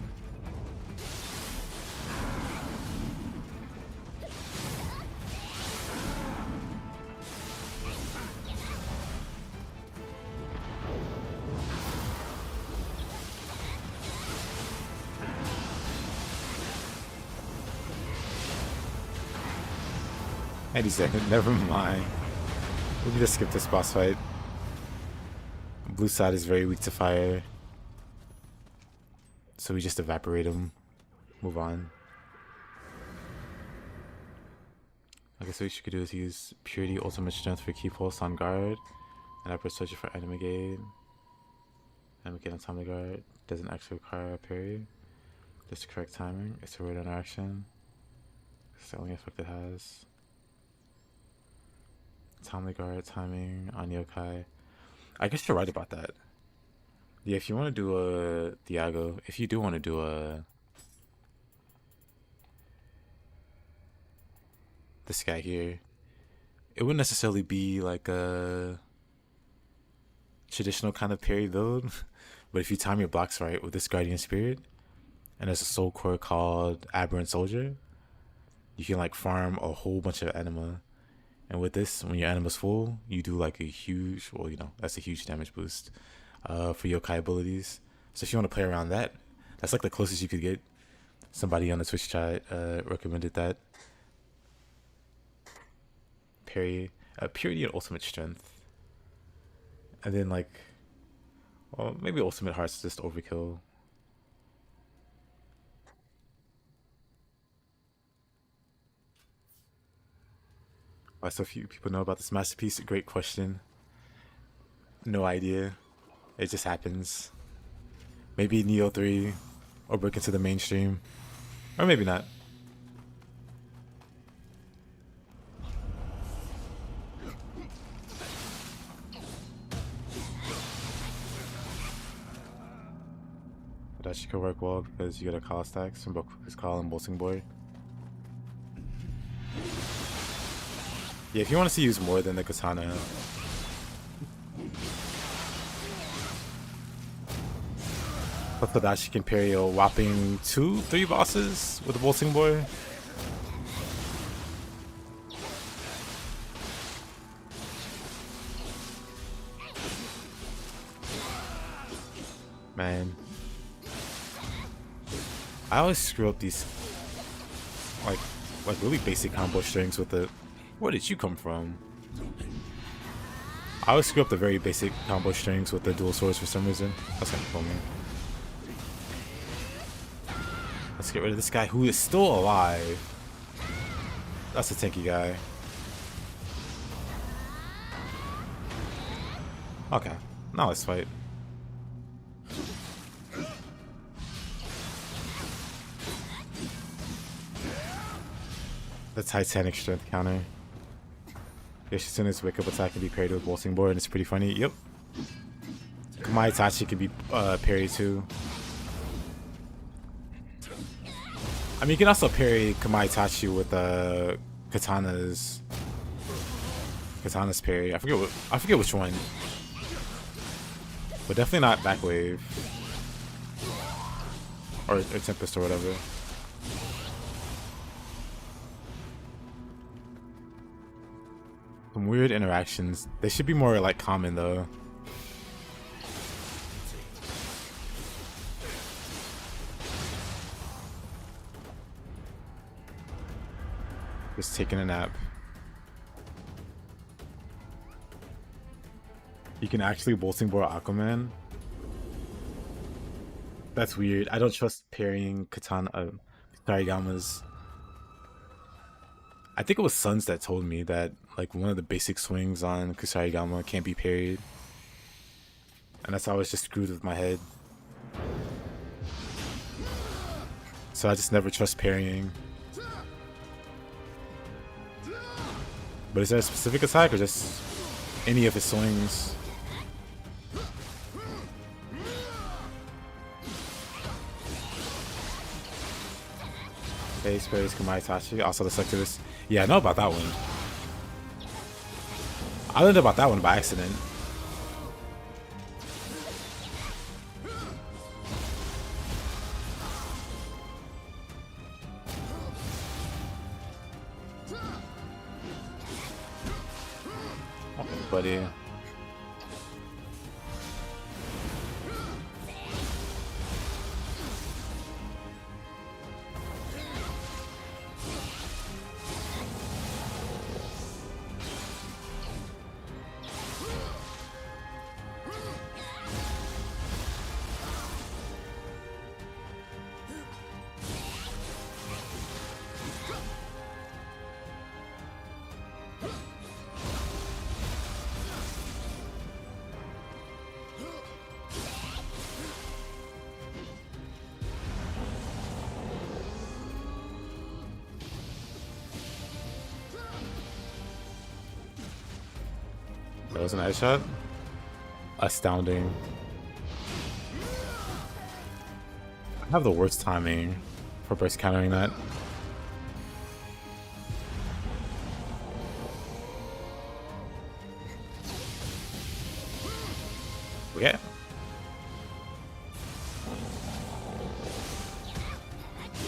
Any second, never mind. We can just skip this boss fight. Blue side is very weak to fire. So we just evaporate him. Move on. I guess what you could do is use Purity Ultimate Strength for Key Pulse on guard. And Upper Surgery for Enemy Gate. Enemy Gate on Timely Guard. Doesn't actually require a parry. Just the correct timing. It's a weird interaction. It's the only effect it has. Timely Guard timing on yokai. I guess you're right about that. Yeah, if you want to do a Diago, if you do want to do this guy here, it wouldn't necessarily be like a traditional kind of parry build, but if you time your blocks right with this Guardian Spirit, and there's a soul core called Aberrant Soldier, you can like farm a whole bunch of anima. And with this, when your anima's full, you do like a huge, well, you know, that's a huge damage boost for yokai abilities. So if you want to play around that, that's like the closest you could get. Somebody on the Twitch chat recommended that. Purity and Ultimate Strength. And then like, well, maybe Ultimate Heart's just overkill. Why so few people know about this masterpiece? Great question. No idea. It just happens. Maybe Nioh 3 or break into the mainstream. Or maybe not. That actually could work well because you get a call stacks from both his call and bolting boy. Yeah, if you want to see use more than the katana, but for that she can parry a whopping 2-3 bosses with the bolting boy. Man, I always screw up these like really basic combo strings with the. Where did you come from? I always screw up the very basic combo strings with the dual swords for some reason. That's kind of funny. Let's get rid of this guy who is still alive. That's a tanky guy. Okay, now let's fight. The Titanic strength counter. As soon as wake up attack can be parried with bolting board, and it's pretty funny. Yep. Kamai Itachi can be parried too. I mean, you can also parry Kamai Itachi with Katana's parry. I forget which one, but definitely not back wave or Tempest or whatever. Some weird interactions. They should be more like common though. Just taking a nap. You can actually bolting board Aquaman. That's weird. I don't trust parrying Sarigama's. I think it was Suns that told me that like one of the basic swings on Kusarigama can't be parried. And that's how I was just screwed with my head. So I just never trust parrying. But is there a specific attack or just any of his swings. Base praise Kamaitachi. Also the Selectivist. Yeah, I know about that one. I learned about that one by accident. Oh, buddy. That was an ice shot. Astounding. I have the worst timing for burst countering that. Yeah.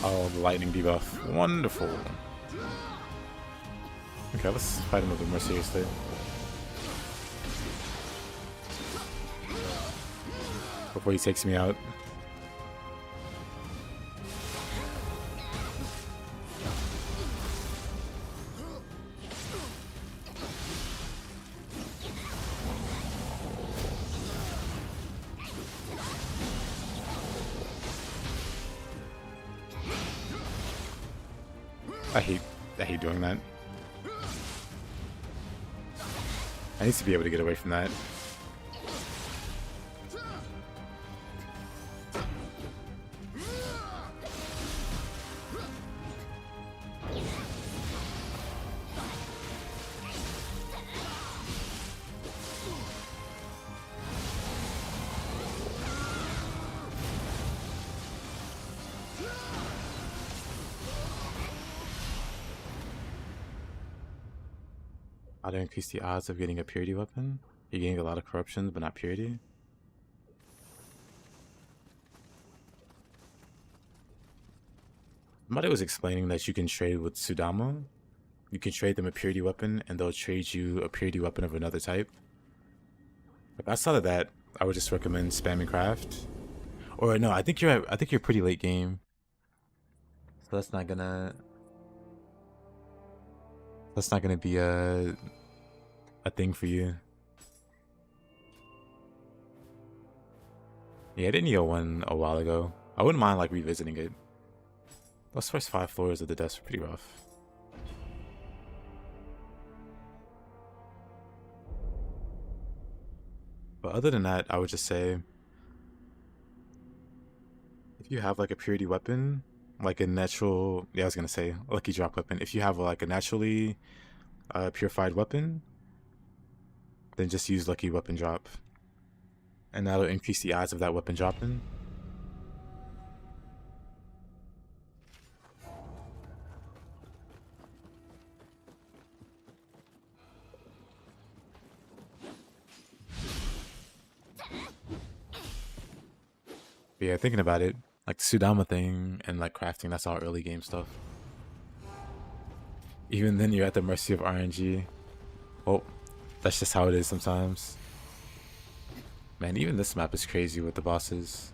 Oh, the lightning debuff. Wonderful. Okay, let's fight him a bit more seriously. Before he takes me out. I hate doing that. I need to be able to get away from that. How to increase the odds of getting a purity weapon? You're getting a lot of corruption, but not purity. Somebody was explaining that you can trade with Sudama. You can trade them a purity weapon, and they'll trade you a purity weapon of another type. But outside of that, I would just recommend spamming craft. Or no, I think you're pretty late game. So that's not gonna be a thing for you. Yeah, I did Nioh one a while ago. I wouldn't mind like revisiting it. Those first 5 floors of the desk are pretty rough. But other than that, I would just say if you have like a purity weapon, like a natural, yeah, I was gonna say lucky drop weapon. If you have like a naturally purified weapon, then just use lucky weapon drop, and that'll increase the odds of that weapon dropping. But yeah, thinking about it, like the Sudama thing and like crafting, that's all early game stuff. Even then, you're at the mercy of RNG. Well, that's just how it is sometimes. Man, even this map is crazy with the bosses.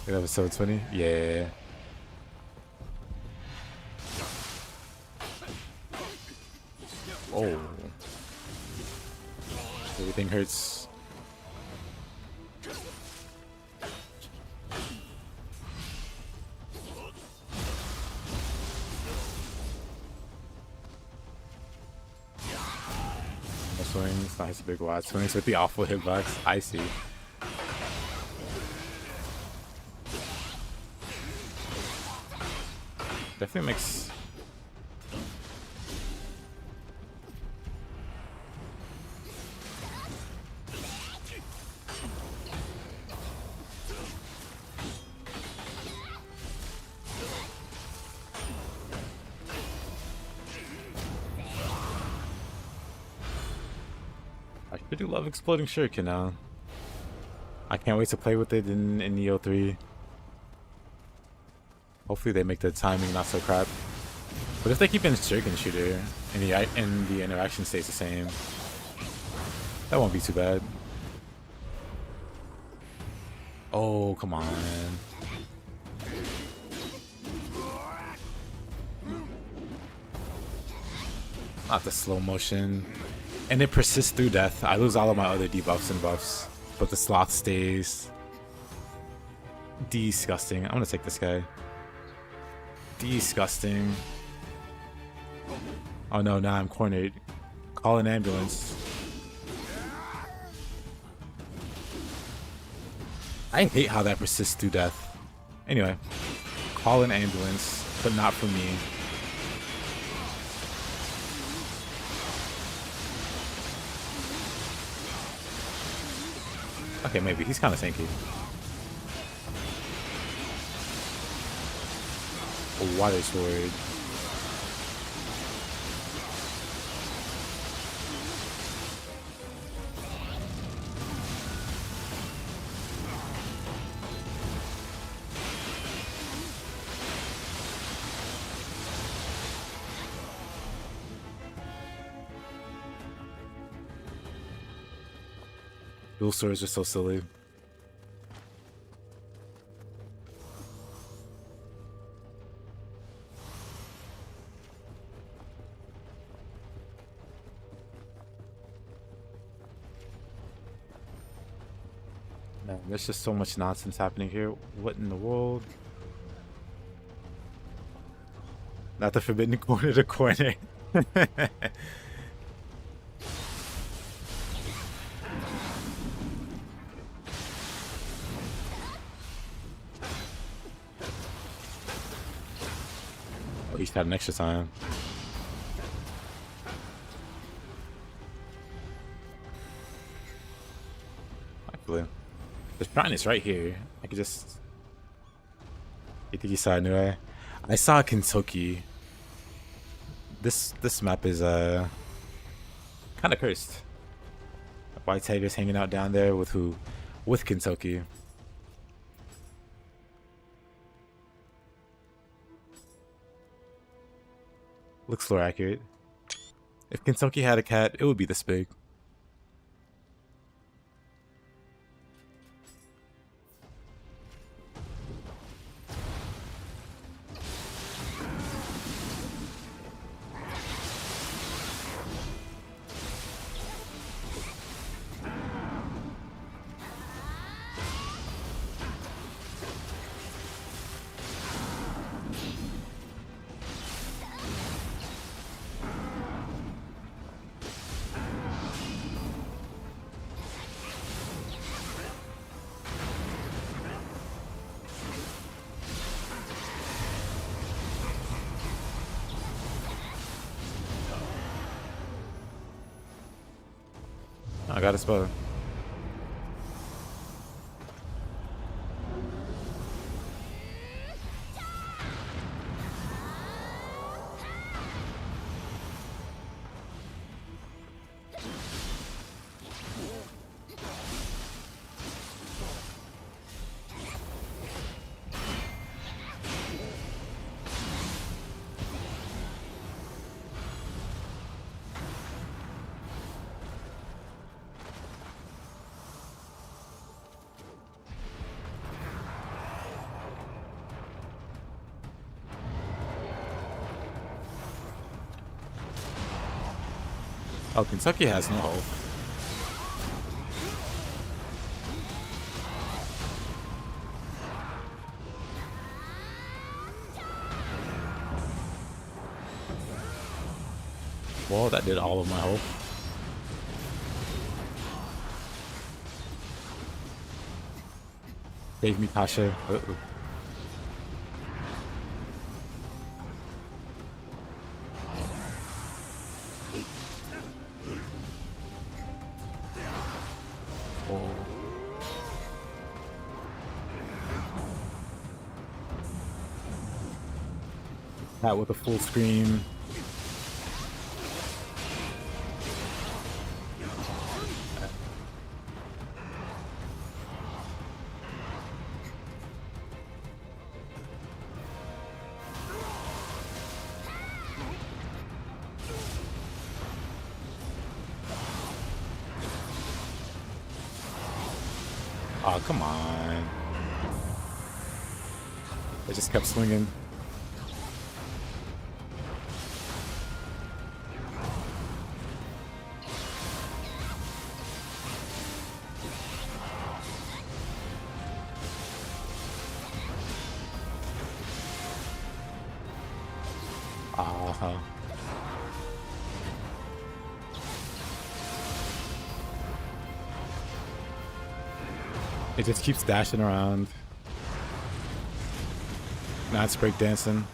Good episode 20? Yeah. Oh. Everything hurts. Swings, nice big wide swings with the awful hitbox. I see. Definitely makes I sure do love exploding shuriken now. I can't wait to play with it in Nioh 3. Hopefully they make the timing not so crap. But if they keep in shuriken shooter and the interaction stays the same, that won't be too bad. Oh, come on. Not the slow motion. And it persists through death. I lose all of my other debuffs and buffs, but the sloth stays. Disgusting. I'm gonna take this guy. Disgusting. Oh no, now I'm cornered. Call an ambulance. I hate how that persists through death. Anyway, call an ambulance, but not for me. Okay, maybe. He's kind of tanky. A water sword. Dual swords are so silly. Man, there's just so much nonsense happening here. What in the world? Not the forbidden corner to corner. At least had an extra time. Actually, the shrine is right here. I could just. You think you saw a new eye? I saw Kentucky. This map is kind of cursed. White Tiger's hanging out down there with who? With Kentucky. Looks lore accurate. If Kentucky had a cat, it would be this big. I got a spell. Oh, Kentucky has no hope. Well, that did all of my hope. Gave me Tasha. Uh-oh. That with a full screen. Oh, come on. They just kept swinging. Uh-huh. It just keeps dashing around. Now it's breakdancing.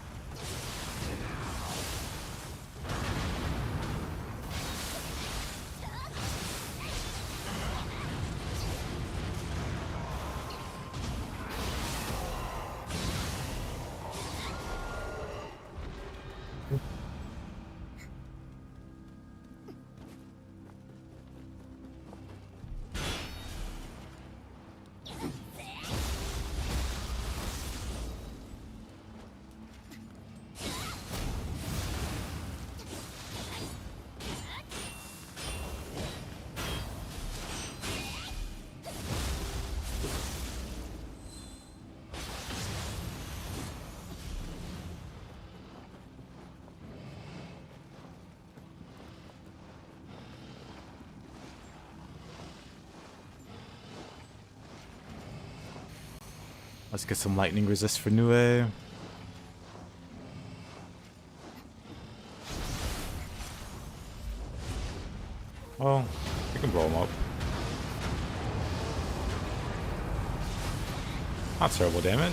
Let's get some lightning resist for Nioh. Well, we can blow him up. Not terrible damage.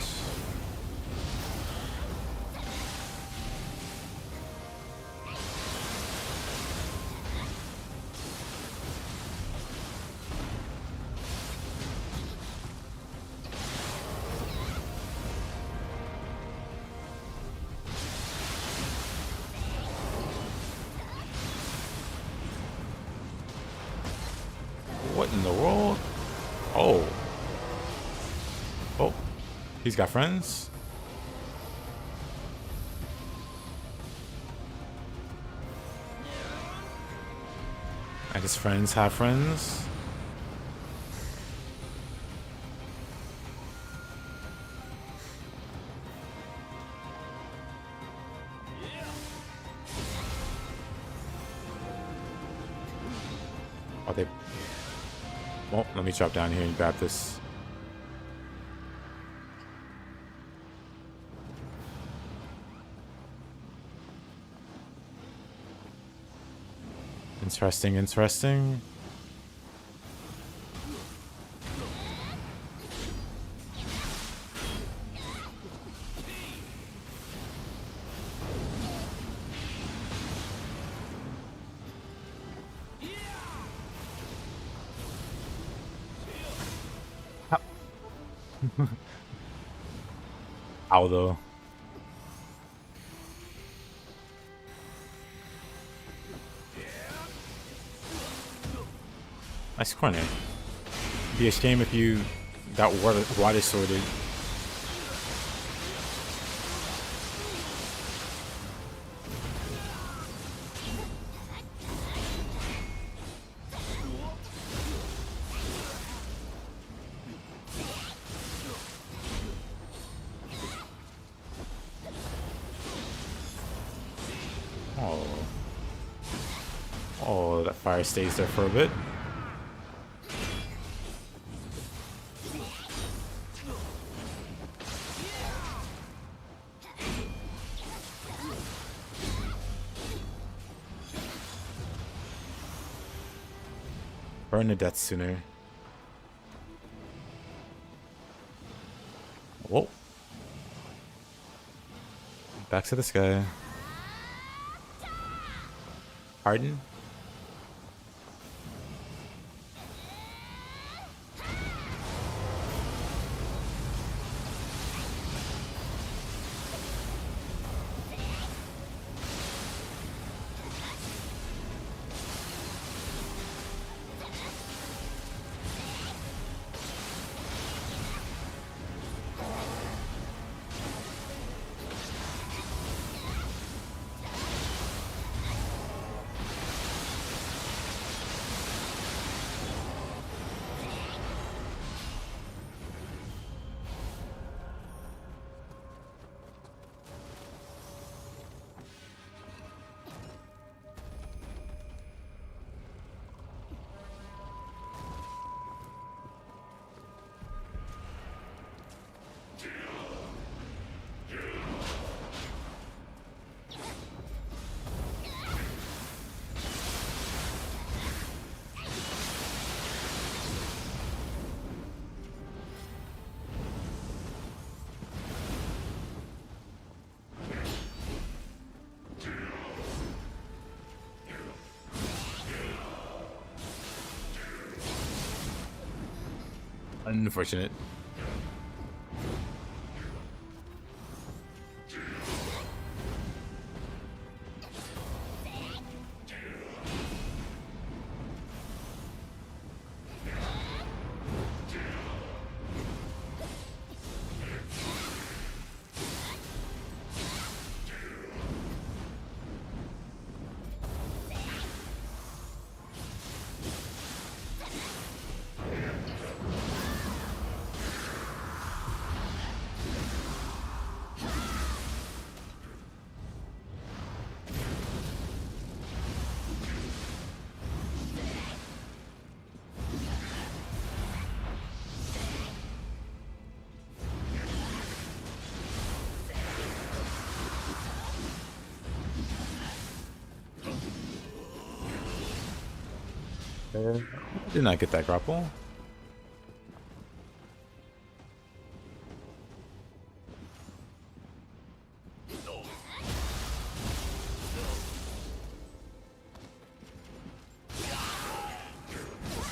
What in the world? Oh. Oh. He's got friends? And his friends have friends? Are they... Well, let me drop down here and grab this. Interesting, interesting. Ow, though. Nice corner. Be a shame if you got water sorted. Oh. Oh, that fire stays there for a bit. Burn to death sooner. Whoa. Back to the sky. Pardon? Unfortunate. Did not get that grapple.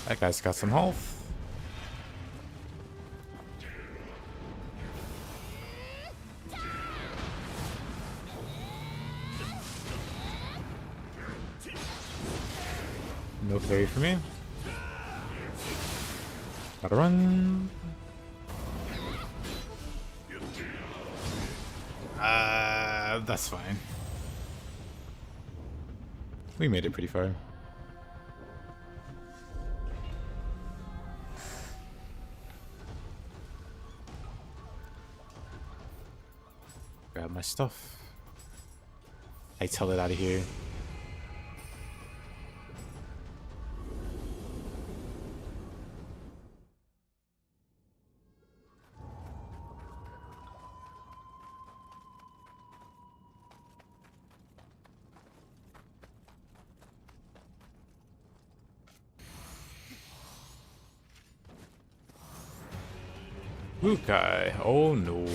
That guy's got some health. No carry for me. Gotta run. That's fine. We made it pretty far. Grab my stuff. I tell it out of here. Yokai. Oh no.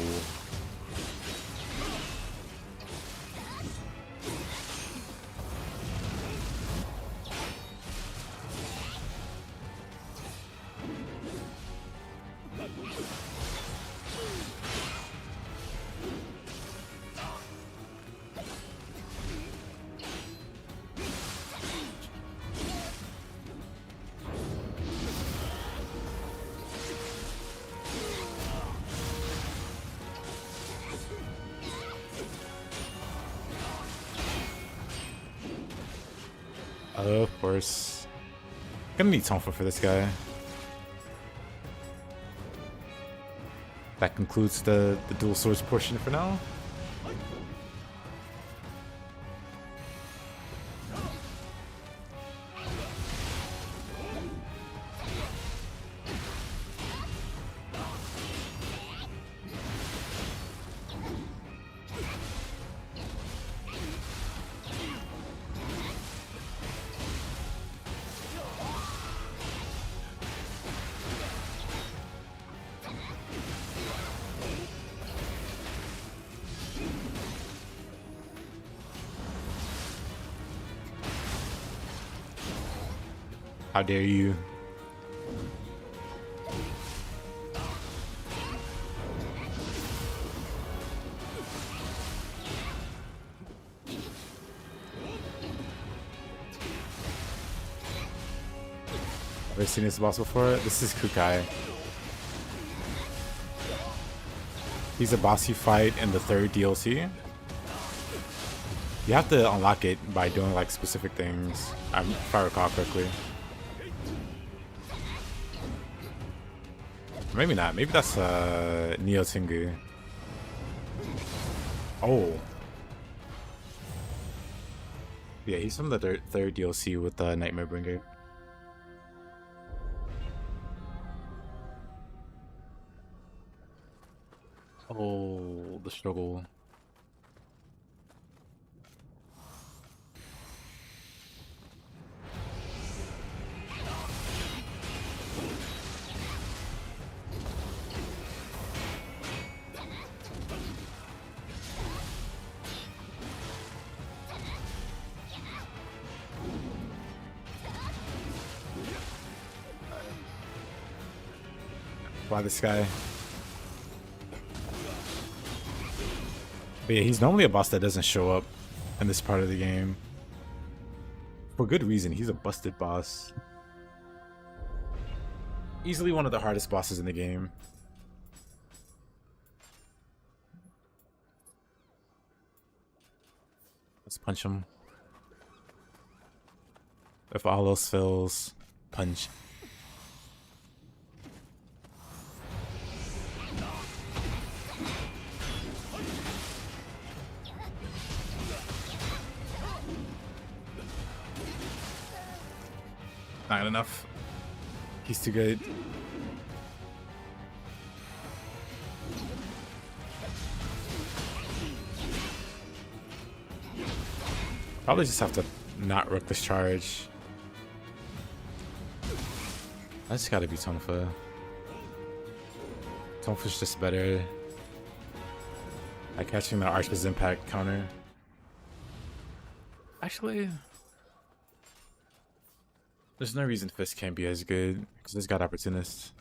Of course. Gonna need Tonfa for this guy. That concludes the dual swords portion for now. How dare you? Ever seen this boss before? This is Kukai. He's a boss you fight in the 3rd DLC. You have to unlock it by doing like specific things, if I recall correctly. Maybe not. Maybe that's Nioh Tengu. Oh. Yeah, he's from the third DLC with Nightmare Bringer. Oh, the struggle. Why this guy? But yeah, he's normally a boss that doesn't show up in this part of the game. For good reason, he's a busted boss. Easily one of the hardest bosses in the game. Let's punch him. If all else fails, punch. Not enough. He's too good. Probably just have to not rook this charge. I just gotta be Tonfa. Tonfa's just better at catching the Archer's impact counter. Actually, there's no reason Fist can't be as good because it's got Opportunist.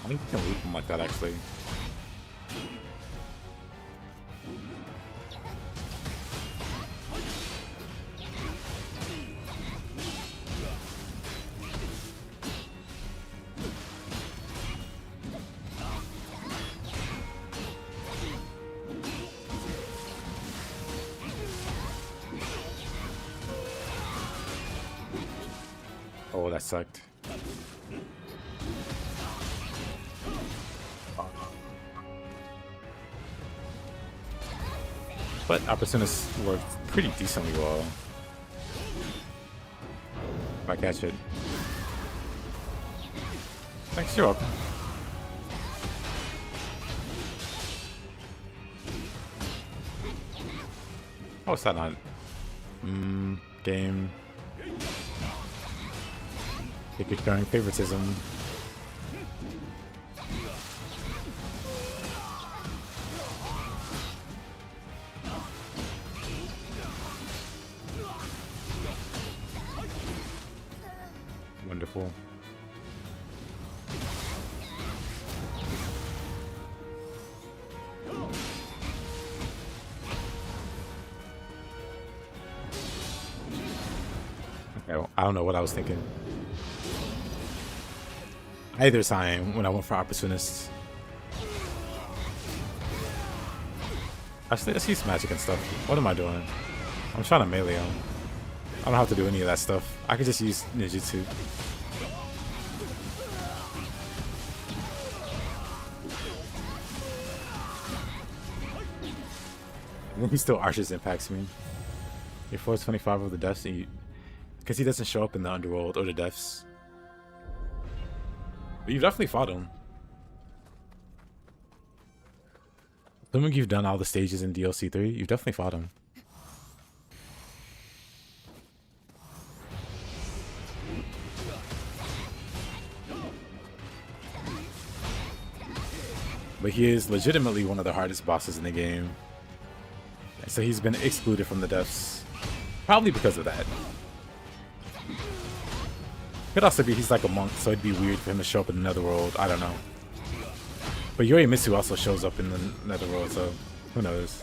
I think you can loop him like that, actually. Oh, that sucked. But Opportunist worked pretty decently well. If I catch it. Thanks, you're welcome. Oh, is that not? Game. Pick it during favoritism. Wonderful. Okay, well, I don't know what I was thinking. Either time when I went for Opportunists. Actually, let's use magic and stuff. What am I doing? I'm trying to melee him. I don't have to do any of that stuff. I could just use ninjutsu. And then he still arches impacts me. You're 425 of the deaths, because he doesn't show up in the underworld or the deaths. But you've definitely fought him. Assuming you've done all the stages in DLC 3, you've definitely fought him. But he is legitimately one of the hardest bosses in the game. So he's been excluded from the deaths. Probably because of that. Could also be he's like a monk, so it'd be weird for him to show up in the netherworld. I don't know. But Yorimitsu also shows up in the netherworld, so who knows.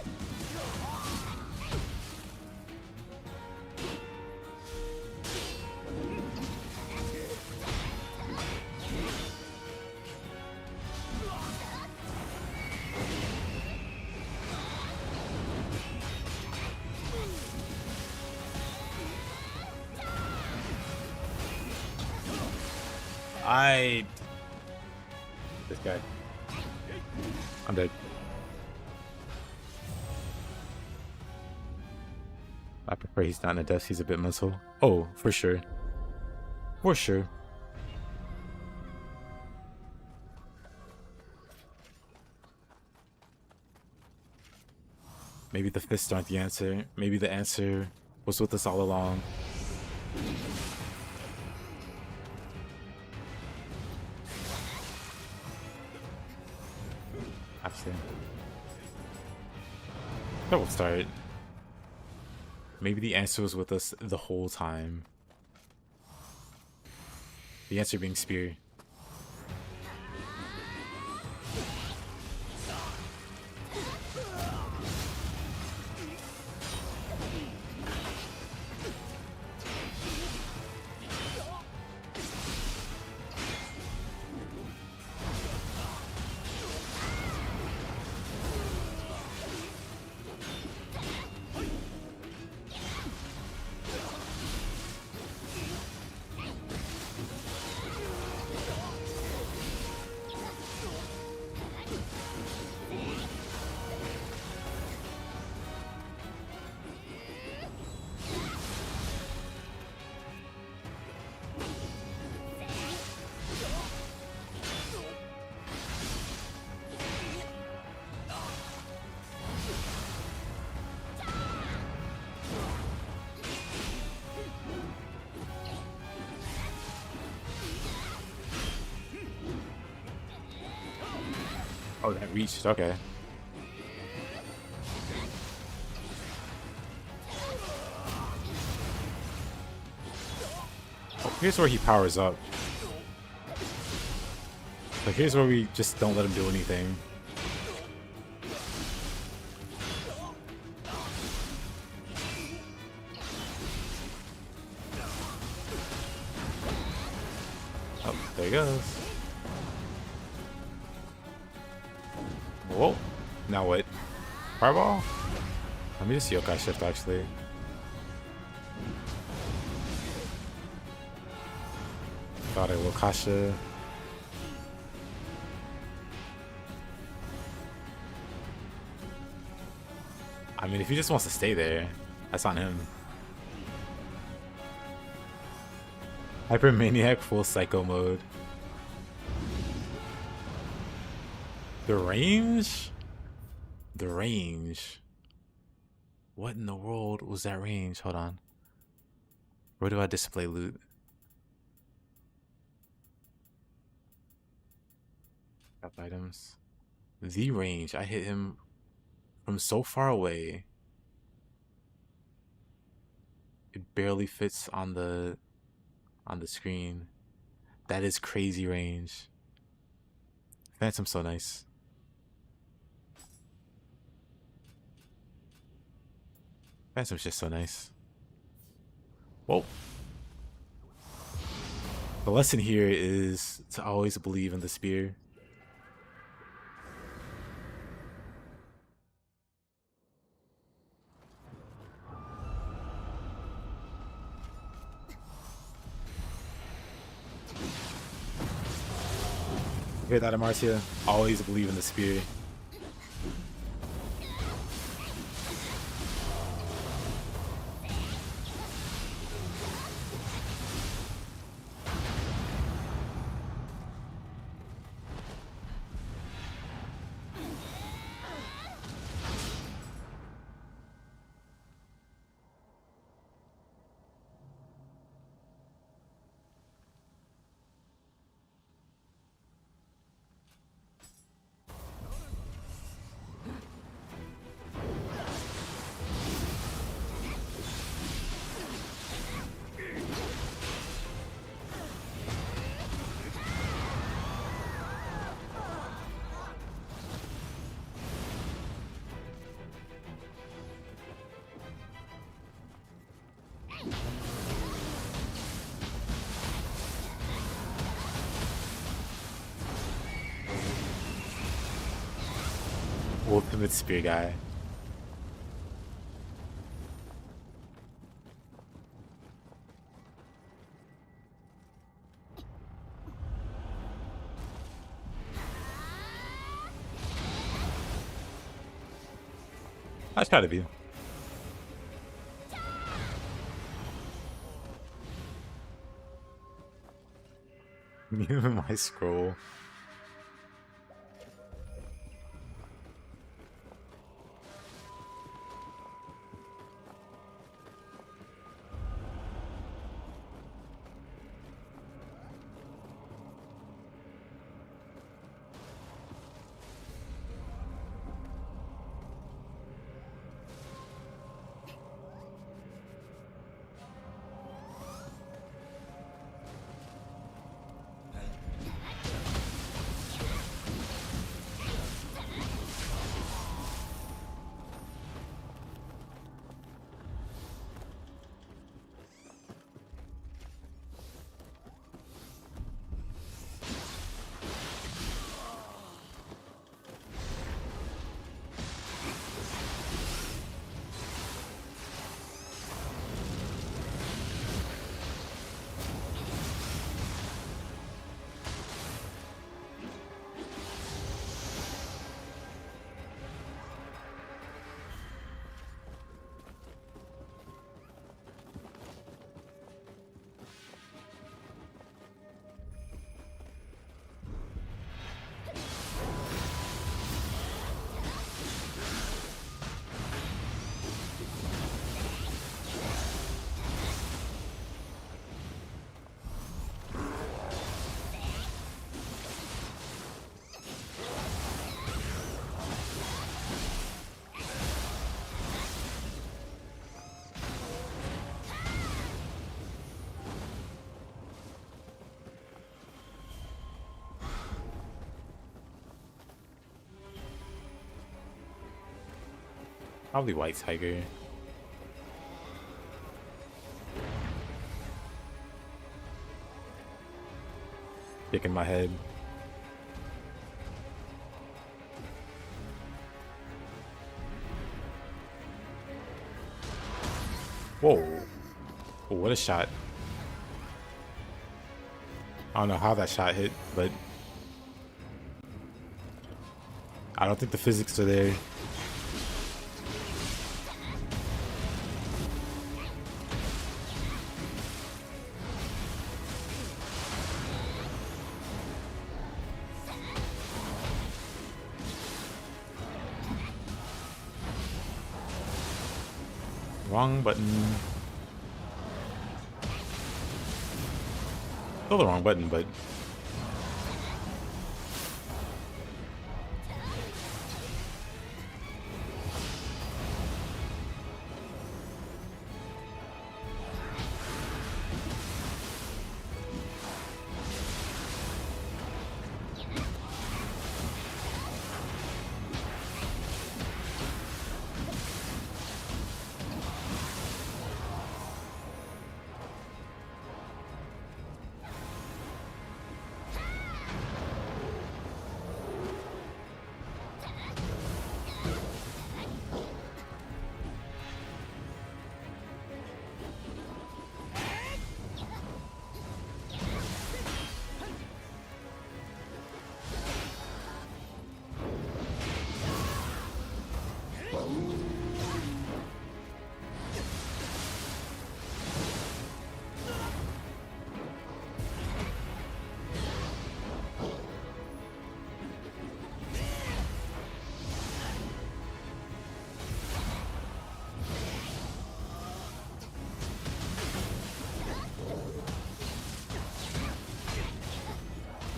This guy. I'm dead. I prefer he's not in a death, he's a bit mental. Oh, for sure. For sure. Maybe the fists aren't the answer. Maybe the answer was with us all along. I Interesting. Double start. Maybe the answer was with us the whole time. The answer being spear. Oh, that reached. Okay. Oh, here's where he powers up. Like, here's where we just don't let him do anything. Oh, there he goes. Whoa. Now what? Fireball? Let me just yokai shift, actually. Got it, Wakasha. I mean, if he just wants to stay there, that's on him. Hypermaniac full psycho mode. The range? The range. What in the world was that range? Hold on. Where do I display loot? Up items. The range. I hit him from so far away. It barely fits on the screen. That is crazy range. Phantom's so nice. Phantom's just so nice. Whoa. The lesson here is to always believe in the spear. Hear that, Amartia? Always believe in the spear. Ultimate spear guy. I try to be. Even my scroll. Probably White Tiger. Kicking my head. Whoa. Oh, what a shot. I don't know how that shot hit, but I don't think the physics are there. Wrong button. Still the wrong button, but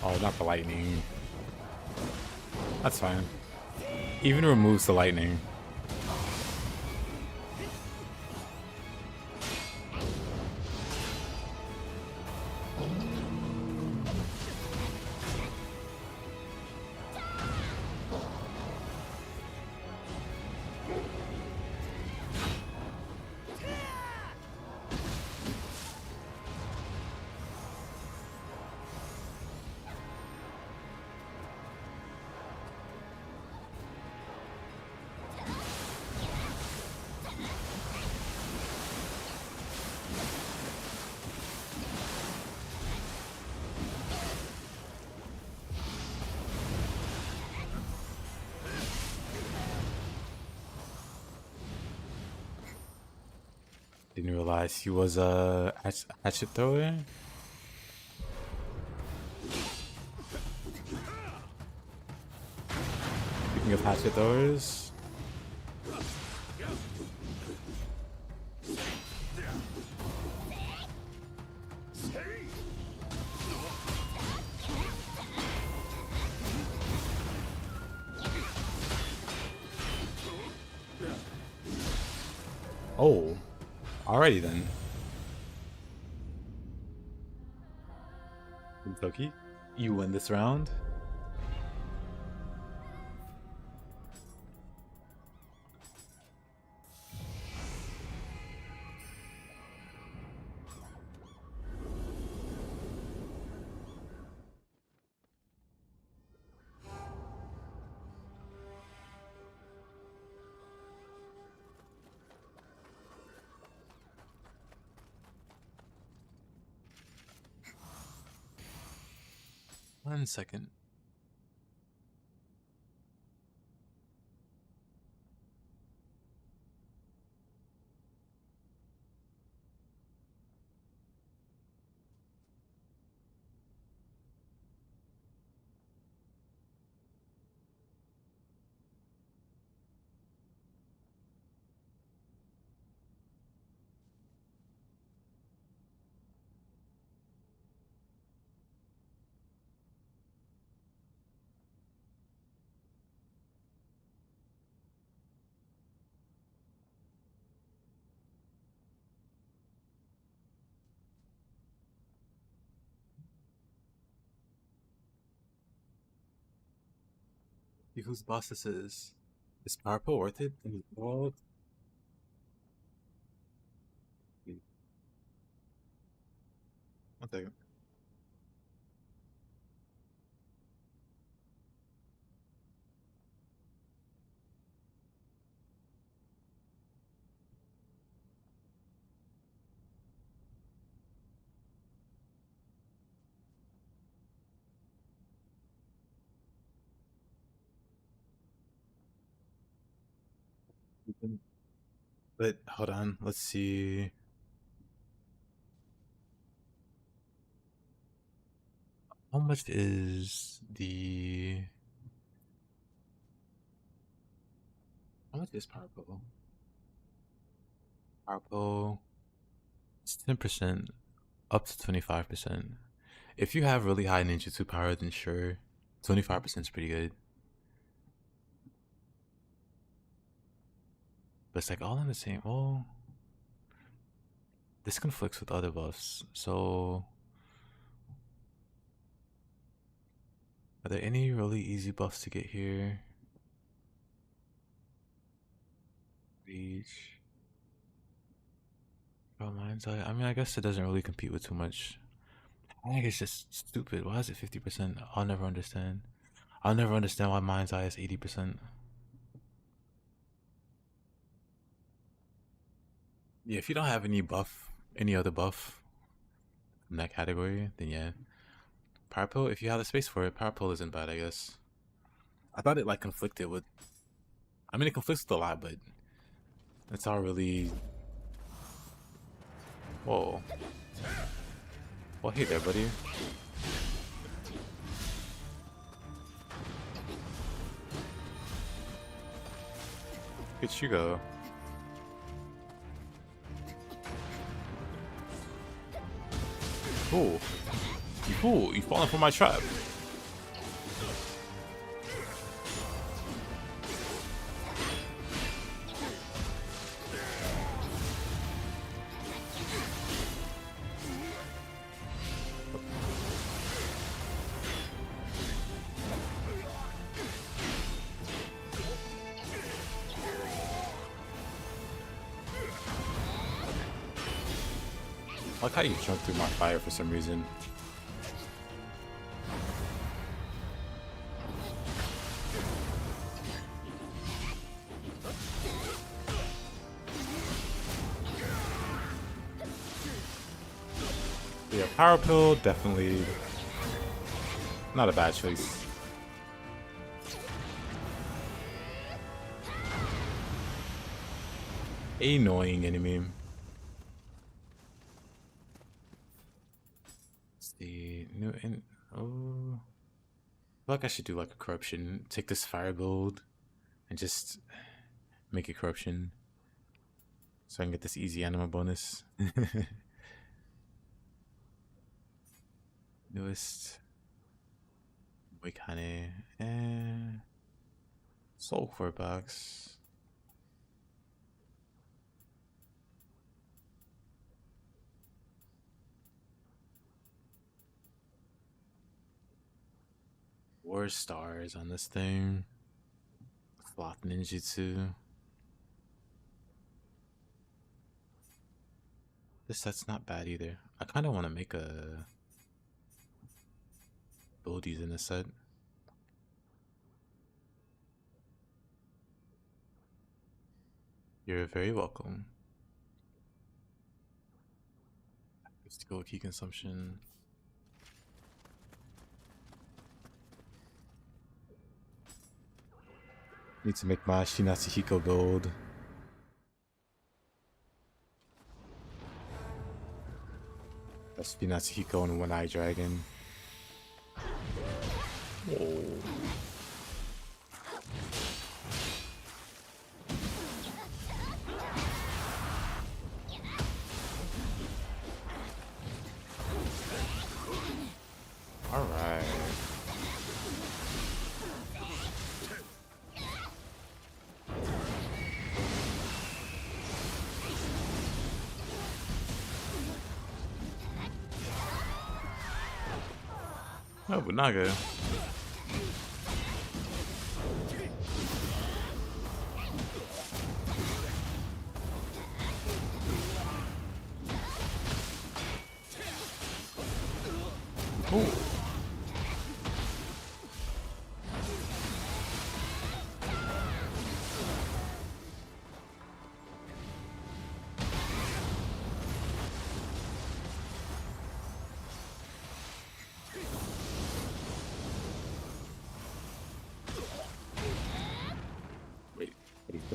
oh, not the lightning. That's fine. Even removes the lightning. Didn't realize he was a hatchet thrower. Speaking of hatchet throwers, oh, alrighty then. Kentucky, you win this round. One second. See whose boss this is. Is PowerPo worth it in the world? One second. But hold on, let's see. How much is the? How much is Powerful? Powerful. It's 10%, up to 25%. If you have really high ninjutsu power, then sure, 25% is pretty good. But it's like all in the same. Oh, this conflicts with other buffs. So, are there any really easy buffs to get here? Reach. Oh, mind's eye. I mean, I guess it doesn't really compete with too much. I think it's just stupid. Why is it 50%? I'll never understand. I'll never understand why mind's eye is 80%. Yeah, if you don't have any buff, any other buff from that category, then yeah. Power Pill, if you have the space for it, Power Pill isn't bad, I guess. I thought it like conflicted with. I mean, it conflicts with a lot, but it's all really. Whoa. Well, hey there, buddy. Look you go. Ooh. Ooh, you falling for my trap. I like how you jumped through my fire for some reason. Yeah, Power Pill, definitely not a bad choice. Annoying enemy. It's the new oh, I feel like I should do like a corruption. Take this fire build and just make it corruption, so I can get this easy anima bonus. Newest Wakane and Soul Core box. War stars on this thing. Flock ninjutsu. This set's not bad either. I kind of want to make a buildies in this set. You're very welcome. Let's go key consumption. Need to make my Shinatsuhiko build. That's Shinatsuhiko and One Eye Dragon. Oh. All right. Oh, but not good.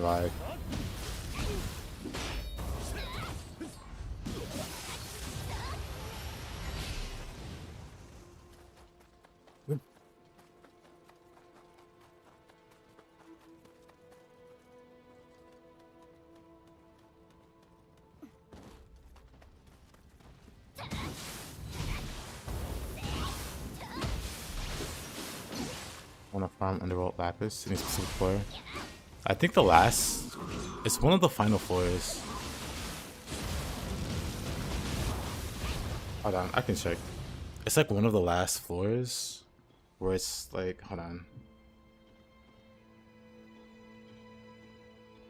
survive. Want to farm Underworld Lapis any specific floor? I think the last. It's one of the final floors. Hold on, I can check. It's like one of the last floors where it's like, hold on.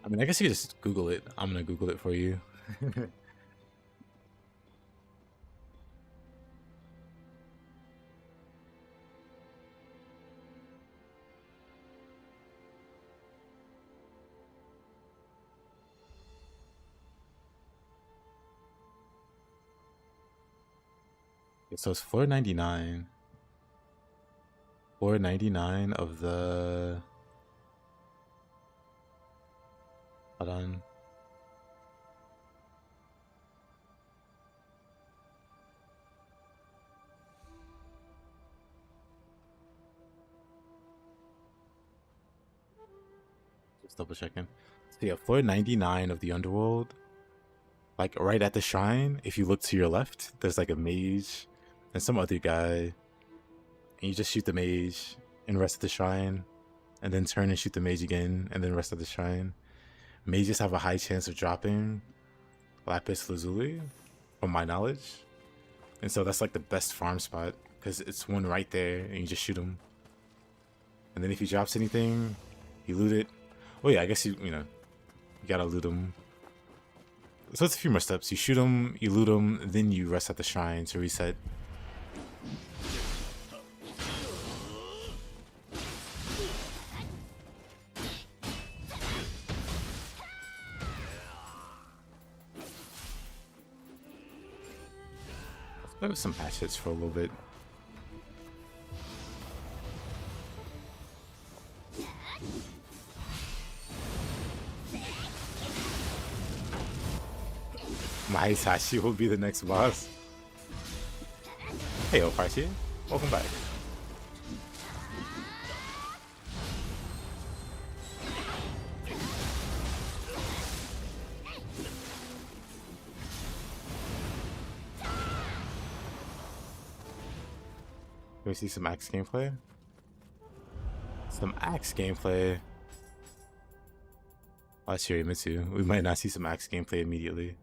I mean, I guess you can just Google it. I'm gonna Google it for you. So it's 499. 499 of the. Hold on. Just double checking. So yeah, 499 of the Underworld. Like right at the shrine, if you look to your left, there's like a mage and some other guy. And you just shoot the mage and rest at the shrine. And then turn and shoot the mage again and then rest at the shrine. Mages have a high chance of dropping Lapis Lazuli, from my knowledge. And so that's like the best farm spot because it's one right there and you just shoot him. And then if he drops anything, you loot it. Oh yeah, I guess you gotta loot him. So it's a few more steps. You shoot him, you loot him, then you rest at the shrine to reset. Let's play with some hatchets for a little bit. My Sashi will be the next boss. Hey, Oparchi. Welcome back. Can we see some axe gameplay? Some axe gameplay. Last year, Mitsu. We might not see some axe gameplay immediately.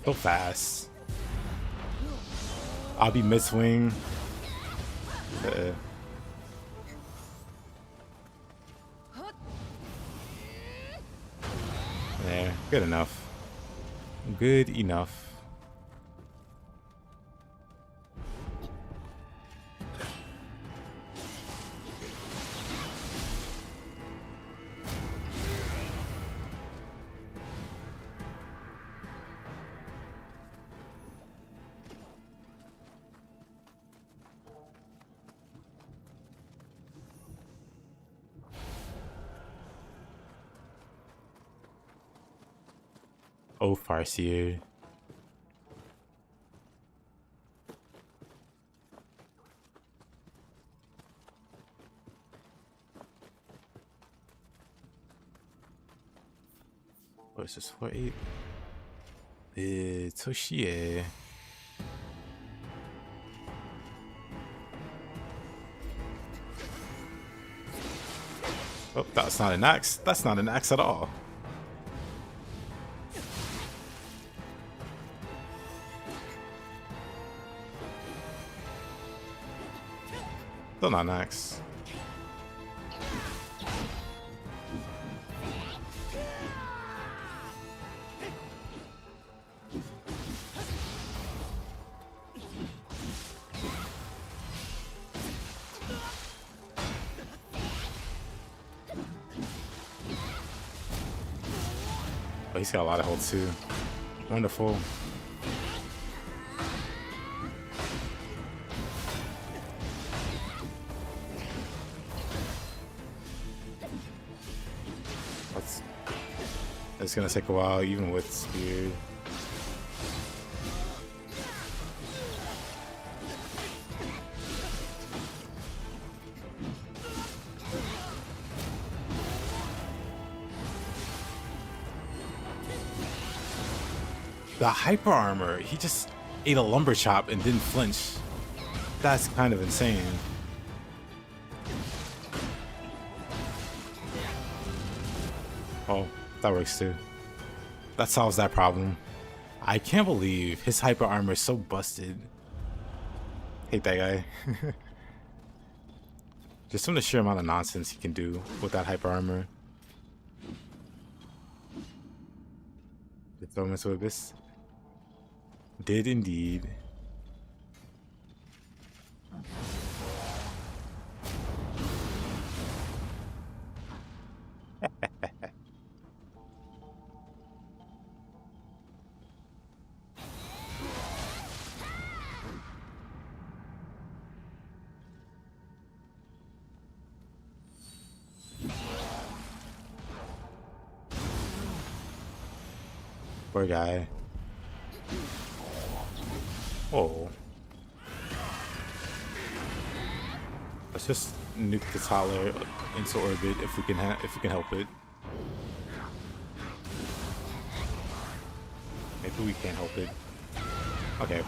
So fast. I'll be mid-swing. There, good enough. Good enough. Oh, Farseer. What is this, 4-8? Toshie. Oh, that's not an axe. That's not an axe at all. Still not an axe. Oh, he's got a lot of health too. Wonderful. It's gonna take a while, even with spear. The hyper armor, he just ate a lumber chop and didn't flinch. That's kind of insane. Oh, that works too. That solves that problem. I can't believe his hyper armor is so busted. Hate that guy. Just from the sheer amount of nonsense he can do with that hyper armor. Did throw him into abyss? Did indeed. Poor guy. Oh. Let's just nuke the toddler into orbit if we can help it. Maybe we can't help it. Okay.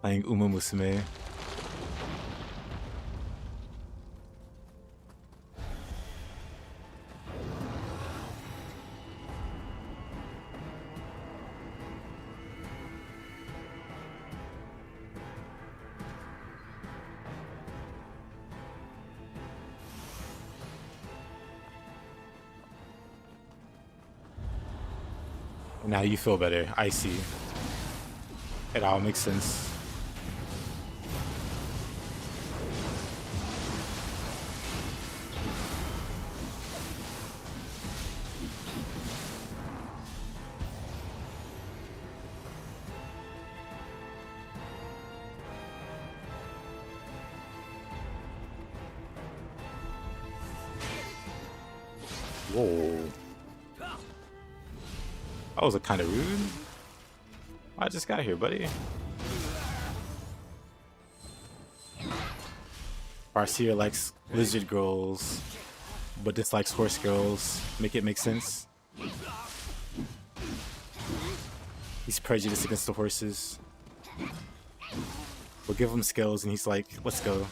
Playing Uma Musume. Now you feel better. I see. It all makes sense. Whoa. That was a kind of rude. I just got here, buddy. Barcia likes lizard girls, but dislikes horse girls. Make it make sense. He's prejudiced against the horses. We'll give him skills, and he's like, let's go.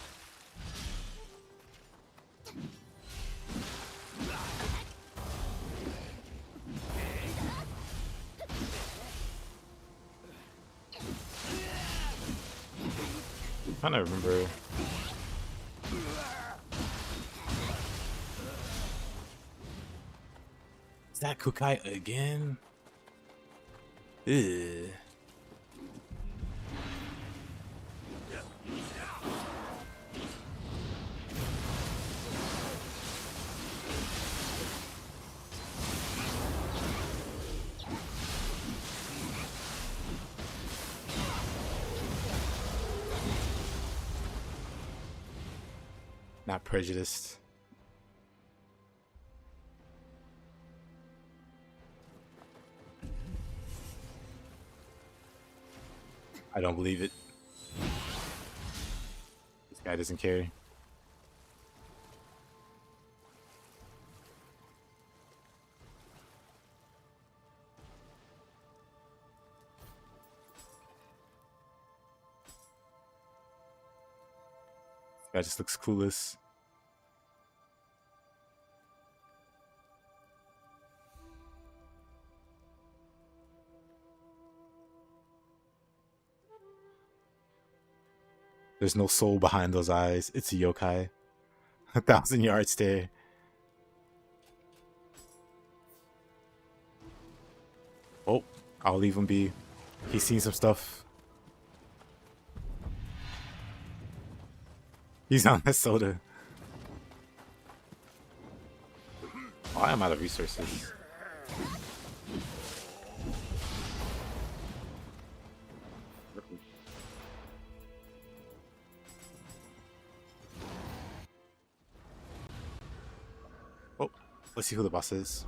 I don't remember. Is that Kukai again? Ugh. Not prejudiced. I don't believe it. This guy doesn't care. This guy just looks clueless. There's no soul behind those eyes. It's a yokai. 1,000-yard stare. Oh, I'll leave him be. He's seen some stuff. He's on that soda. Oh, I am out of resources. Oh, let's see who the boss is.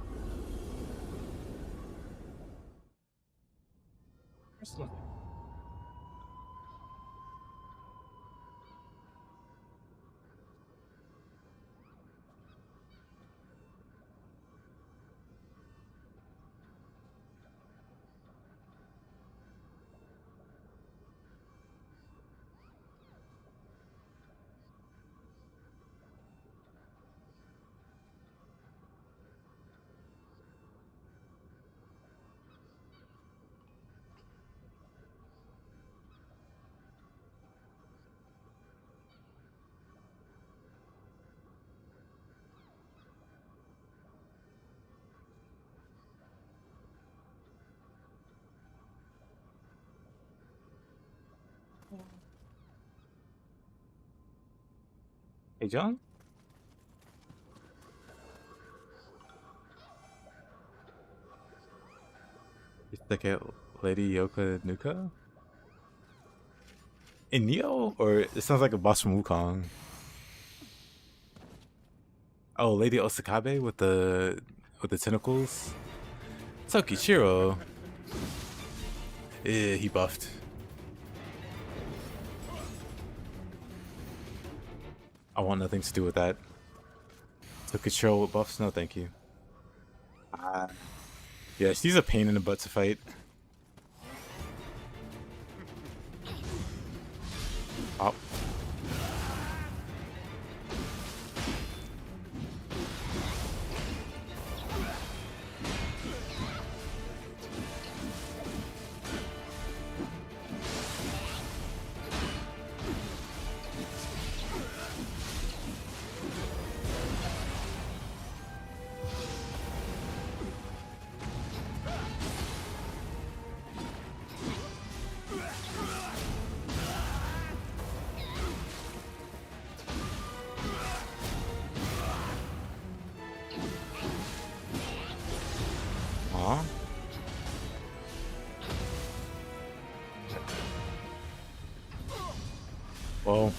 Hey, John? You think at Lady Yoka Nuka? In Nioh? Or it sounds like a boss from Wukong. Oh, Lady Osakabe with the tentacles? Tokichiro. Yeah, he buffed. I want nothing to do with that. Tokichiro with buffs? No, thank you. Yeah, she's a pain in the butt to fight. Oh. Aw. Well.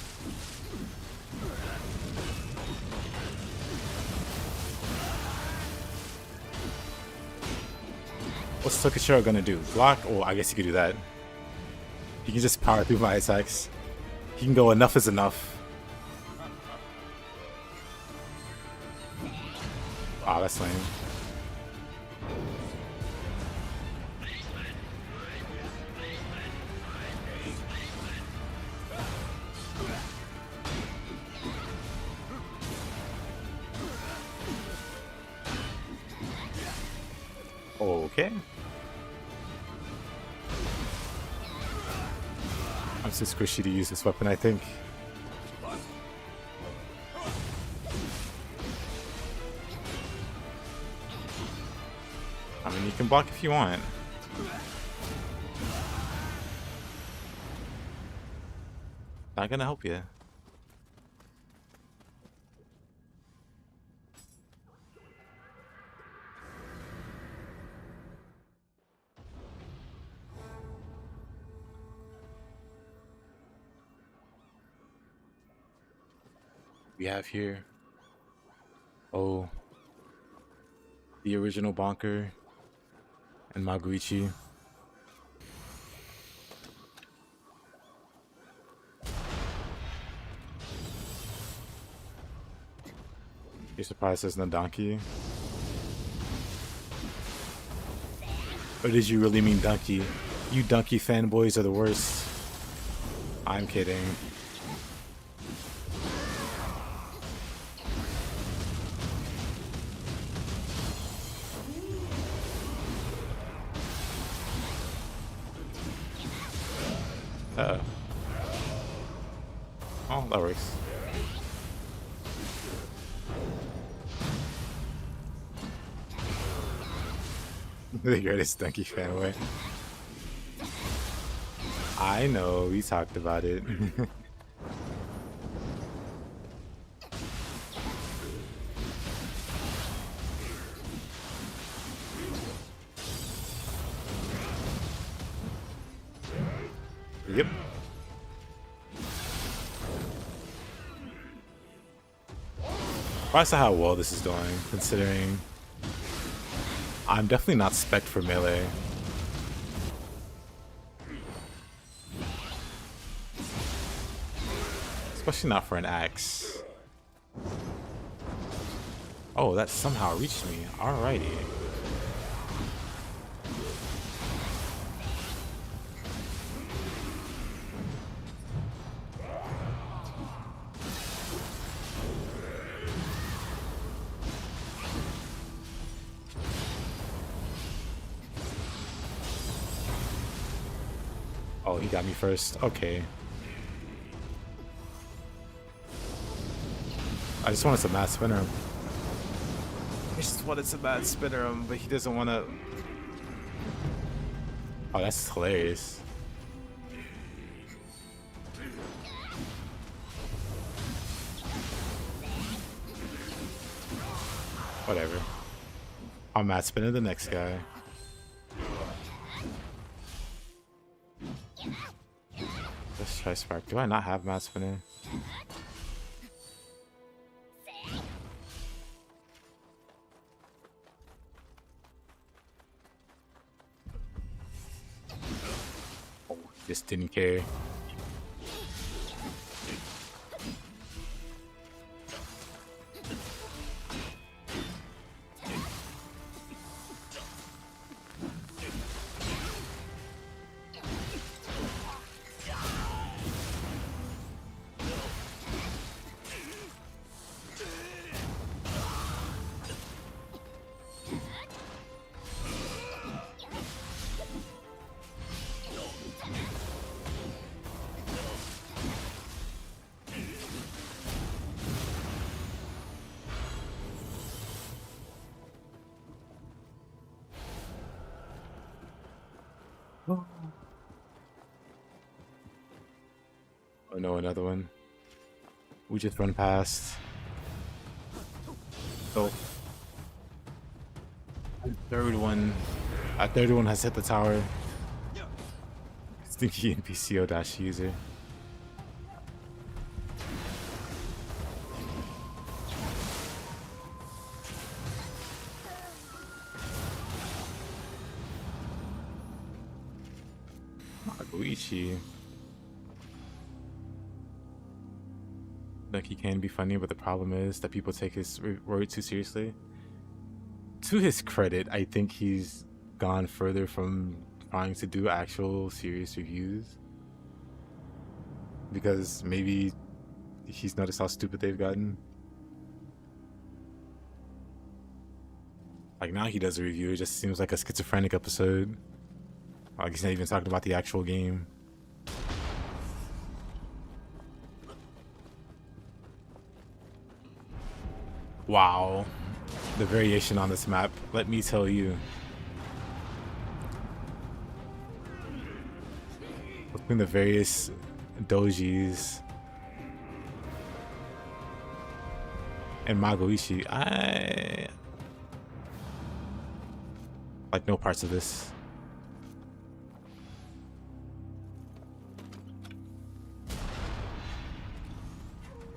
What's Tokichiro gonna do? Block? Oh, I guess he could do that. He can just power through my attacks. He can go enough is enough. Wow, that's lame. Okay. I'm too squishy to use this weapon, I think. I mean, you can block if you want. Not gonna help you. We have here. Oh. The original Bonker. And Maguichi. You're surprised there's no donkey? Or did you really mean donkey? You donkey fanboys are the worst. I'm kidding. Uh-oh. Oh, that works. The greatest donkey fanboy. I know, we talked about it. Yep. Surprised at how well this is doing, considering I'm definitely not spec'd for melee. Especially not for an axe. Oh, that somehow reached me. Alrighty. Oh, he got me first. Okay. I just wanted to mad spinner him. I just wanted to mad spinner him, but he doesn't want to. Oh, that's hilarious. Whatever. I'll mad spinner the next guy. Let's try Spark. Do I not have mad spinner? Oh, just didn't care. Oh no, another one. We just run past. Oh. Third one. Our third one has hit the tower. Stinky NPCO dash user. Maguichi. Like, he can be funny, but the problem is that people take his word too seriously. To his credit, I think he's gone further from trying to do actual serious reviews. Because maybe he's noticed how stupid they've gotten. Like, now he does a review, it just seems like a schizophrenic episode. Like, he's not even talking about the actual game. Wow. The variation on this map, let me tell you. Between the various dojis and Magoishi, I like no parts of this.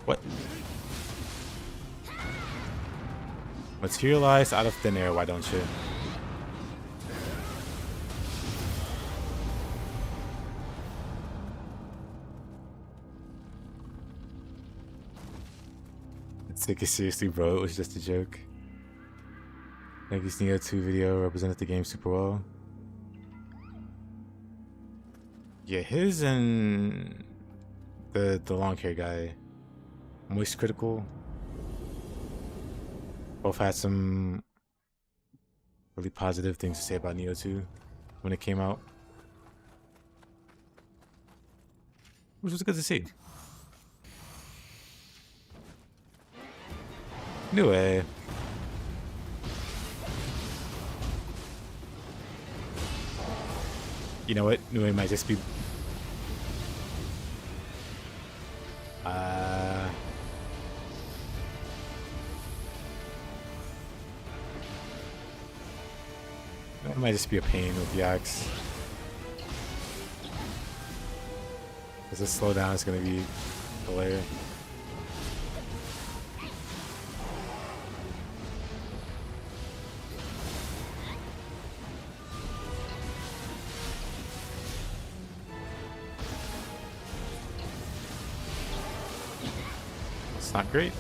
What? Materialize out of thin air, why don't you? Take it seriously, bro. It was just a joke. Nike's Nioh 2 video represented the game super well. Yeah, his and the long hair guy, Moist Critical, both had some really positive things to say about Nioh 2 when it came out, which was good to see. Anyway, you know what? Nue might just be it might just be a pain with the axe. Because the slowdown is going to be hilarious. It's not great.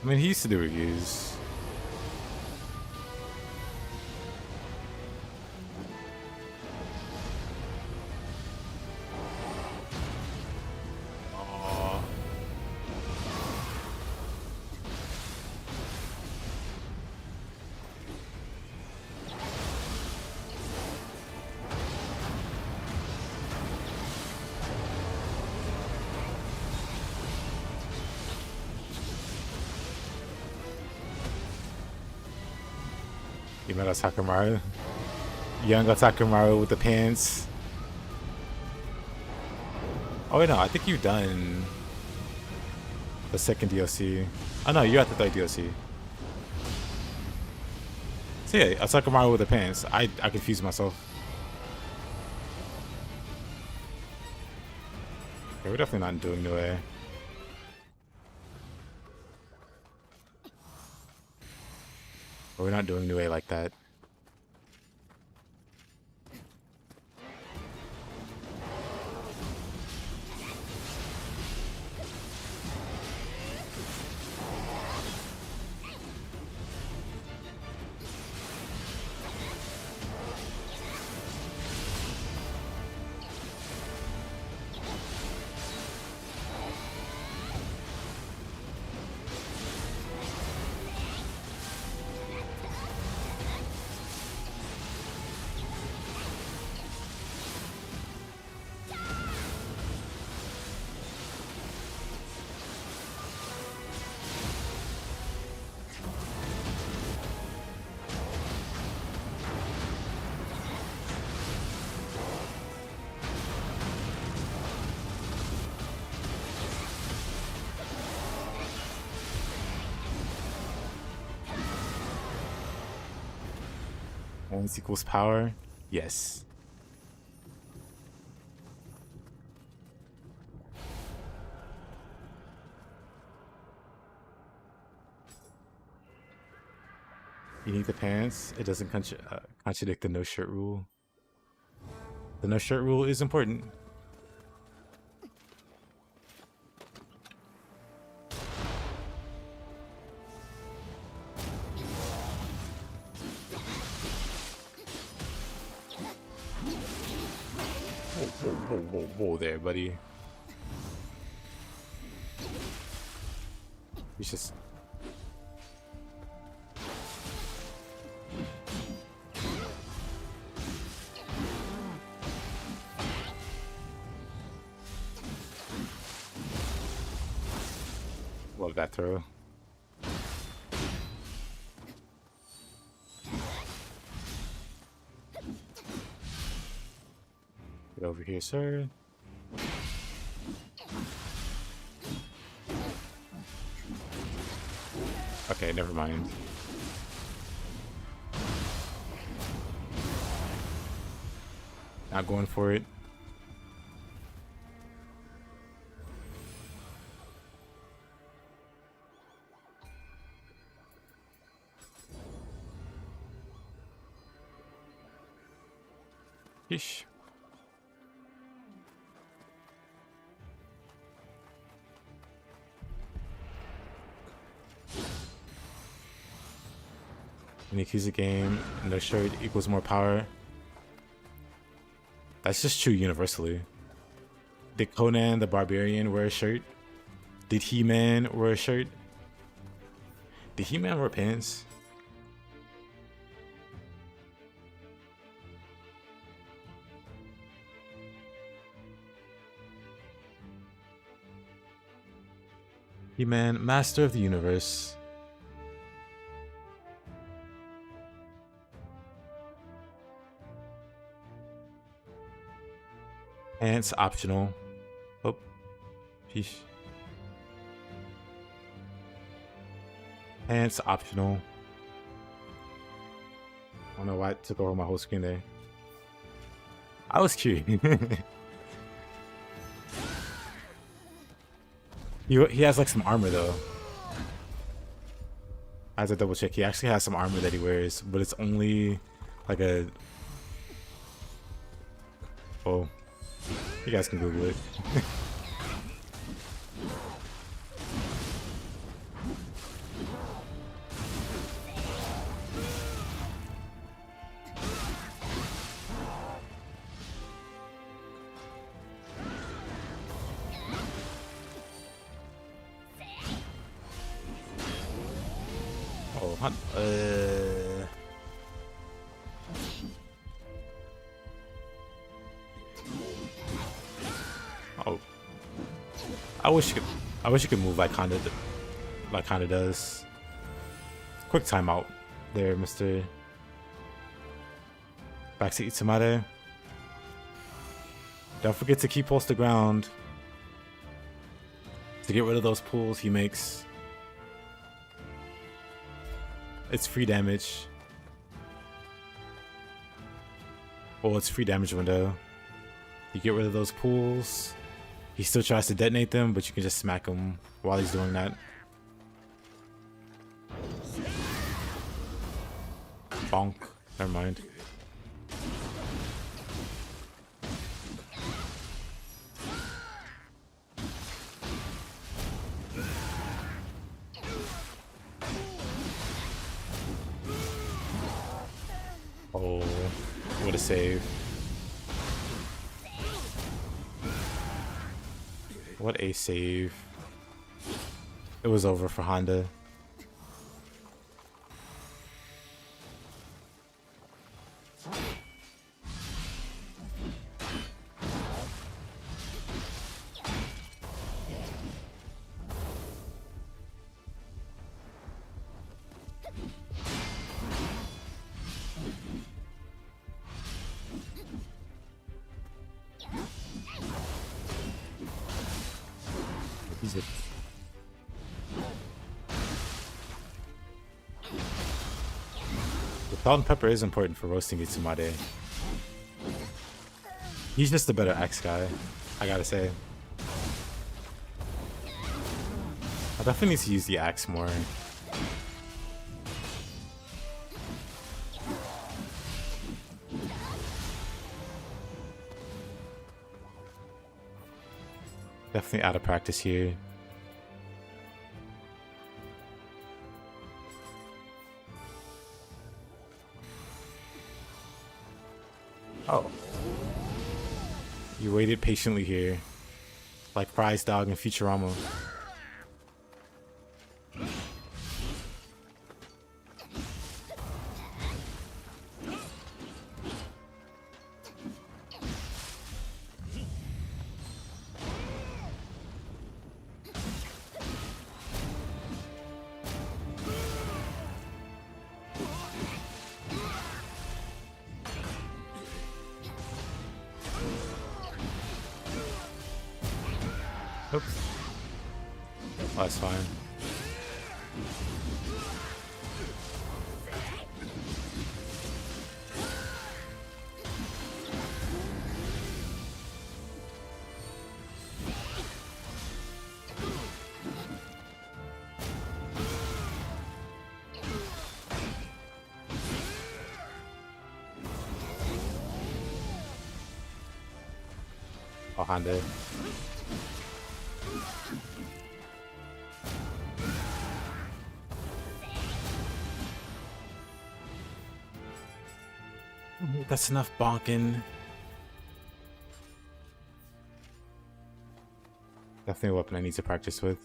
I mean, he used to do reviews. Young Takamaru. Young Takamaru with the pants. Oh wait, no, I think you've done the second DLC. Oh no, you're at the third DLC. So yeah, Takamaru with the pants. I confused myself. Okay, we're definitely not doing Nue. We're not doing Nue like that. Balance equals power? Yes. You need the pants. It doesn't contradict the no shirt rule. The no shirt rule is important. Whoa there, buddy. He's just... Love that throw. Get over here, sir. Okay, never mind. Not going for it. Yeesh. When you accuse a game, no shirt equals more power. That's just true universally. Did Conan the Barbarian wear a shirt? Did He-Man wear a shirt? Did He-Man wear pants? He-Man, Master of the Universe. Pants optional. Oh, sheesh. Pants optional. I don't know why it took over my whole screen there. I was curious. He has like some armor though. I have to double check. He actually has some armor that he wears, but it's only like a. Oh, you guys can Google it. Oh, oh, I wish you could move like Honda does. Quick timeout there, Mr. Backseat Itamare. Don't forget to keep pulse to ground to get rid of those pulls he makes. It's free damage. Oh, it's free damage window. You get rid of those pulls. He still tries to detonate them, but you can just smack him while he's doing that. Bonk. Never mind. Oh, what a save. What a save. It was over for Honda. Salt and pepper is important for roasting Itsumade. He's just a better axe guy, I gotta say. I definitely need to use the axe more. Definitely out of practice here. Oh. You waited patiently here. Like Prize Dog in Futurama. Oops. Oh, that's fine. Oh, Honda. That's enough bonking. Definitely a weapon I need to practice with.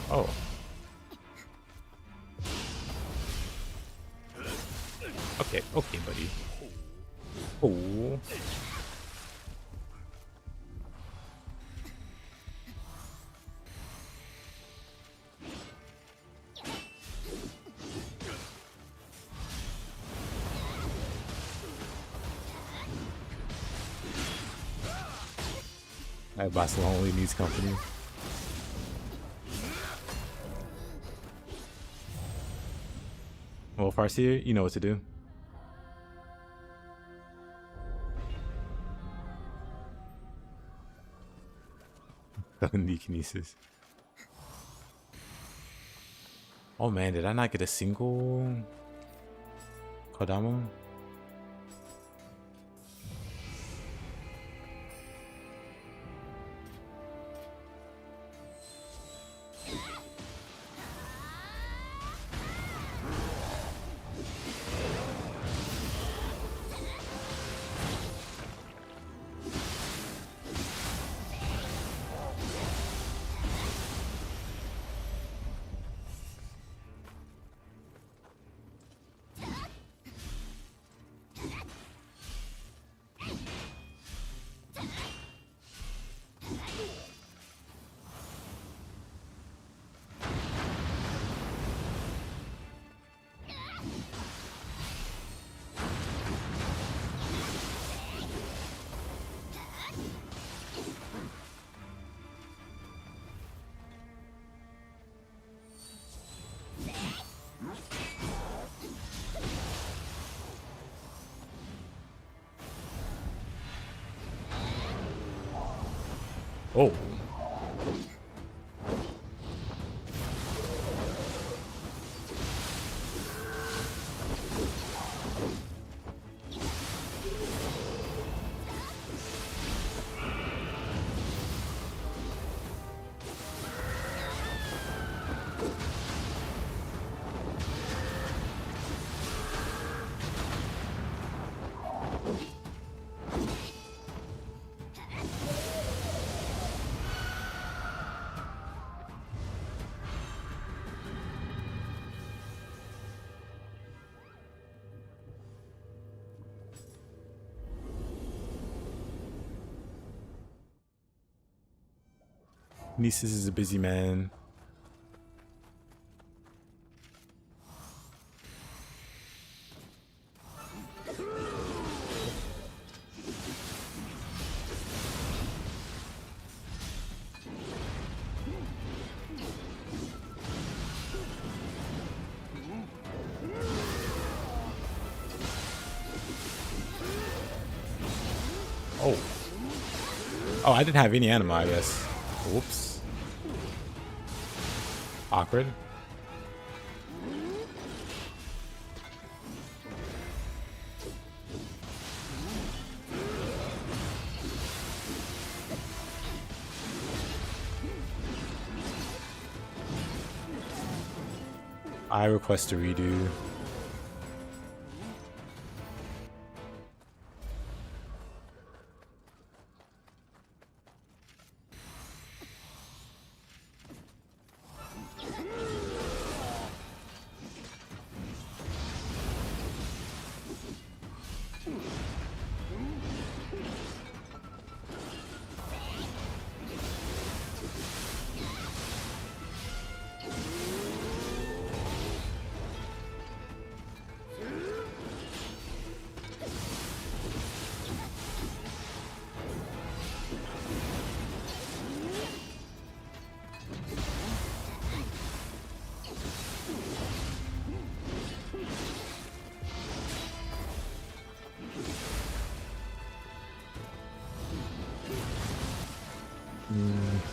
Oh. Okay, okay, buddy. Oh. That Barcelona only needs company. Well, Farseer, you know what to do. Kinesis. Oh man, did I not get a single Kodama? Oh. Nieces is a busy man. Oh. Oh, I didn't have any anima, I guess. Whoops. Awkward. I request a redo.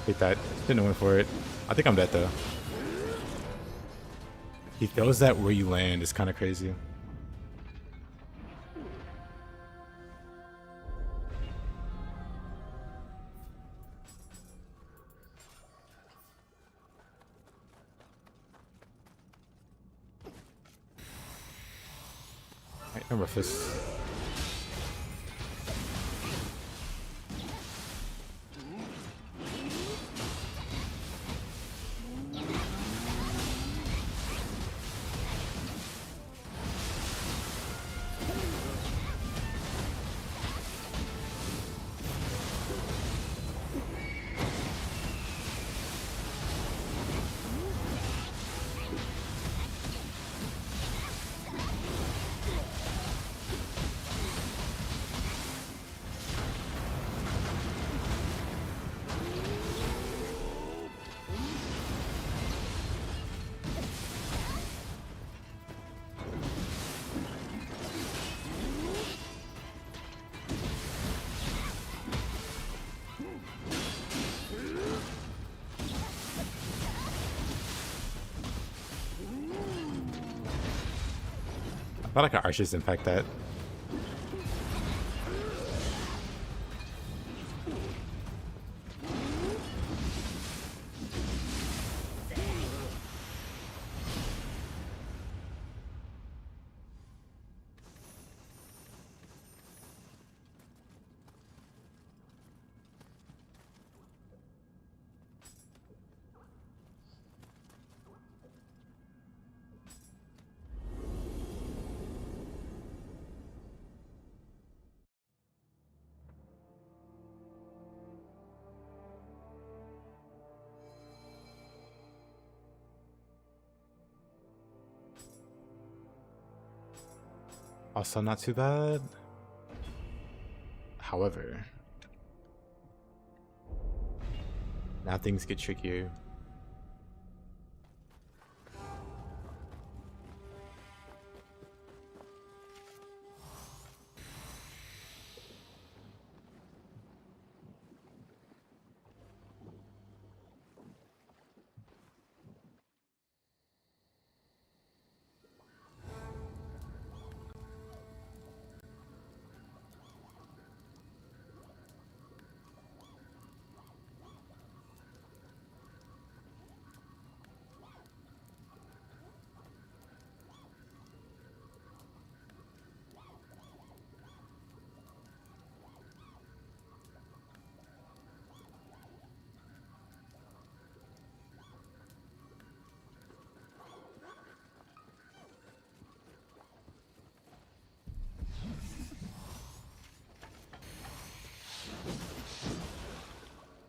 Hate that. Didn't win for it. I think I'm dead though. He throws that where you land. It's kind of crazy. Alright, no Rufus. I thought I could Archers impact that. Also not too bad. However, now things get trickier.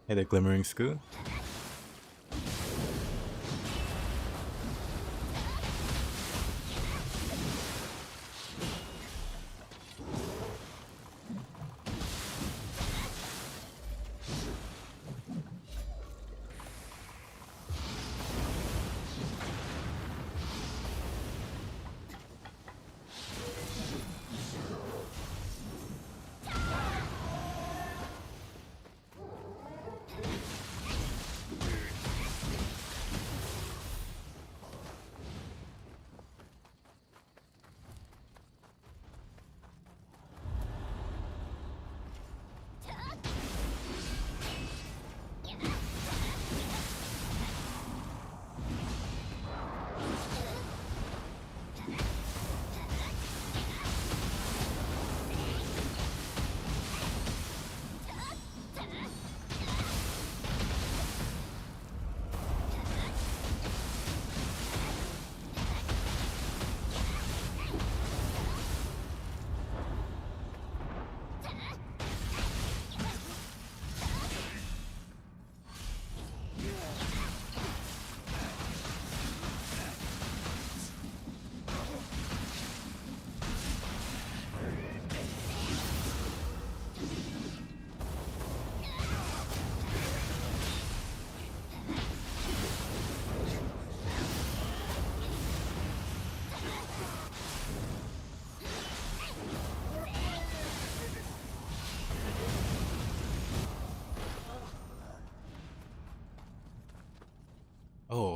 Hey, the Glimmering Scoot.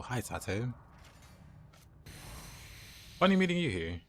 hi Tate. Funny meeting you here.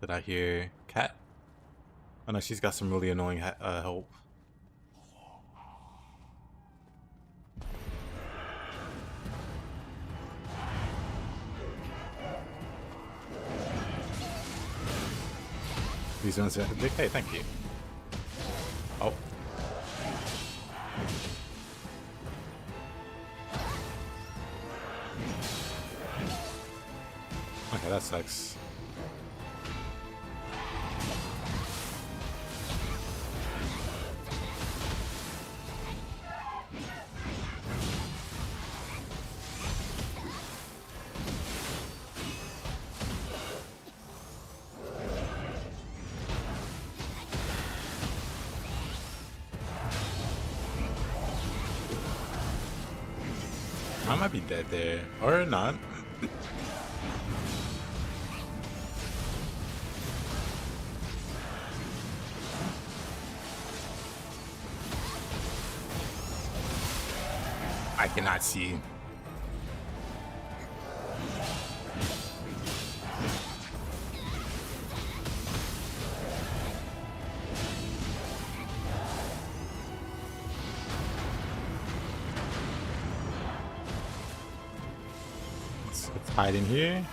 Did I hear cat? Oh no, she's got some really annoying help. These ones are big. Hey, thank you. Oh. Okay, that sucks. I might be dead there. Or not. I cannot see. Let's hide in here.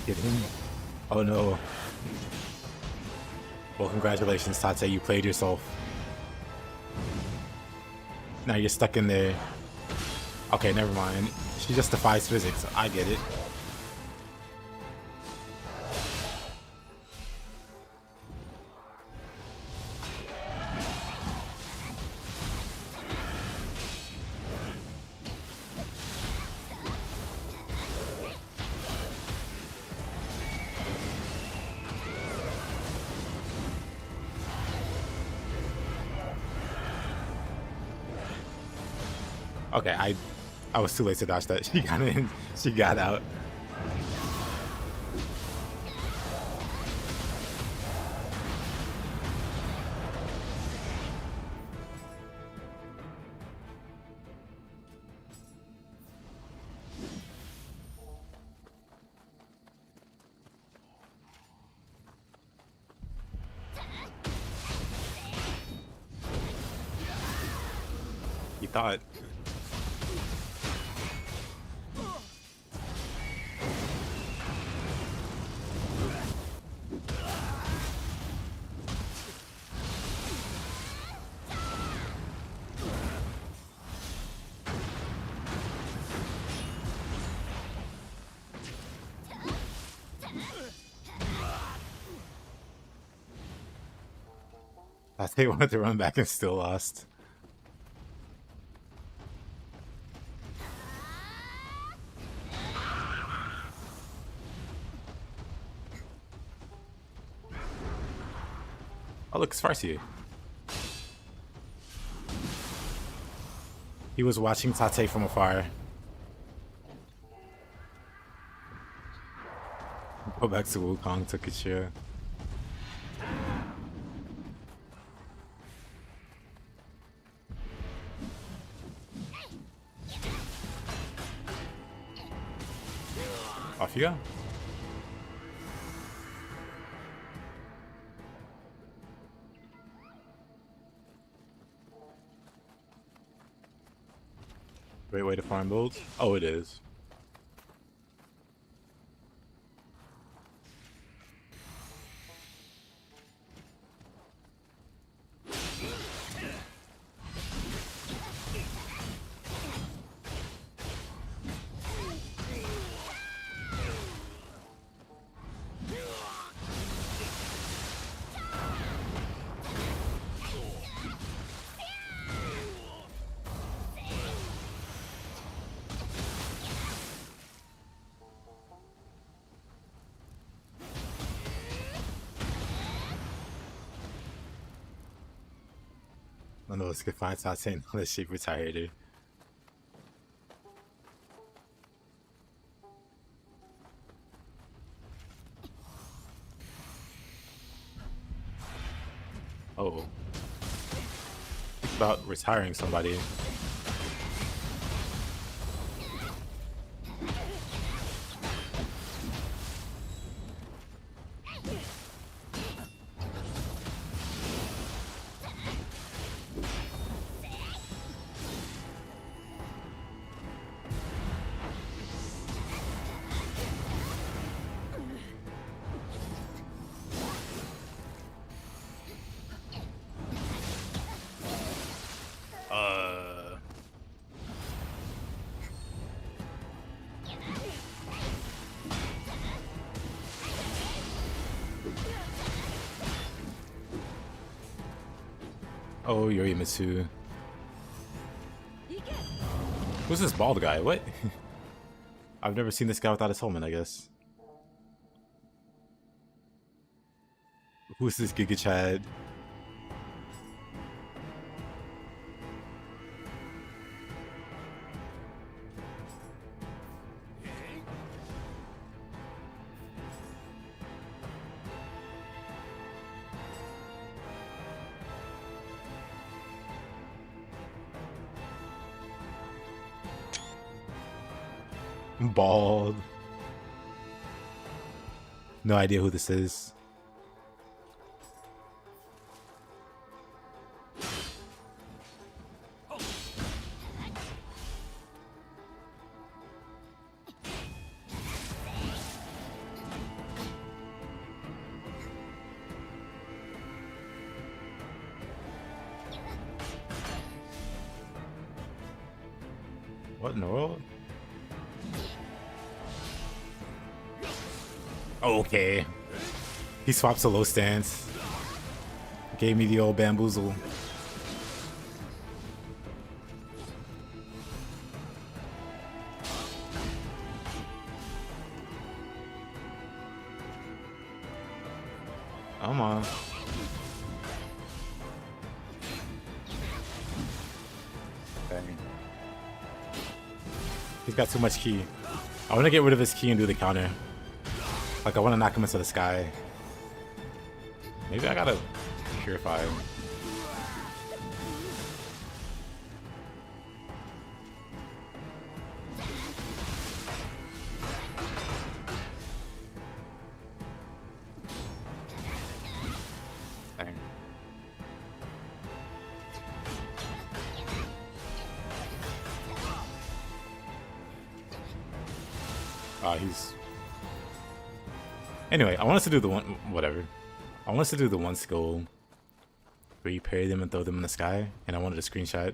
Get him. Oh no. Well, congratulations, Tate. You played yourself. Now you're stuck in there. Okay, never mind. She just defies physics. I get it. Okay, I was too late to dodge that. She got in. She got out. You thought. They wanted to run back and still lost. Oh look, it's Farsi. He was watching Tate from afar. Go back to Wukong, took a chair. Off you go. Great way to farm builds. Oh, it is. One of us could find something on the shape retired. Oh. Think about retiring somebody. Oh, Yorimitsu. Who's this bald guy? What? I've never seen this guy without his helmet, I guess. Who's this Giga Chad? Bald. No idea who this is. What in the world? Okay. He swaps a low stance. Gave me the old bamboozle. Come on. Dang. He's got too much ki. I want to get rid of his ki and do the counter. Like, I want to knock him into the sky. Maybe I gotta purify him. Dang. He's... Anyway, I want us to do the one... Whatever. I want us to do the one skill where you parry them and throw them in the sky, and I wanted a screenshot.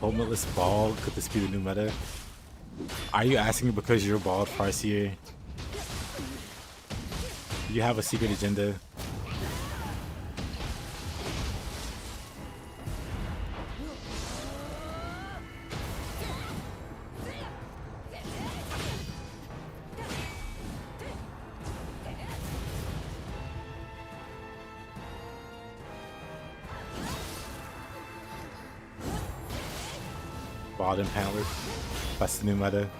Helmetless bald, could this be the new meta? Are you asking because you're bald, Farseer? Do you have a secret agenda? Bald and pantler. That's the new meta.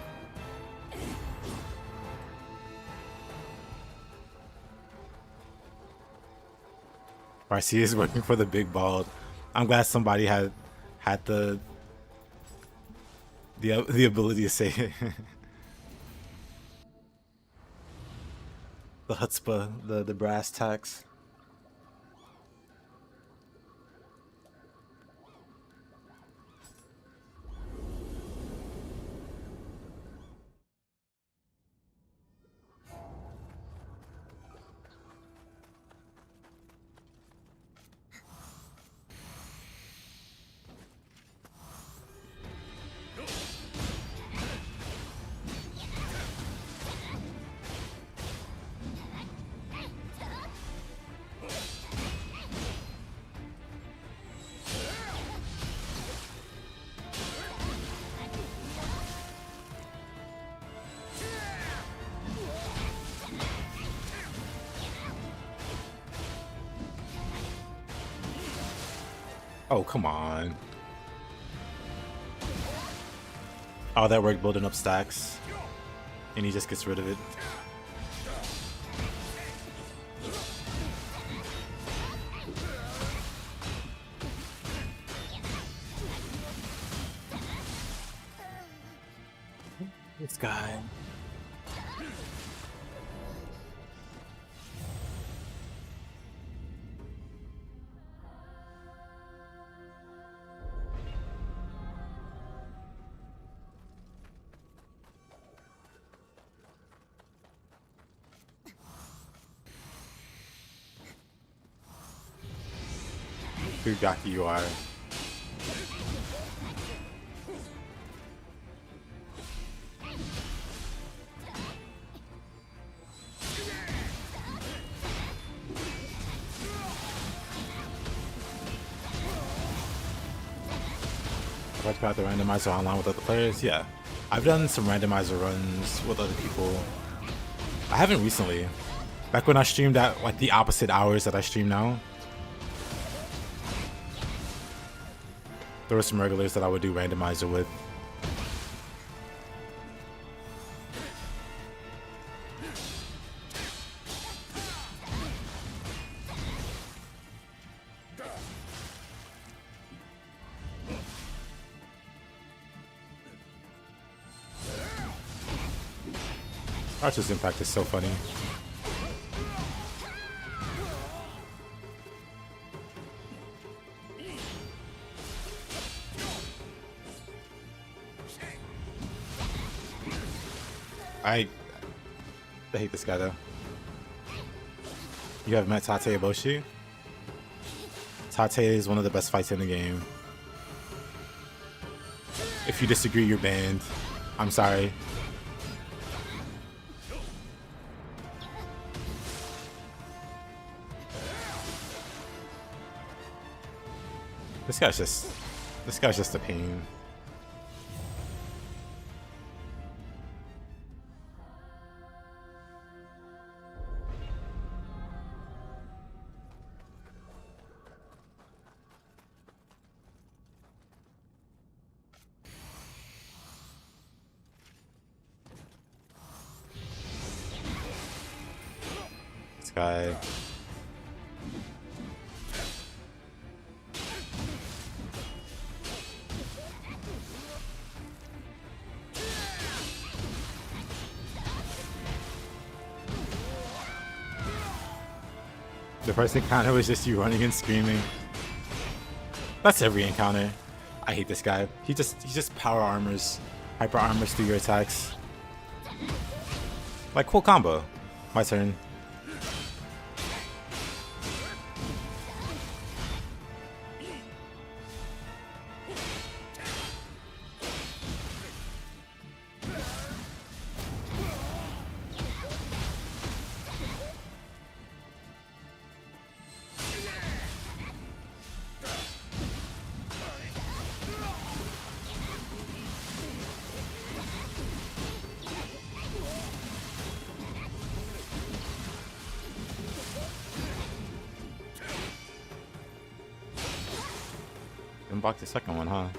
Farseer is working for the big bald. I'm glad somebody had the ability to say it. The chutzpah, the brass tacks. Oh, come on. All that work building up stacks, and he just gets rid of it. This guy. Fugaki you are. Watch about the randomizer online with other players? Yeah. I've done some randomizer runs with other people. I haven't recently. Back when I streamed at like the opposite hours that I stream now. There were some regulars that I would do randomizer with. Archer's Impact is so funny. I hate this guy though. You have met Tate Eboshi? Tate is one of the best fights in the game. If you disagree, you're banned. I'm sorry. This guy's just a pain. This guy. The first encounter was just you running and screaming. That's every encounter. I hate this guy. He just power armors, hyper armors through your attacks. Like cool combo. My turn. Unblock the second one, huh?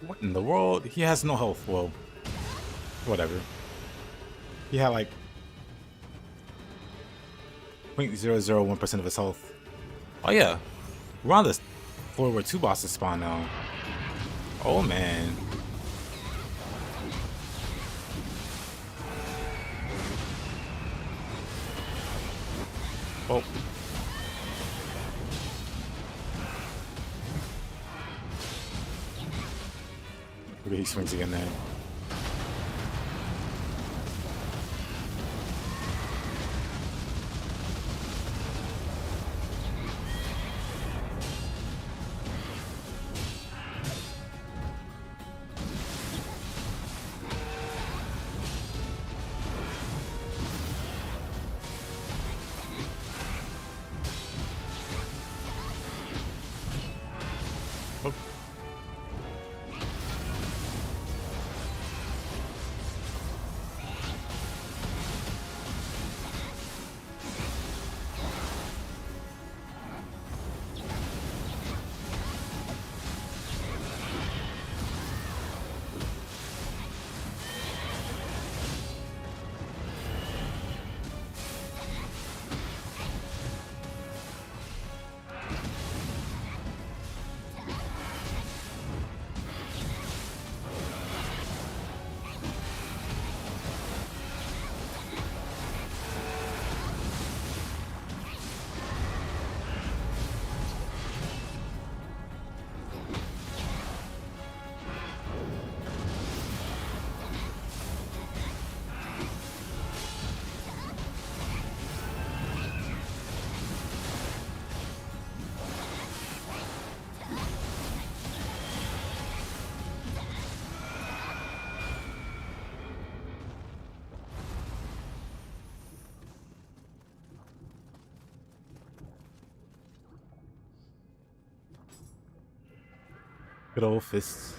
What in the world? He has no health. Well, whatever. He had like 0.001% of his health. Oh yeah, we're on the floor where 2 bosses spawn now. Oh man. Oh. Maybe he swings again there. Oh. Good old fists.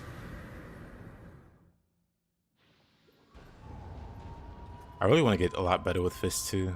I really want to get a lot better with fists too.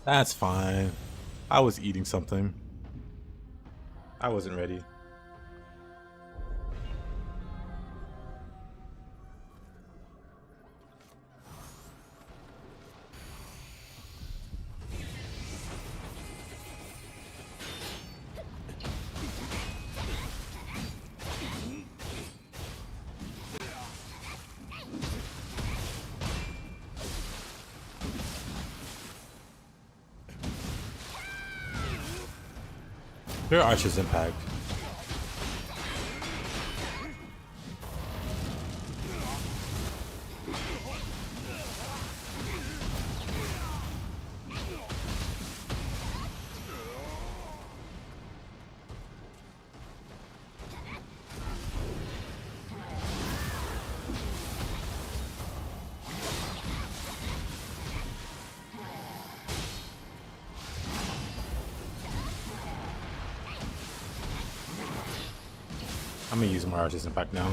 That's fine. I was eating something. I wasn't ready. Clear Archer's impact. I'm gonna use Mirage's impact now.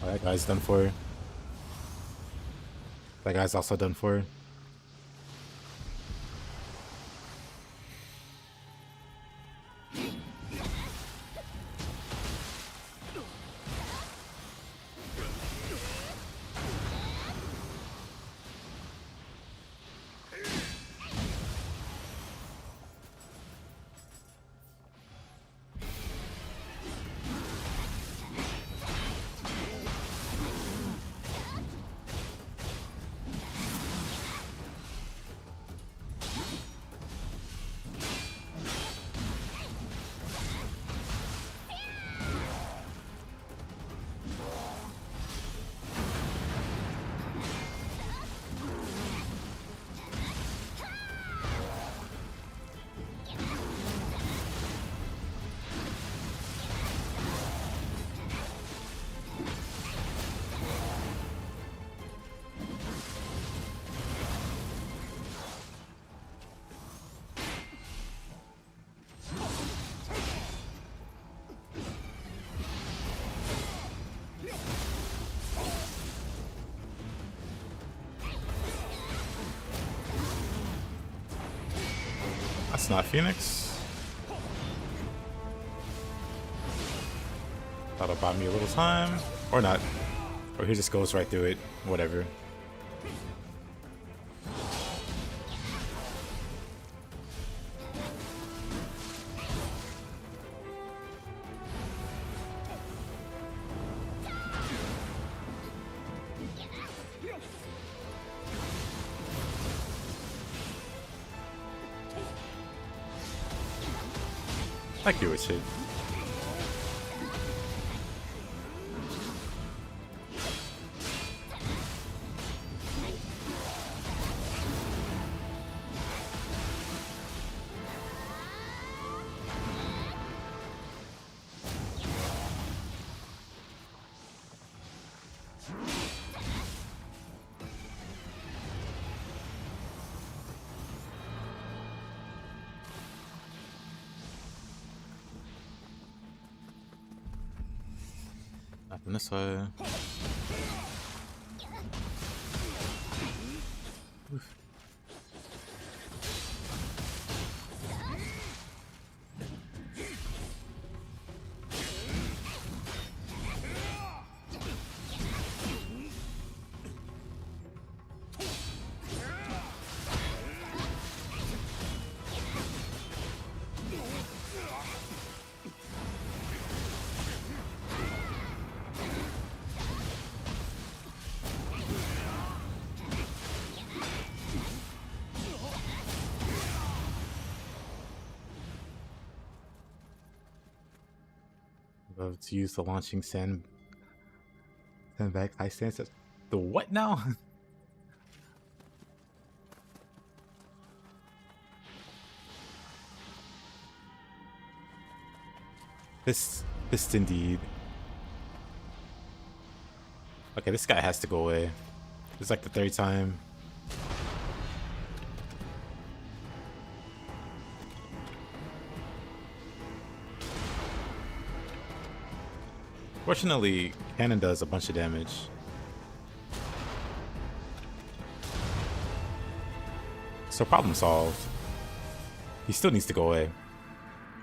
Oh, that guy's done for. That guy's also done for. That's not Phoenix. That'll buy me a little time. Or not. Or he just goes right through it. Whatever. Like you would shit. Nothing this way. Oof. Love to use the launching sandbag high stance. The what now? This indeed. Okay, this guy has to go away. It's like the third time. Fortunately, cannon does a bunch of damage. So problem solved. He still needs to go away.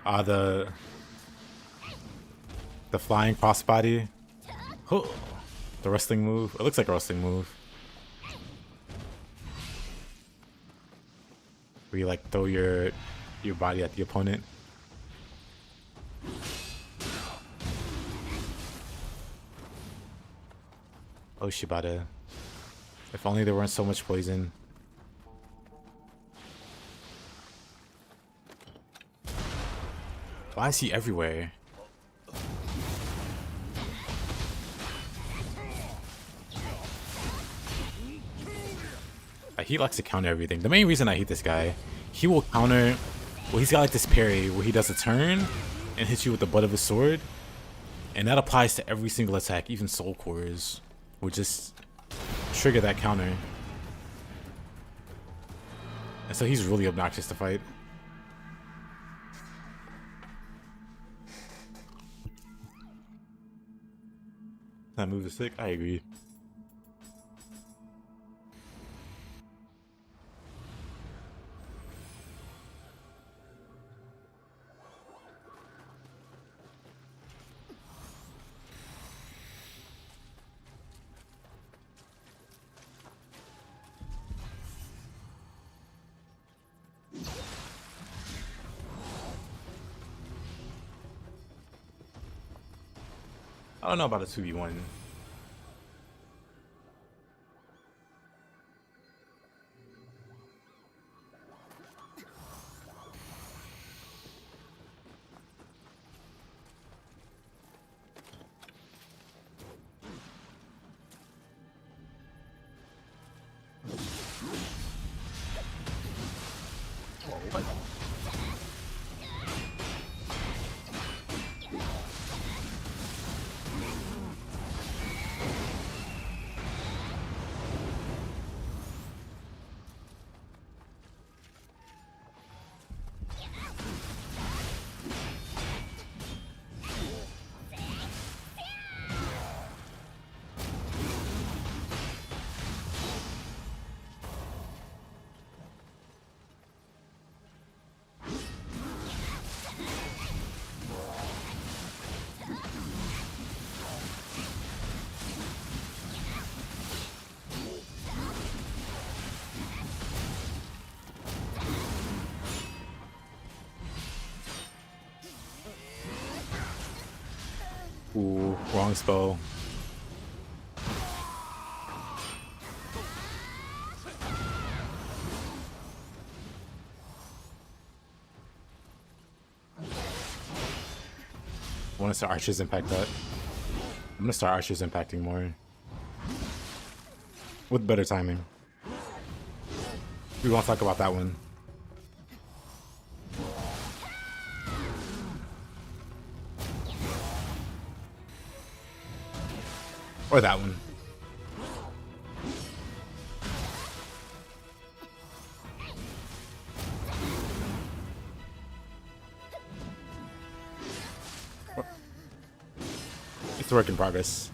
The flying crossbody. Oh, the wrestling move. It looks like a wrestling move. Where you like throw your body at the opponent. Oh, Shibata. If only there weren't so much poison. Why is he everywhere? He likes to counter everything. The main reason I hate this guy, he will counter... Well, he's got like this parry where he does a turn and hits you with the butt of his sword. And that applies to every single attack, even Soul Cores will just trigger that counter. And so he's really obnoxious to fight. That move is sick, I agree. I don't know about a 2v1. Ooh, wrong spell. I want to start Archers impact that. I'm gonna start Archers impacting more. With better timing. We won't talk about that one. Or that one. It's a work in progress.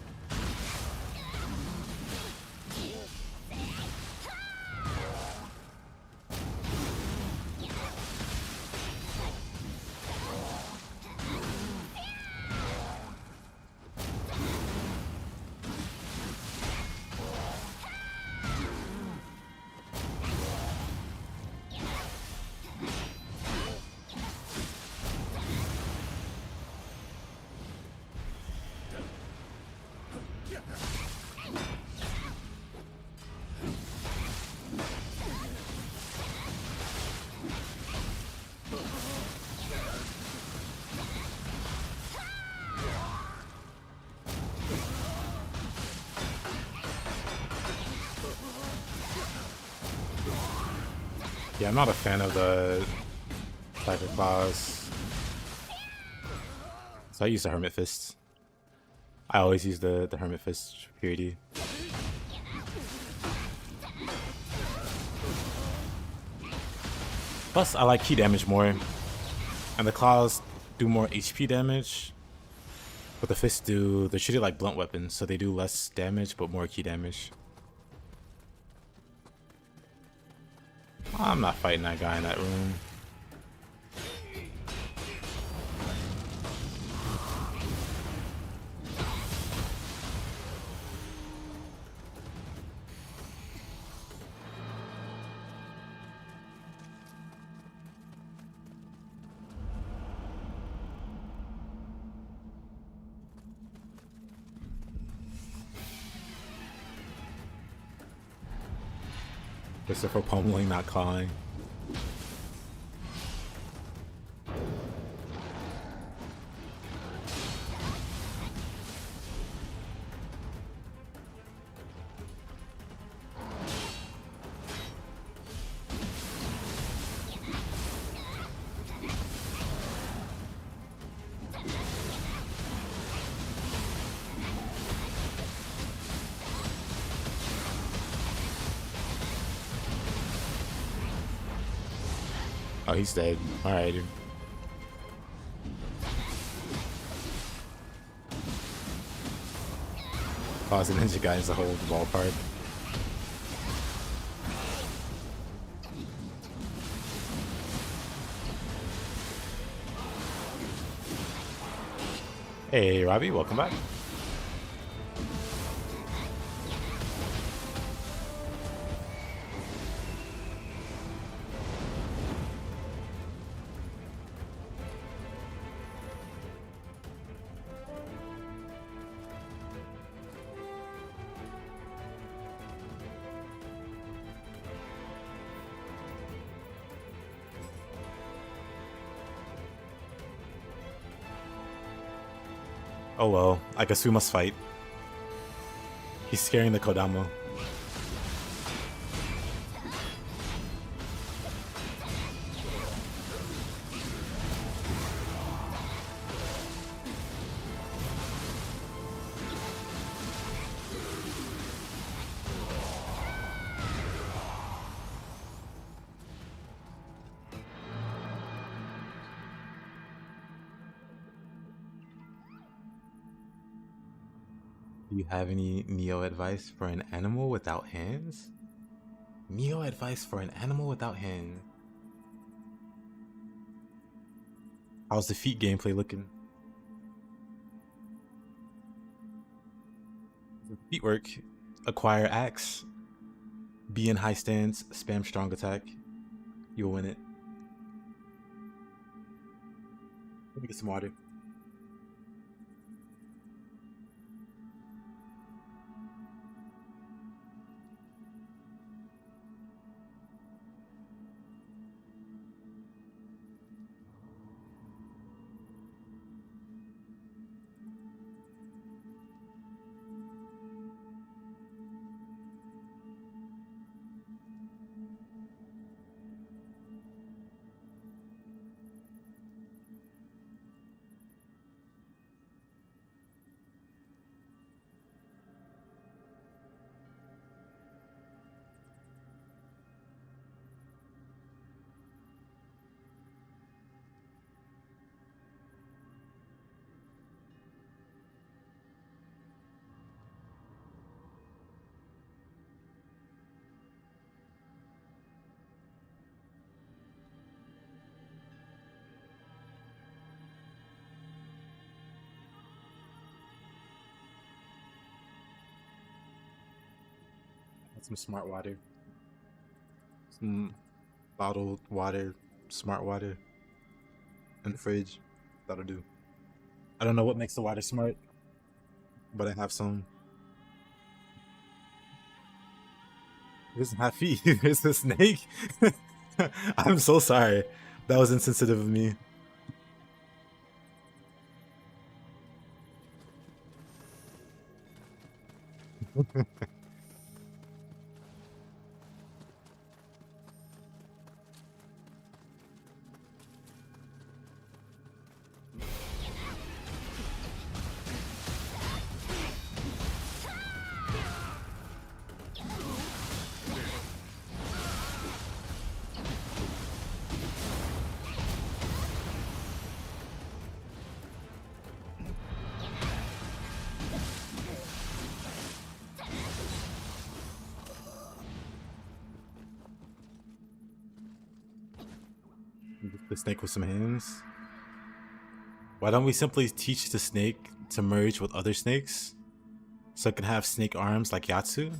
Yeah, I'm not a fan of the type of boss. So I use the Hermit Fist. I always use the Hermit Fist for purity. Plus, I like key damage more. And the claws do more HP damage. But the fists they're treated like blunt weapons, so they do less damage but more key damage. I'm not fighting that guy in that room. Christopher pummeling, not calling. Oh, he's dead. Alright, dude. Oh, the ninja guy is the whole ballpark. Hey, Robbie, welcome back. Oh well, I guess we must fight. He's scaring the Kodama. Do you have any Nioh advice for an animal without hands? Nioh advice for an animal without hands. How's the feet gameplay looking? Feet work. Acquire axe. Be in high stance. Spam strong attack. You'll win it. Let me get some water. Some smart water. Some bottled water, smart water in the fridge. That'll do. I don't know what makes the water smart, but I have some. He doesn't have feet. There's a snake. I'm so sorry. That was insensitive of me. The snake with some hands. Why don't we simply teach the snake to merge with other snakes so it can have snake arms like Yatsu?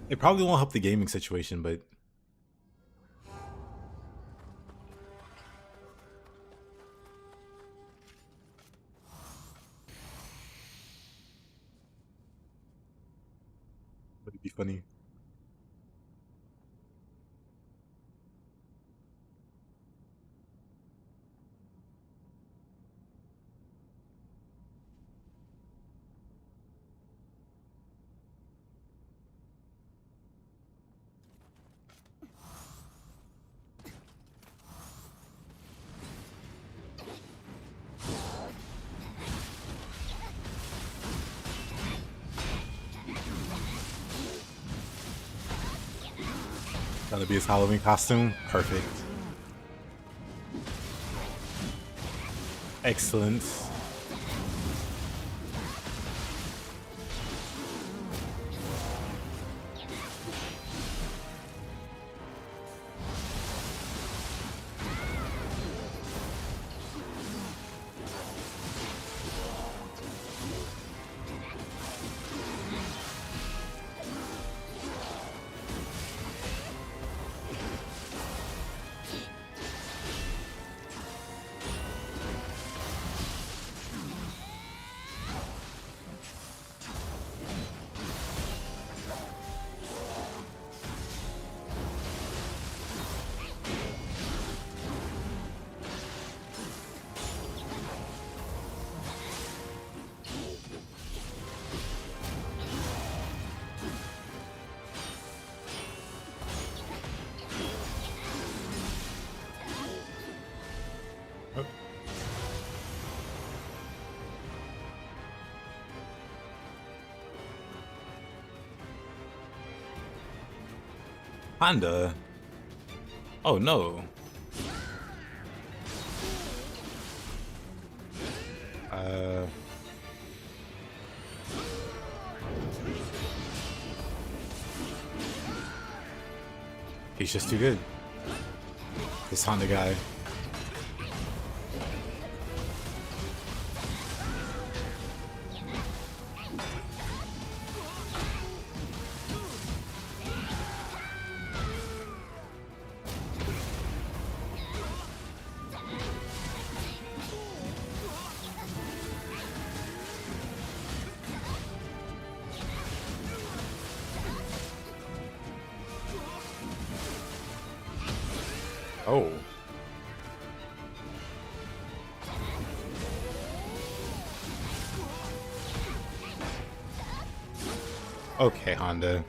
It probably won't help the gaming situation, but it'd be funny. That'll be his Halloween costume. Perfect. Excellent. Honda. Oh no. He's just too good. This Honda guy. Oh. Okay, Honda.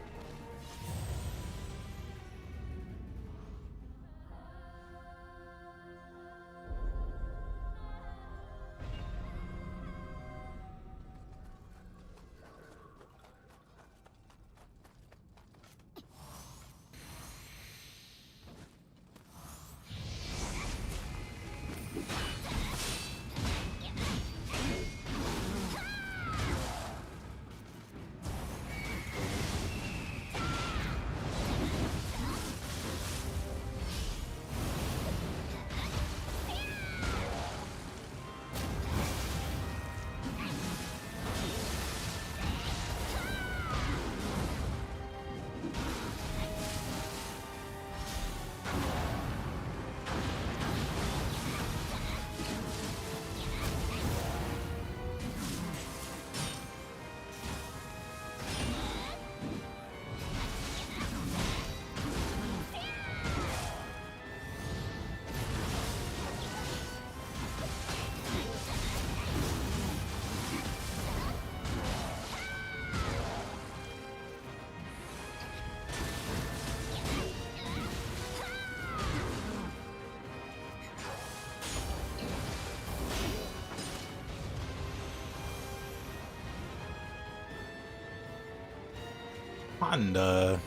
Kinda.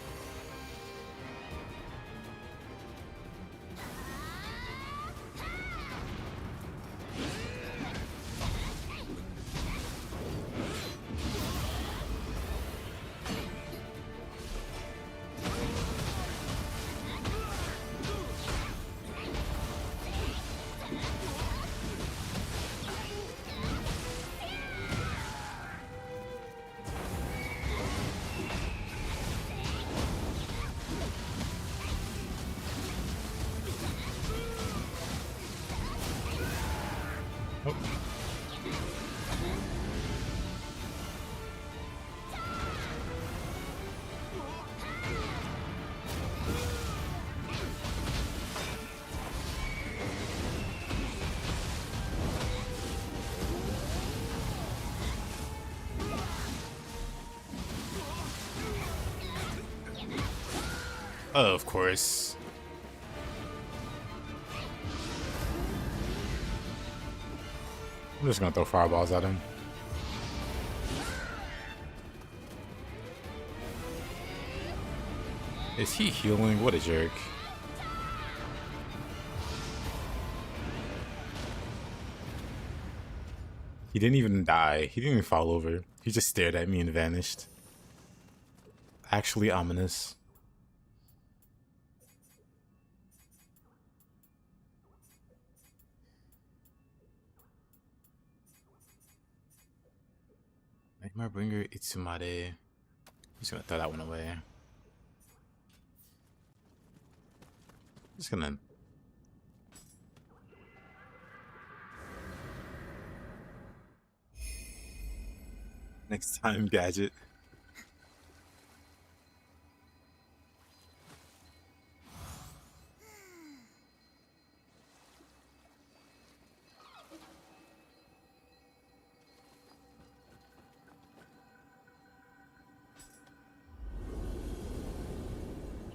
Oh. Of course. I'm just gonna throw fireballs at him. Is he healing? What a jerk. He didn't even die. He didn't even fall over. He just stared at me and vanished. Actually ominous. Nightmare Bringer Itsumade. Just gonna throw that one away. Just gonna. Next time, gadget.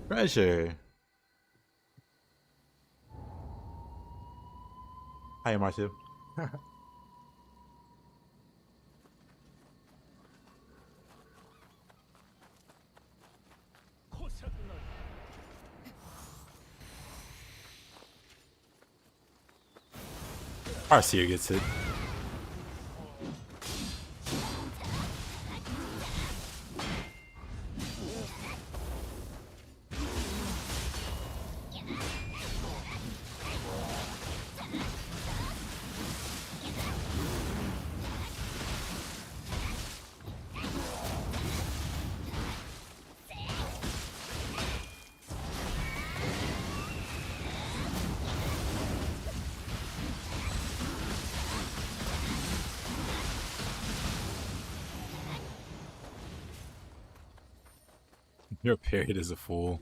Treasure. Hi, Marshall. Arceer gets it. Your period is a fool.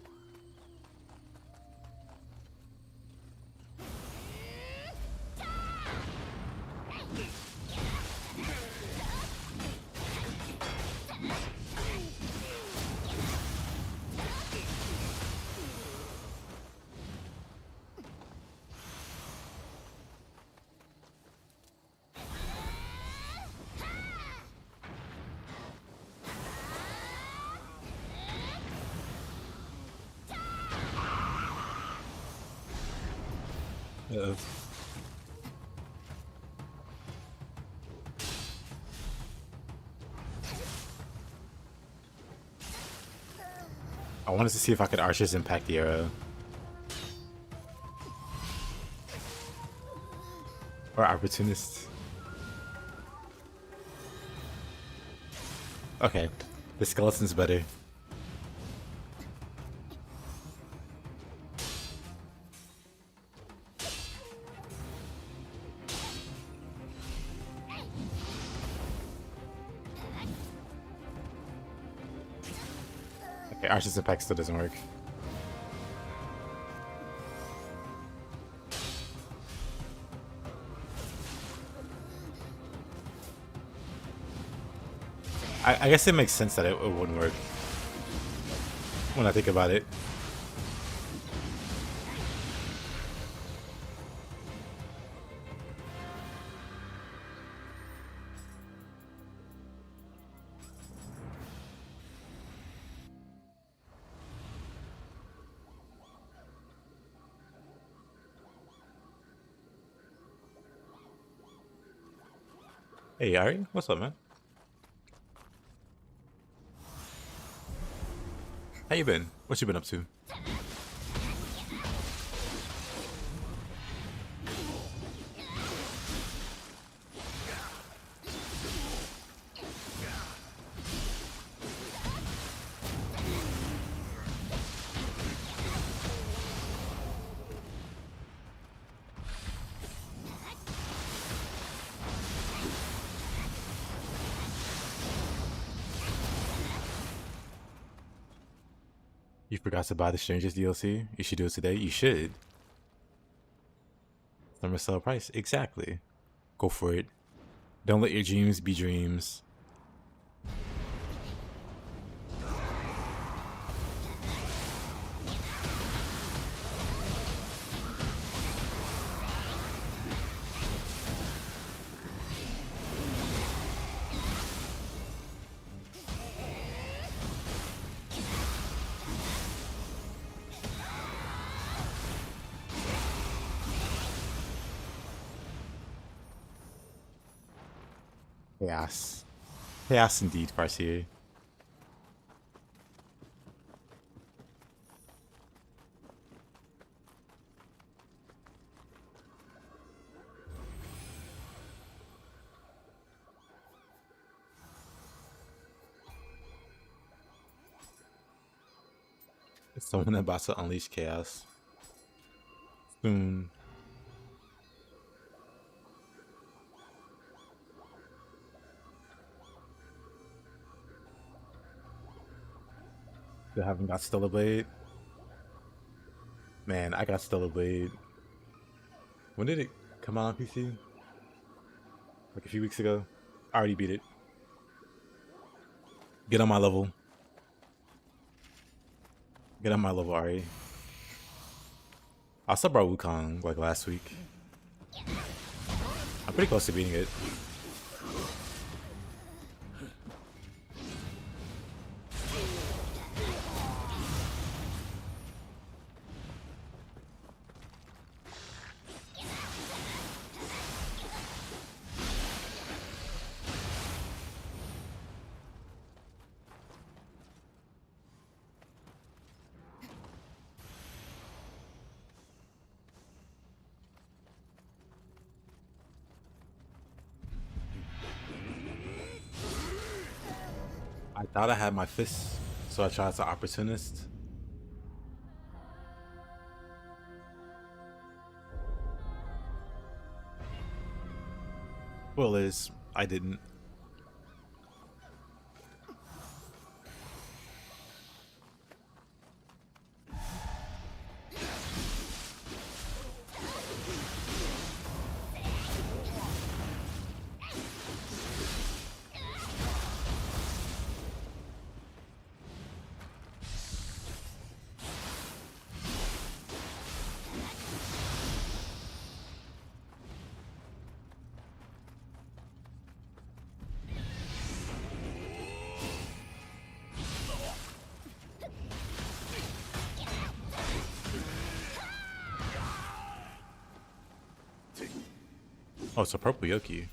I wanted to see if I could Archer's Impact the arrow. Or Opportunist. Okay, the skeleton's better. Okay, Archer's Impact still doesn't work. I guess it makes sense that it wouldn't work when I think about it. Hey, Ari, what's up, man? How you been? What you been up to? You forgot to buy the Strangers DLC? You should do it today. You should. Summer sale price. Exactly. Go for it. Don't let your dreams be dreams. Chaos. Chaos indeed, Farseer. Someone about to unleash chaos. Soon. Still haven't got Stellar Blade. Man, I got Stellar Blade. When did it come out on PC? Like a few weeks ago. I already beat it. Get on my level. Get on my level, Ari. I also brought Wukong like last week. I'm pretty close to beating it. I thought I had my fist, so I tried to opportunist. Well, is I didn't. Oh, it's a purple Yoki.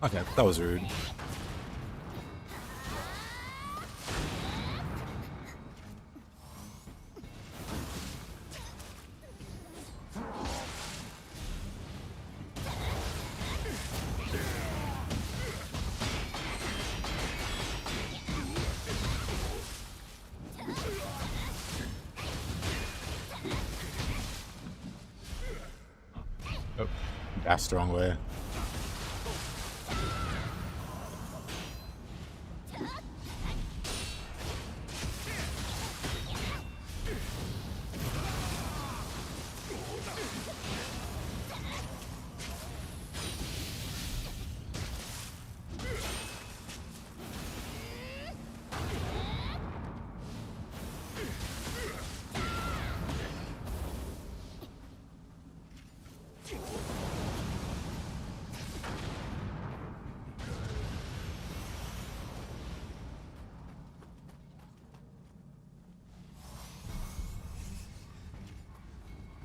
Okay, that was rude. Oh, that's the wrong way.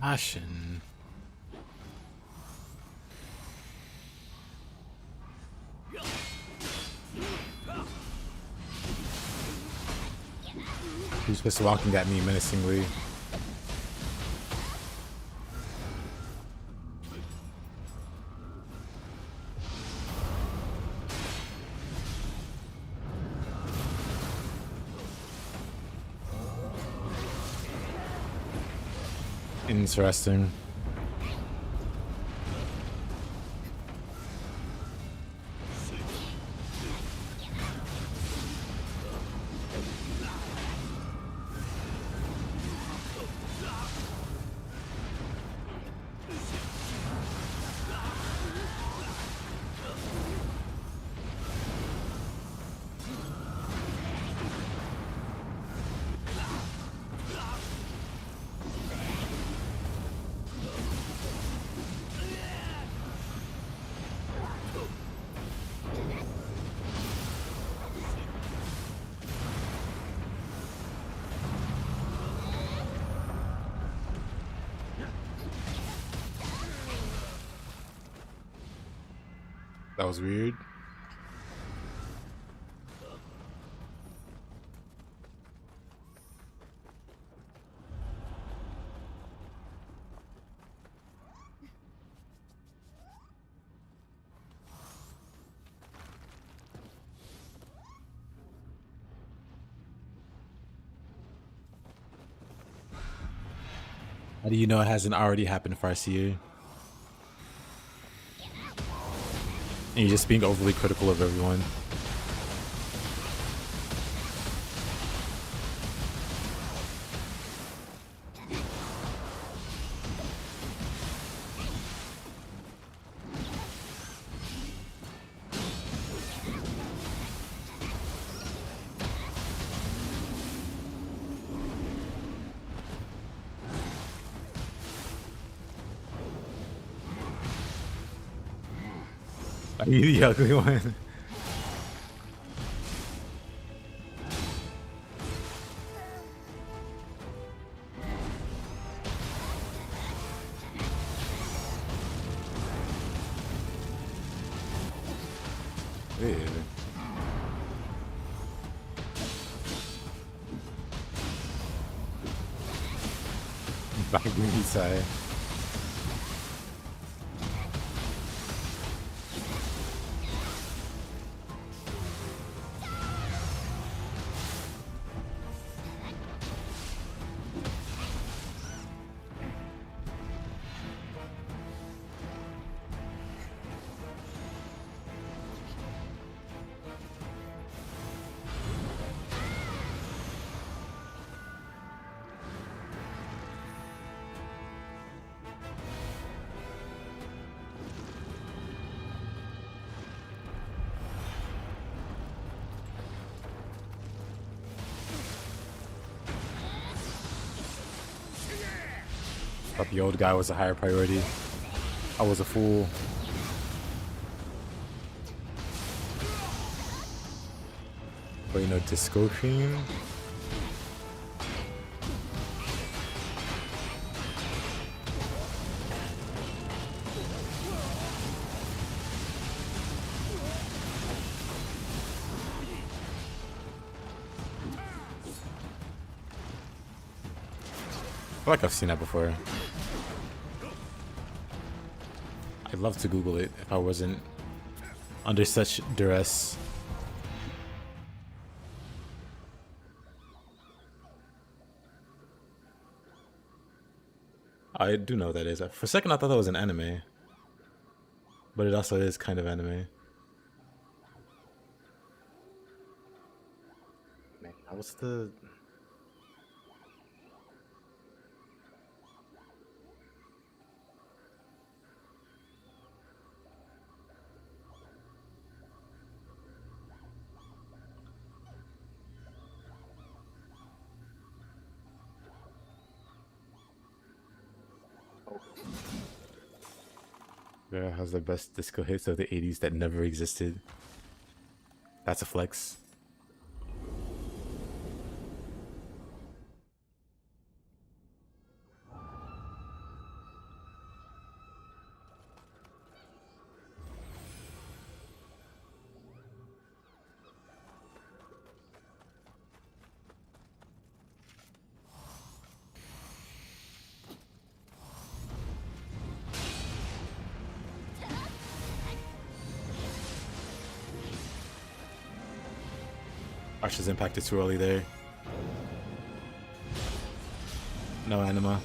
Ashen. He's just walking at me menacingly. Interesting. That was weird. How do you know it hasn't already happened, Farseer? And you're just being overly critical of everyone. Are you the ugly one? Ew. Back inside. Thought the old guy was a higher priority. I was a fool. But you know, disco cream? I feel like I've seen that before. I'd love to Google it if I wasn't under such duress. I do know what that is. For a second, I thought that was an anime. but it also is kind of anime. Man, what's the... Yeah, has the best disco hits of the 80s that never existed. That's a flex. Archer's impacted too early there. No anima.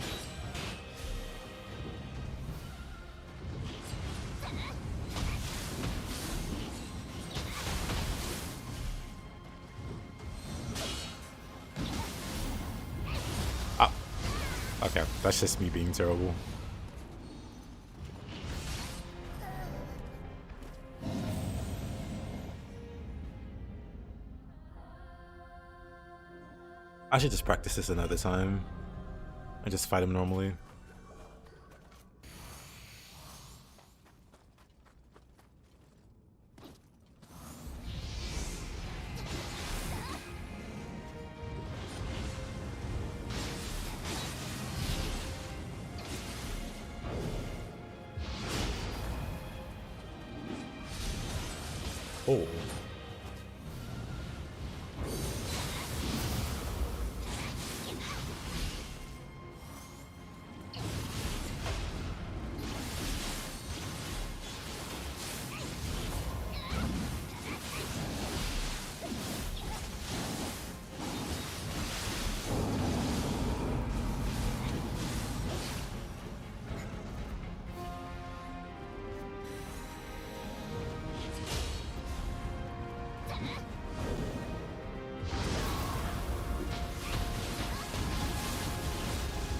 Ah. Okay, that's just me being terrible. I should just practice this another time and just fight him normally. Oh.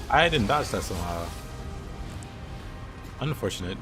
I didn't dodge that somehow. Unfortunate.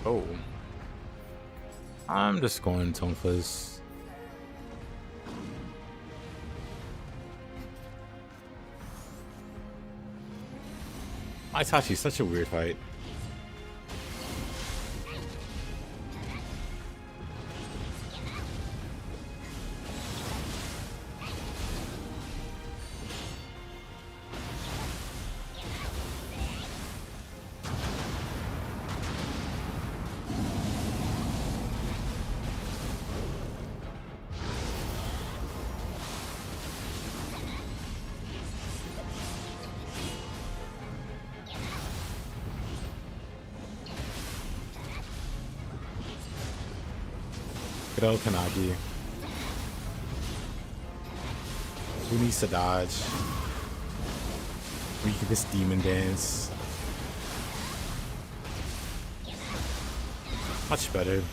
Oh. I'm just going Tonfas. Itachi's such a weird fight. Good old Kanagi. Who needs to dodge? We can this demon dance. Much better.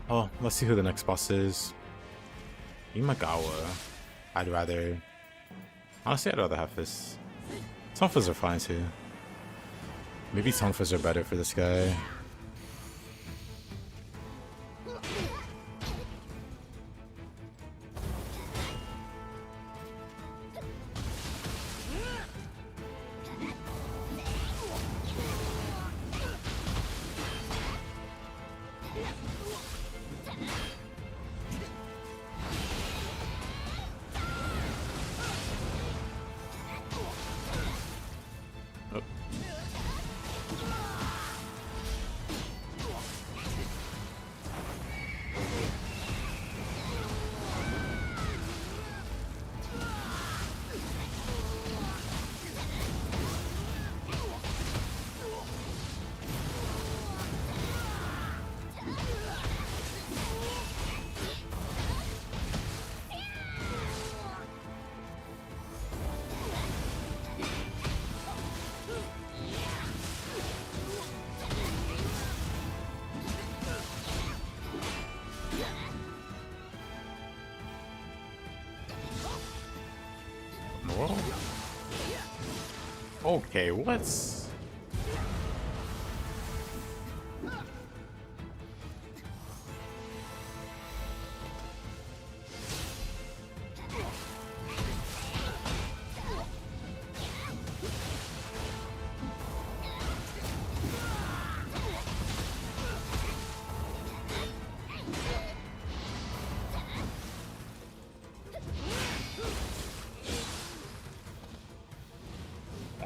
Oh, let's see who the next boss is. Imagawa. Honestly, I'd rather have this. Tonfas are fine too. Maybe Tonfas are better for this guy. Okay, what's...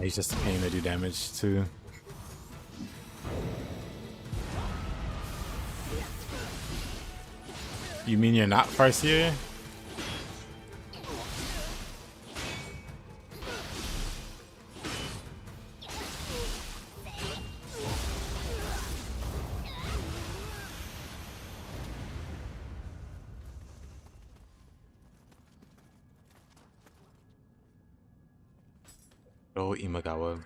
He's just paying to do damage too. You mean you're not Farseer? Oh, Imagawa.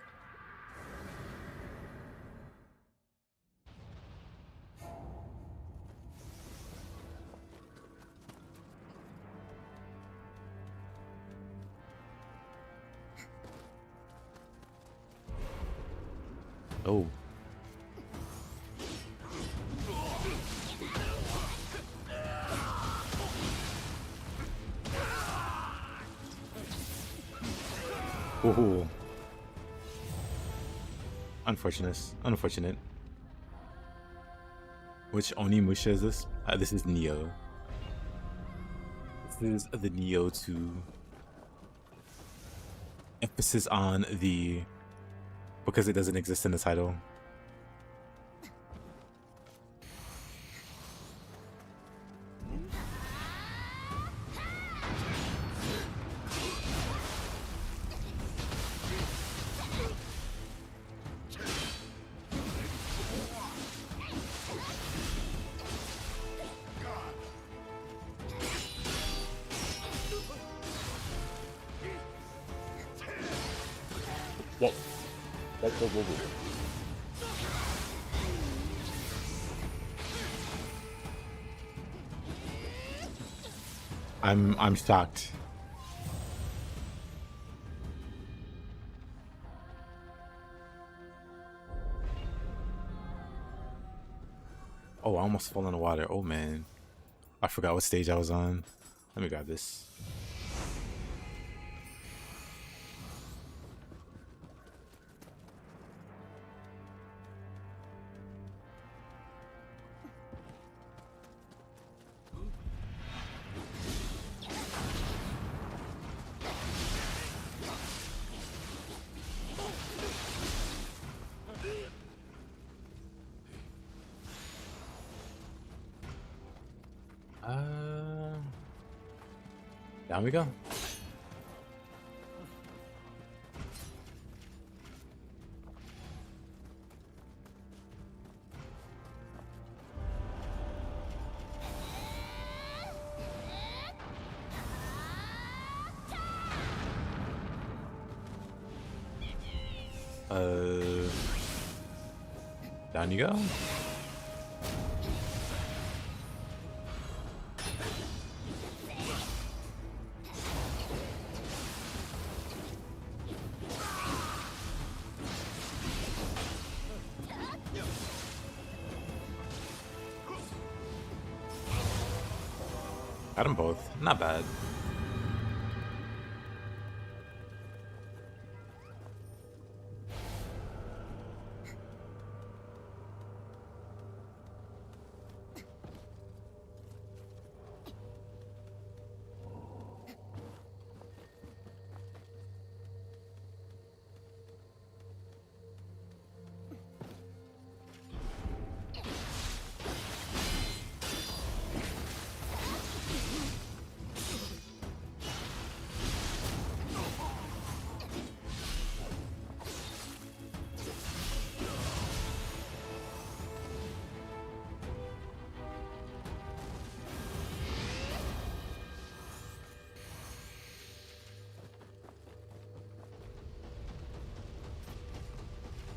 Oh. Ooh. Unfortunate. Unfortunate. Which Onimusha is this? This is Nioh. This is the Nioh 2. Emphasis on the... because it doesn't exist in the title. Whoa. Whoa. I'm shocked. Oh, I almost fell in the water. Oh man. I forgot what stage I was on. Let me grab this. Down we go. Down you go. Got them both. Not bad.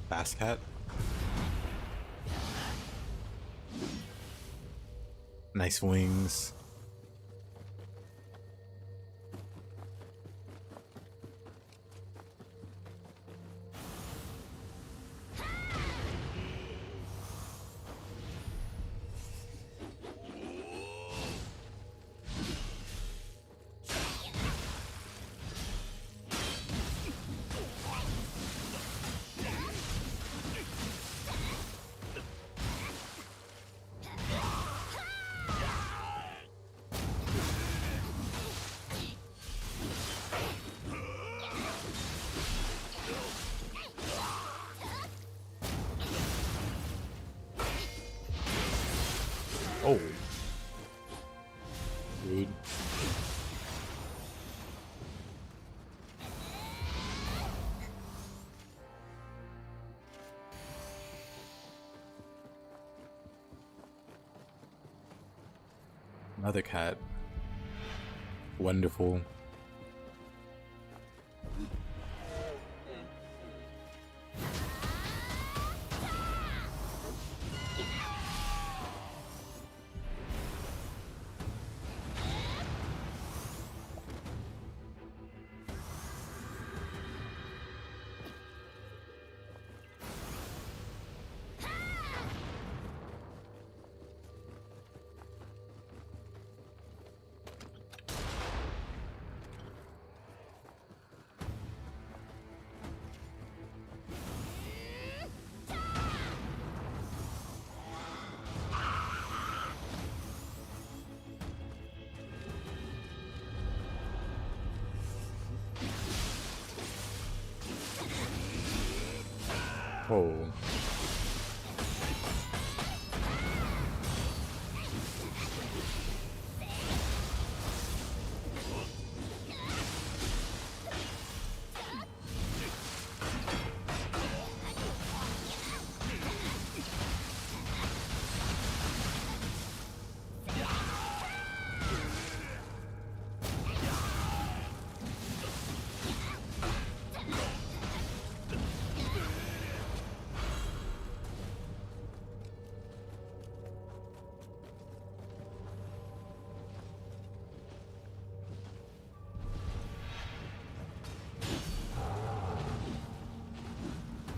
Fast cat. Nice wings. Oh. Rude. Another cat. Wonderful. Oh.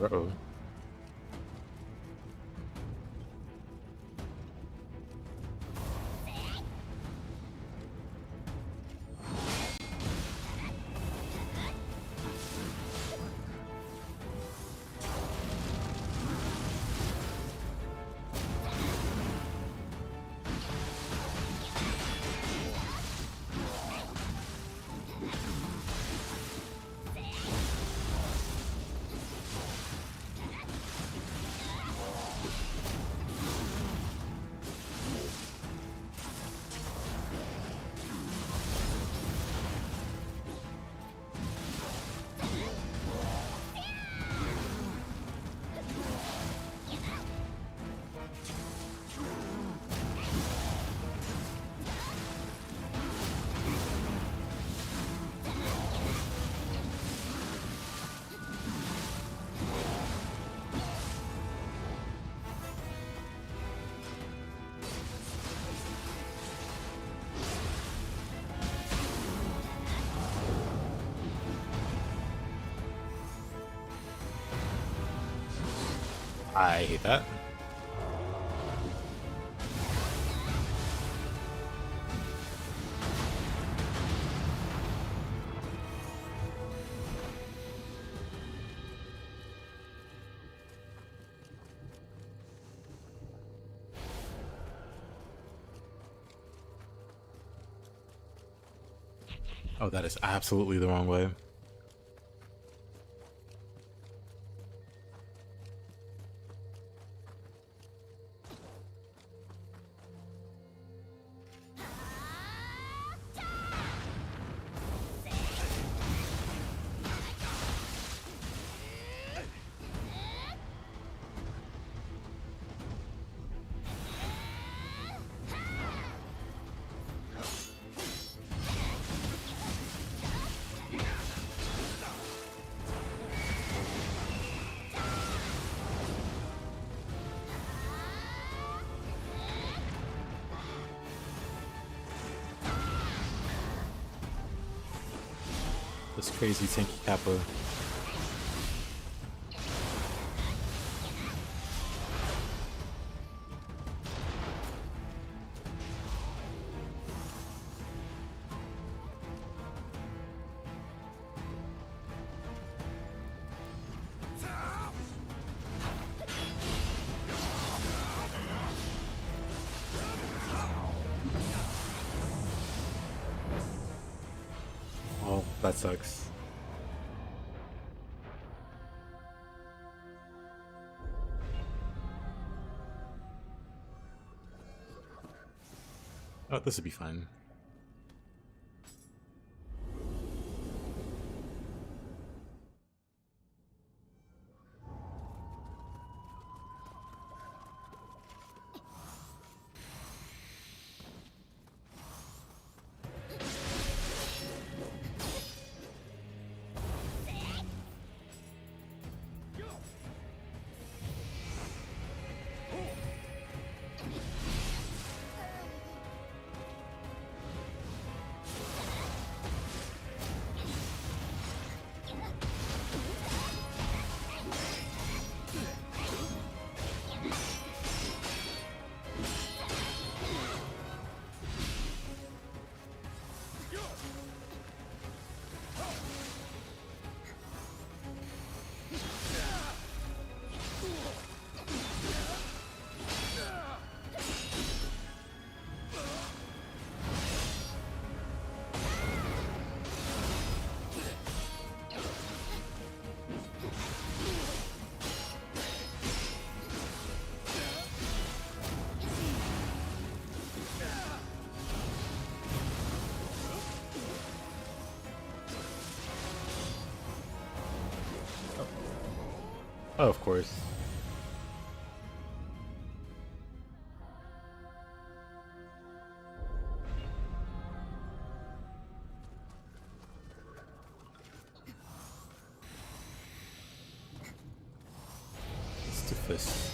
Uh-oh. I hate that. Oh, that is absolutely the wrong way. This crazy tanky Kappa. Oh, that sucks. Oh, this would be fun. Oh, of course. Stiffus.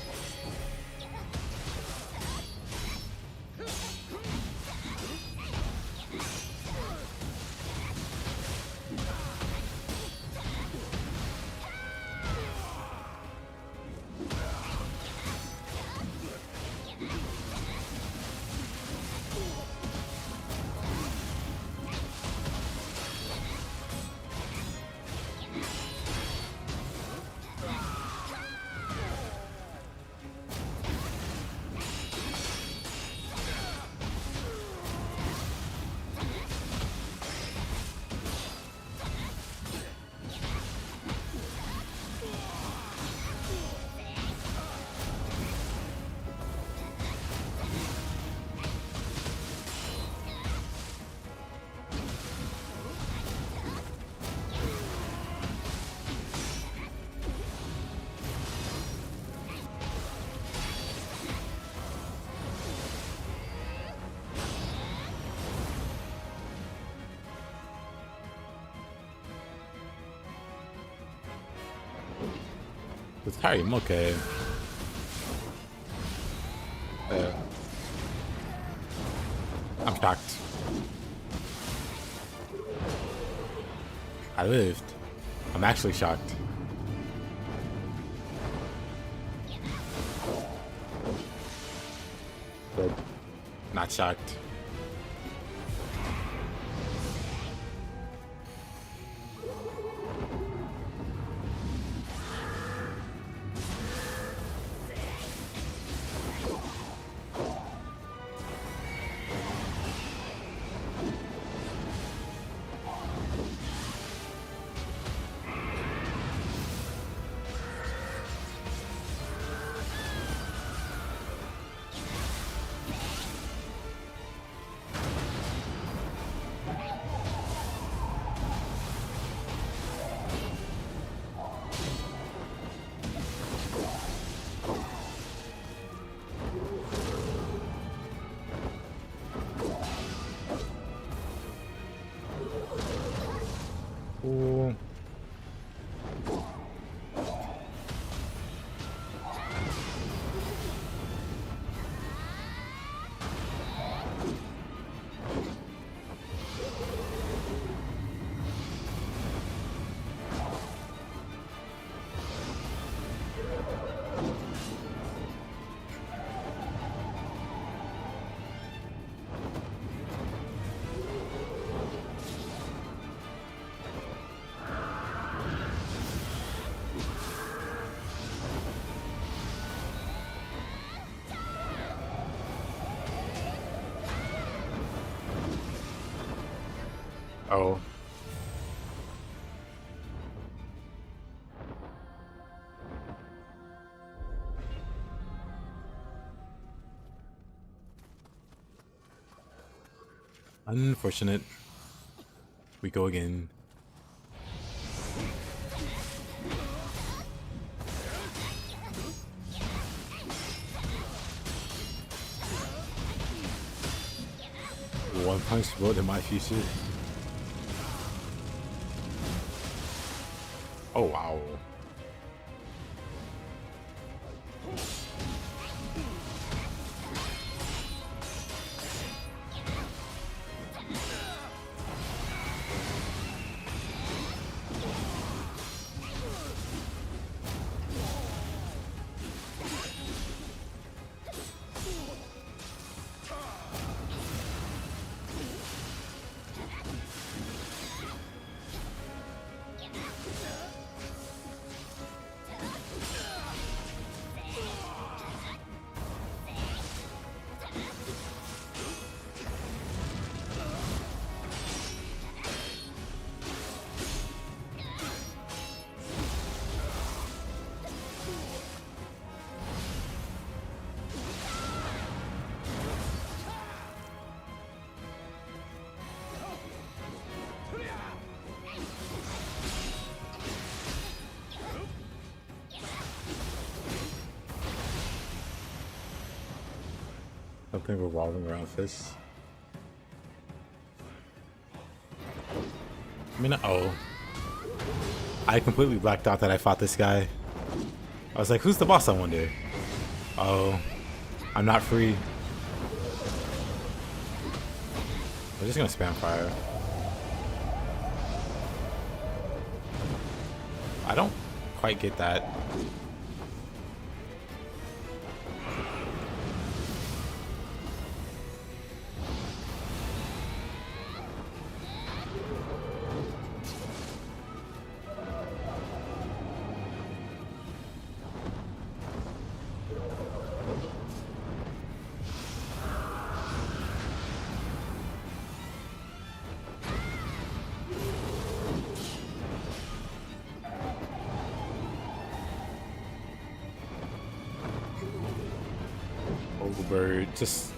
With Karim, okay. I'm shocked. I lived. I'm actually shocked. But not shocked. Ooh. Oh. Unfortunate. We go again. One punch rolled in my future. Oh wow. Something revolving around fists. I mean, oh. I completely blacked out that I fought this guy. I was like, who's the boss, I wonder? Oh. I'm not free. We're just gonna spam fire. I don't quite get that. Bird, just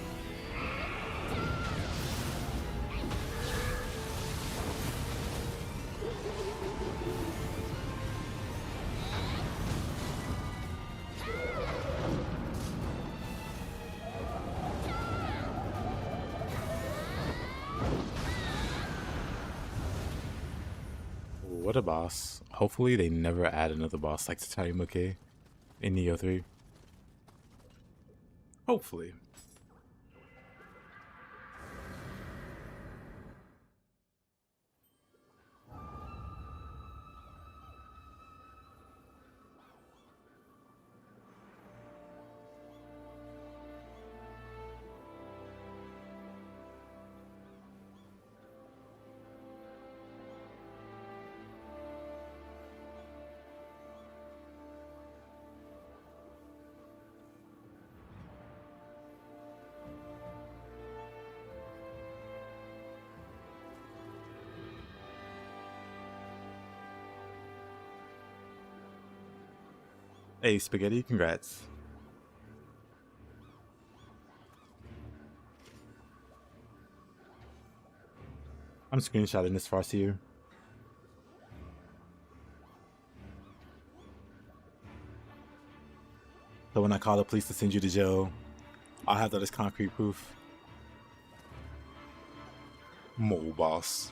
what a boss. Hopefully they never add another boss like Tatarimuke in Nioh 3. Hopefully. Hey, Spaghetti, congrats. I'm screenshotting this far to you. So when I call the police to send you to jail, I'll have that as concrete proof. Mole boss.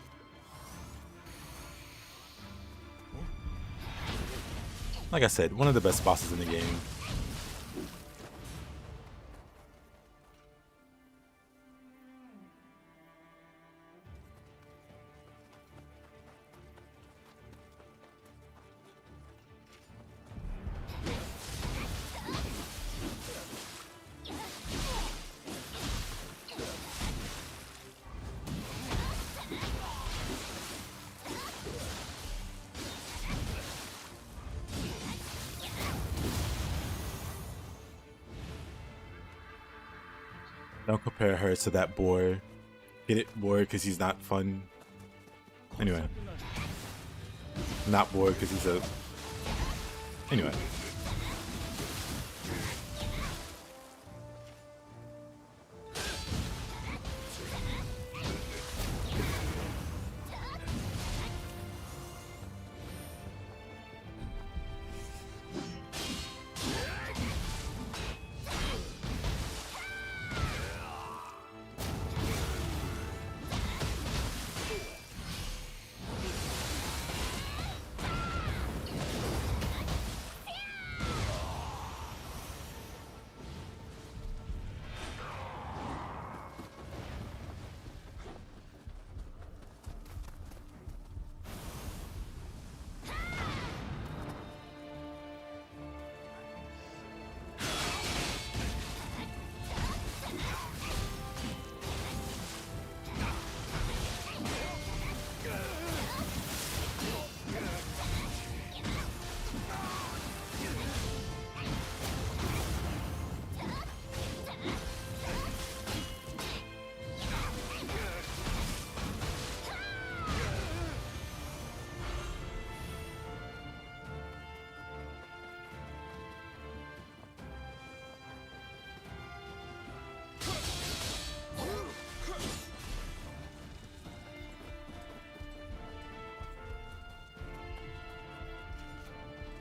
Like I said, one of the best bosses in the game. Don't compare her to that boy. Get it, boy, because he's not fun. Anyway. Not boy, because he's a... Anyway.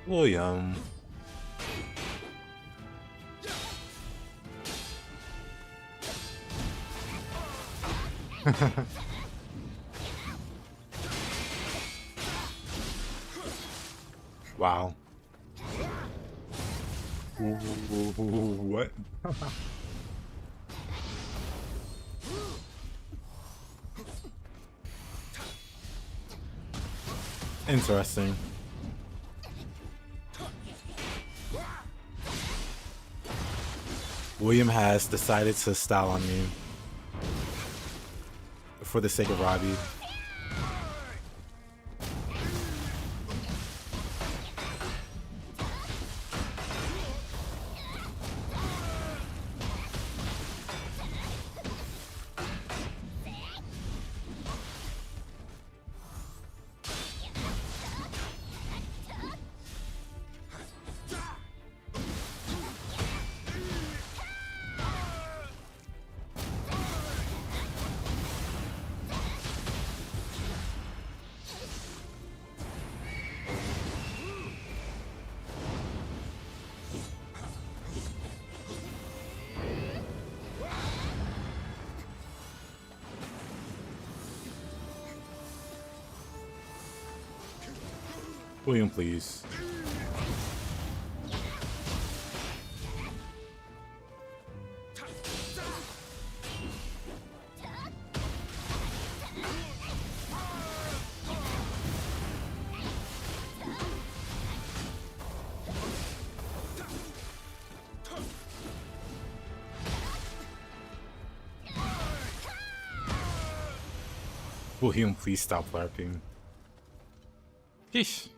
William. Wow. What? Interesting. William has decided to style on me for the sake of Robbie. William, please. William, please stop LARPing. Yeesh.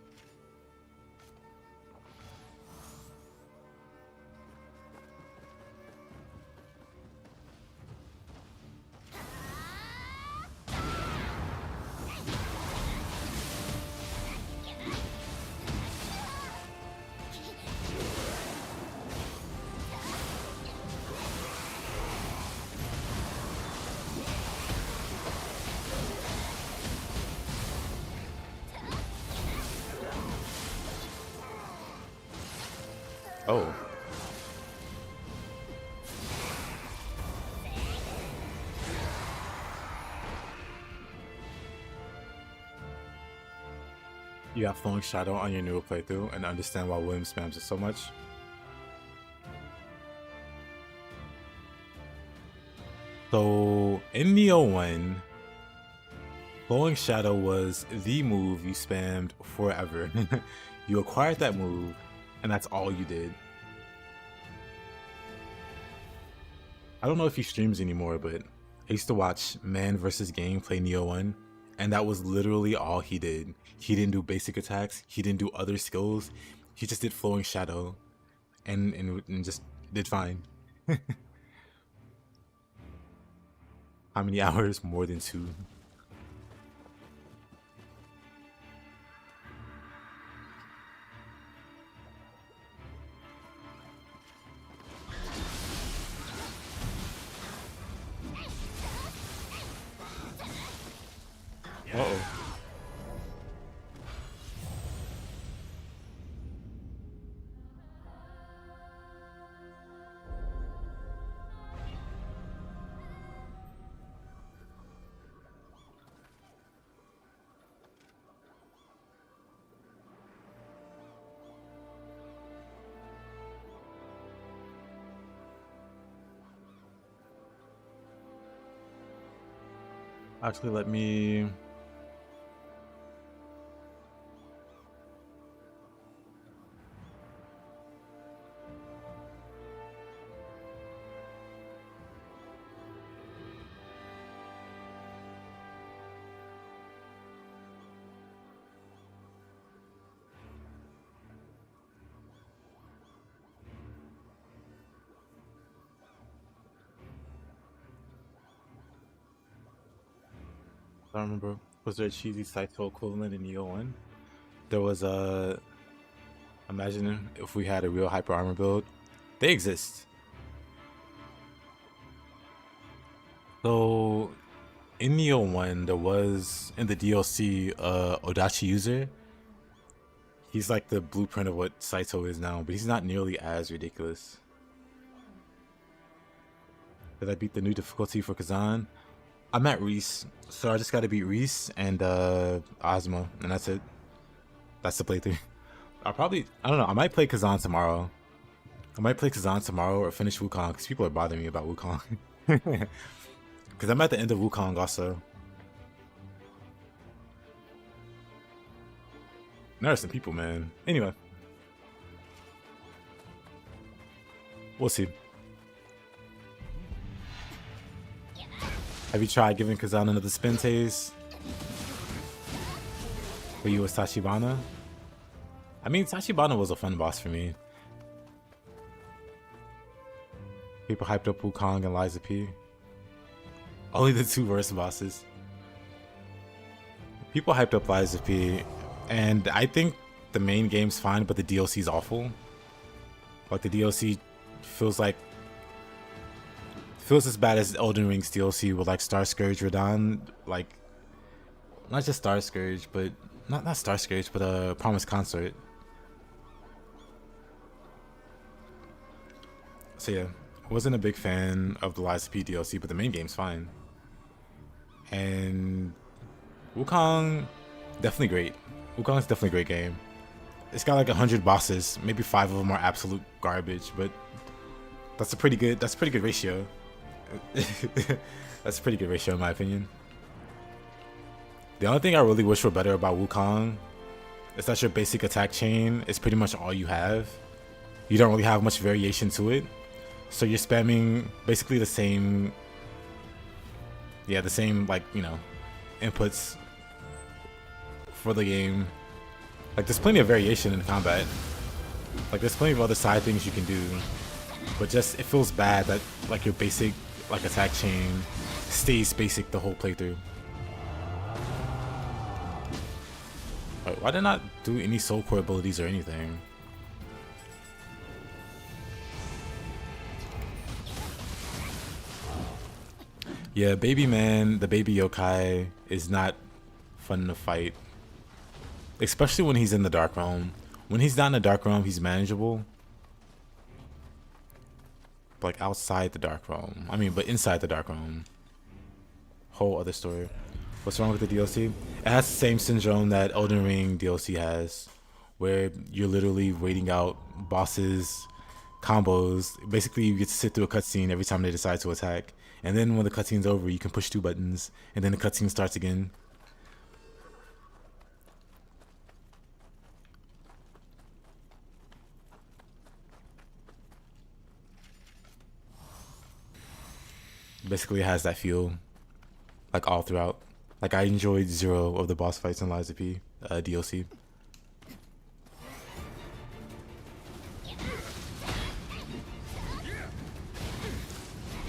Oh. You have Flowing Shadow on your newer playthrough and understand why William spams it so much. So, in Nioh 1, Flowing Shadow was the move you spammed forever. You acquired that move, and that's all you did. I don't know if he streams anymore, but I used to watch Man vs. Game play Nioh 1, and that was literally all he did. He didn't do basic attacks, he didn't do other skills, he just did Flowing Shadow, and just did fine. How many hours? More than 2. Uh-oh. Actually, let me... I don't remember. Was there a cheesy Saito equivalent in Nioh 1? There was a... Imagine if we had a real hyper armor build. They exist. So, in Nioh 1, there was, in the DLC, Odachi user. He's like the blueprint of what Saito is now, but he's not nearly as ridiculous. Did I beat the new difficulty for Kazan? I'm at Reese, so I just gotta beat Reese and Ozma, and that's it. That's the playthrough. I don't know, I might play Kazan tomorrow. I might play Kazan tomorrow or finish Wukong, because people are bothering me about Wukong. Because I'm at the end of Wukong also. There are some people, man. Anyway. We'll see. Have you tried giving Kazan another spin taste? For you as Tachibana? I mean, Tachibana was a fun boss for me. People hyped up Wukong and Liza P. Only the two worst bosses. People hyped up Liza P. And I think the main game's fine, but the DLC's awful. Like, the DLC feels as bad as Elden Ring's DLC with like Star Scourge Radahn, like not just Star Scourge, but not Star Scourge, but Promised Consort. So yeah, I wasn't a big fan of the Liza P DLC, but the main game's fine. And Wukong, definitely great. Wukong's definitely a great game. It's got like 100 bosses, maybe 5 of them are absolute garbage, but that's a pretty good ratio. That's a pretty good ratio in my opinion. The only thing I really wish were better about Wukong is that your basic attack chain is pretty much all you have. You don't really have much variation to it. So you're spamming basically the same, like, you know, inputs for the game. Like, there's plenty of variation in combat. Like, there's plenty of other side things you can do. But just, it feels bad that, like, your basic, like, attack chain stays basic the whole playthrough. Wait, why did I not do any soul core abilities or anything? Yeah, baby man, the baby yokai is not fun to fight. Especially when he's in the Dark Realm. When he's not in the Dark Realm, he's manageable. Like outside the Dark Realm. I mean, but inside the Dark Realm. Whole other story. What's wrong with the DLC? It has the same syndrome that Elden Ring DLC has. Where you're literally waiting out bosses, combos. Basically, you get to sit through a cutscene every time they decide to attack. And then when the cutscene's over, you can push 2 buttons. And then the cutscene starts again. Basically, it has that feel, like, all throughout. Like, I enjoyed 0 of the boss fights in Liza P DLC.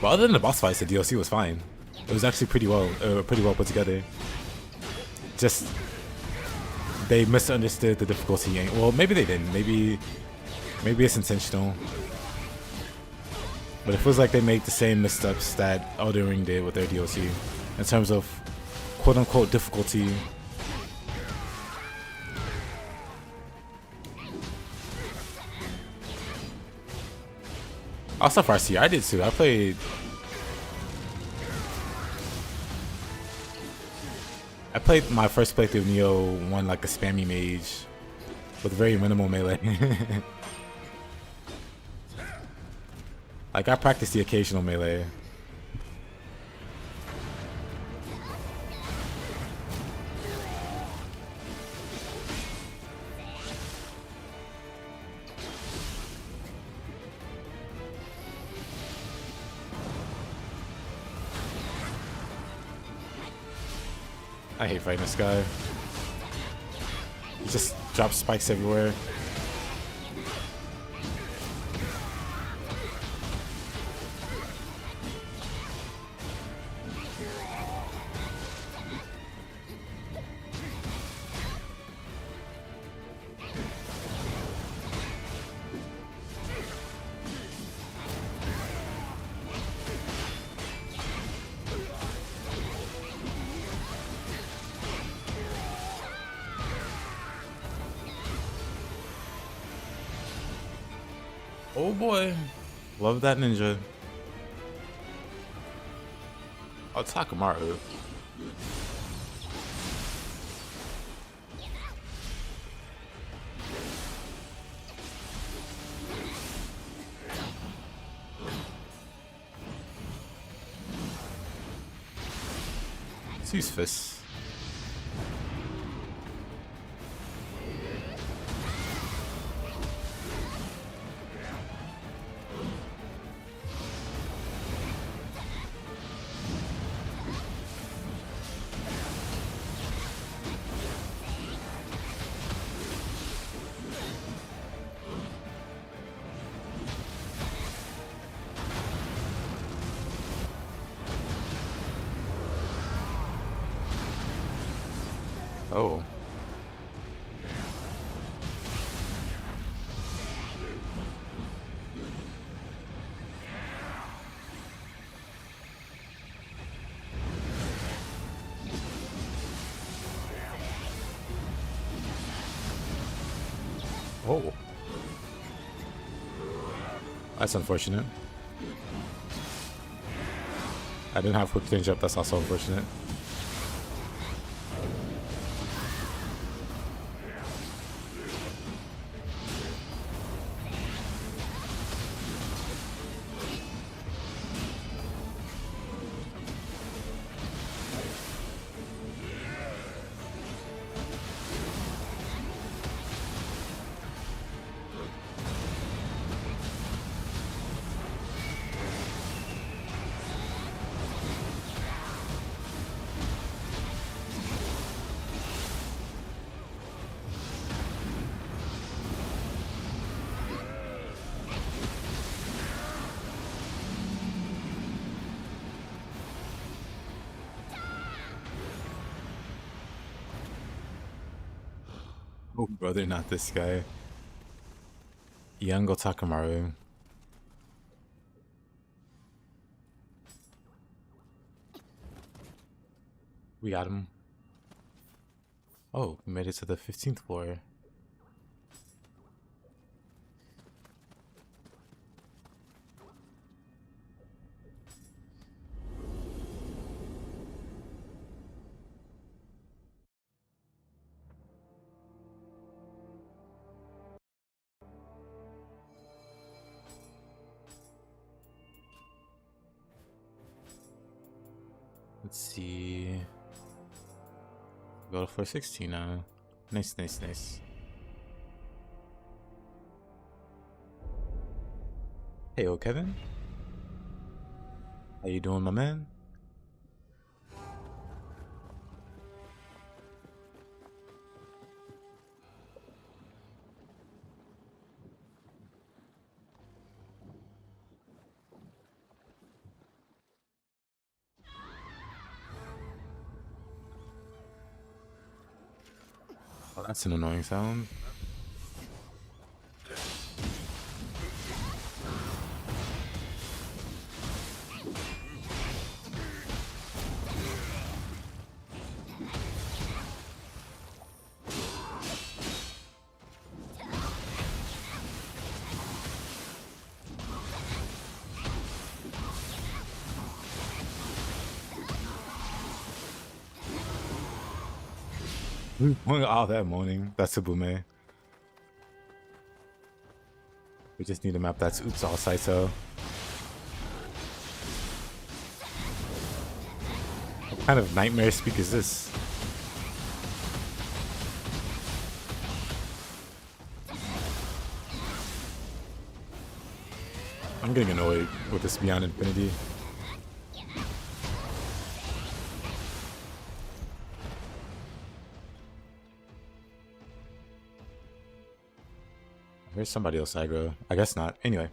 But other than the boss fights, the DLC was fine. It was actually pretty well put together. Just, they misunderstood the difficulty. Well, maybe they didn't. Maybe it's intentional. But it feels like they made the same missteps that Elden Ring did with their DLC in terms of quote-unquote difficulty. Also RC, I did too. I played my first playthrough of Nioh 1 like a spammy mage with very minimal melee. Like, I practiced the occasional melee. I hate fighting this guy. He just drops spikes everywhere. Oh boy. Love that ninja. Oh, Takamaru. Let's use fists. Oh. Oh. That's unfortunate. I didn't have quick change up, that's also unfortunate. Oh, brother, not this guy. Yango Takamaru. We got him. Oh, we made it to the 15th floor. Let's see. Go to 416 now. Nice, nice, nice. Hey, yo, Kevin. How you doing, my man? Oh, that's an annoying sound. All that moaning. That's a Tsubume. We just need to map that's oops all Saito. What kind of nightmare speak is this? I'm getting annoyed with this Beyond Infinity. There's somebody else aggro. I guess not. Anyway.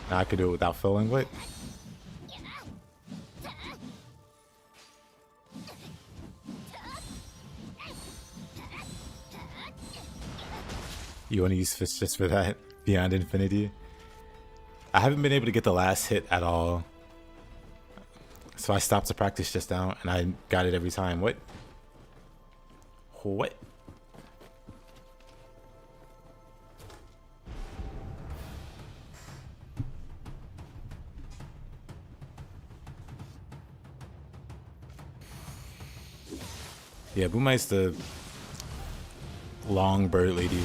Now I could do it without filling. What? You want to use fists just for that? Beyond Infinity? I haven't been able to get the last hit at all. So I stopped to practice just now, and I got it every time. What? What? Yeah, Boomai's the long bird lady.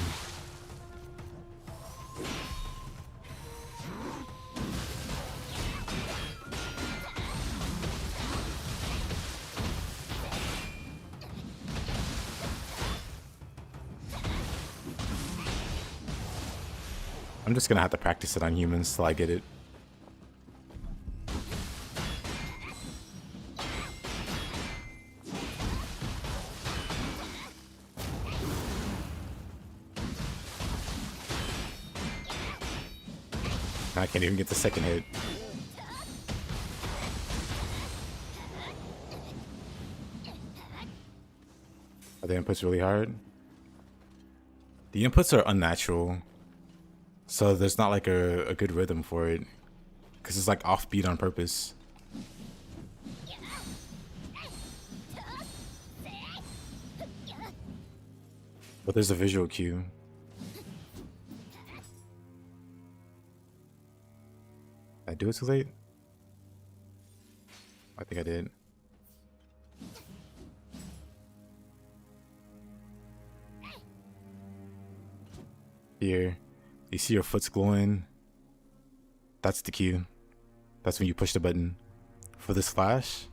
I'm just gonna have to practice it on humans till I get it. I can't even get the second hit. Are the inputs really hard? The inputs are unnatural. So there's not like a good rhythm for it. Because it's like offbeat on purpose. But there's a visual cue. Did I do it too late? I think I did. Here. You see your foot's glowing. That's the cue. That's when you push the button. For this flash,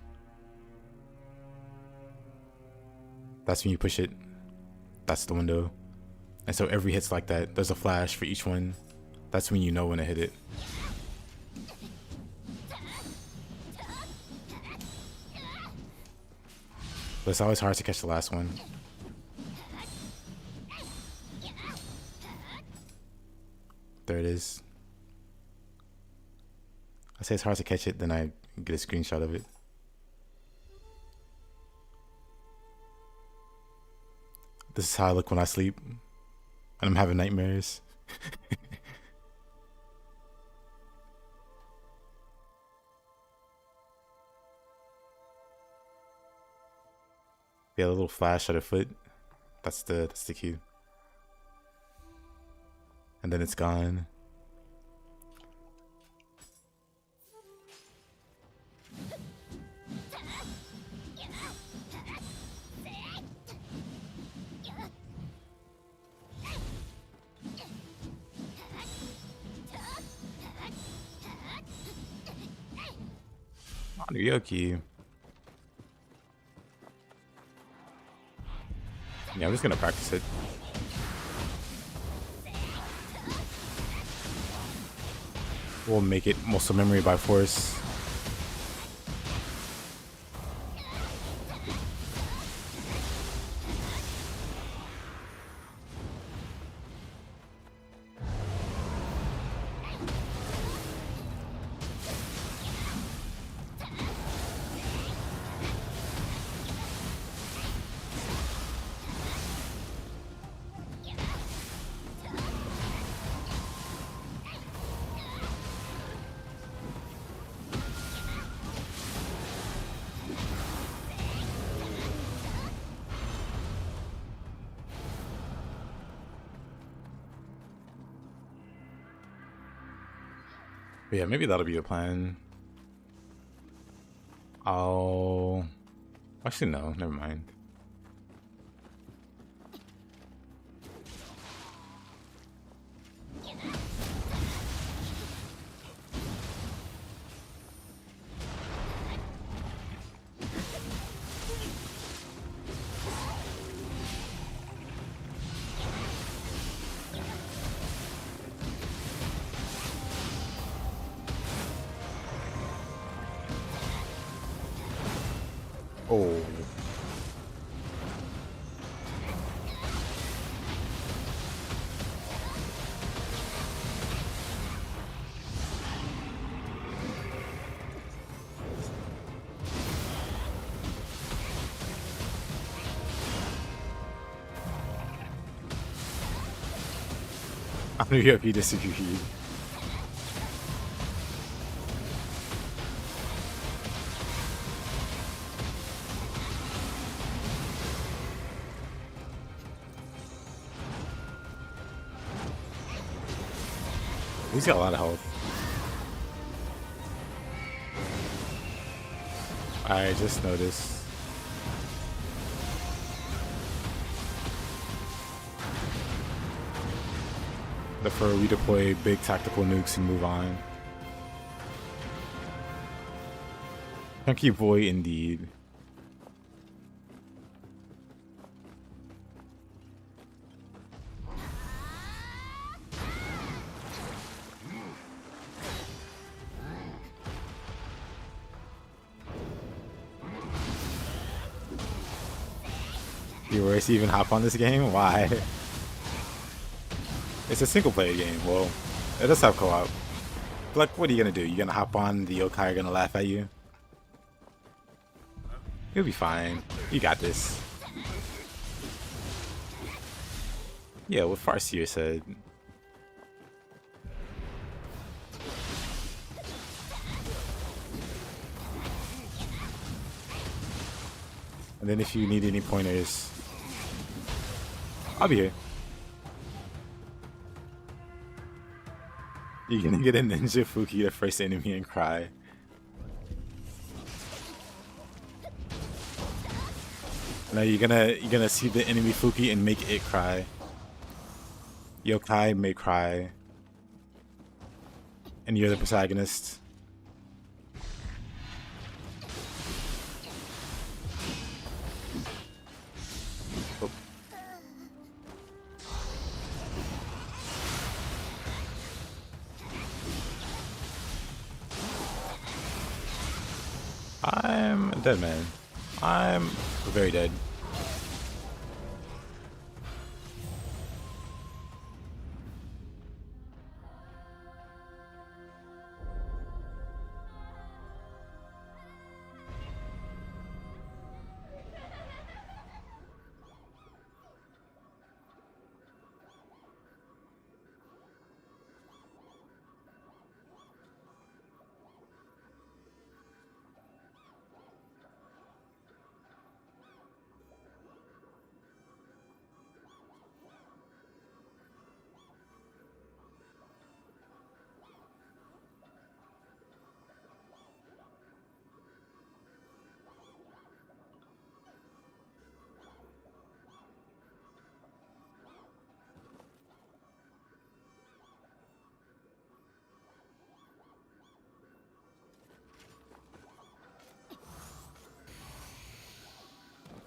that's when you push it. That's the window. And so every hit's like that. There's a flash for each one. That's when you know when to hit it. But it's always hard to catch the last one. There it is. I say it's hard to catch it, then I get a screenshot of it. This is how I look when I sleep. And I'm having nightmares. Yeah, a little flash at her foot. That's the cue. And then it's gone. Yokai. Yeah, I'm just gonna practice it. We'll make it muscle memory by force. But yeah, maybe that'll be a plan. I'll... Actually, no, never mind. Oh. UFP disagree. He's got a lot of health. I just noticed. For redeploy big tactical nukes and move on. Chunky boy indeed. You worse even hop on this game? Why? It's a single player game. Well, it does have co-op. Like, what are you gonna do? You gonna hop on, the yokai are gonna laugh at you? You'll be fine. You got this. Yeah, what Farseer said. And then if you need any pointers, I'll be here. You're gonna get a Ninja Fuki, the first enemy, and cry. No, you're gonna see the enemy Fuki and make it cry. Yokai may cry. And you're the protagonist. Oh. I'm a dead man. I'm very dead.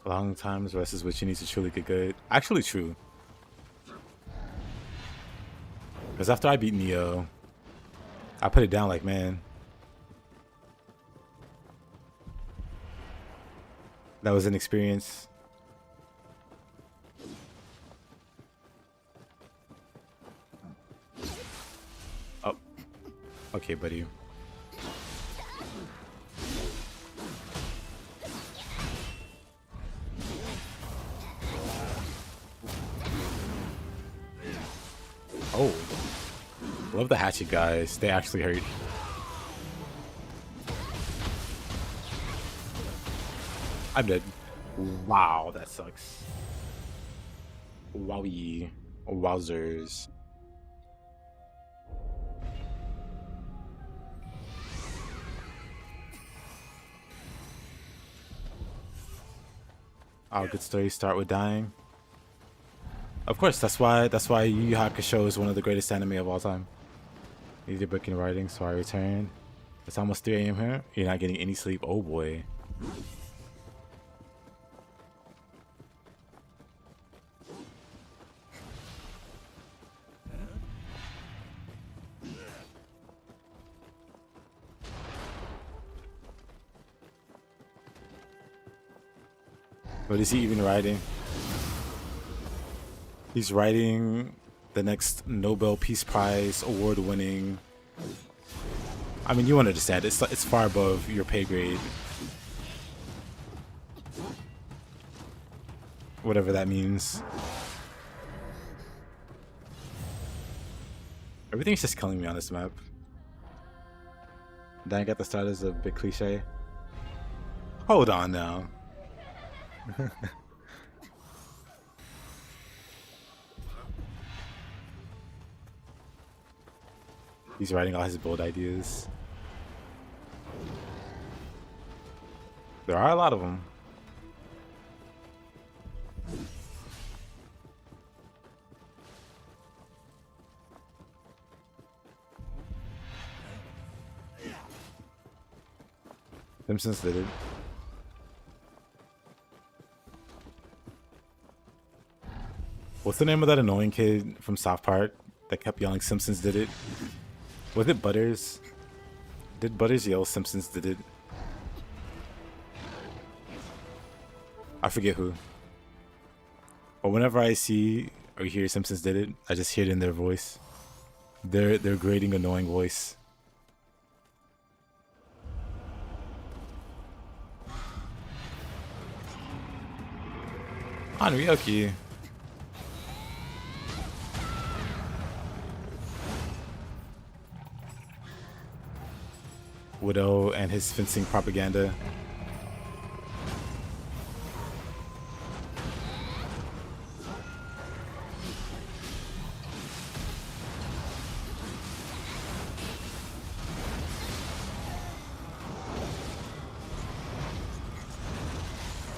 Long times versus what you need to truly get good. Actually true. Because after I beat Nioh, I put it down like, man, that was an experience. Oh, okay, buddy. Oh, love the hatchet guys. They actually hurt. I'm dead. Wow, that sucks. Wowie. Wowzers. All good stories start with dying. Of course, that's why Yu Yu Hakusho is one of the greatest anime of all time. Need your book and writing, so I return. It's almost 3 AM here. You're not getting any sleep. Oh boy. What is he even writing? He's writing the next Nobel Peace Prize award-winning. I mean, you understand. It's far above your pay grade. Whatever that means. Everything's just killing me on this map. Dying at the start is a bit cliche. Hold on now. He's writing all his bold ideas. There are a lot of them. Simpsons did it. What's the name of that annoying kid from South Park that kept yelling Simpsons did it? Was it Butters? Did Butters yell Simpsons did it? I forget who. But whenever I see or hear Simpsons did it, I just hear it in their voice. Their grating, annoying voice. On Ryoki. Widow and his fencing propaganda.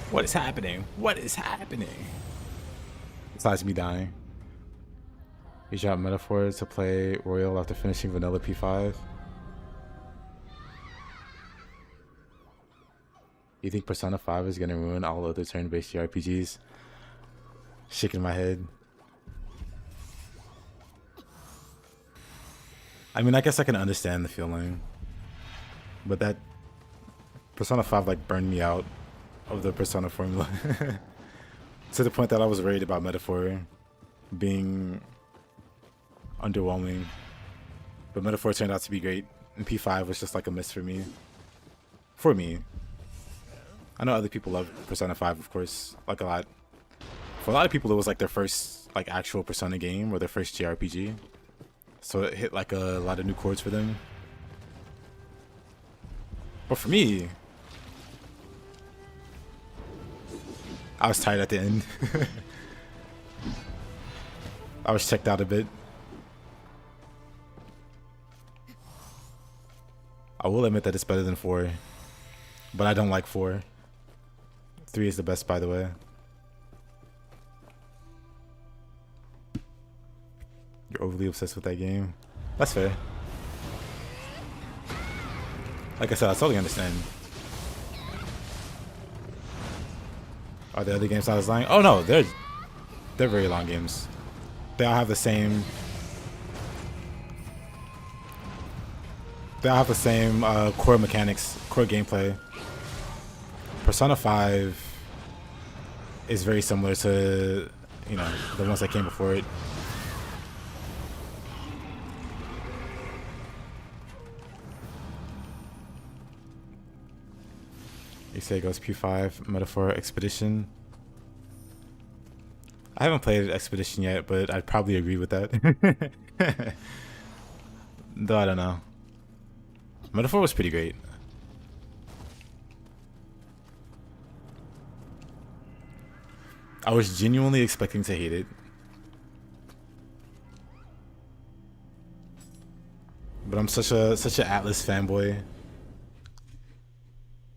What is happening? What is happening? Besides me dying. He dropped metaphors to play Royal after finishing Vanilla P5. You think Persona 5 is gonna ruin all other turn-based JRPGs? Shaking my head. I mean, I guess I can understand the feeling. But that Persona 5 like burned me out of the Persona formula. To the point that I was worried about Metaphor being underwhelming. But Metaphor turned out to be great. And P5 was just like a miss for me. For me. I know other people love Persona 5, of course, like a lot. For a lot of people, it was like their first like actual Persona game or their first JRPG. So it hit like a lot of new chords for them. But for me, I was tired at the end. I was checked out a bit. I will admit that it's better than 4. But I don't like 4. 3 is the best, by the way. You're overly obsessed with that game. That's fair. Like I said, I totally understand. Are there other games I was lying? Oh no, they're very long games. They all have the same. They all have the same core mechanics, core gameplay. Persona 5 is very similar to, you know, the ones that came before it. You say it goes P5, Metaphor, Expedition. I haven't played Expedition yet, but I'd probably agree with that. Though I don't know. Metaphor was pretty great. I was genuinely expecting to hate it. But I'm such an Atlas fanboy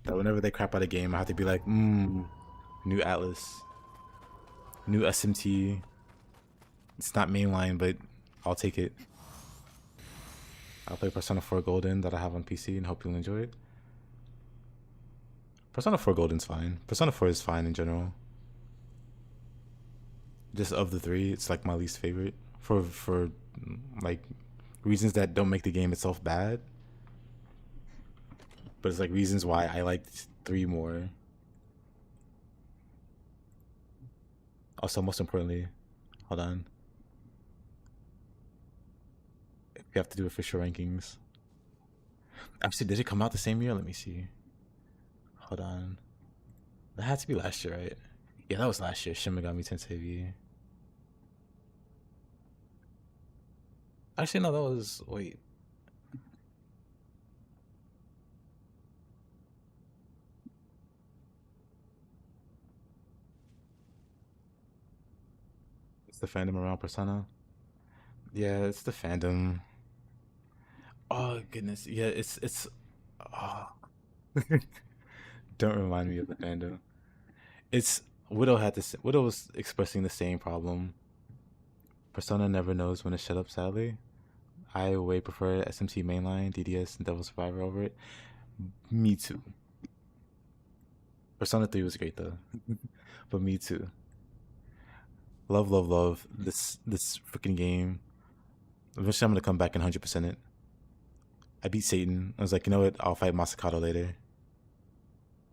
that whenever they crap out a game, I have to be like, new Atlas, new SMT. It's not mainline, but I'll take it. I'll play Persona 4 Golden that I have on PC and hope you'll enjoy it. Persona 4 Golden's fine. Persona 4 is fine in general. Just of the 3, it's like my least favorite for like reasons that don't make the game itself bad. But it's like reasons why I liked 3 more. Also, most importantly, hold on. We have to do official rankings. Actually, did it come out the same year? Let me see. Hold on. That had to be last year, right? Yeah, that was last year. Shin Megami Tensei V. Actually, no, that was wait. It's the fandom around Persona. Yeah, it's the fandom. Oh goodness, yeah, it's. Oh. Don't remind me of the fandom. It's Widow had this. Widow was expressing the same problem. Persona never knows when to shut up. Sadly, I way prefer SMT mainline, DDS, and Devil Survivor over it. Me too. Persona 3 was great though, but me too. Love, love, love this freaking game. Eventually, I'm gonna come back and 100% it. I beat Satan. I was like, you know what? I'll fight Masakato later.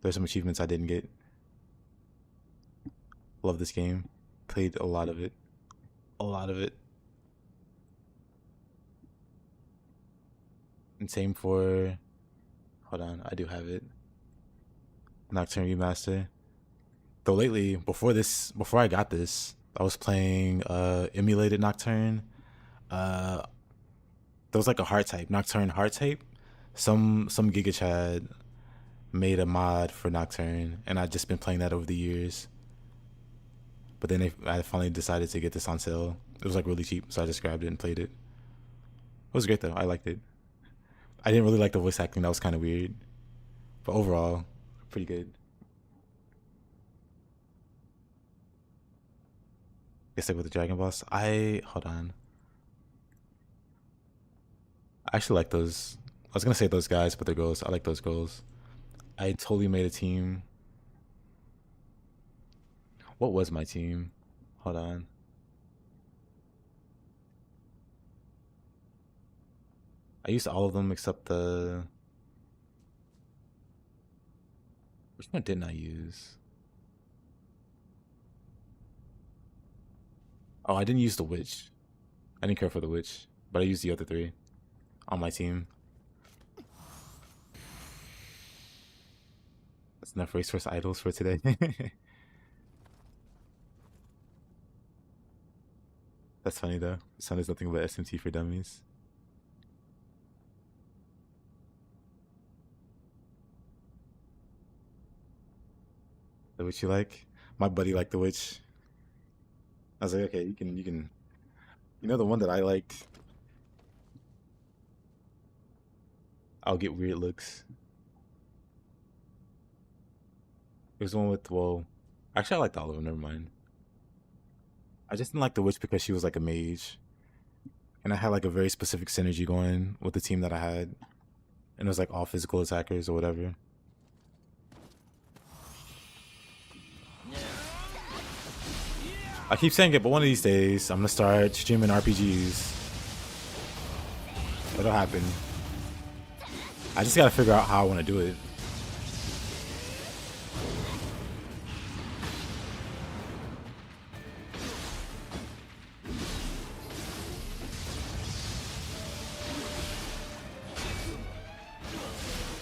There's some achievements I didn't get. Love this game. Played a lot of it. A lot of it. And same for. Hold on, I do have it. Nocturne Remaster. Though lately, before I got this, I was playing emulated Nocturne. There was like a hard type, Nocturne hard type. Some Giga Chad made a mod for Nocturne, and I've just been playing that over the years. But then I finally decided to get this on sale. It was like really cheap, so I just grabbed it and played it. It was great though. I liked it. I didn't really like the voice acting. That was kind of weird. But overall, pretty good. Guess like with the Dragon Boss. Hold on. I actually like those. I was gonna say those guys, but they're girls. I like those girls. I totally made a team. What was my team? Hold on. I used all of them except the. Which one didn't I use? Oh, I didn't use the witch. I didn't care for the witch, but I used the other three on my team. That's enough race versus idols for today. That's funny though. Sun is nothing but SMT for dummies. Is that what you like? My buddy liked the witch. I was like, okay, you can. You know the one that I liked? I'll get weird looks. It was the one with, well, actually I liked all of them, never mind. I just didn't like the witch because she was like a mage. And I had like a very specific synergy going with the team that I had. And it was like all physical attackers or whatever. I keep saying it, but one of these days I'm gonna start streaming RPGs. It'll happen. I just gotta figure out how I wanna do it.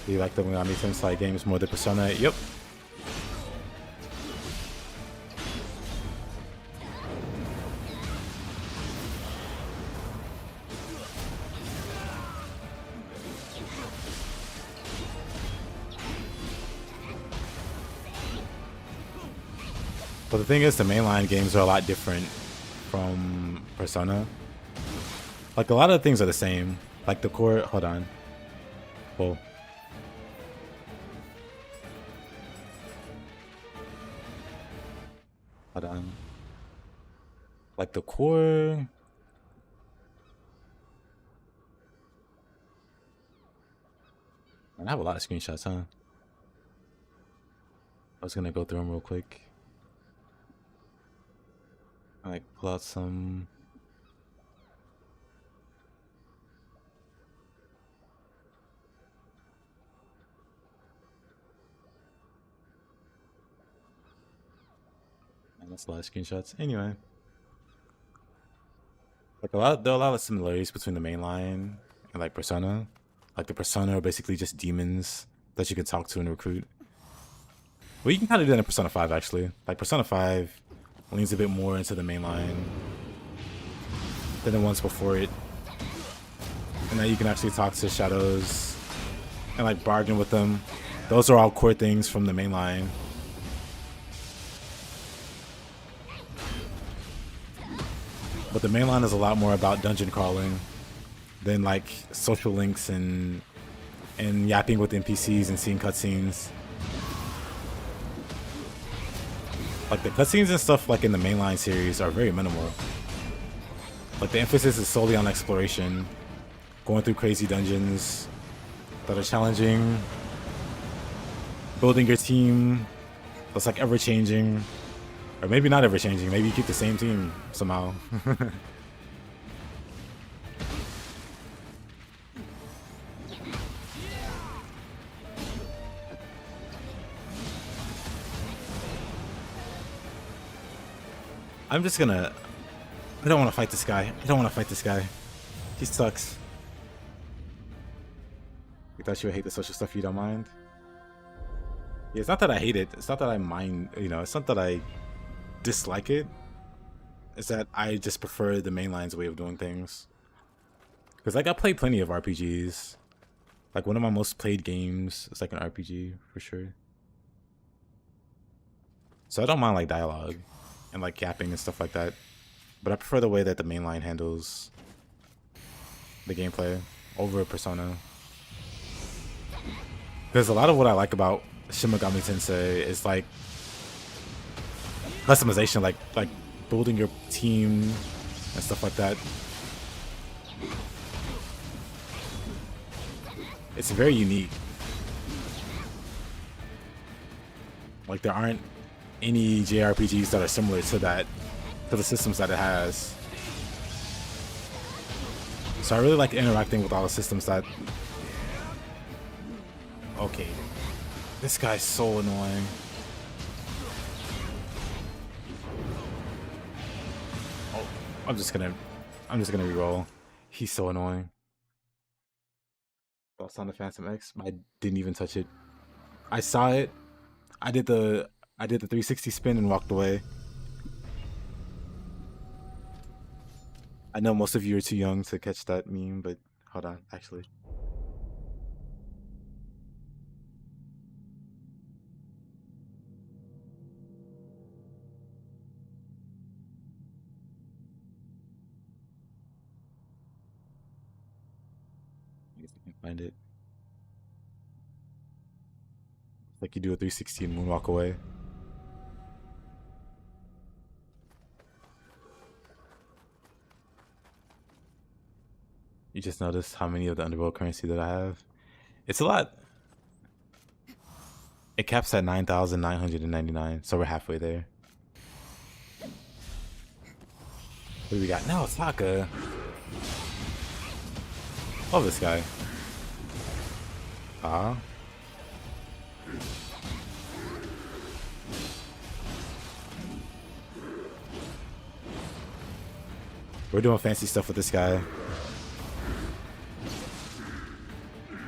Do you like the Megami Tensei games more than Persona? Yep. But the thing is, the mainline games are a lot different from Persona. Like, a lot of the things are the same. Like, the core... Hold on. Well... Hold on. Like, the core... Man, I have a lot of screenshots, huh? I was gonna go through them real quick. Like, pull out some... Man, that's a lot of screenshots. Anyway. Like, there are a lot of similarities between the mainline and, like, Persona. Like, the Persona are basically just demons that you can talk to and recruit. Well, you can kind of do that in Persona 5, actually. Like, Persona 5 leans a bit more into the mainline than the ones before it. and that you can actually talk to shadows and like bargain with them. Those are all core things from the main line. But the main line is a lot more about dungeon crawling than like social links and yapping with NPCs and seeing cutscenes. Like the cutscenes and stuff like in the mainline series are very minimal. Like the emphasis is solely on exploration, going through crazy dungeons that are challenging, building your team that's like ever changing, or maybe not ever changing. Maybe you keep the same team somehow. I'm just gonna... I don't want to fight this guy. I don't want to fight this guy. He sucks. You thought you would hate the social stuff, you don't mind? Yeah, it's not that I hate it. It's not that I mind, you know, it's not that I dislike it. It's that I just prefer the mainline's way of doing things. Because like I played plenty of RPGs. Like one of my most played games is like an RPG for sure. So I don't mind like dialogue and like capping and stuff like that. But I prefer the way that the mainline handles the gameplay over Persona. Because a lot of what I like about Shin Megami Tensei is like customization, like building your team and stuff like that. It's very unique. Like there aren't any JRPGs that are similar to that, to the systems that it has. So I really like interacting with all the systems that... Okay. This guy's so annoying. Oh, I'm just gonna reroll. He's so annoying. Thoughts on the Phantom X? I didn't even touch it. I saw it. I did the 360 spin and walked away. I know most of you are too young to catch that meme, but hold on, actually. I guess I can find it. Like you do a 360 and moonwalk away. You just noticed how many of the underworld currency that I have. It's a lot. It caps at 9,999, so we're halfway there. What do we got? No, Taka. Love this guy. Ah. We're doing fancy stuff with this guy.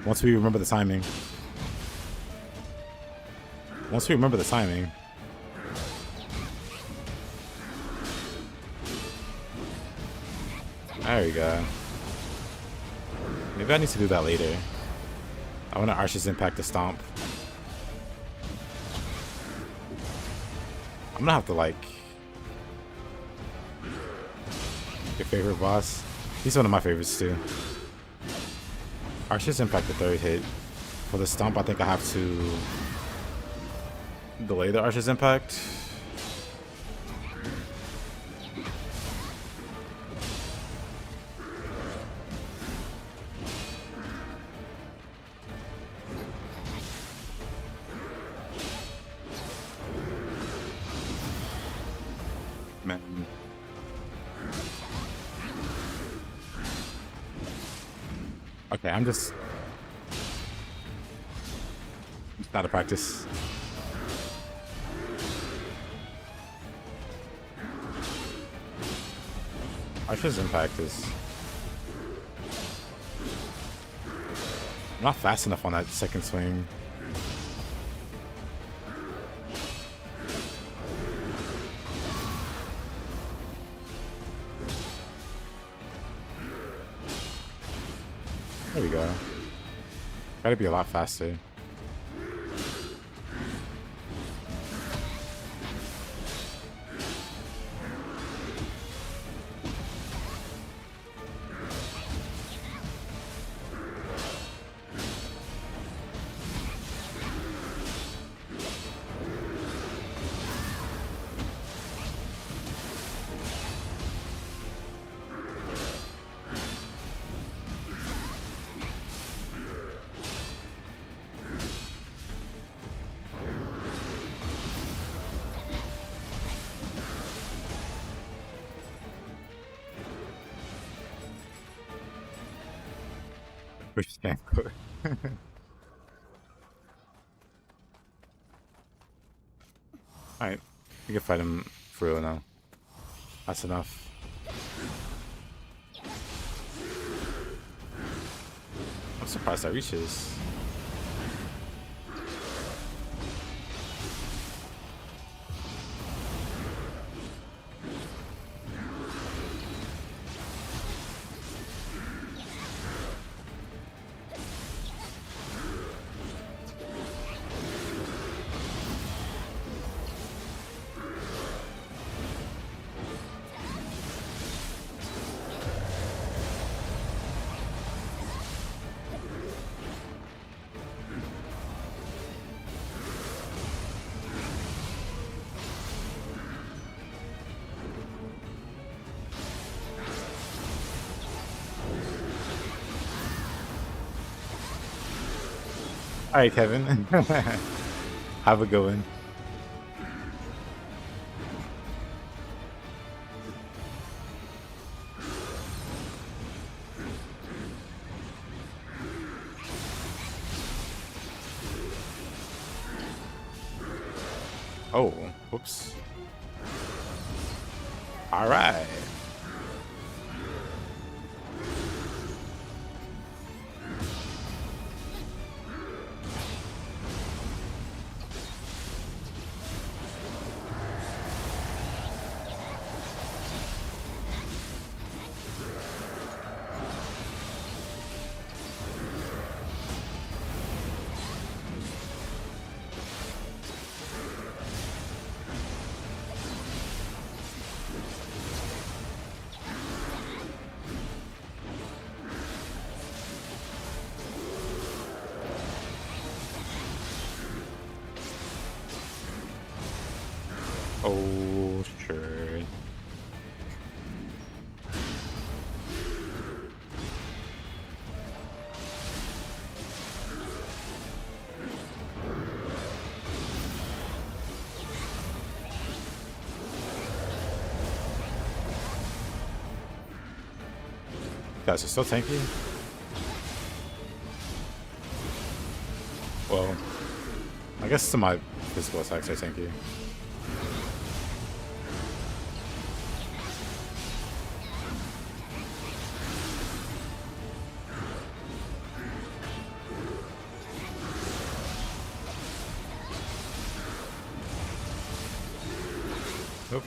Once we remember the timing. Once we remember the timing. There we go. Maybe I need to do that later. I want to Arch's Impact to stomp. I'm gonna have to like... Your favorite boss? He's one of my favorites too. Arch's Impact the third hit. For the stomp, I think I have to delay the Arch's Impact. Man. Okay, I'm just out of practice. Archer's Impact is... I'm not fast enough on that second swing. Gotta be a lot faster. Which can't go. Alright, we can fight him for real now. That's enough. I'm surprised that reaches. Alright, Kevin. Have a good one. Oh, whoops. Alright. Oh, sure. Guys are still tanky? Well, I guess some of my physical attacks are tanky. Nope.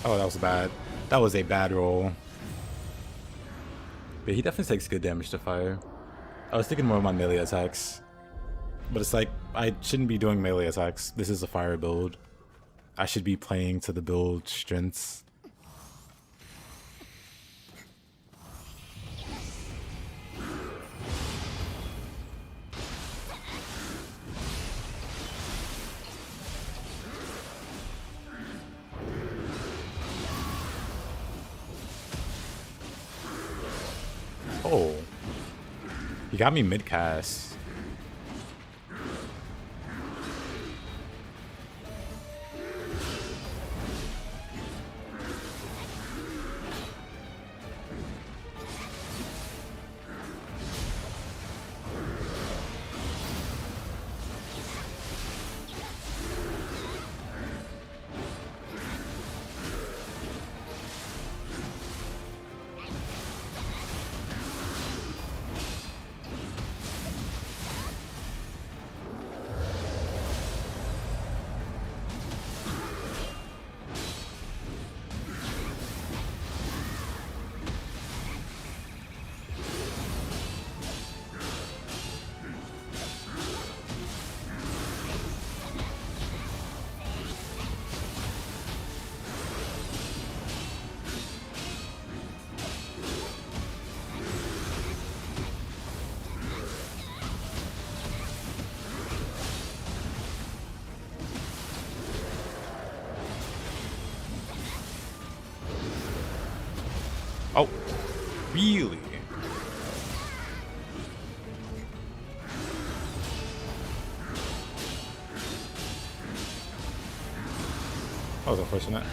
Oh, that was bad. That was a bad roll. But he definitely takes good damage to fire. I was thinking more of my melee attacks. But it's like, I shouldn't be doing melee attacks. This is a fire build. I should be playing to the build strengths. Oh. You got me mid-cast. Oh, really? That was unfortunate.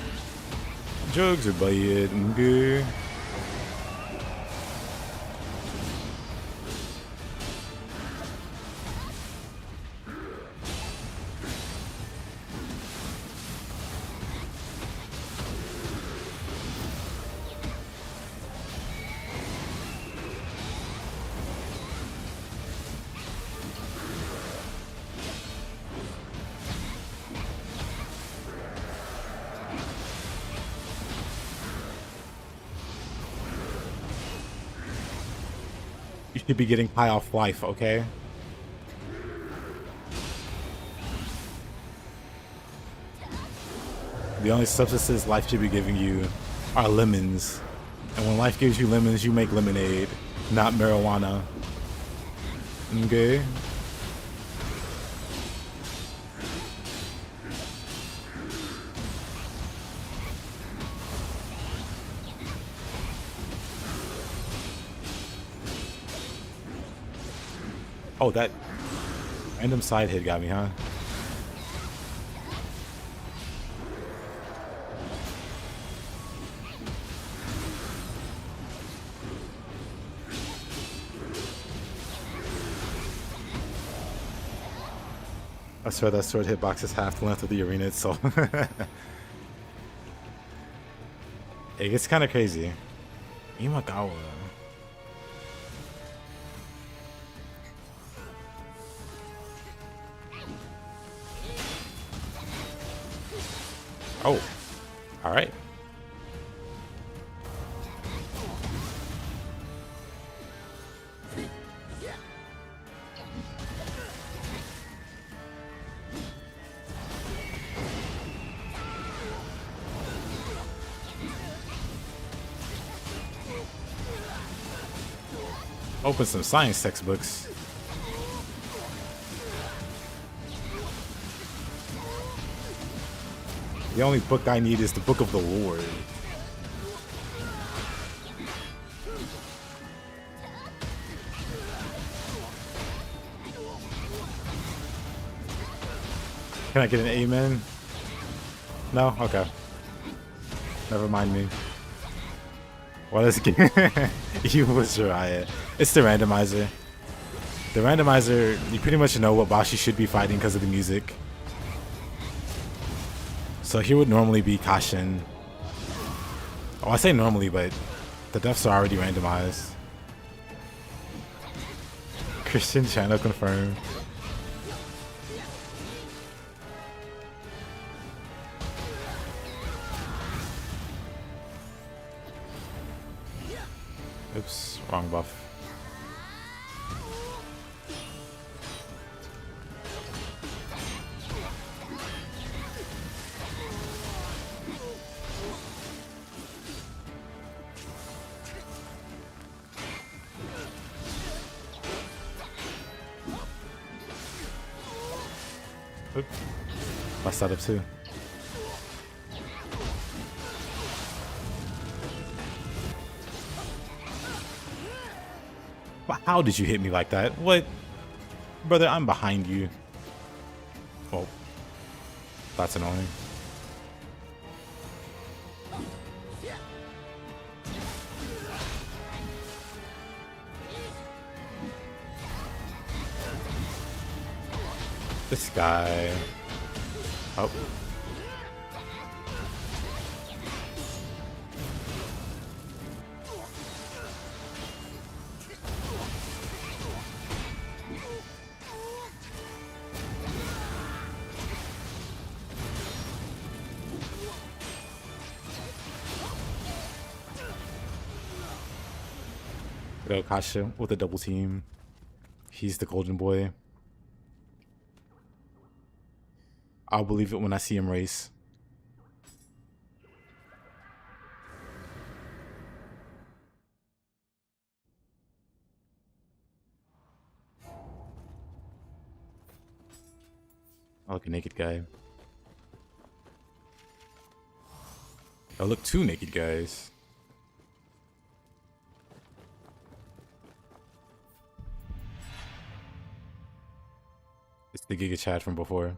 Jugs are bad. Okay. You should be getting high off life, okay? The only substances life should be giving you are lemons. And when life gives you lemons, you make lemonade, not marijuana. Okay? Oh, that random side hit got me, huh? I swear that sword hitbox is half the length of the arena itself. It gets kind of crazy. Imagawa. Oh, all right. Open some science textbooks. The only book I need is the Book of the Lord. Can I get an amen? No? Okay. Never mind me. What is it? You was Riot. It's the randomizer. The randomizer, you pretty much know what boss you should be fighting because of the music. So here would normally be Kashin. Oh, I say normally, but the deaths are already randomized. Christian channel confirmed. Oops, wrong buff. Oops. Messed that up too. How did you hit me like that? What? Brother, I'm behind you. Oh. That's annoying. This guy. Oh. Go Kasha with a double team. He's the golden boy. I'll believe it when I see him race. I look a naked guy. I look two naked guys. the Giga Chad from before.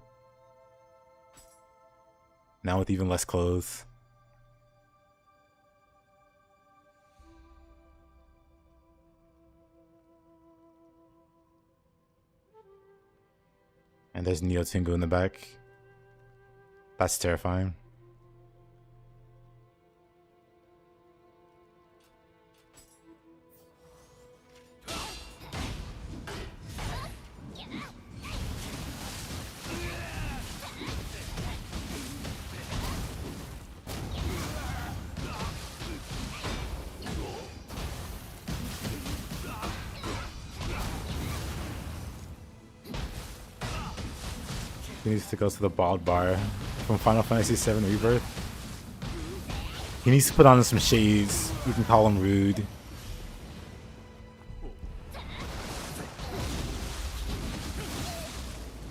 Now with even less clothes. And there's Neo Tengu in the back. That's terrifying. He needs to go to the bald bar from Final Fantasy VII Rebirth. He needs to put on some shades. We can call him rude.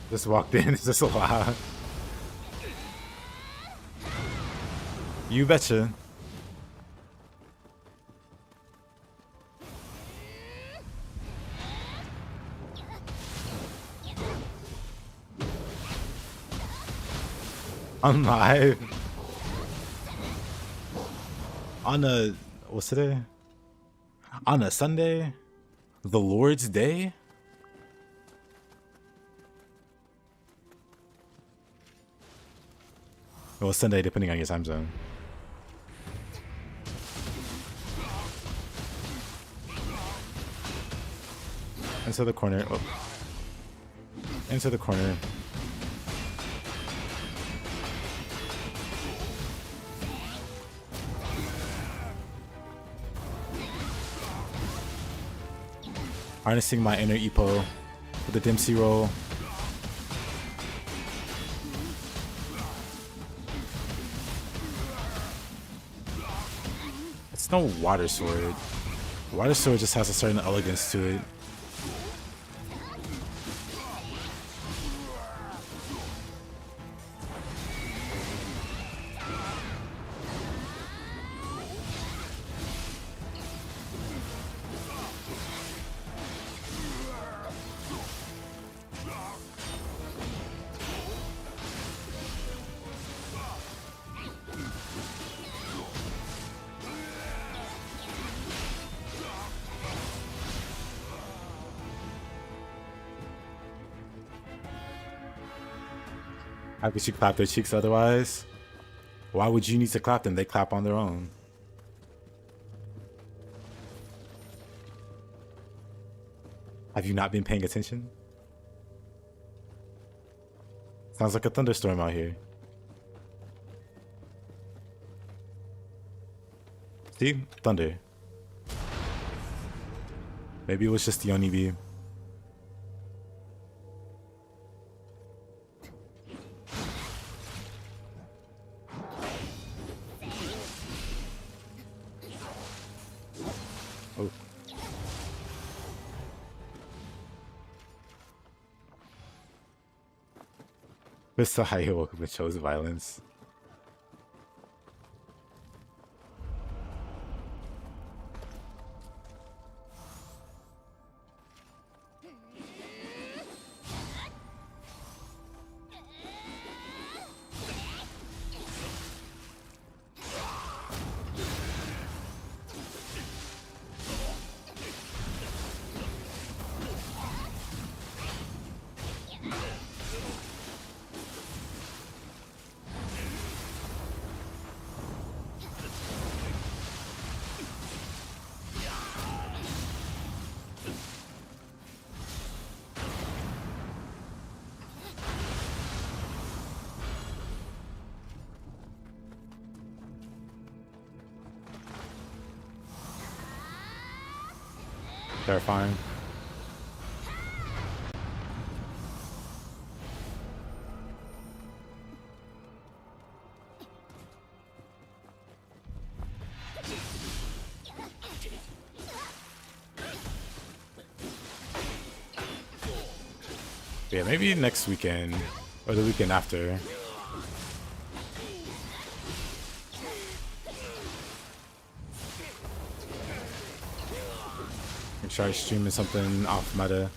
Just walked in. Is this allowed? You betcha. I'm live on a what's today? On a Sunday, the Lord's Day. Well, Sunday depending on your time zone. Into the corner. Oh. Into the corner. Harnessing my inner Ippo with the Dempsey roll. It's no water sword. Water sword just has a certain elegance to it. How could you clap their cheeks otherwise? Why would you need to clap them? They clap on their own. Have you not been paying attention? Sounds like a thunderstorm out here. See? Thunder. Maybe it was just the Oni beam. Mr. High welcome to chose violence. Terrifying. Yeah, maybe next weekend or the weekend after. Try streaming something off meta.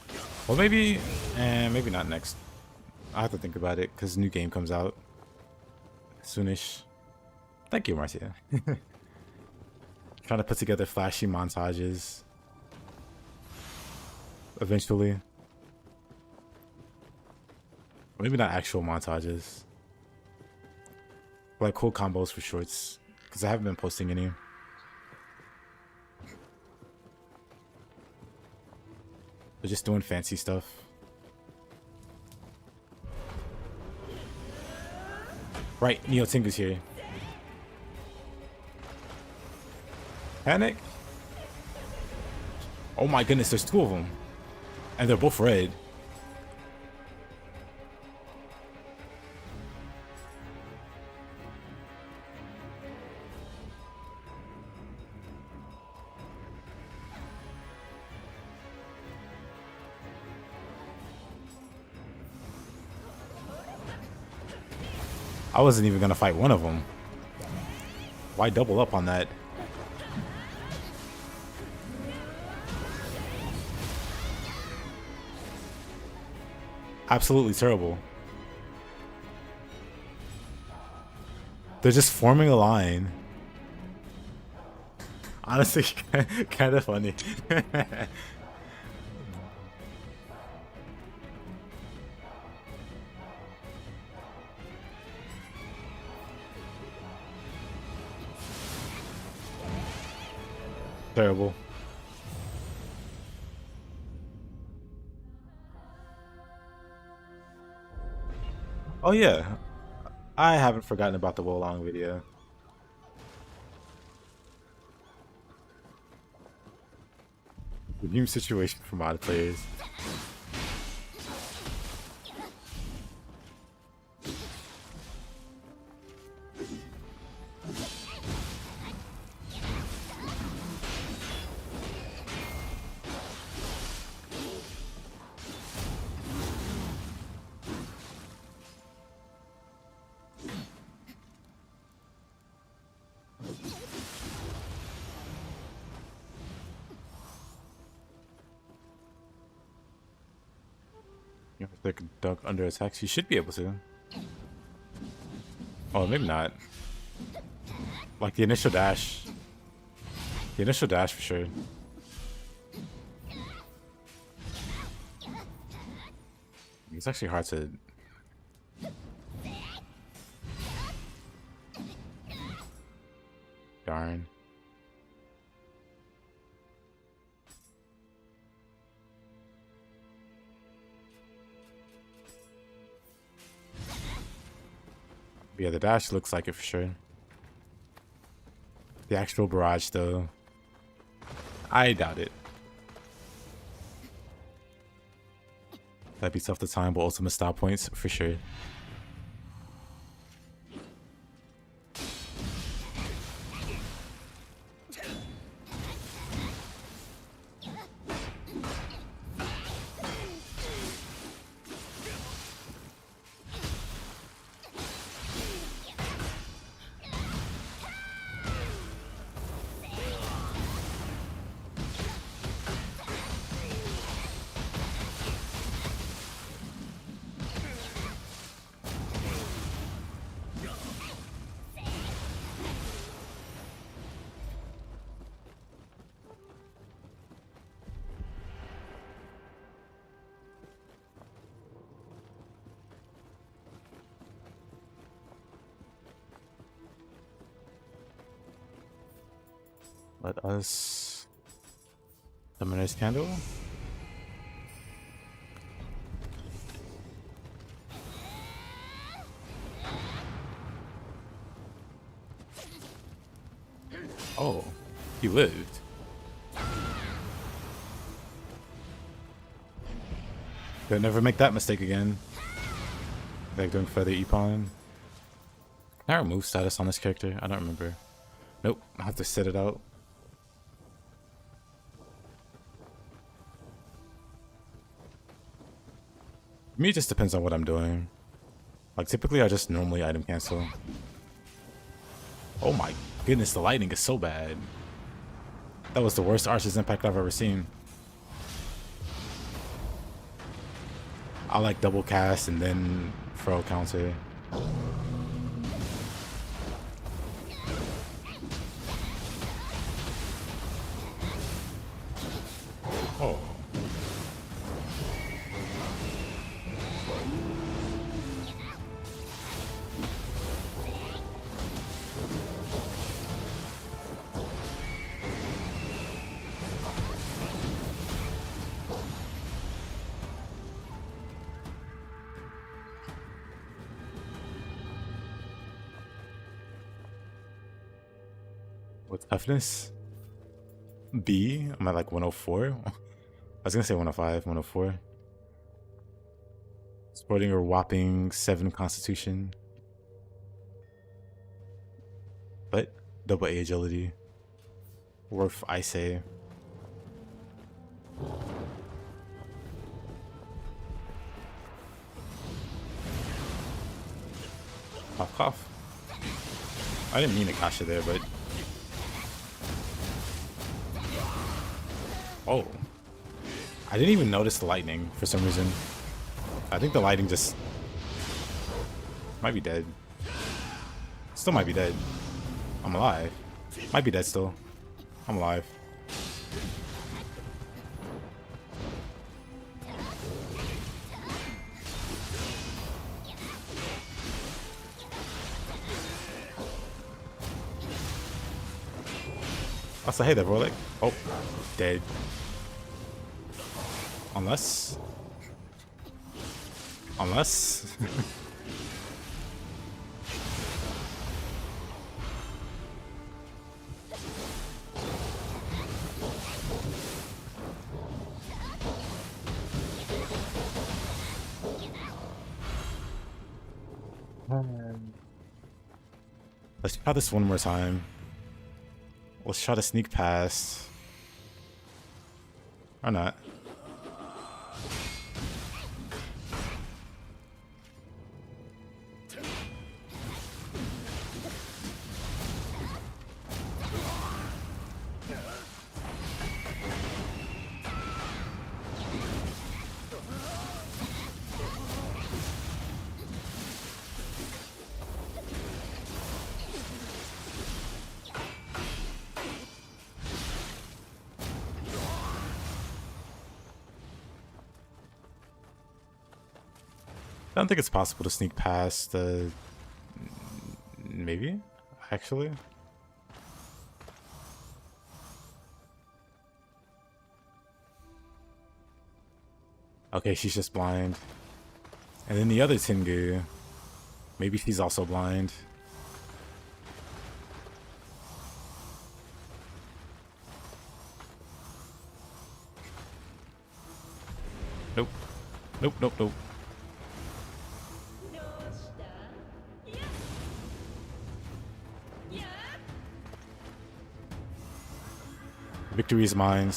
Well, maybe not next I have to think about it because new game comes out soonish. Thank you, Marcia. Trying to put together flashy montages eventually. Maybe not actual montages. But like cool combos for shorts. Because I haven't been posting any. They're just doing fancy stuff. Right, Nioh Tengu's here. Panic? Oh my goodness, there's two of them. And they're both red. I wasn't even gonna fight one of them. Why double up on that? Absolutely terrible. They're just forming a line. Honestly, kind of funny. Terrible. Oh yeah, I haven't forgotten about the Wolong video. The new situation for mod players. If they can dunk under attacks, you should be able to. Oh, maybe not. Like the initial dash. The initial dash for sure. It's actually hard to... Darn. Yeah, the dash looks like it for sure. The actual barrage, though, I doubt it. That beats off the time, but ultimate stop points for sure. Let us Summoner's Candle. Oh, he lived. Could never make that mistake again. Like doing further Epon. Can I remove status on this character? I don't remember. Nope, I have to sit it out. For me, it just depends on what I'm doing. Like, typically, I just normally item cancel. Oh my goodness, the lightning is so bad. That was the worst Archer's impact I've ever seen. I like double cast and then throw counter. Oh. With toughness? B? I'm at like 104. I was gonna say 105, 104. Sporting a whopping 7 constitution. But double A agility. Worth I say. Cough cough. I didn't mean to Kasha there, but oh. I didn't even notice the lightning for some reason. I think the lightning just might be dead. Still might be dead. I'm alive. Might be dead still. I'm alive. Also, hey there, bro. Like, oh, dead. Unless. Let's try this one more time. Let's try to sneak past. Or not. I don't think it's possible to sneak past maybe, actually. Okay, she's just blind. And then the other Tengu, maybe she's also blind. Nope. Nope, nope, nope. Victory is mine.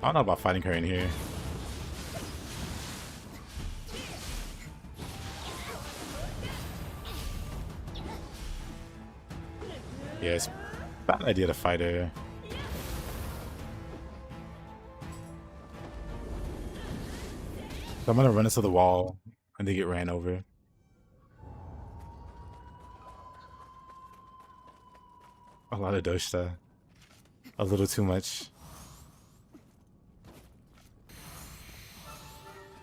I don't know about fighting her in here. Yeah, it's a bad idea to fight her. So I'm gonna run into the wall and they get ran over. A lot of Doshita. A little too much.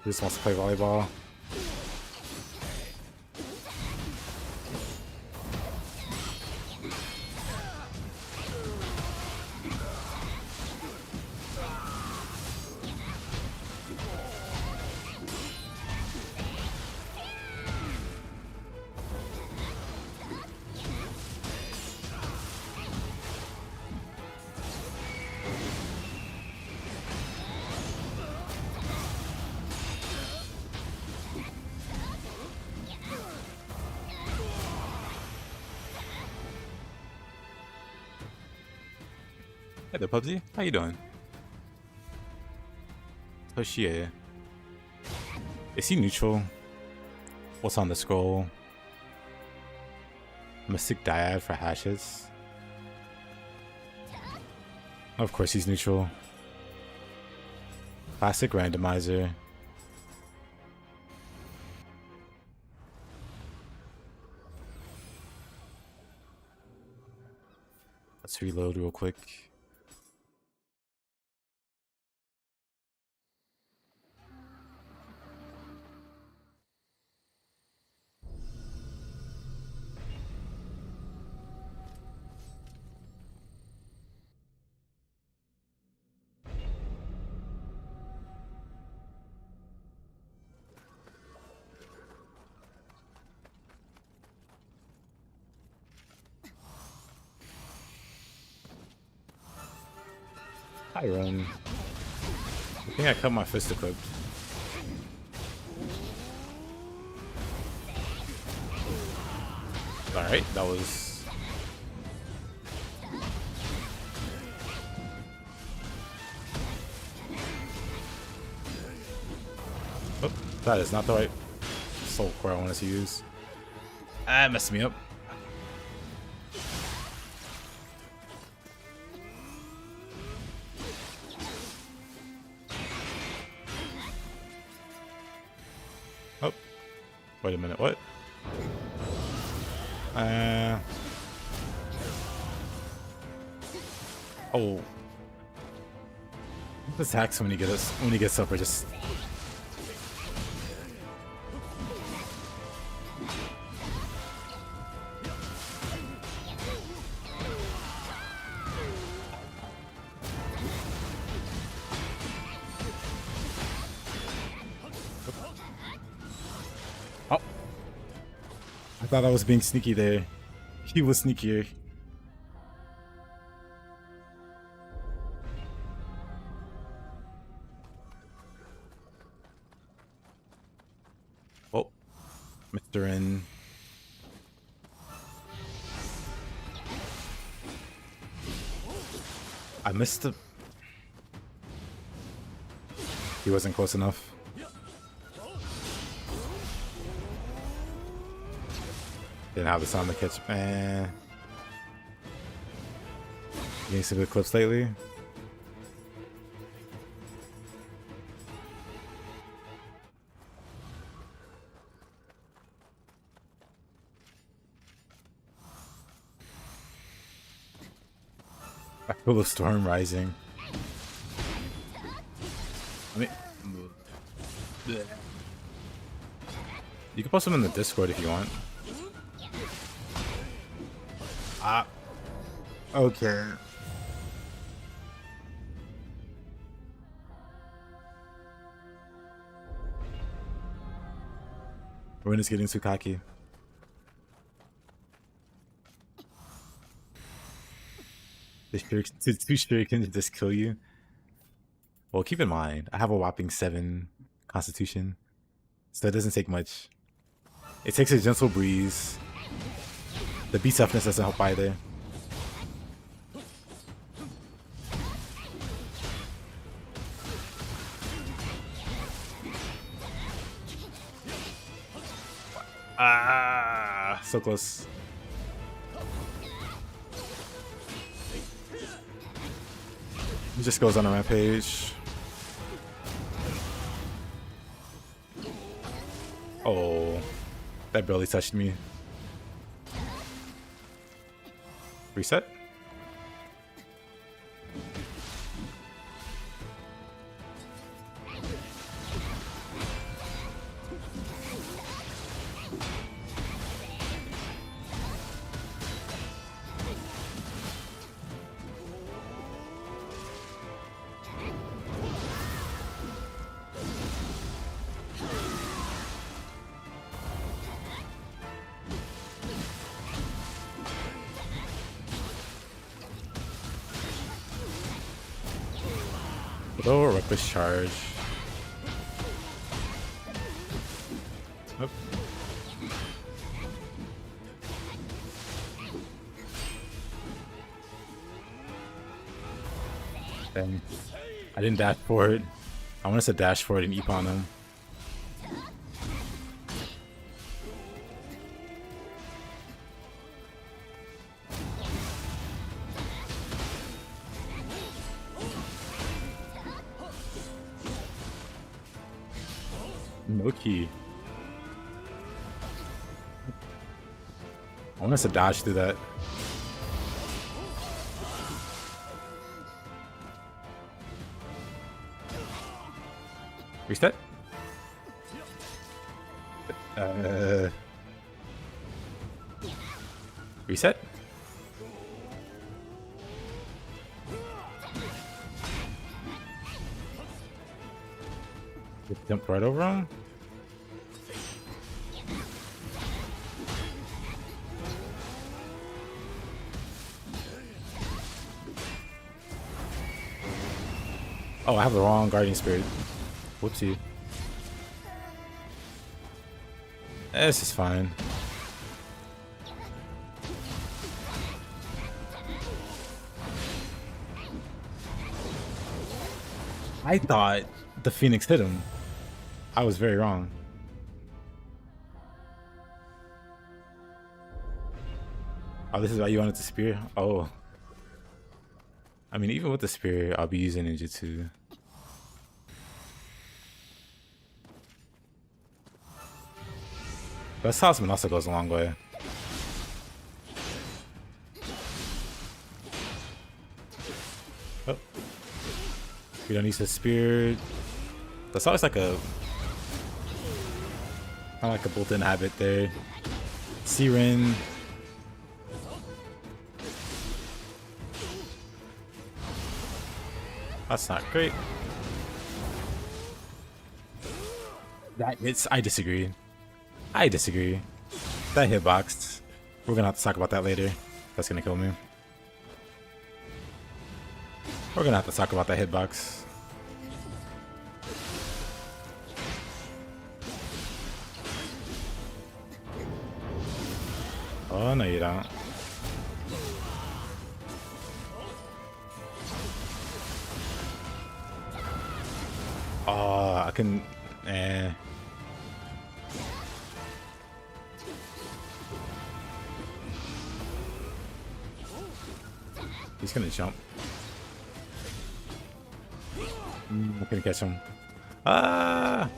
He just wants to play volleyball. Hey there, Pubsy. How you doing? Hoshie. Is he neutral? What's on the scroll? Mystic Dyad for hashes. Of course he's neutral. Classic Randomizer. Let's reload real quick. Hi, Run. I think I cut my fist equipped. Alright, that was... Oh, that is not the right soul core I wanted to use. Ah, messed me up. Oh, wait a minute, what? Oh, this attacks when he gets up, or just. Oh, I thought I was being sneaky there. He was sneakier. Oh, Mr. N. I missed the... He wasn't close enough. Didn't have the sound to catch. Man. Getting some good clips lately. I feel the storm rising. I mean, you can post them in the Discord if you want. Ah, okay. Ruin is getting too cocky. Two shurikens just kill you. Well, keep in mind, I have a whopping 7 constitution, so it doesn't take much. It takes a gentle breeze. The beat toughness doesn't help either. Ah, so close. He just goes on a rampage. Oh, that barely touched me. Reset. Oh, reckless charge. Oh. Dang. I didn't dash forward. I wanted to dash forward and eep on him. No key. I want us to dodge through that. Reset? Reset? Jump right over him? Oh, I have the wrong guardian spirit. Whoopsie. This is fine. I thought the Phoenix hit him. I was very wrong. Oh, this is why you wanted the spear? Oh. I mean, even with the spear, I'll be using ninjutsu. But talisman also goes a long way. Oh. We don't use the spear. That's always like a... kind of like a built-in habit there. Siren. That's not great. That hits. I disagree. I disagree. That hitboxed. We're gonna have to talk about that later. That's gonna kill me. We're gonna have to talk about that hitbox. Oh, no, you don't. Oh, I can... He's gonna jump. I'm gonna catch him. Ah!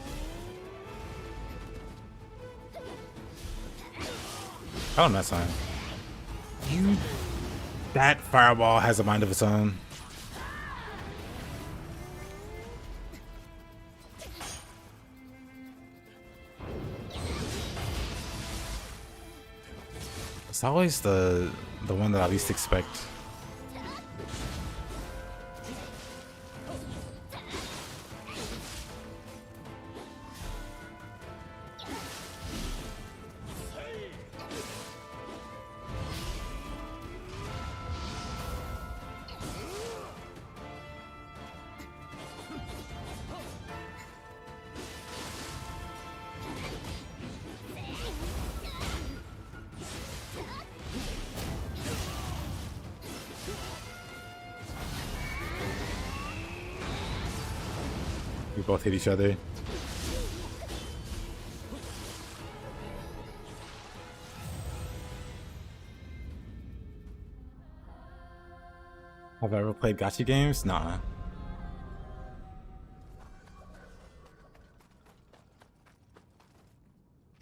Oh, that's fine. That fireball has a mind of its own. It's always the one that I least expect. We both hit each other. Have I ever played gacha games? Nah.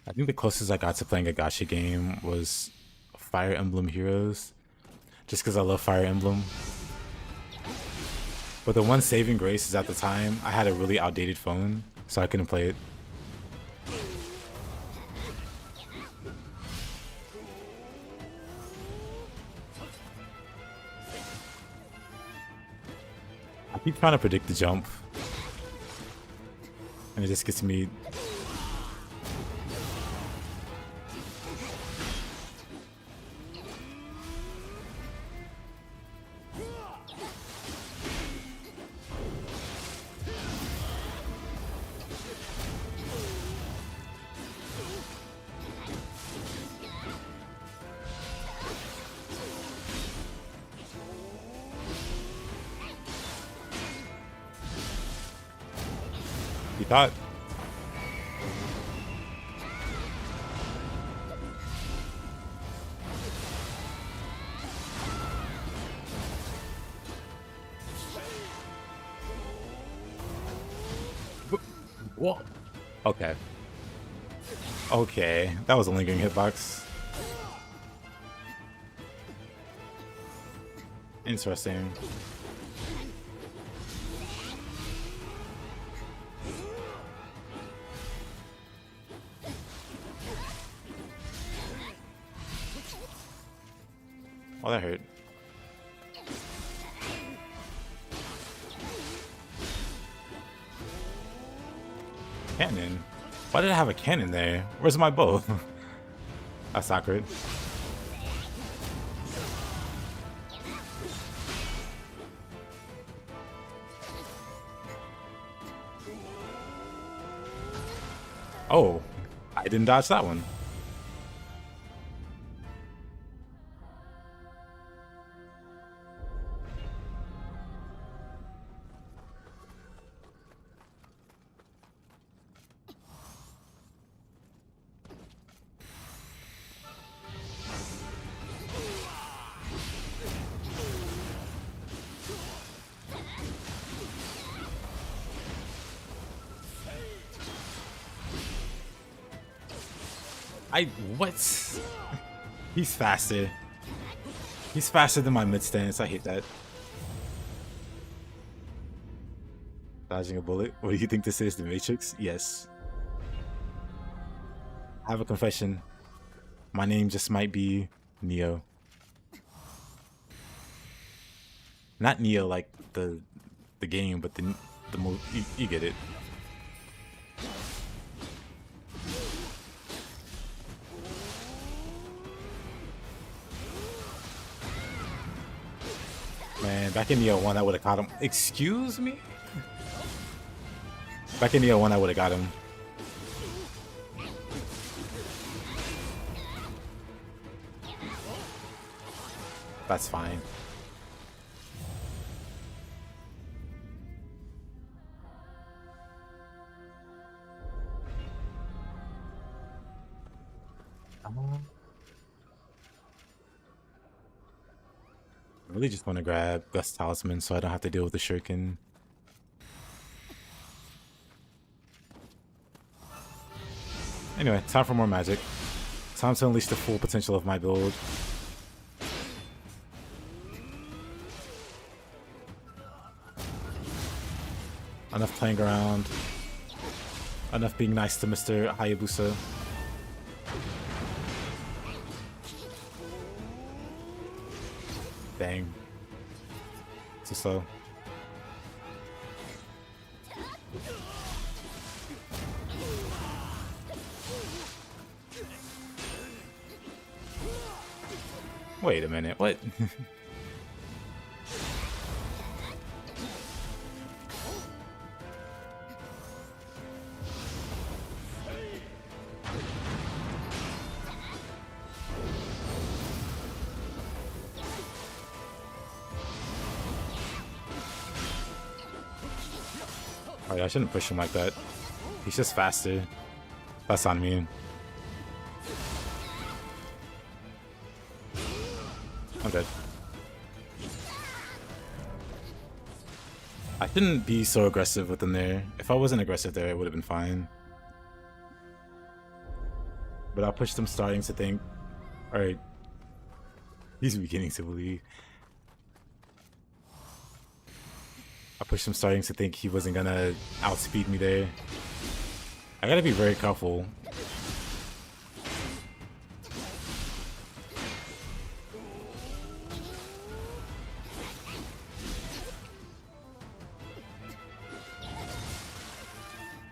I think the closest I got to playing a gacha game was Fire Emblem Heroes. Just because I love Fire Emblem. But the one saving grace is at the time, I had a really outdated phone, so I couldn't play it. I keep trying to predict the jump. And it just gets me... You thought? Whoa. Okay. Okay, that was a lingering hitbox. Interesting. Oh, that hurt. Cannon? Why did I have a cannon there? Where's my bow? That's awkward. Oh, I didn't dodge that one. What? He's faster. He's faster than my mid stance. I hate that. Dodging a bullet. What do you think this is? The Matrix? Yes. I have a confession. My name just might be Nioh. Not Nioh like the game, but the move. You get it. Man, back in Nioh 1, I would have caught him. Excuse me? Back in Nioh 1, I would have got him. That's fine. I really just want to grab Gus Talisman so I don't have to deal with the Shuriken. Anyway, time for more magic. Time to unleash the full potential of my build. Enough playing around. Enough being nice to Mr. Hayabusa. Dang. Too slow. Wait a minute, what? Oh yeah, I shouldn't push him like that. He's just faster. That's on me. I'm dead. I shouldn't be so aggressive with him there. If I wasn't aggressive there, it would have been fine. But I pushed him starting to think, alright, he's beginning to believe. I pushed him starting to think he wasn't gonna outspeed me there. I gotta be very careful.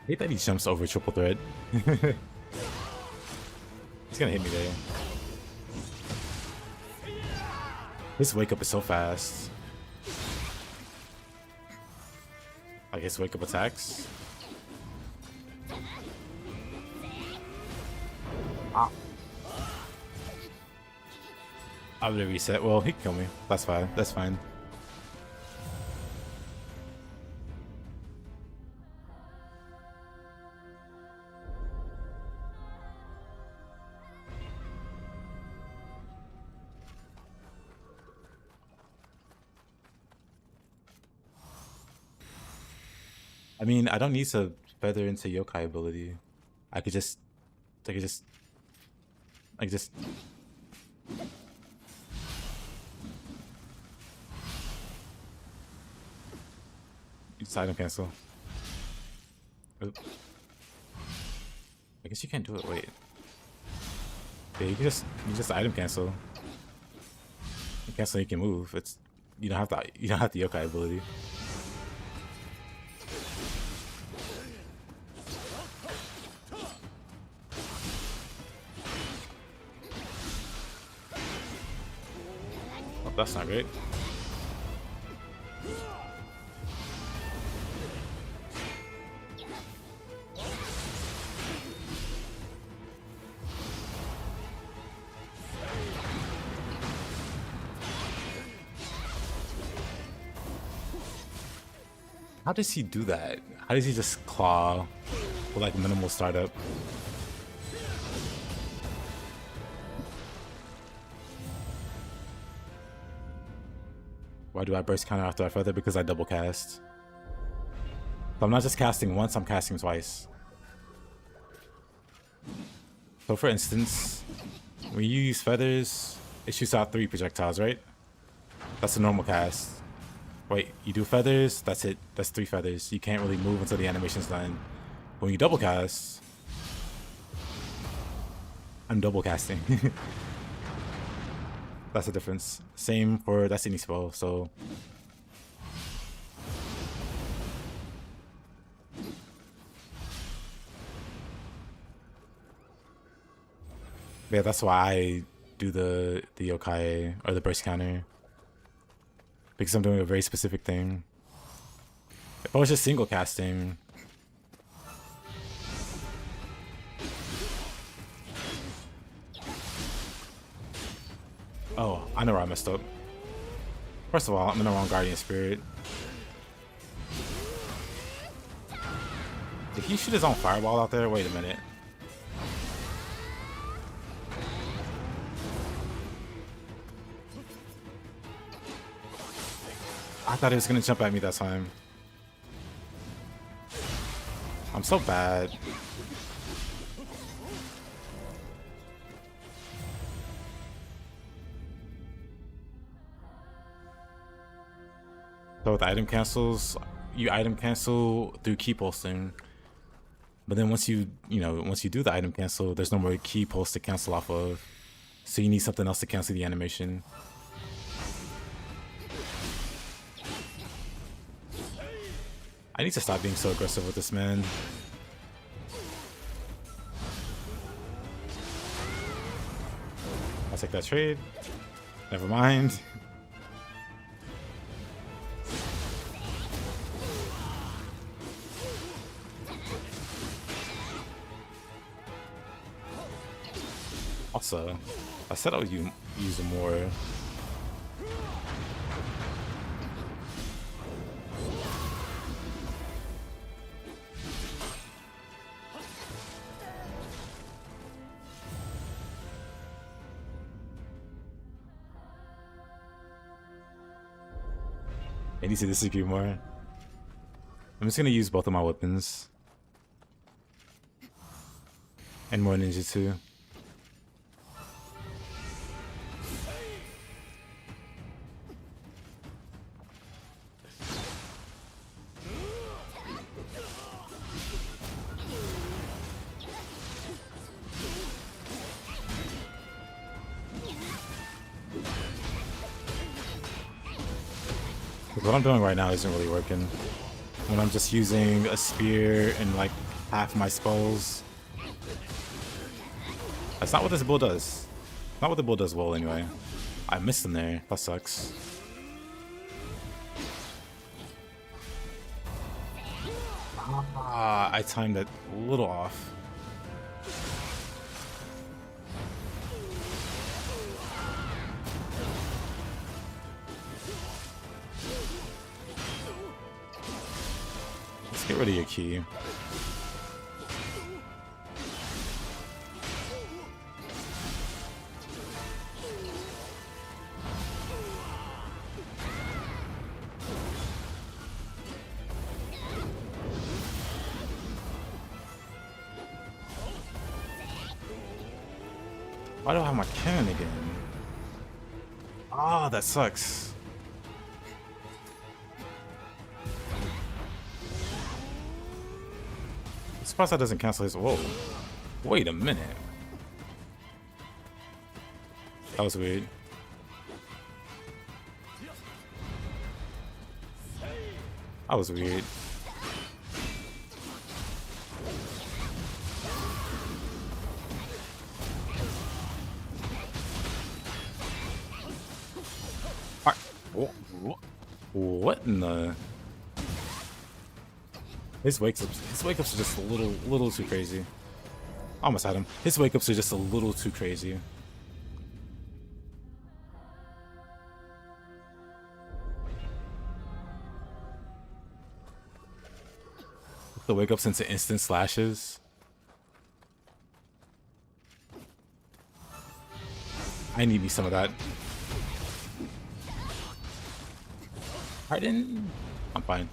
I hate that he jumps over triple threat. He's gonna hit me there. His wake up is so fast. I guess wake up attacks. Ah. I'm gonna reset. Well, he can kill me. That's fine. That's fine. I mean, I don't need to feather into yokai ability. I could just use item cancel. Oop. I guess you can't do it. Wait. Yeah, you just item cancel. You cancel, you can move. It's you don't have the yokai ability. Oh, that's not great. How does he do that? How does he just claw with like minimal startup? Why do I burst counter after I feather? Because I double cast. So I'm not just casting once, I'm casting twice. So for instance, when you use feathers, it shoots out 3 projectiles, right? That's a normal cast. Wait, you do feathers, that's it. That's 3 feathers. You can't really move until the animation's done. When you double cast, I'm double casting. That's the difference. Same for that's any spell, so yeah, that's why I do the yokai or the burst counter. Because I'm doing a very specific thing. If I was just single casting, oh, I know where I messed up. First of all, I'm in the wrong Guardian Spirit. Did he shoot his own fireball out there? Wait a minute. I thought he was gonna jump at me that time. I'm so bad. So with item cancels, you item cancel through key posting. But then once you do the item cancel, there's no more key post to cancel off of. So you need something else to cancel the animation. I need to stop being so aggressive with this man. I'll take that trade. Never mind. Also, I said I would use more. I need to disagree more. I'm just gonna use both of my weapons. And more ninjutsu. What I'm doing right now isn't really working. When I'm just using a spear and like half my spells. That's not what this build does. Not what the build does well anyway. I missed him there. That sucks. Ah, I timed it a little off. Let's get rid of your key. Why do I have my cannon again? Ah, that sucks. I'm surprised that doesn't cancel his. Whoa. Wait a minute. That was weird. That was weird. What in the? His wake ups are just a little too crazy. Almost had him. His wake ups are just a little too crazy. The wake ups into instant slashes. I need me some of that. Pardon? I'm fine.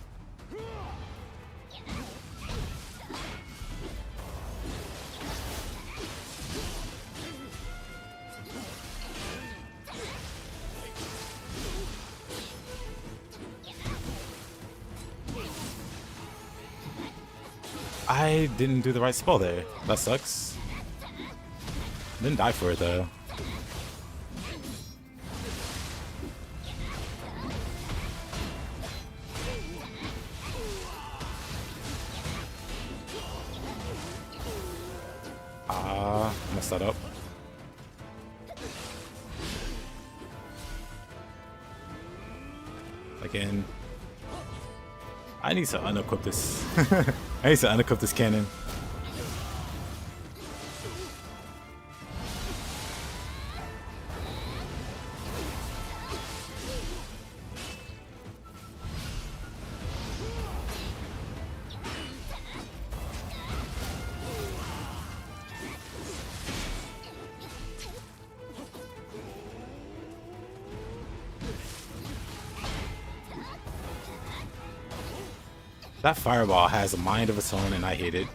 I didn't do the right spell there. That sucks. Didn't die for it though. Messed that up. Again. I need to unequip this. I need to unequip this cannon. That fireball has a mind of its own and I hate it.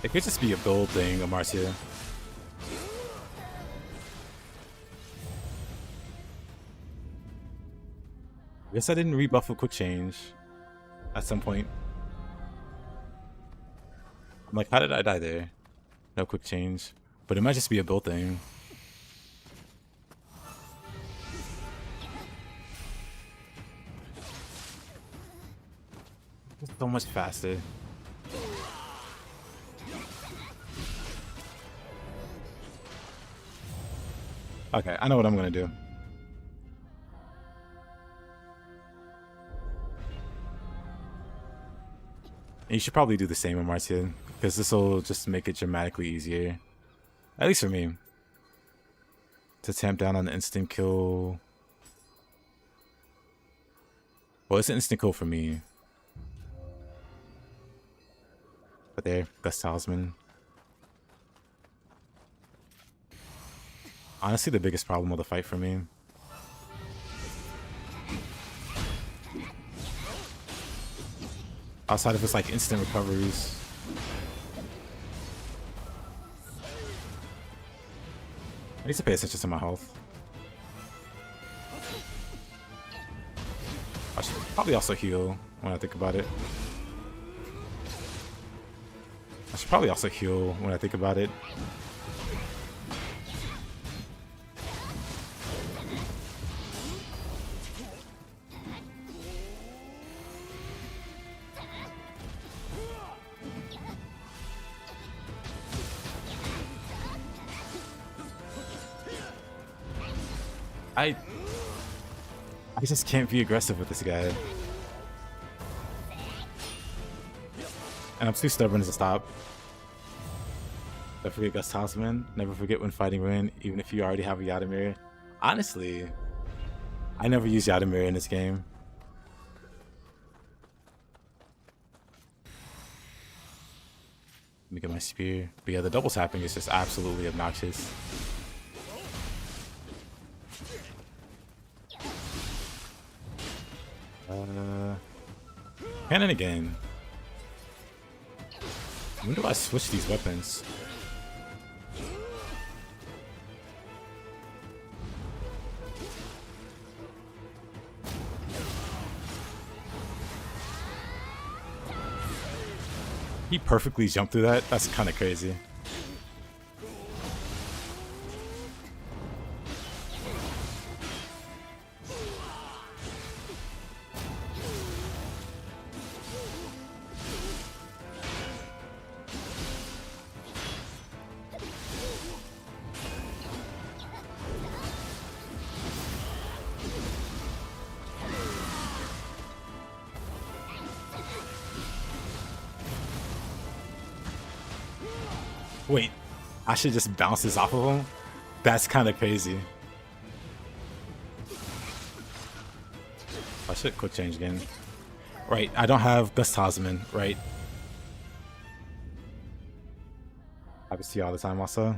It could just be a build thing, Amarcia. Guess I didn't rebuff a quick change at some point. I'm like, how did I die there? No quick change. But it might just be a build thing. It's so much faster. Okay, I know what I'm gonna do. And you should probably do the same, Amarcia, because this will just make it dramatically easier. At least for me. To tamp down on the instant kill. Well, it's an instant kill for me. But there, Gust Talisman. Honestly, the biggest problem of the fight for me. Outside of it's like instant recoveries. I need to pay attention to my health. I should probably also heal when I think about it. I should probably also heal when I think about it. I just can't be aggressive with this guy. And I'm too stubborn to stop. Don't forget Gust Talisman. Never forget when fighting Rin, even if you already have a Yadimir. Honestly, I never use Yadimir in this game. me get my spear. But yeah, the double tapping is just absolutely obnoxious. Cannon again. When do I switch these weapons? He perfectly jumped through that? That's kind of crazy. Wait, I should just bounce this off of him? That's kind of crazy. I should quick change again. Right, I don't have Gust Tasman, right? I can see all the time also.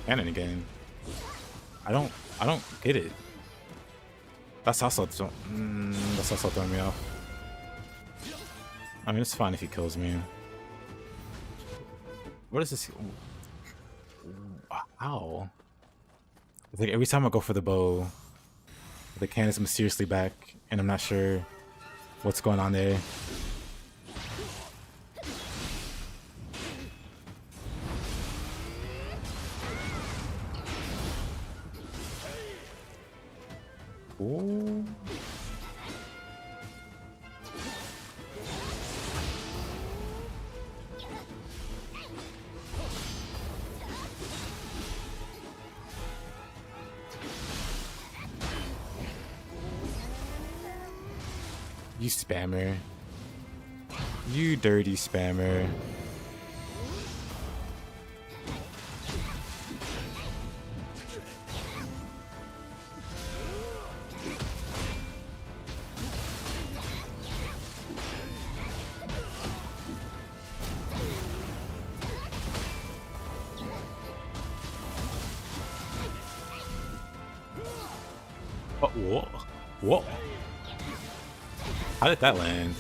Cannon again. I don't get it. That's also throwing me off. I mean, it's fine if he kills me. What is this? Ow. It's like every time I go for the bow, the cannon's mysteriously back, and I'm not sure what's going on there. Ooh. You spammer. You dirty spammer. Oh, whoa. Whoa. How did that land?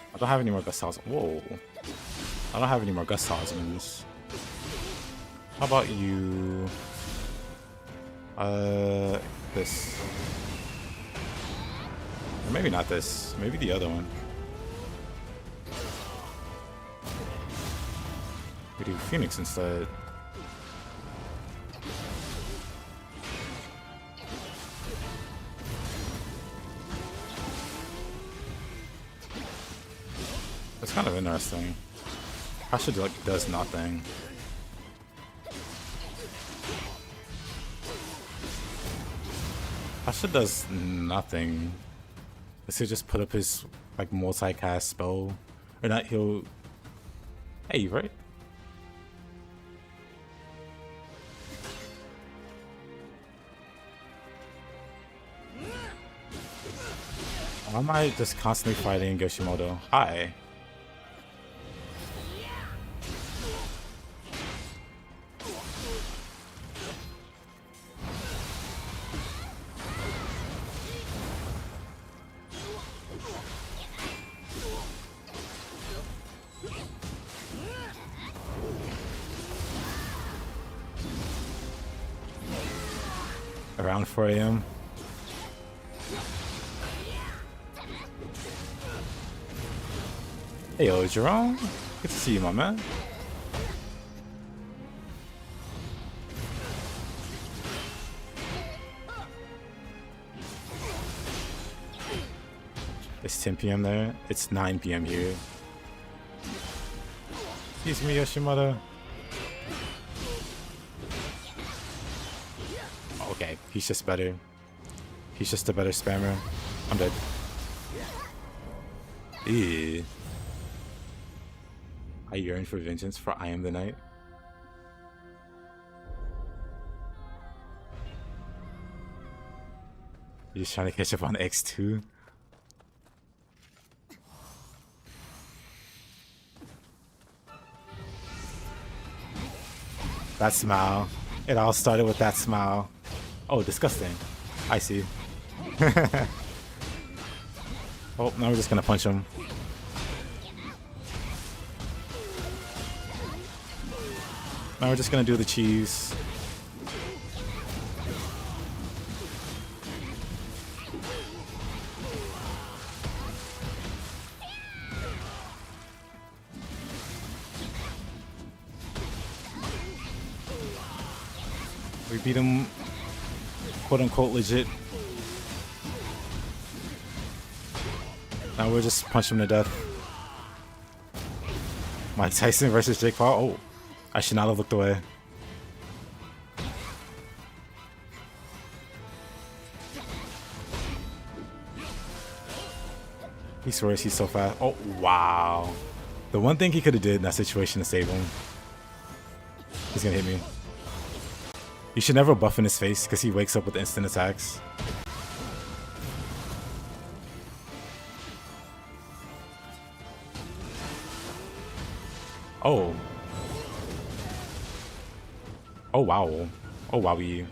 I don't have any more Gust Tasmans. Whoa. I don't have any more Gust Tasmans. How about you? This. Or maybe not this. Maybe the other one. We do Phoenix instead. It's kind of interesting. Asha like does nothing. Asha does nothing. Does he just put up his like multi-cast spell? Or not, he'll... Hey, right? Why am I just constantly fighting Yoshimoto? Hi. Around 4 AM. Hey, yo, Jerome. Good to see you, my man. It's 10 p.m. there. It's 9 p.m. here. Excuse me, Yoshimoto. Okay, he's just better. He's just a better spammer. I'm dead. Ew. I yearn for vengeance, for I am the night. You're just trying to catch up on X2? That smile. It all started with that smile. Oh, disgusting. I see. Oh, now we're just gonna punch him. Now we're just gonna do the cheese. We beat him, quote unquote, legit. Now we're just punching him to death. Mike Tyson versus Jake Paul. Oh, I should not have looked away. He swears he's so fast. Oh, wow. The one thing he could have did in that situation to save him. He's gonna hit me. You should never buff in his face because he wakes up with instant attacks. Oh. Oh, wow. Oh, wowie.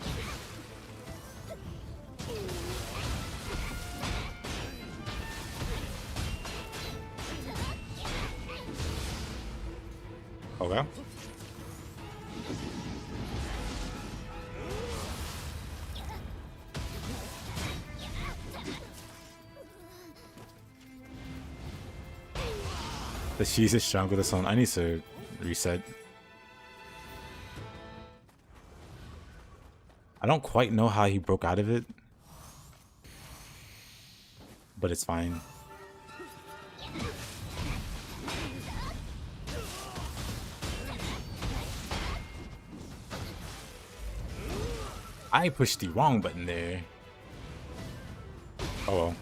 Okay. The cheese is strong with its own. I need to reset. I don't quite know how he broke out of it, but it's fine. I pushed the wrong button there. Oh well.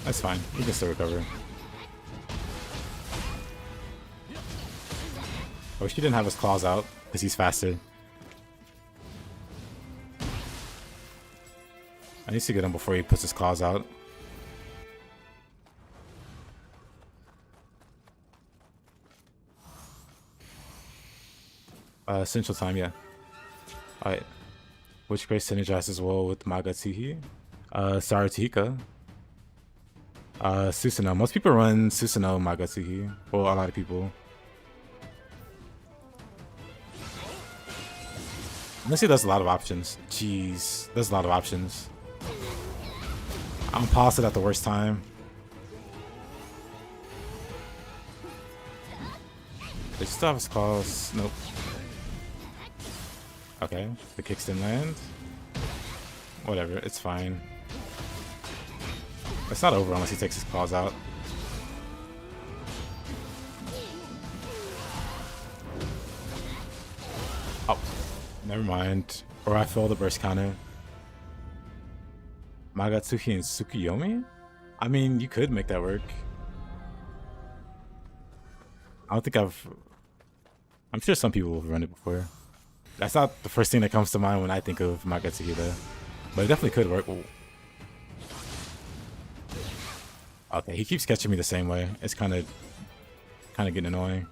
That's fine. We can still recover. I wish he didn't have his claws out, because he's faster. I need to get him before he puts his claws out. Central time, yeah. Alright. Which grace synergizes well with Magatsuhi? Sarutika. Susanoo. Most people run Susanoo Magatsuhi. Well, a lot of people. Honestly, there's a lot of options. Jeez, there's a lot of options. I'm paused it at the worst time. They still have his claws. Nope. Okay, the kicks didn't land. Whatever, it's fine. It's not over unless he takes his claws out. Oh, never mind. Or I failed the burst counter. Magatsuhi and Tsukuyomi? I mean, you could make that work. I don't think I'm sure some people have run it before. That's not the first thing that comes to mind when I think of Magatsuhi though. But it definitely could work. Ooh. Okay, he keeps catching me the same way. It's kind of getting annoying.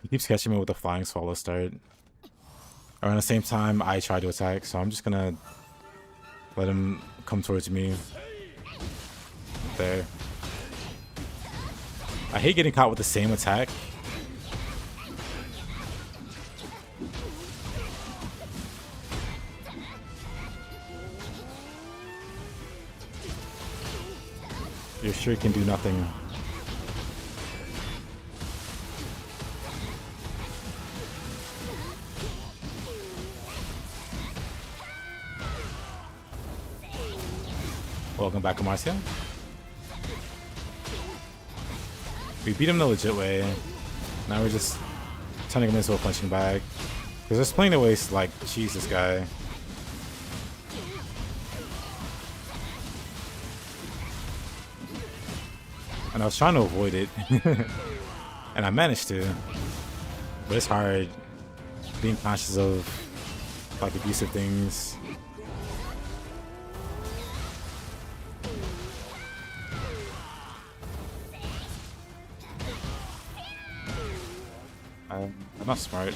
He keeps catching me with a flying swallow start. Around the same time, I try to attack, so I'm just gonna let him come towards me. There. I hate getting caught with the same attack. Sure can do nothing. Welcome back, Marcia. We beat him the legit way. Now we're just turning him into a punching bag. Because there's plenty of ways to, like, cheese this guy. And I was trying to avoid it. And I managed to. But it's hard being conscious of, like, abusive things. I'm not smart.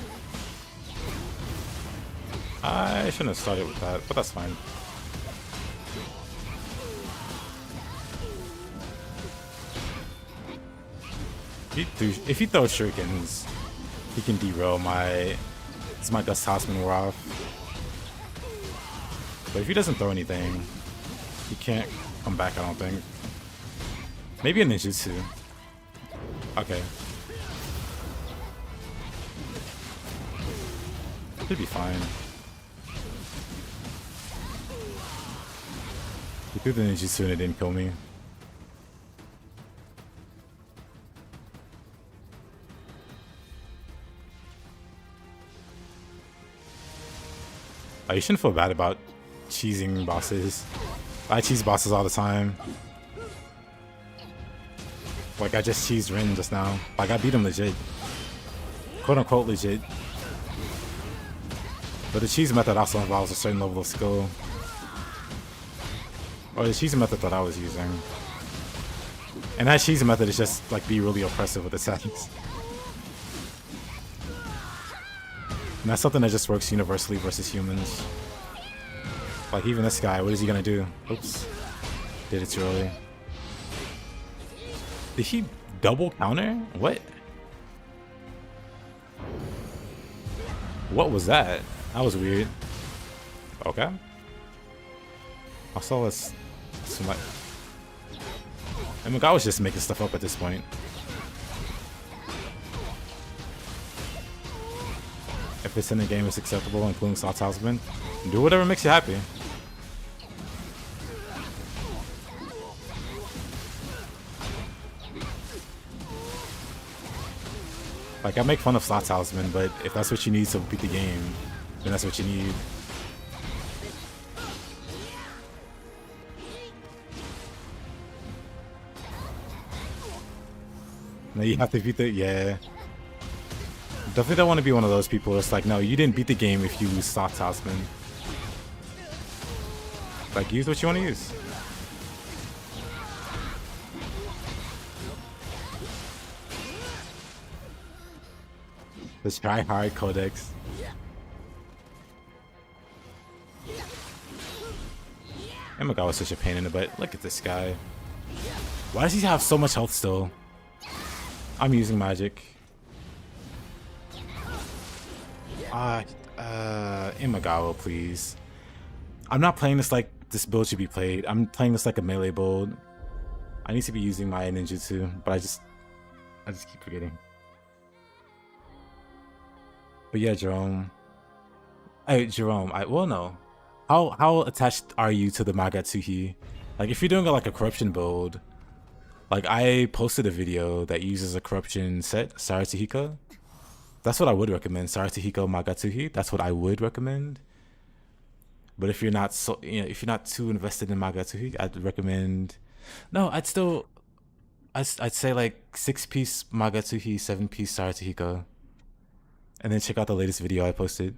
I shouldn't have started with that, but that's fine. If he throws shurikens, he can derail my Gust Tossman war off. But if he doesn't throw anything, he can't come back, I don't think. Maybe a ninjutsu. Okay. Should be fine. He threw the ninjutsu and it didn't kill me. You shouldn't feel bad about cheesing bosses. I cheese bosses all the time. Like, I just cheesed Rin just now. Like, I beat him legit. Quote unquote legit. But the cheese method also involves a certain level of skill. Or the cheese method that I was using. And that cheese method is just, like, be really oppressive with the settings. And that's something that just works universally versus humans. Like, even this guy, what is he gonna do? Oops. Did it too early. Did he double counter? What? What was that? That was weird. Okay. I saw this. I mean, I was just making stuff up at this point. If it's in the game, it's acceptable, including Slot Talisman. Do whatever makes you happy. Like, I make fun of Slot Talisman, but if that's what you need to beat the game, then that's what you need. Now you have to beat the... Yeah. Definitely don't want to be one of those people that's like, no, you didn't beat the game if you lose Slot Talisman. Like, use what you want to use. This try hard codex. Oh my god, was such a pain in the butt. Look at this guy. Why does he have so much health still? I'm using magic. Imagawa, please. I'm not playing this like this build should be played. I'm playing this like a melee build. I need to be using my ninjutsu, but I just keep forgetting. But yeah, Jerome. Hey, Jerome. Well, no. How attached are you to the Magatsuhi? Like, if you're doing like a corruption build, like I posted a video that uses a corruption set, Saratsuhiko. That's what I would recommend. Saratsuhiko Magatsuhi. That's what I would recommend. But if you're not so, if you're not too invested in Magatsuhi, I'd recommend. No, I'd say like 6-piece Magatsuhi, 7-piece Saratsuhiko. And then check out the latest video I posted.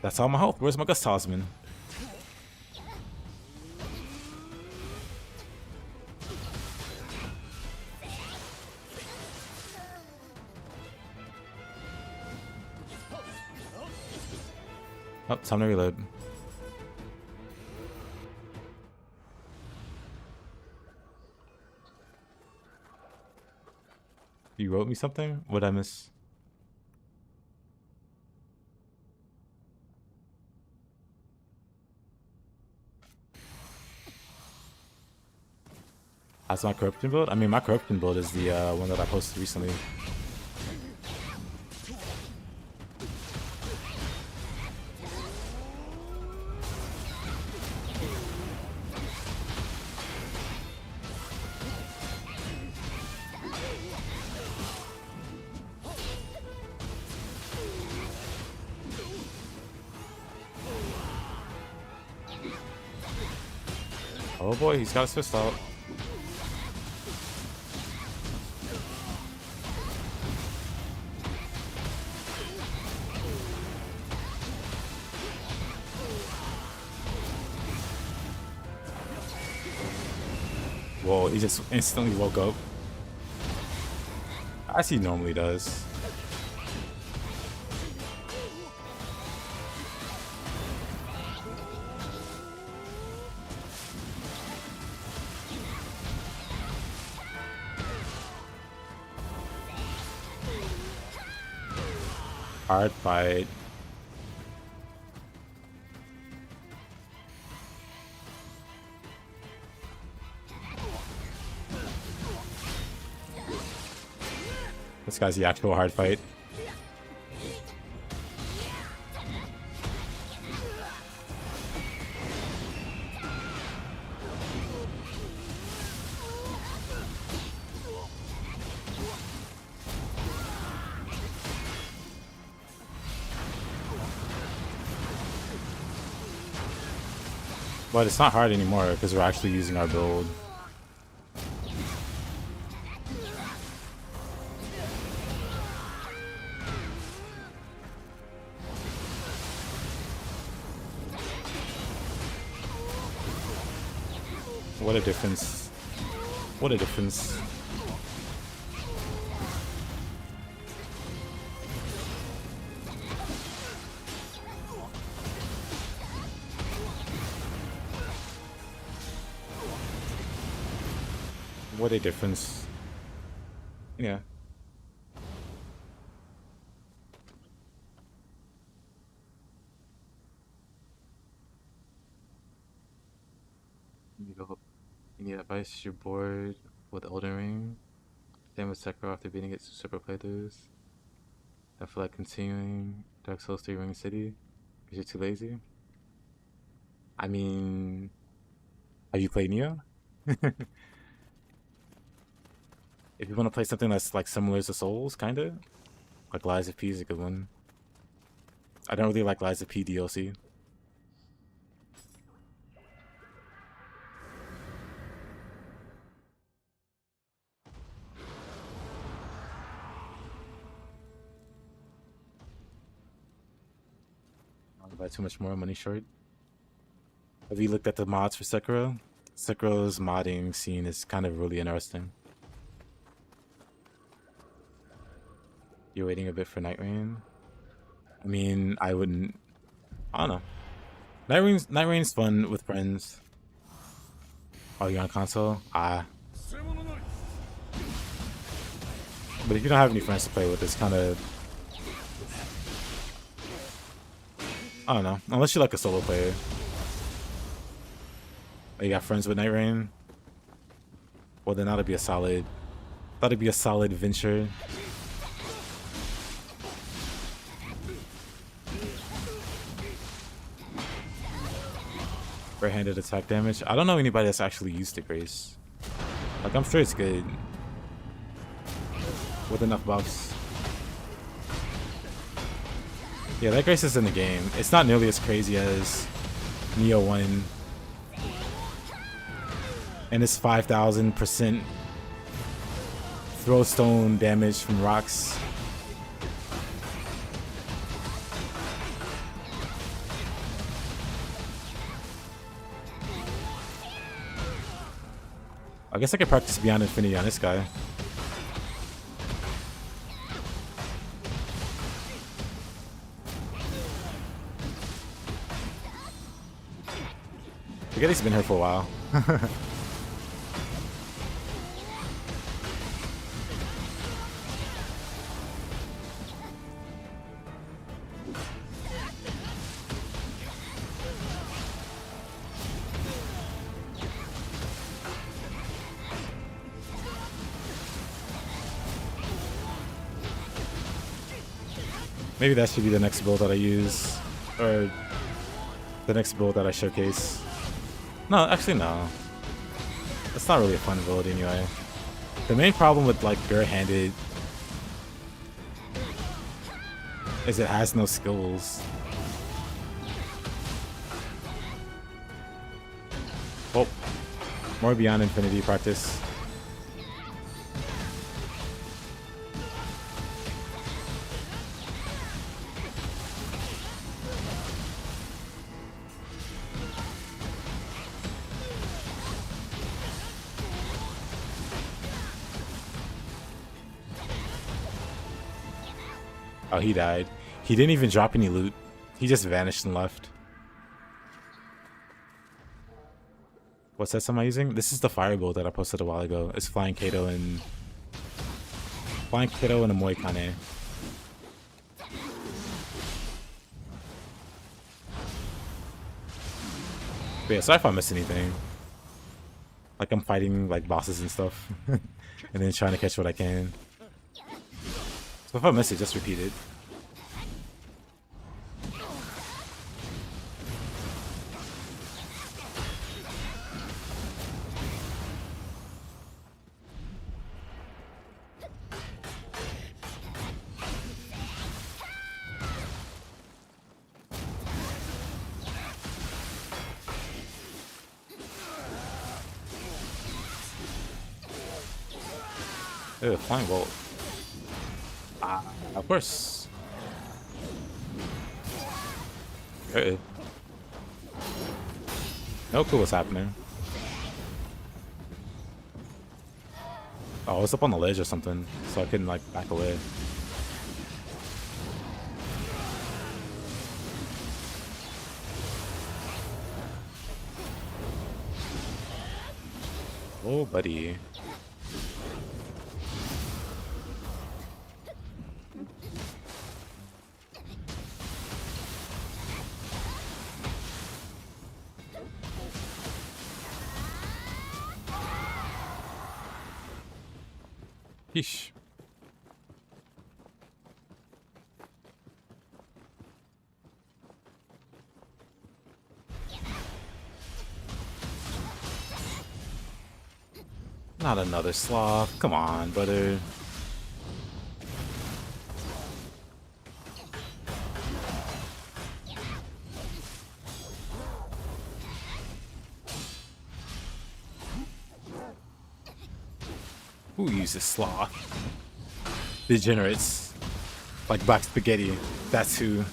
That's all my health. Where's my Gust Talisman? Oh, time to reload. You wrote me something? What'd I miss? How's my corruption build? I mean, my corruption build is the one that I posted recently. Oh boy, he's got his fist out. Whoa, he just instantly woke up. As he normally does. Hard fight. This guy's the actual hard fight. But it's not hard anymore because we're actually using our build. What a difference. What a difference. What a difference. Yeah. You need advice, you're bored with Elden Ring. Same with Sekiro after beating it 2 separate playthroughs. I feel like continuing Dark Souls 3 Ring City because you're too lazy. I mean, have you played Nioh? If you want to play something that's like similar to Souls, kinda, like Lies of P is a good one. I don't really like Lies of P DLC. I don't buy too much more, money short. Have you looked at the mods for Sekiro? Sekiro's modding scene is kind of really interesting. You're waiting a bit for Night Rain? I mean, I don't know. Night Rain's fun with friends. Oh, you're on console? Ah. But if you don't have any friends to play with, it's kind of... I don't know. Unless you're like a solo player. Oh, you got friends with Night Rain? Well, then that'd be a solid... That'd be a solid venture. Right-handed attack damage. I don't know anybody that's actually used it, Grace. Like, I'm sure it's good. With enough buffs. Yeah, that Grace is in the game. It's not nearly as crazy as Nioh 1. And it's 5,000% throw stone damage from rocks. I guess I could practice Beyond Infinity on this guy. Forget he's been here for a while. Maybe that should be the next build that I use, or the next build that I showcase. No, actually no. It's not really a fun build anyway. The main problem with like bare-handed is it has no skills. Oh, more Beyond Infinity practice. Oh, he died. He didn't even drop any loot. He just vanished and left. What sets am I using? This is the fire build that I posted a while ago. It's Flying Kato and a Moikane. But yeah, sorry if I missed anything. Like I'm fighting like bosses and stuff. And then trying to catch what I can. So if I miss it, just repeat it. Ew, flying bolt. Ah, of course. No clue what's happening. Oh, I was up on the ledge or something, so I couldn't like back away. Oh, buddy. Yeesh. Not another sloth. Come on, brother. Who uses sloth? Degenerates. Like black spaghetti. That's who.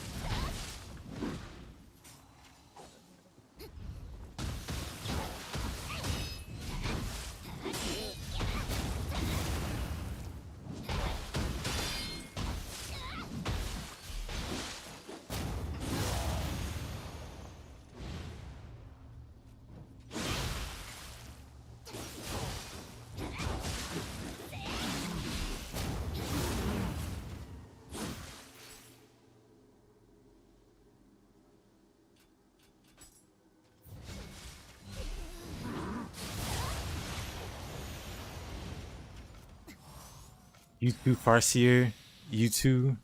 You too, Farseer. You too.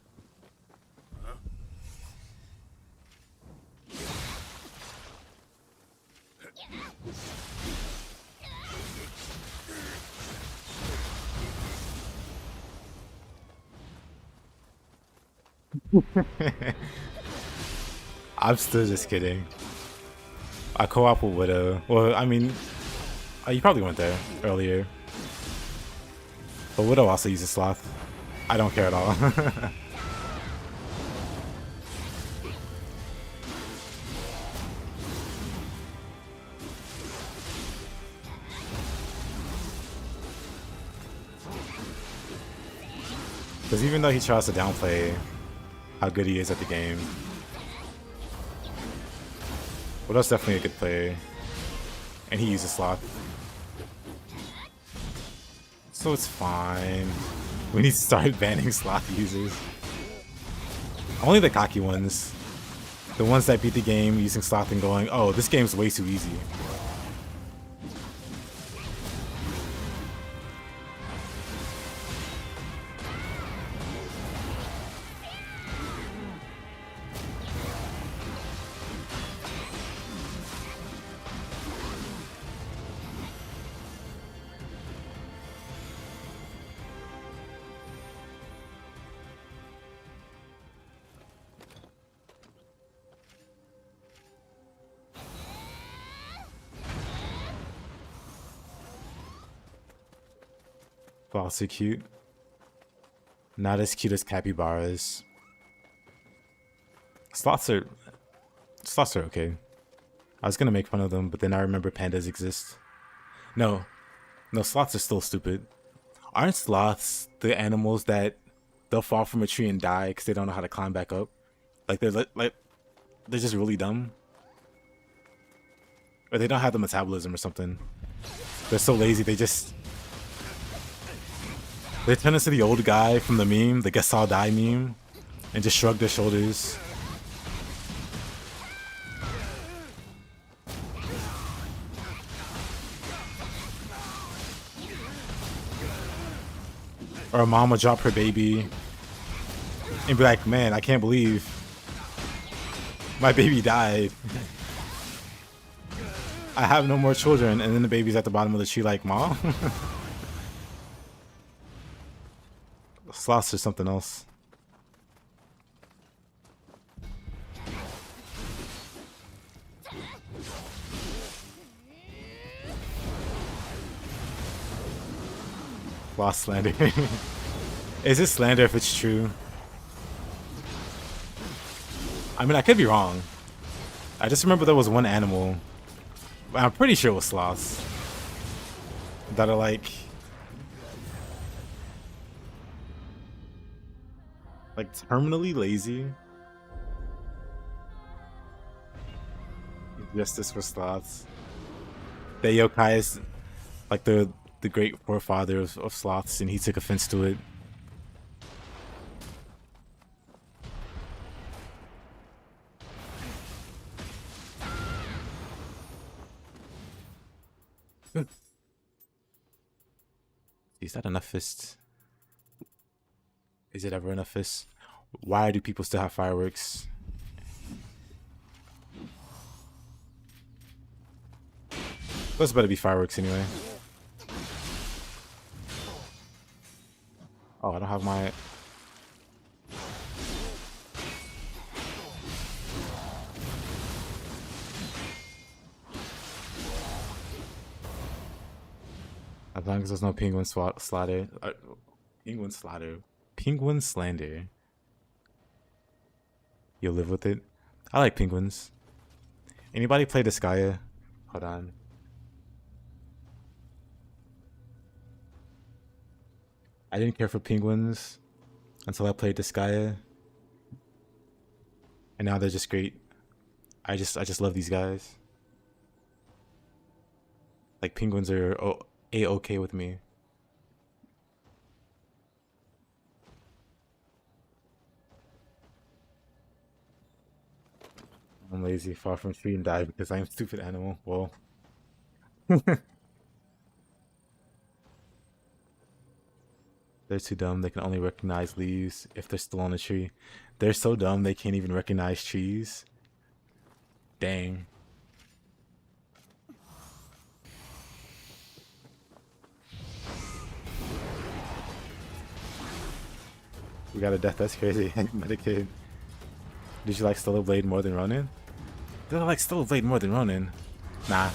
I'm still just kidding. I co-op with Widow. Well, I mean, you probably went there earlier. But Widow also uses Sloth. I don't care at all. Because even though he tries to downplay how good he is at the game, Widow's definitely a good player. And he uses Sloth. So it's fine. We need to start banning Sloth users. Only the cocky ones. The ones that beat the game using Sloth and going, oh, this game's way too easy. Sloths are cute. Not as cute as capybaras. Sloths are okay. I was gonna make fun of them, but then I remember pandas exist. No, sloths are still stupid. Aren't sloths the animals that they'll fall from a tree and die because they don't know how to climb back up? Like they're just really dumb, or they don't have the metabolism or something. They're so lazy. They turn into the old guy from the meme, the guess I'll die meme, and just shrug their shoulders. Or a mom will drop her baby and be like, man, I can't believe my baby died. I have no more children. And then the baby's at the bottom of the tree like, Mom? Sloths or something else. Sloth slander. Is it slander if it's true? I mean, I could be wrong. I just remember there was one animal, I'm pretty sure it was sloths, that are like terminally lazy. Justice for sloths. The yokai is like the great forefather of sloths, and he took offense to it. Is that enough fists? Is it ever enough fists? Why do people still have fireworks? Those better be fireworks anyway. Oh, I don't have my... As long as there's no penguin slaughter. Penguin slaughter. Penguin slander. You'll live with it? I like penguins. Anybody play Disgaea? Hold on. I didn't care for penguins until I played Disgaea. And now they're just great. I just love these guys. Like, penguins are A-okay with me. I'm lazy, far from tree and die because I am a stupid animal. Well. They're too dumb. They can only recognize leaves if they're still on a tree. They're so dumb they can't even recognize trees. Dang. We got a death. That's crazy. Medicaid. Did you like Stellar Blade more than Ronin? Did I like Stellar Blade more than Ronin? Nah.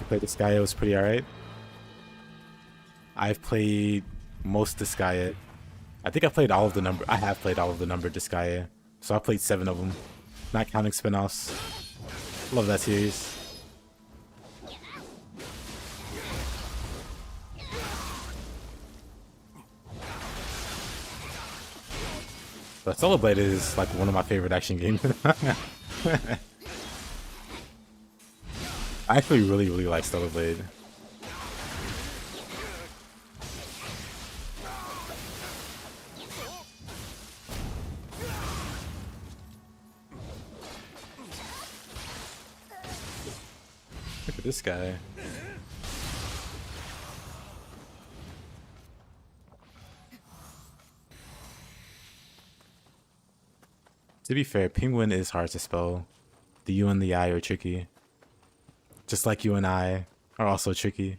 Played Disgaea, it was pretty alright. I've played most Disgaea. I think I played all of the number. I have played all of the numbered Disgaea. So I played 7 of them, not counting spin-offs. Love that series. But Stellar Blade is like one of my favorite action games. I actually really like Stellar Blade. Look at this guy. To be fair, penguin is hard to spell. The U and the I are tricky. Just like you and I are also tricky.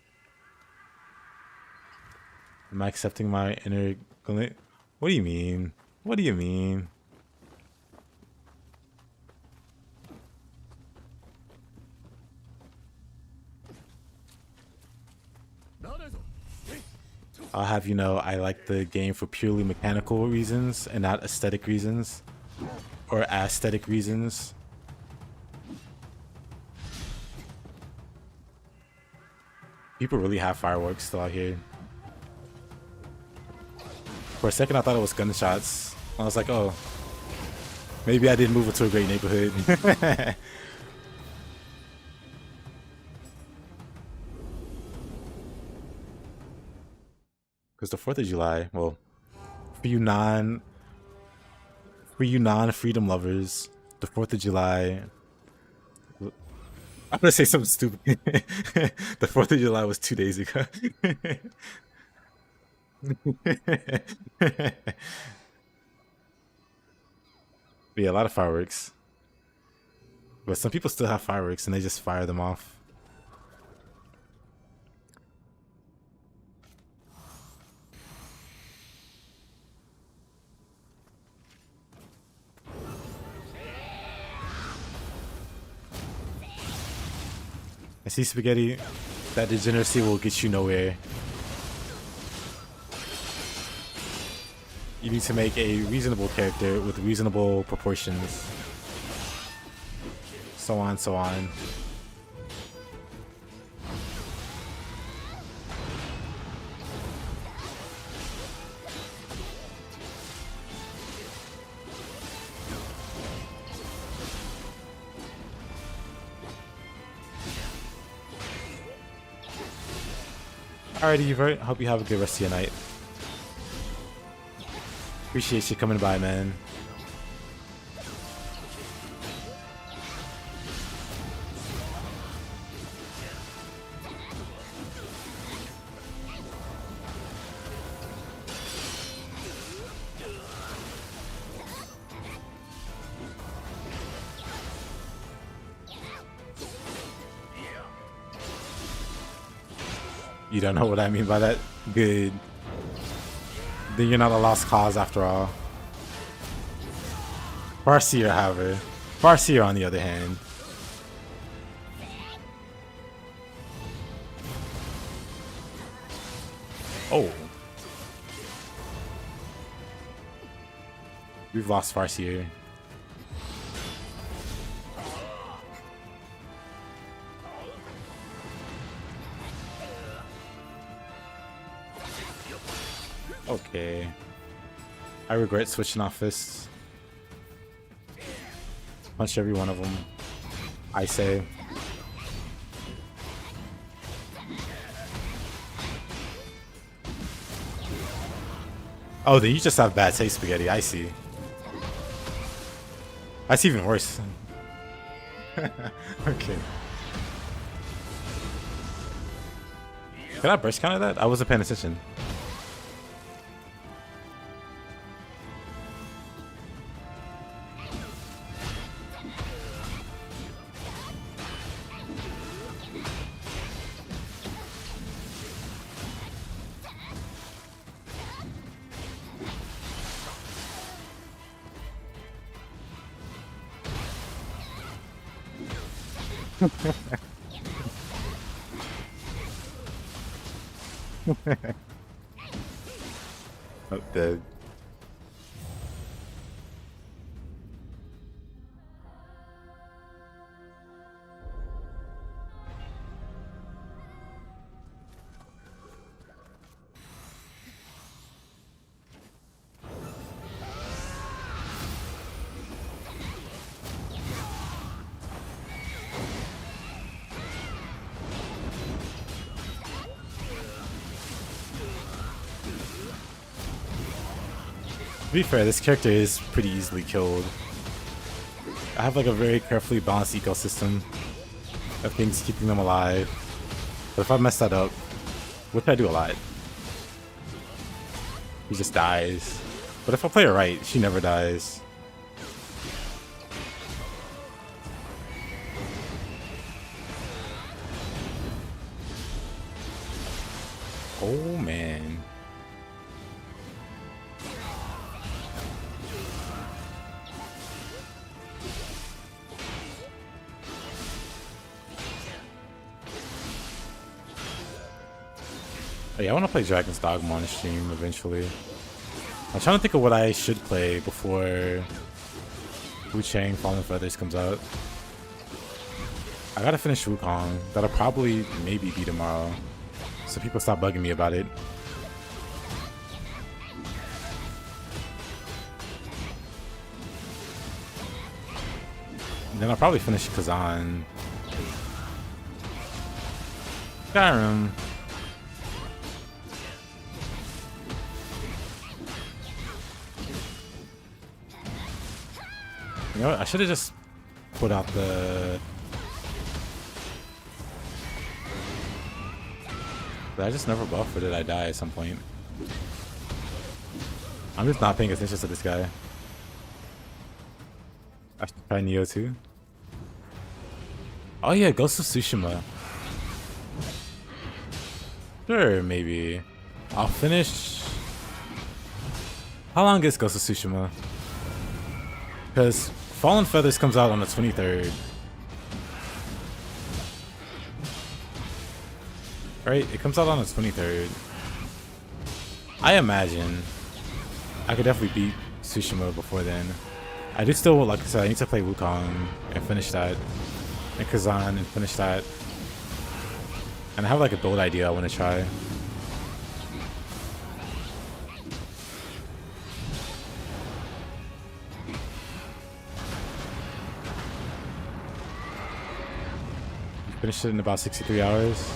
Am I accepting my inner glint? What do you mean? What do you mean? I'll have you know I like the game for purely mechanical reasons and not aesthetic reasons or aesthetic reasons. People really have fireworks still out here. For a second I thought it was gunshots. I was like, oh, maybe I didn't move into a great neighborhood. Because the 4th of July, well, for you non-freedom lovers, the 4th of July, I'm gonna say something stupid. The 4th of July was 2 days ago. But yeah, a lot of fireworks. But some people still have fireworks and they just fire them off. I see, Spaghetti. That degeneracy will get you nowhere. You need to make a reasonable character with reasonable proportions. So on, so on. Alrighty, Evert. Hope you have a good rest of your night. Appreciate you coming by, man. You don't know what I mean by that? Good. Then you're not a lost cause after all. Farseer, however. Farseer, on the other hand. Oh. We've lost Farseer. Okay. I regret switching off fists. Punch every one of them. I say. Oh, then you just have bad taste, Spaghetti. I see. That's even worse. Okay. Can I burst counter that? I wasn't paying attention. Oh, dead. To be fair, this character is pretty easily killed. I have like a very carefully balanced ecosystem of things keeping them alive. But if I mess that up, which I do a lot, he just dies. But if I play her right, she never dies. Oh man. Oh, yeah, I want to play Dragon's Dogma on stream eventually. I'm trying to think of what I should play before Wu Chang Fallen Feathers comes out. I gotta finish Wukong. That'll probably maybe be tomorrow. So people stop bugging me about it. And then I'll probably finish Kazan. Skyrim. You know what? I should have just put out the... Did I just never buff or did I die at some point? I'm just not paying attention to this guy. I should try Nioh too. Oh yeah, Ghost of Tsushima. Sure, maybe. I'll finish... How long is Ghost of Tsushima? Because Fallen Feathers comes out on the 23rd. Right? It comes out on the 23rd. I imagine I could definitely beat Tsushima before then. I do still, like I said, I need to play Wukong and finish that. And Kazan and finish that. And I have like a build idea I want to try. Finished it in about 63 hours.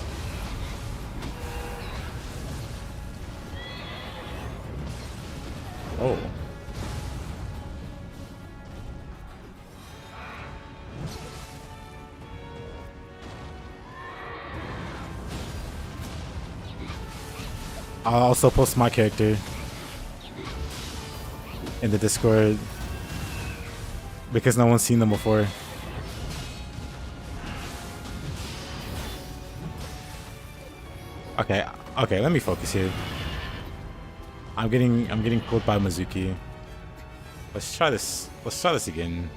Oh. I'll also post my character in the Discord because no one's seen them before. Okay, okay, let me focus here. I'm getting pulled by Mizuki. Let's try this. Let's try this again.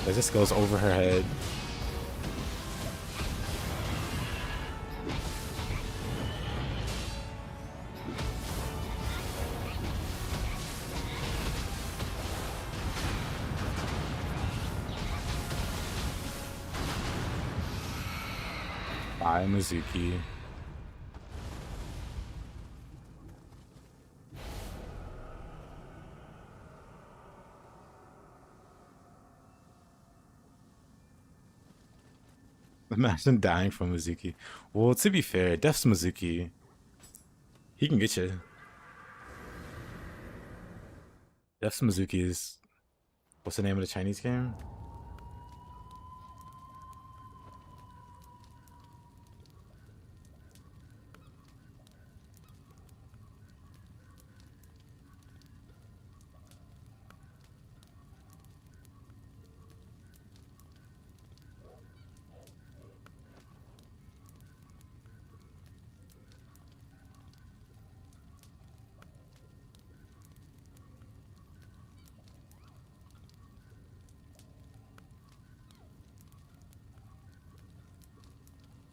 It just goes over her head. Bye, Mizuki. Imagine dying from Mizuki. Well, to be fair, Death's Mizuki. He can get you. Death's Mizuki is... What's the name of the Chinese game?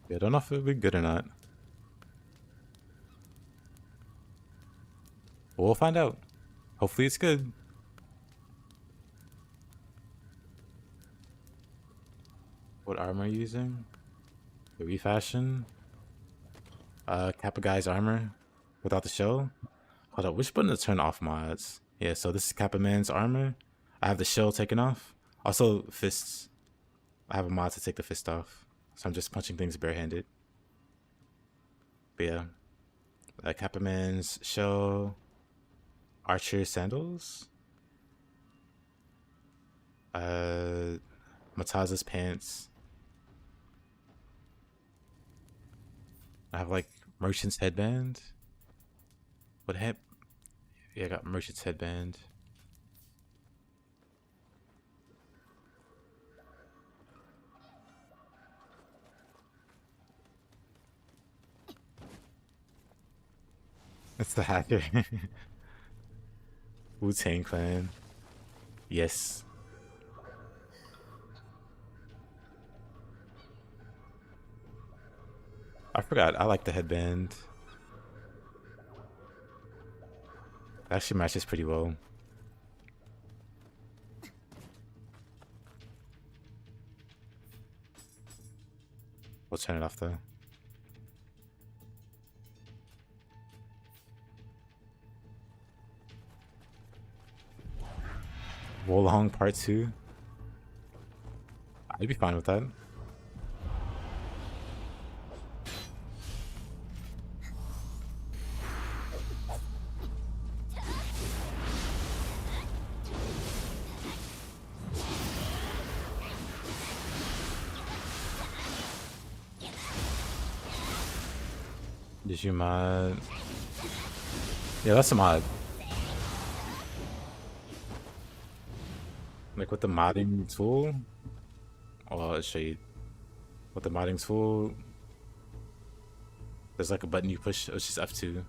Yeah, I don't know if it'll be good or not. But we'll find out. Hopefully it's good. What armor are you using? The refashion? Kappa Guy's armor without the shell. Hold up, which button to turn off mods? Yeah, so this is Kappa Man's armor. I have the shell taken off. Also, fists. I have a mod to take the fist off. So I'm just punching things barehanded. But yeah. Kappa Man's shell. Archer sandals. Mataza's pants. I have like Merchant's headband. What hap? Yeah, I got Merchant's headband. That's the hacker. Wu-Tang Clan. Yes. I forgot. I like the headband. It actually matches pretty well. We'll turn it off though. Wolong Part 2. I'd be fine with that. Did you mod? Yeah, that's a mod. Like with the modding tool. Oh, I'll show you. With the modding tool, there's like a button you push, which is F2.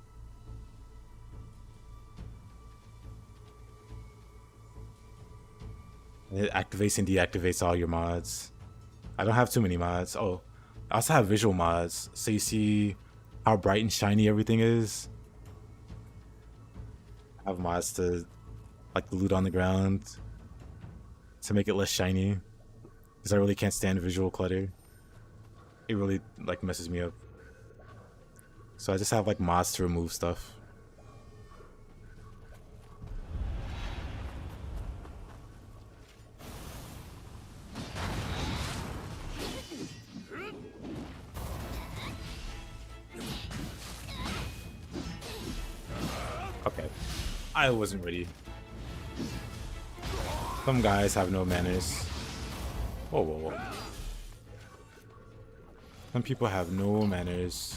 And it activates and deactivates all your mods. I don't have too many mods. Oh, I also have visual mods. So you see how bright and shiny everything is. I have mods to like the loot on the ground to make it less shiny. Because I really can't stand visual clutter. It really like messes me up. So I just have like mods to remove stuff. Okay. I wasn't ready. Some guys have no manners. Whoa, whoa, whoa. Some people have no manners.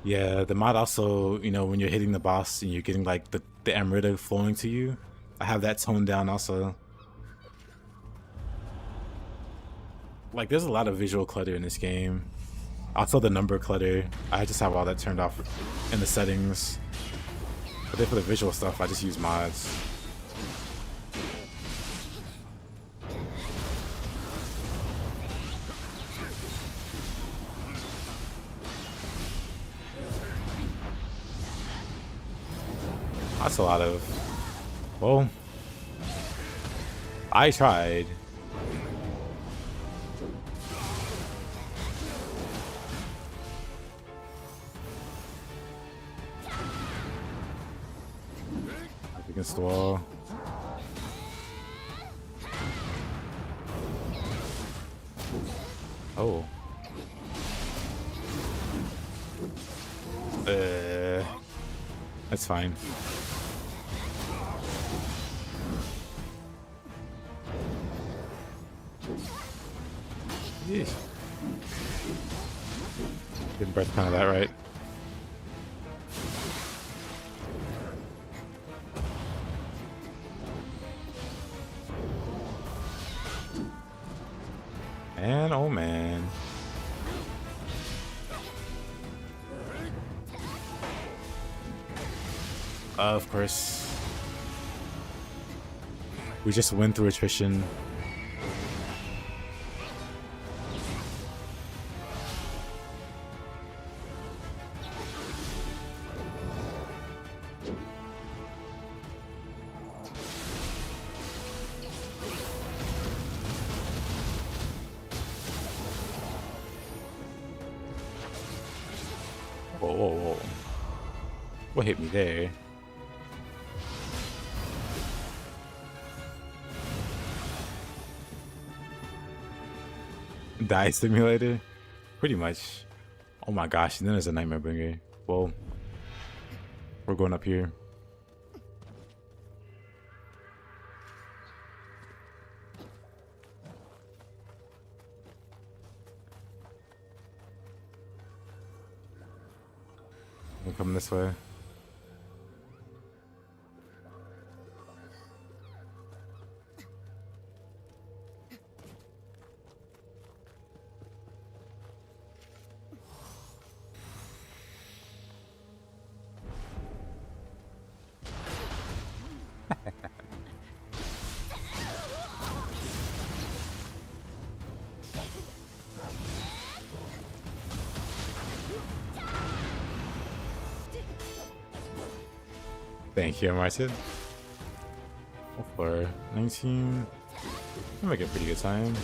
Yeah, the mod also, you know, when you're hitting the boss and you're getting like the Amrita flowing to you, I have that toned down also. Like there's a lot of visual clutter in this game. Also the number clutter, I just have all that turned off in the settings. But then for the visual stuff, I just use mods. That's a lot of... Well, I tried. Up against the wall. Oh. That's fine. Yeesh. Didn't breath kind of that right. And oh man. Of course. We just win through attrition. Whoa, whoa, whoa. What hit me there? Die simulator? Pretty much. Oh my gosh, and then there's a nightmare bringer. Well, we're going up here. him this way. Thank you, Martin. For 19. I'm making a pretty good time.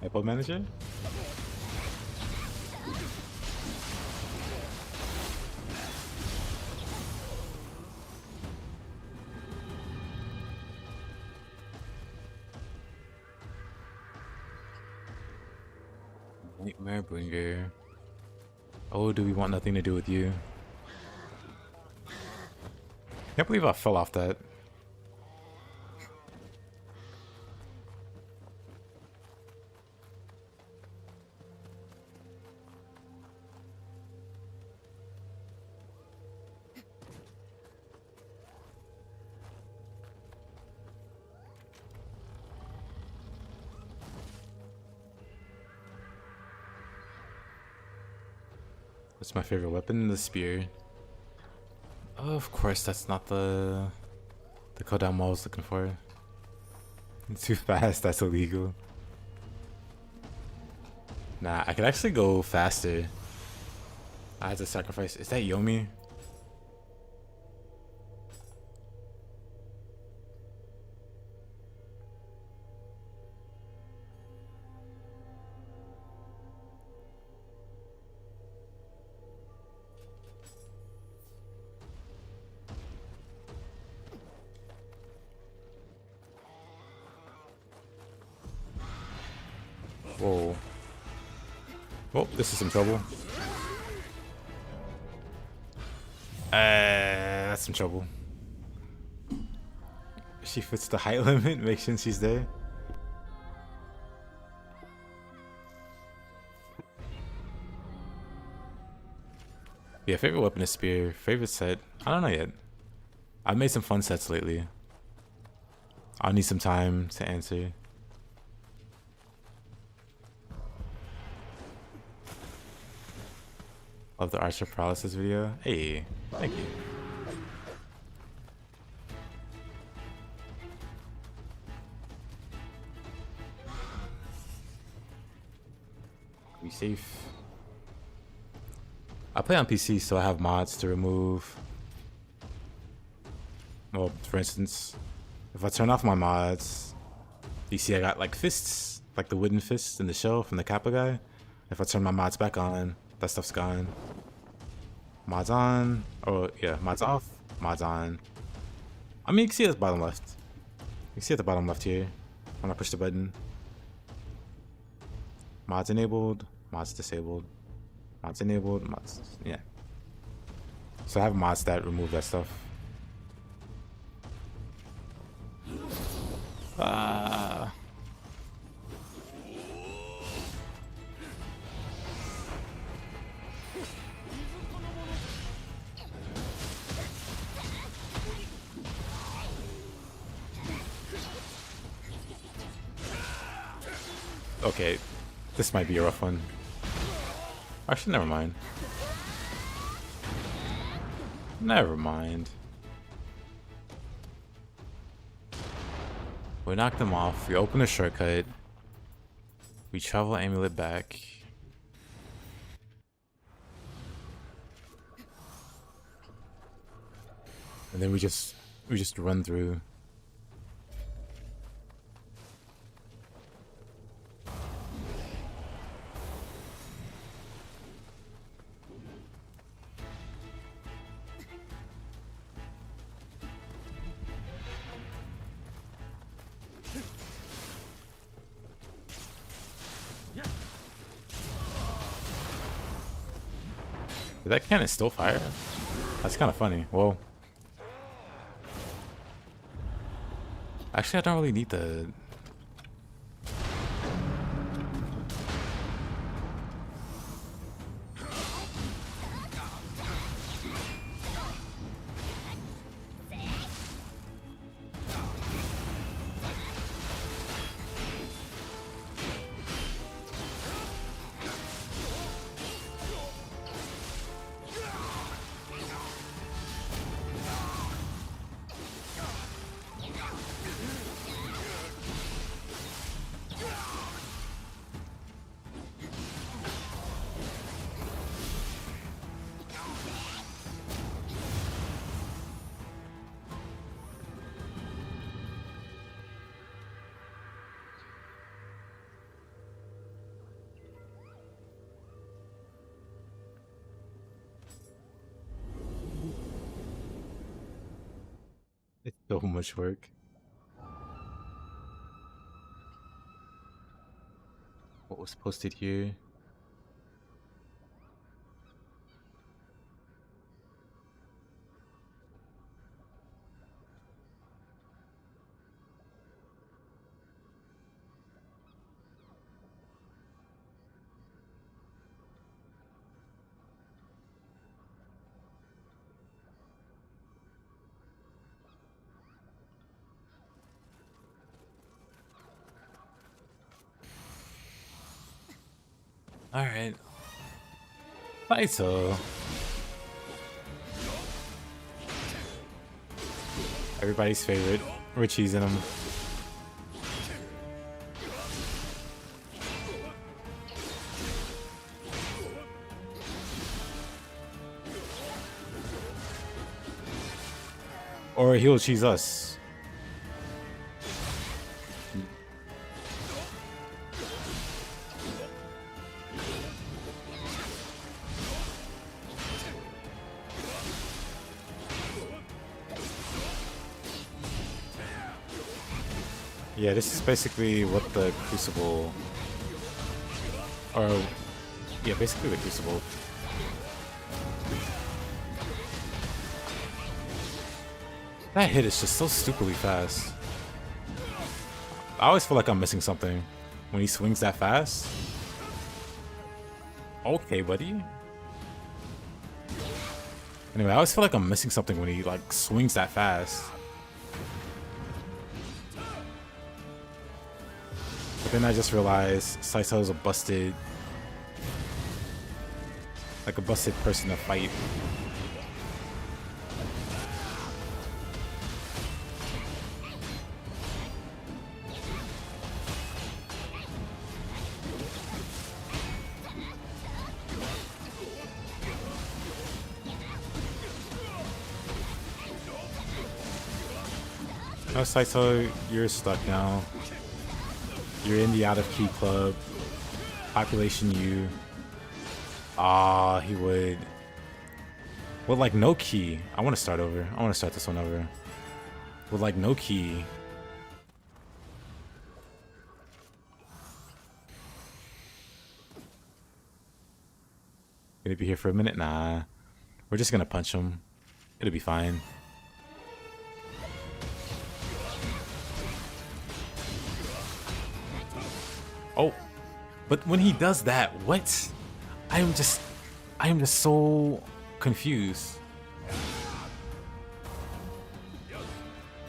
Apple Manager? Nightmare Bringer. Oh, do we want nothing to do with you? Can't believe I fell off that. What's my favorite weapon? The spear. Oh, of course, that's not the cooldown I was looking for. Too fast, that's illegal. Nah, I could actually go faster. I had to sacrifice. Is that Yomi? Whoa. Oh, this is some trouble. That's some trouble. She fits the height limit, make sure she's there. Yeah, favorite weapon is spear. Favorite set? I don't know yet. I've made some fun sets lately. I'll need some time to answer. Love the Archer Paralysis video. Hey, thank you. Be safe. I play on PC, so I have mods to remove. Well, for instance, if I turn off my mods, you see I got like fists, like the wooden fists in the shell from the Kappa guy. If I turn my mods back on, that stuff's gone. Mods on. Oh, yeah. Mods off. Mods on. I mean, you can see it at the bottom left. You can see at the bottom left here when I push the button. Mods enabled. Mods disabled. Mods enabled. Mods. Yeah. So I have mods that remove that stuff. Okay, this might be a rough one. Actually, never mind. Never mind. We knock them off. We open a shortcut. We travel amulet back. And then we just run through. Did that cannon still fire? That's kind of funny. Whoa. Actually, I don't really need the... It's so much work. What was posted here? Alright. Faito. Everybody's favorite. We're cheesing him. Or he'll cheese us. Yeah, this is basically what the Crucible... Or... Yeah, basically the Crucible. That hit is just so stupidly fast. I always feel like I'm missing something when he swings that fast. Okay, buddy. Anyway, I always feel like I'm missing something when he like swings that fast. But then I just realized Saito's a busted... Like a busted person to fight. No, Saito, you're stuck now. You're in the out of key club. Population U. Ah, he would. With like no key. I want to start over. I want to start this one over. With like no key. Gonna be here for a minute? Nah. We're just gonna punch him. It'll be fine. Oh, but when he does that, what? I am just so confused.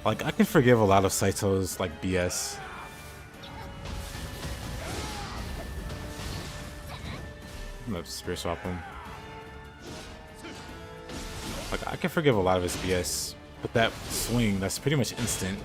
Like, I can forgive a lot of Saito's like BS. I'm gonna spear swap him. Like, I can forgive a lot of his BS, but that swing, that's pretty much instant.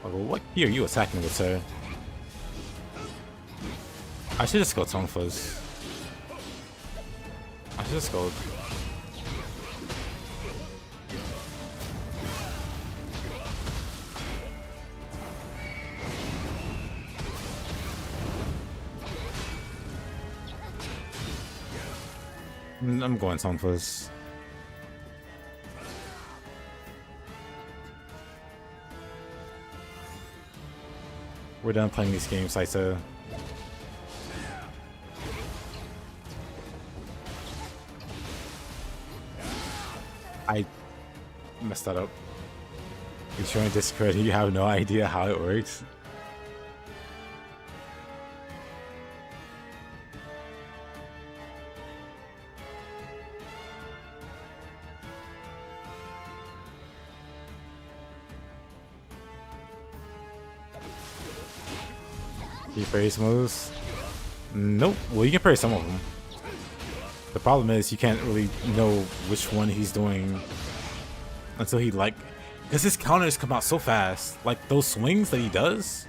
Well, what key are you attacking with, sir? I should just go Tone Fuzz. I should just go. I'm going Tone Fuzz. We're done playing these games, Saito. I messed that up. You're showing Discord, you have no idea how it works. Can you parry his moves? Nope. Well, you can parry some of them. The problem is you can't really know which one he's doing until he because his counters come out so fast. Like those swings that he does.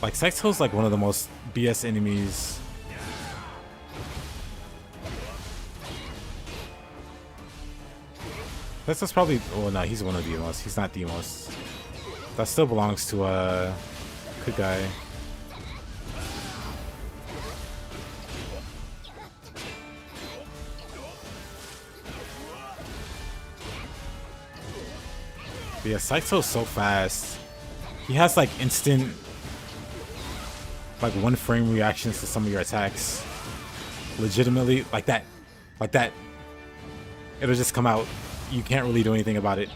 Like Saito's like one of the most BS enemies. That's probably. Oh no, he's one of the most. He's not the most. That still belongs to good guy. But yeah, Saito's so fast. He has like instant, like 1 frame reactions to some of your attacks. Legitimately, like that. It'll just come out. You can't really do anything about it.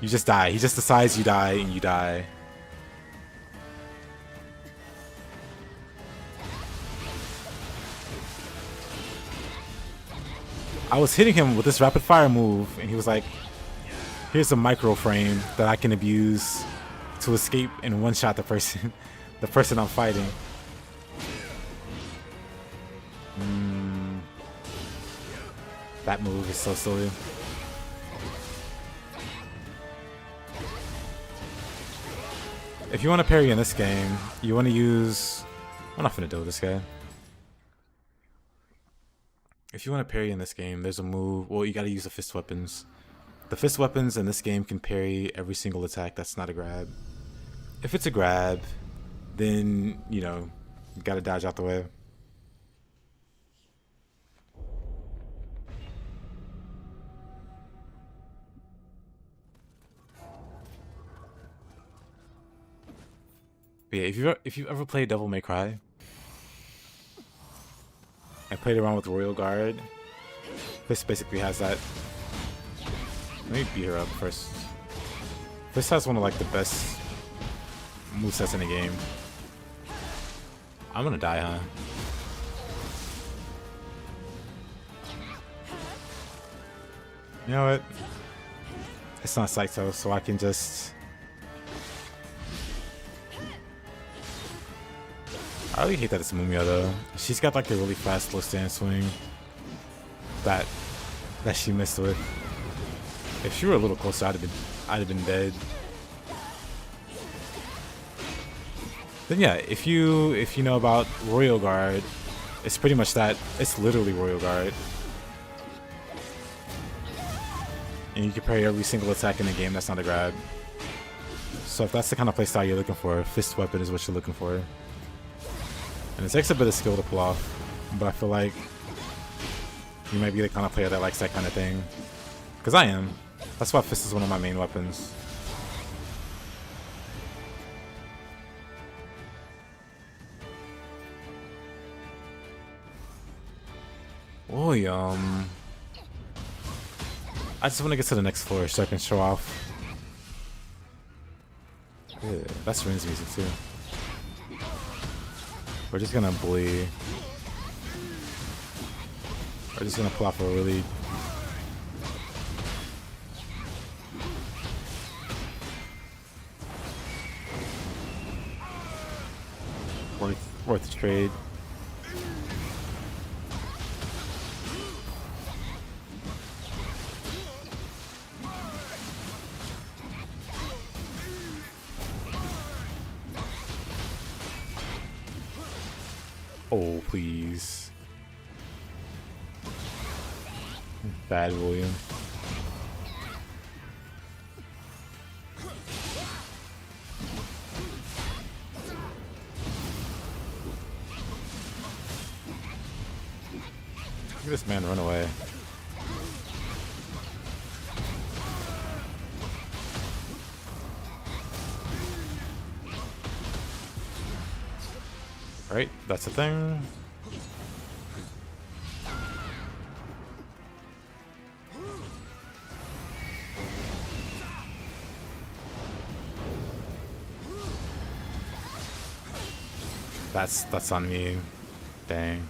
You just die. He just decides you die and you die. I was hitting him with this rapid fire move and he was like, here's a micro frame that I can abuse to escape and one-shot the person the person I'm fighting. That move is so silly. If you want to parry in this game, you want to use... I'm not gonna deal with this guy. If you want to parry in this game, there's a move... Well, you gotta use the fist weapons. The fist weapons in this game can parry every single attack that's not a grab. If it's a grab, then, you know, you gotta dodge out the way. But yeah, if you've ever played Devil May Cry, I played around with Royal Guard. This basically has that. Let me beat her up first. This has one of like the best movesets in the game. I'm gonna die, huh? You know what? It's not Saito, so I can just... I really hate that it's Mumia though. She's got like a really fast low stand swing that she missed with. If she were a little closer, I'd have been dead. Then yeah, if you know about Royal Guard, it's pretty much that. It's literally Royal Guard. And you can parry every single attack in the game that's not a grab. So if that's the kind of playstyle you're looking for, fist weapon is what you're looking for. And it takes a bit of skill to pull off, but I feel like you might be the kind of player that likes that kind of thing. Because I am. That's why fist is one of my main weapons. William. I just want to get to the next floor so I can show off. Yeah, that's Rin's music too. We're just gonna bully. We're just gonna pull off a really worth the trade. Oh, please. Bad William. Look at this man run away. Right, that's the thing. That's on me. Dang.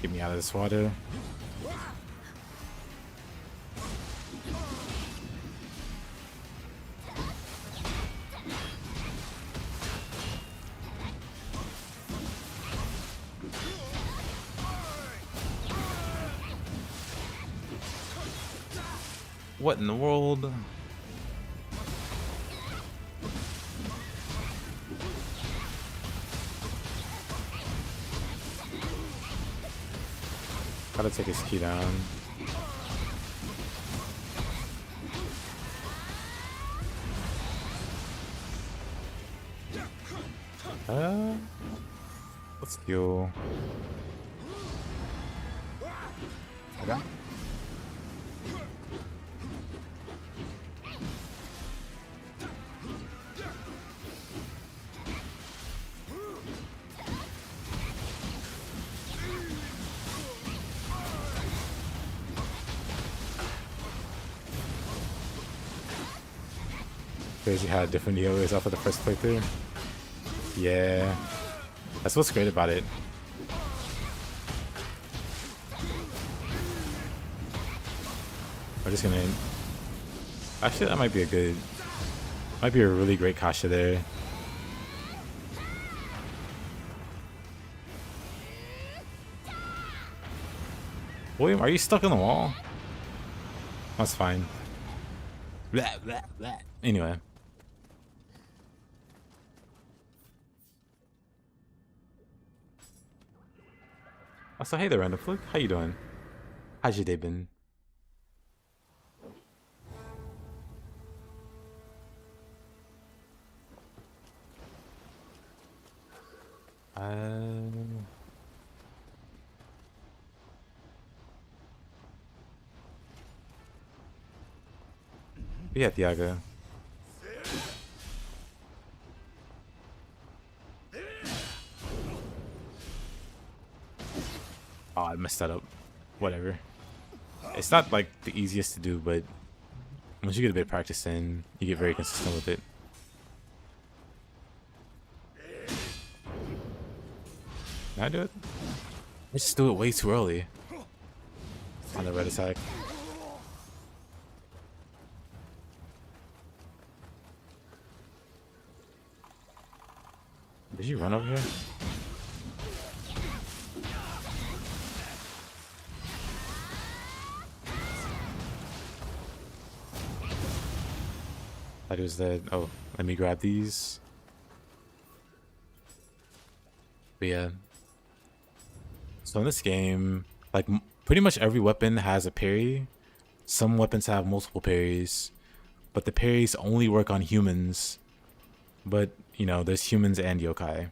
Get me out of this water. What in the world? Gotta take his key down. Let's go. Okay. Crazy how different Nioh is off of the first playthrough. Yeah, that's what's great about it. We're just gonna. Actually, that might be a really great Kasha there. William, are you stuck on the wall? That's fine. Blah, blah, blah. Anyway. So hey there, Random Flick. How you doing? How's your day been? Yeah, Thiago. Oh, I messed that up. Whatever. It's not like the easiest to do, but once you get a bit of practice in, you get very consistent with it. Can I do it? I just do it way too early on the red attack. Did you run over here? I was dead. Oh, let me grab these. But yeah. So in this game, like pretty much every weapon has a parry. Some weapons have multiple parries, but the parries only work on humans. But, you know, there's humans and yokai.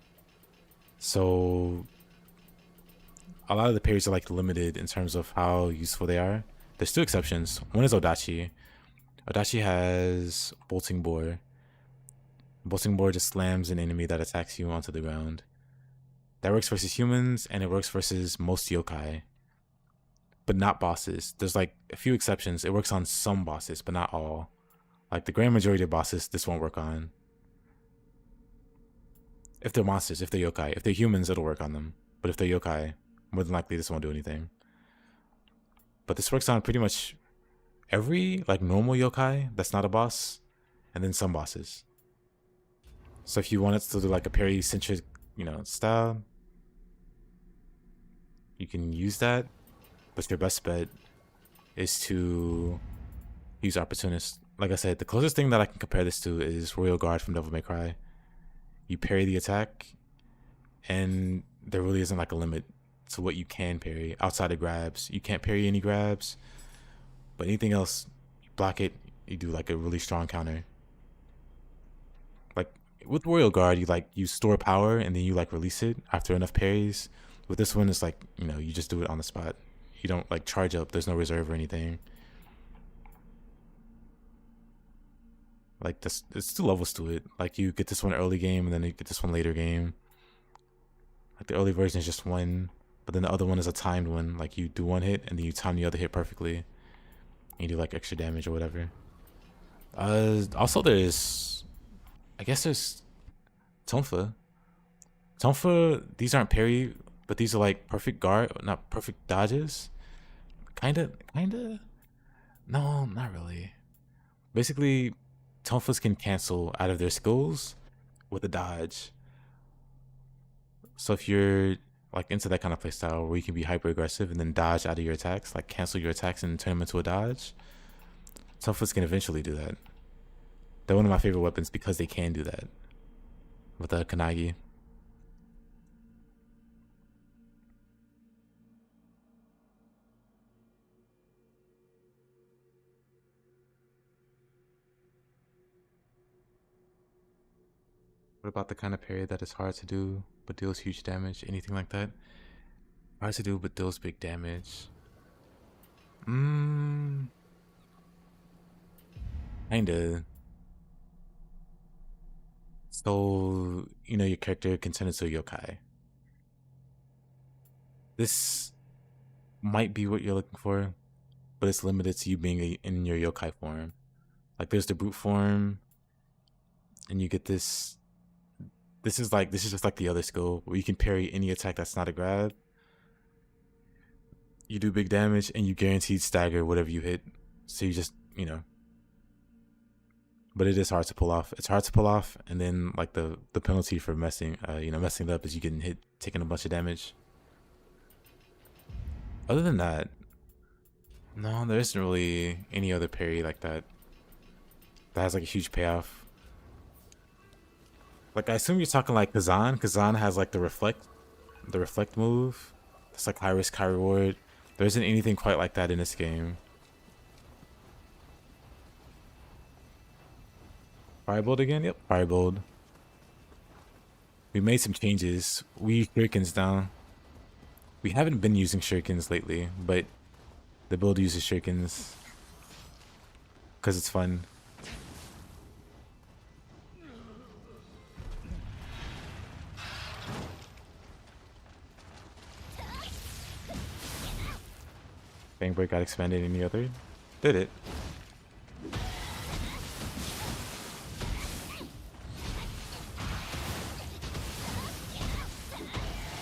So a lot of the parries are like limited in terms of how useful they are. There's two exceptions. One is Odachi. Odachi has Bolting Boar. Bolting Boar just slams an enemy that attacks you onto the ground. That works versus humans, and it works versus most yokai, but not bosses. There's like a few exceptions. It works on some bosses, but not all. Like the grand majority of bosses, this won't work on. If they're monsters, if they're yokai. If they're humans, it'll work on them. But if they're yokai, more than likely this won't do anything. But this works on pretty much every like normal yokai that's not a boss, and then some bosses. So if you wanted to do like a parry centric, style, you can use that. But your best bet is to use Opportunist. Like I said, the closest thing that I can compare this to is Royal Guard from Devil May Cry. You parry the attack, and there really isn't like a limit to what you can parry outside of grabs. You can't parry any grabs, but anything else, you block it, you do like a really strong counter. Like with Royal Guard, you store power and then you like release it after enough parries. With this one, it's like, you just do it on the spot. You don't like charge up. There's no reserve or anything. Like this, it's 2 levels to it. Like you get this one early game and then you get this one later game. Like the early version is just 1, but then the other one is a timed one. Like you do 1 hit and then you time the other hit perfectly. And you do like extra damage or whatever. Also there's Tonfa. Tonfa, these aren't parry, but these are like perfect guard, not perfect dodges. Kinda. No, not really. Basically, Tonfas can cancel out of their skills with a dodge. So if you're like into that kind of playstyle where you can be hyper aggressive and then dodge out of your attacks, like cancel your attacks and turn them into a dodge, Tonfas can eventually do that. They're one of my favorite weapons because they can do that with a Kanagi. What about the kind of parry that is hard to do but deals huge damage? Anything like that? Hard to do but deals big damage. Kinda. So, your character can turn into a yokai. This might be what you're looking for, but it's limited to you being in your yokai form. Like there's the brute form, and you get this. This is just like the other skill where you can parry any attack that's not a grab. You do big damage and you guaranteed stagger whatever you hit. So you just, but it is hard to pull off. It's hard to pull off, and then like the penalty for messing it up is you getting hit, taking a bunch of damage. Other than that, no, there isn't really any other parry like that has like a huge payoff. Like I assume you're talking like Kazan. Kazan has like the reflect move. It's like high risk, high reward. There isn't anything quite like that in this game. Firebolt again? Yep, Firebolt. We made some changes. We use shurikens now. We haven't been using shurikens lately, but the build uses shurikens because it's fun. Bang Break got expanded any other? Did it?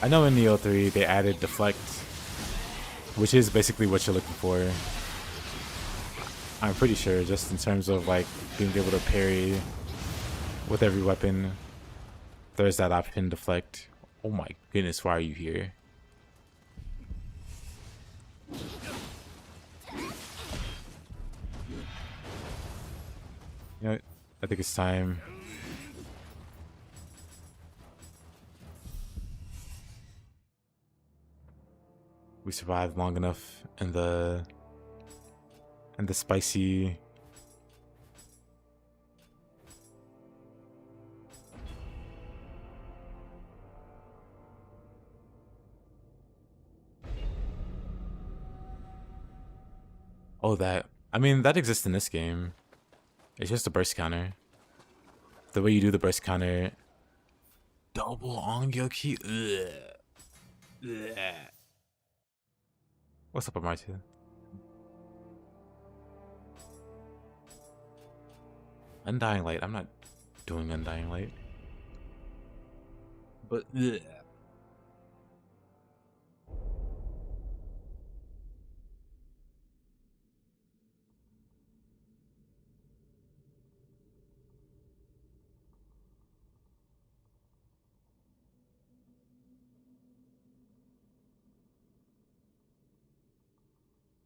I know in Nioh 3 they added Deflect, which is basically what you're looking for. I'm pretty sure, just in terms of like being able to parry with every weapon. There's that option, Deflect. Oh my goodness, why are you here? I think it's time. We survived long enough in the spicy that exists in this game. It's just a burst counter. The way you do the burst counter, Double Ongyoki? Ugh. Ugh. What's up, Amartya? Undying Light. I'm not doing Undying Light. But ugh.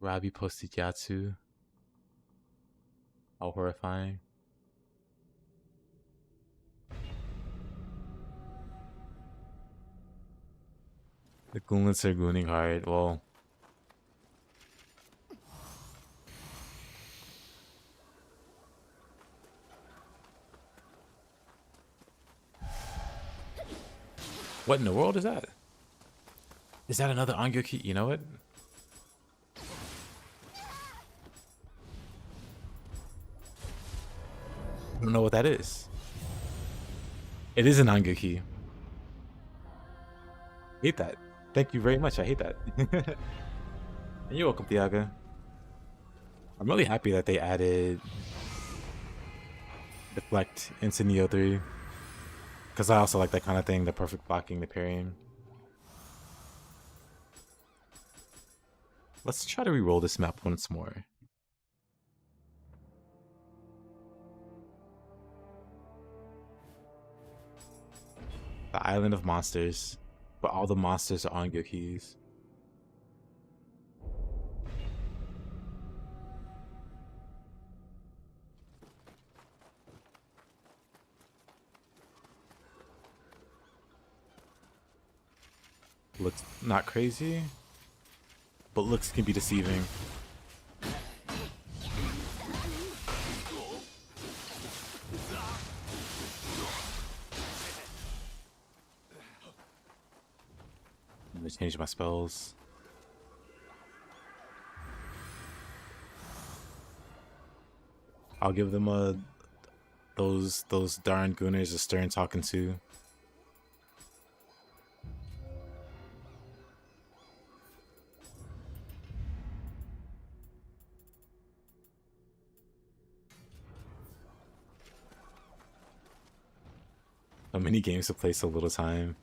Robbie posted Yatsu. How horrifying. The Goonlets are gooning hard. Well, what in the world is that? Is that another Ongyoki? You know what? I don't know what that is. It is an Ongyoki. Hate that. Thank you very much. I hate that. And you're welcome, Tiaga. I'm really happy that they added Deflect into Nioh 3. Because I also like that kind of thing, the perfect blocking, the parrying. Let's try to re-roll this map once more. The Island of Monsters. But all the monsters are on Gyokis. Looks not crazy, but looks can be deceiving. I'm gonna change my spells. I'll give them those darn gooners a stern talking to. So many games to play, so little time.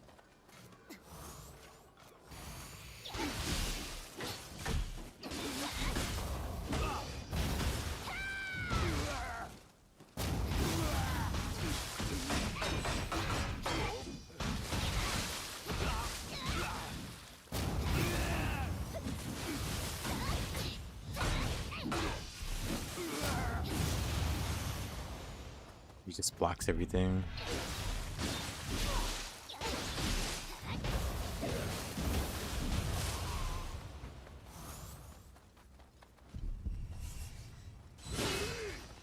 He just blocks everything.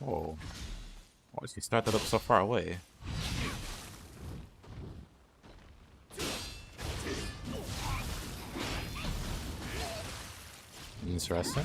Whoa. Why did he start that up so far away? Interesting.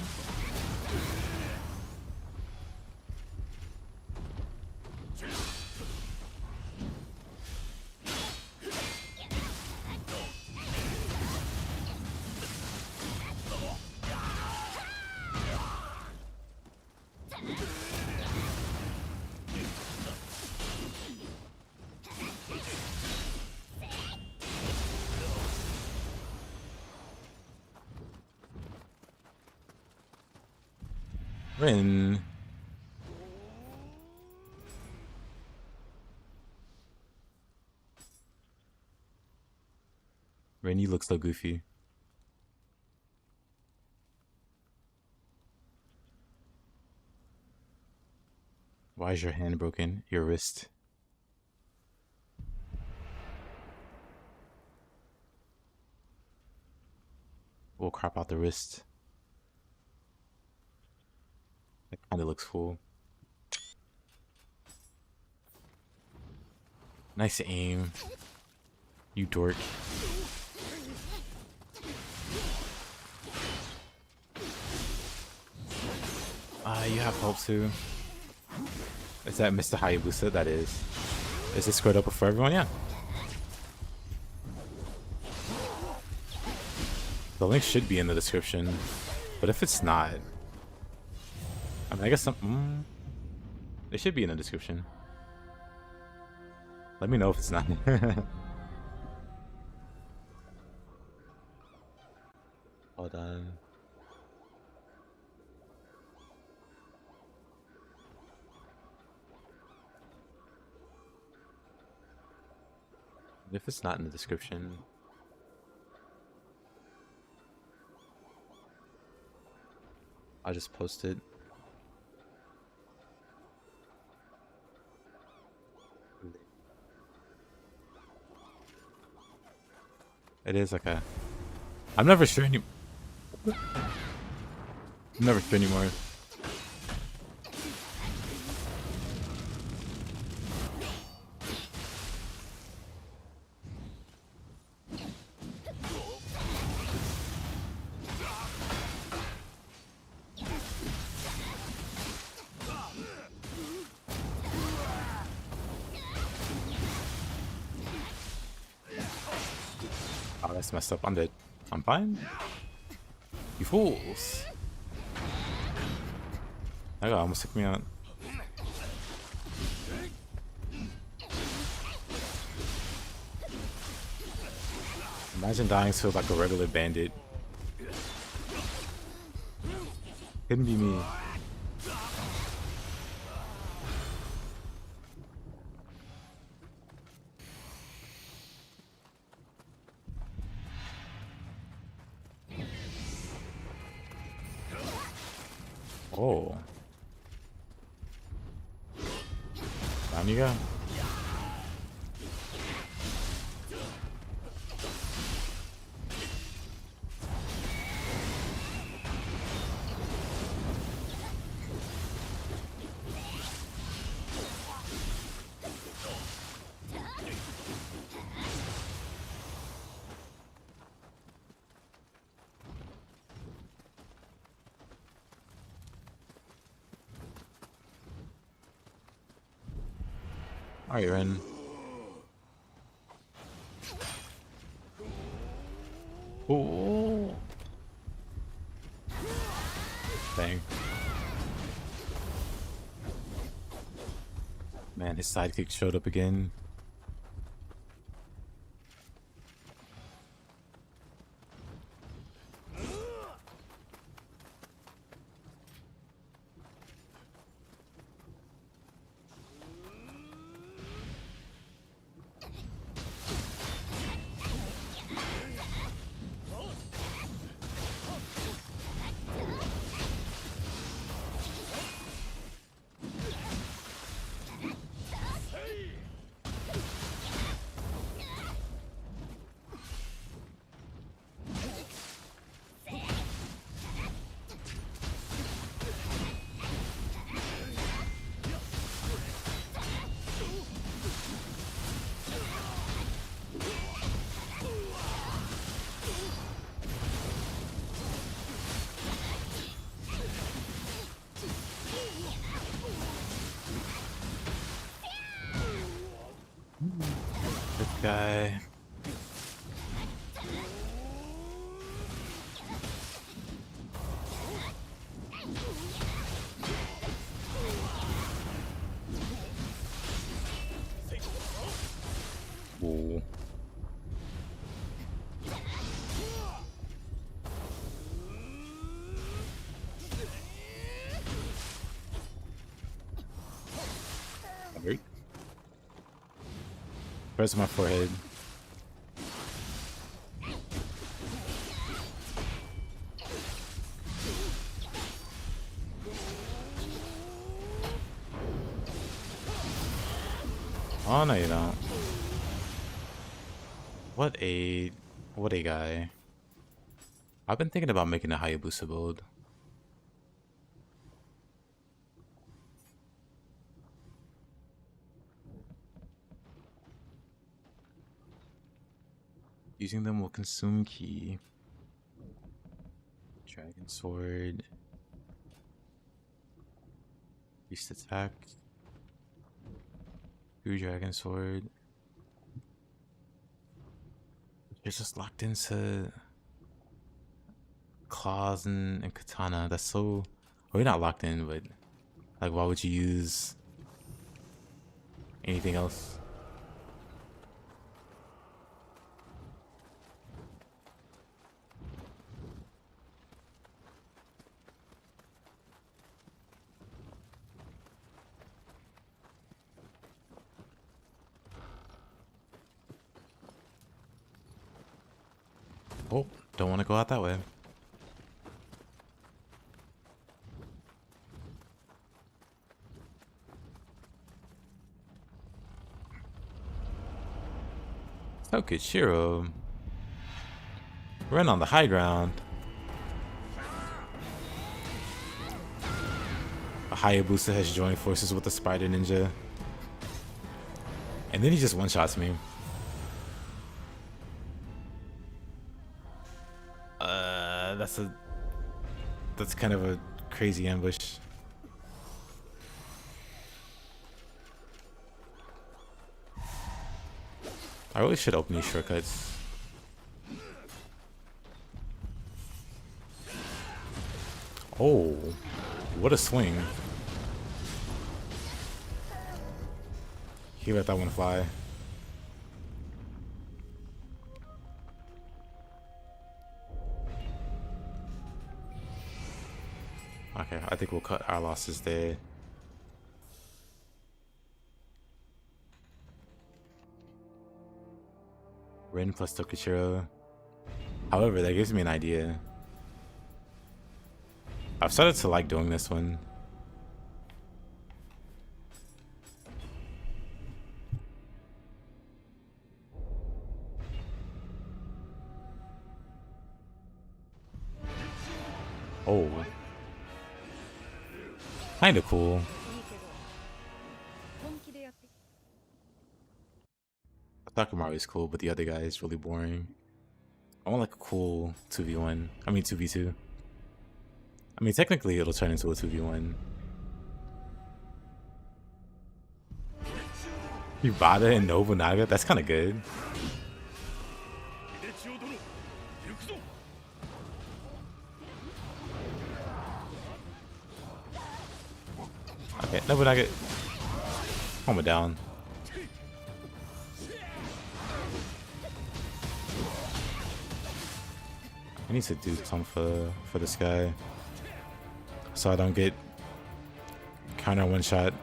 Rin. Rin, you look so goofy. Why is your hand broken? Your wrist. We'll crop out the wrist. That kind of looks cool. Nice aim. You dork. You have help too. Is that Mr. Hayabusa? That is. Is it squared up for everyone? Yeah. The link should be in the description, but if it's not, I mean, I guess some. It should be in the description. Let me know if it's not. Hold on. If it's not in the description, I'll just post it. It is okay. I'm never sure anymore. I'm never sure anymore. Oh, that's messed up. I'm dead. I'm fine. You fools. That guy almost took me out. Imagine dying to like a regular bandit. Couldn't be me. Oh. Down you go. Alright, Ren. Oh. Dang. Man, his sidekick showed up again. This guy. Ooh. Alright. Press my forehead. Oh no, you don't. What a guy. I've been thinking about making a Hayabusa build. Using them will consume ki. Dragon sword. Beast attack. 2 dragon sword. You're just locked into claws and katana. That's so... Well, you're not locked in, but like, why would you use anything else? Oh, don't want to go out that way. Okay, Shiro. We're in on the high ground. A Hayabusa has joined forces with the Spider Ninja. And then he just one-shots me. That's kind of a crazy ambush. I really should open these shortcuts. Oh, what a swing. He let that one fly. Okay, I think we'll cut our losses there. Rin plus Tokichiro. However, that gives me an idea. I've started to like doing this one. Oh. Kinda cool. Takamaru is cool, but the other guy is really boring. I want like a cool 2v1. I mean 2v2. I mean technically it'll turn into a 2v1. Yubata and Nobunaga, that's kinda good. Okay, Nobunaga. Calm it down. I need to do something for this guy so I don't get counter one shot.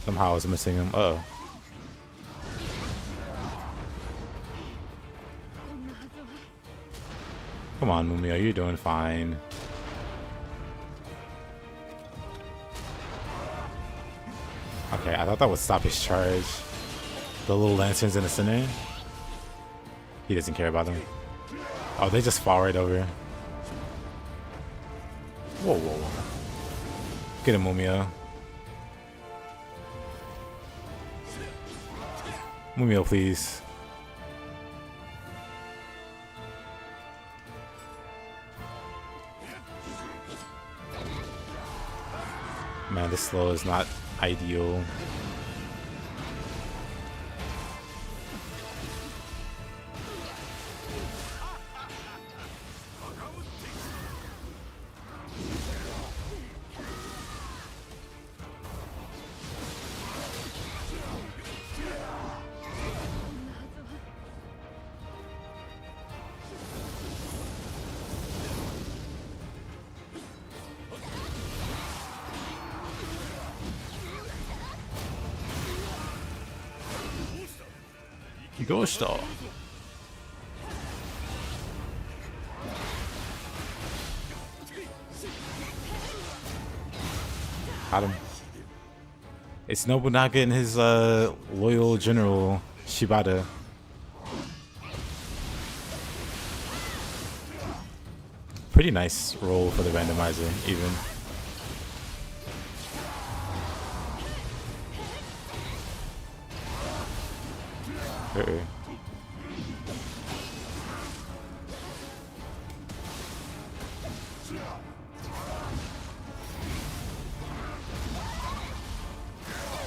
Somehow I was missing him. Uh-oh. Come on, Mumio, you're doing fine. Okay, I thought that would stop his charge. The little lanterns in the center. He doesn't care about them. Oh, they just fall right over. Whoa, whoa, whoa. Get him, Mumio. Mumio, please. Man, this slow is not ideal. Ghost Star. Got him. It's Nobunaga and his loyal general Shibata. pretty nice roll for the randomizer, even.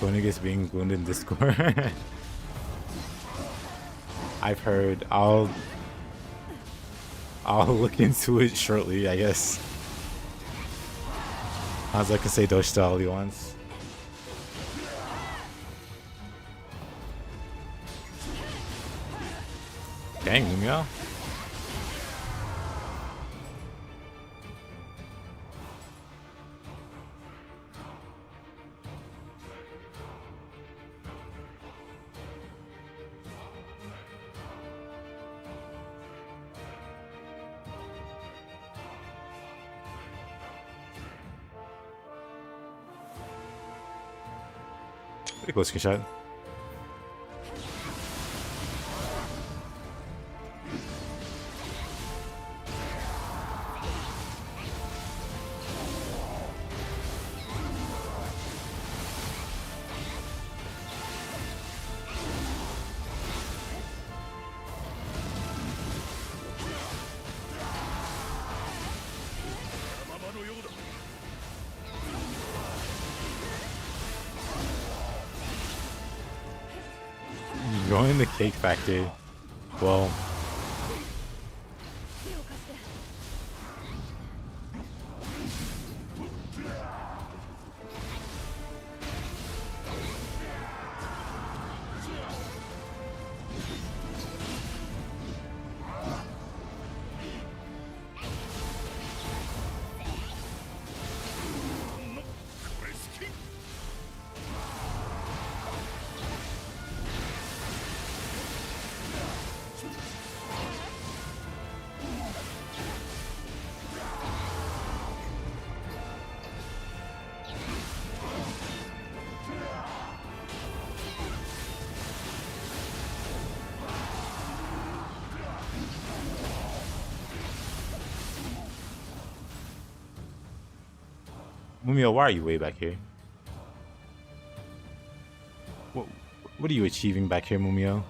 Koenig is being wounded in Discord. I've heard. I'll look into it shortly, I guess. Hanzo can say Doshita all he wants. Dang, Nioh. Pretty cool screenshot. Join the cake factory. Well, Mumio, why are you way back here? What are you achieving back here, Mumio?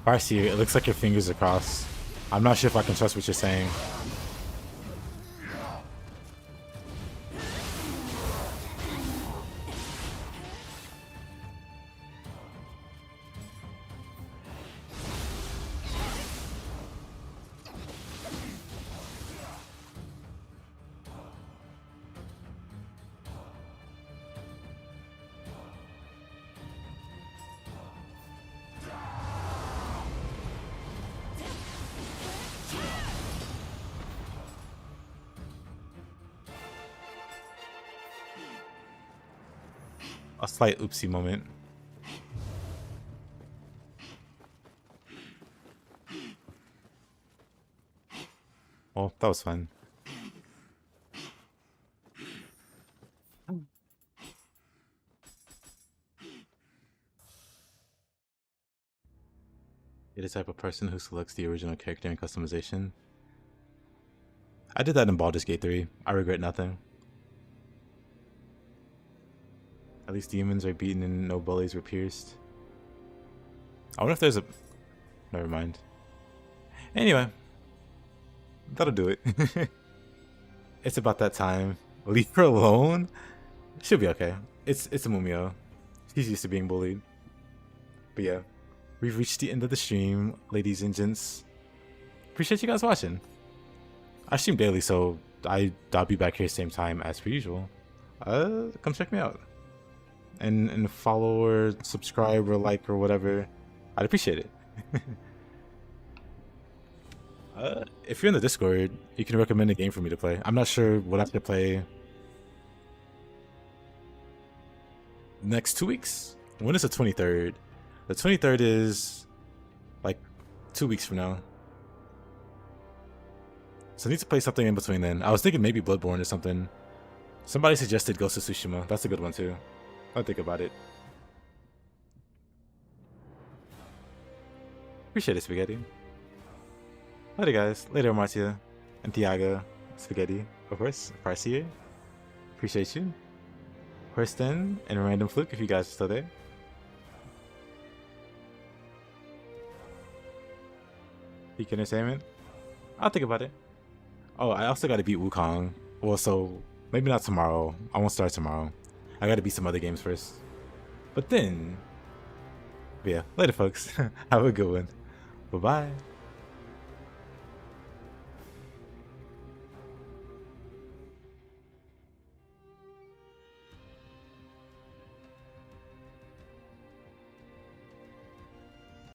Parsi, it looks like your fingers are crossed. I'm not sure if I can trust what you're saying. A slight oopsie moment. Oh, that was fun. You're the type of person who selects the original character in customization. I did that in Baldur's Gate 3. I regret nothing. At least demons are beaten and no bullies were pierced. I wonder if there's a... Never mind. Anyway. That'll do it. It's about that time. Leave her alone? She'll be okay. It's a Mumio. She's used to being bullied. But yeah. We've reached the end of the stream, ladies and gents. Appreciate you guys watching. I stream daily, so I'll be back here same time as per usual. Come check me out. And follow or subscribe or like or whatever. I'd appreciate it. If you're in the Discord, you can recommend a game for me to play. I'm not sure what I have to play next 2 weeks. When is the 23rd? The 23rd is like 2 weeks from now. So I need to play something in between then. I was thinking maybe Bloodborne or something. Somebody suggested Ghost of Tsushima. That's a good one too. I'll think about it. Appreciate it, Spaghetti. Later, guys. Later, Marcia and Tiago. Spaghetti, of course. Farsier. Appreciate you. Hurston and Random Fluke, if you guys are still there. Peak Entertainment. I'll think about it. Oh, I also got to beat Wukong. Well, so maybe not tomorrow. I won't start tomorrow. I got to beat some other games first. But then, yeah, later, folks. Have a good one. Bye-bye.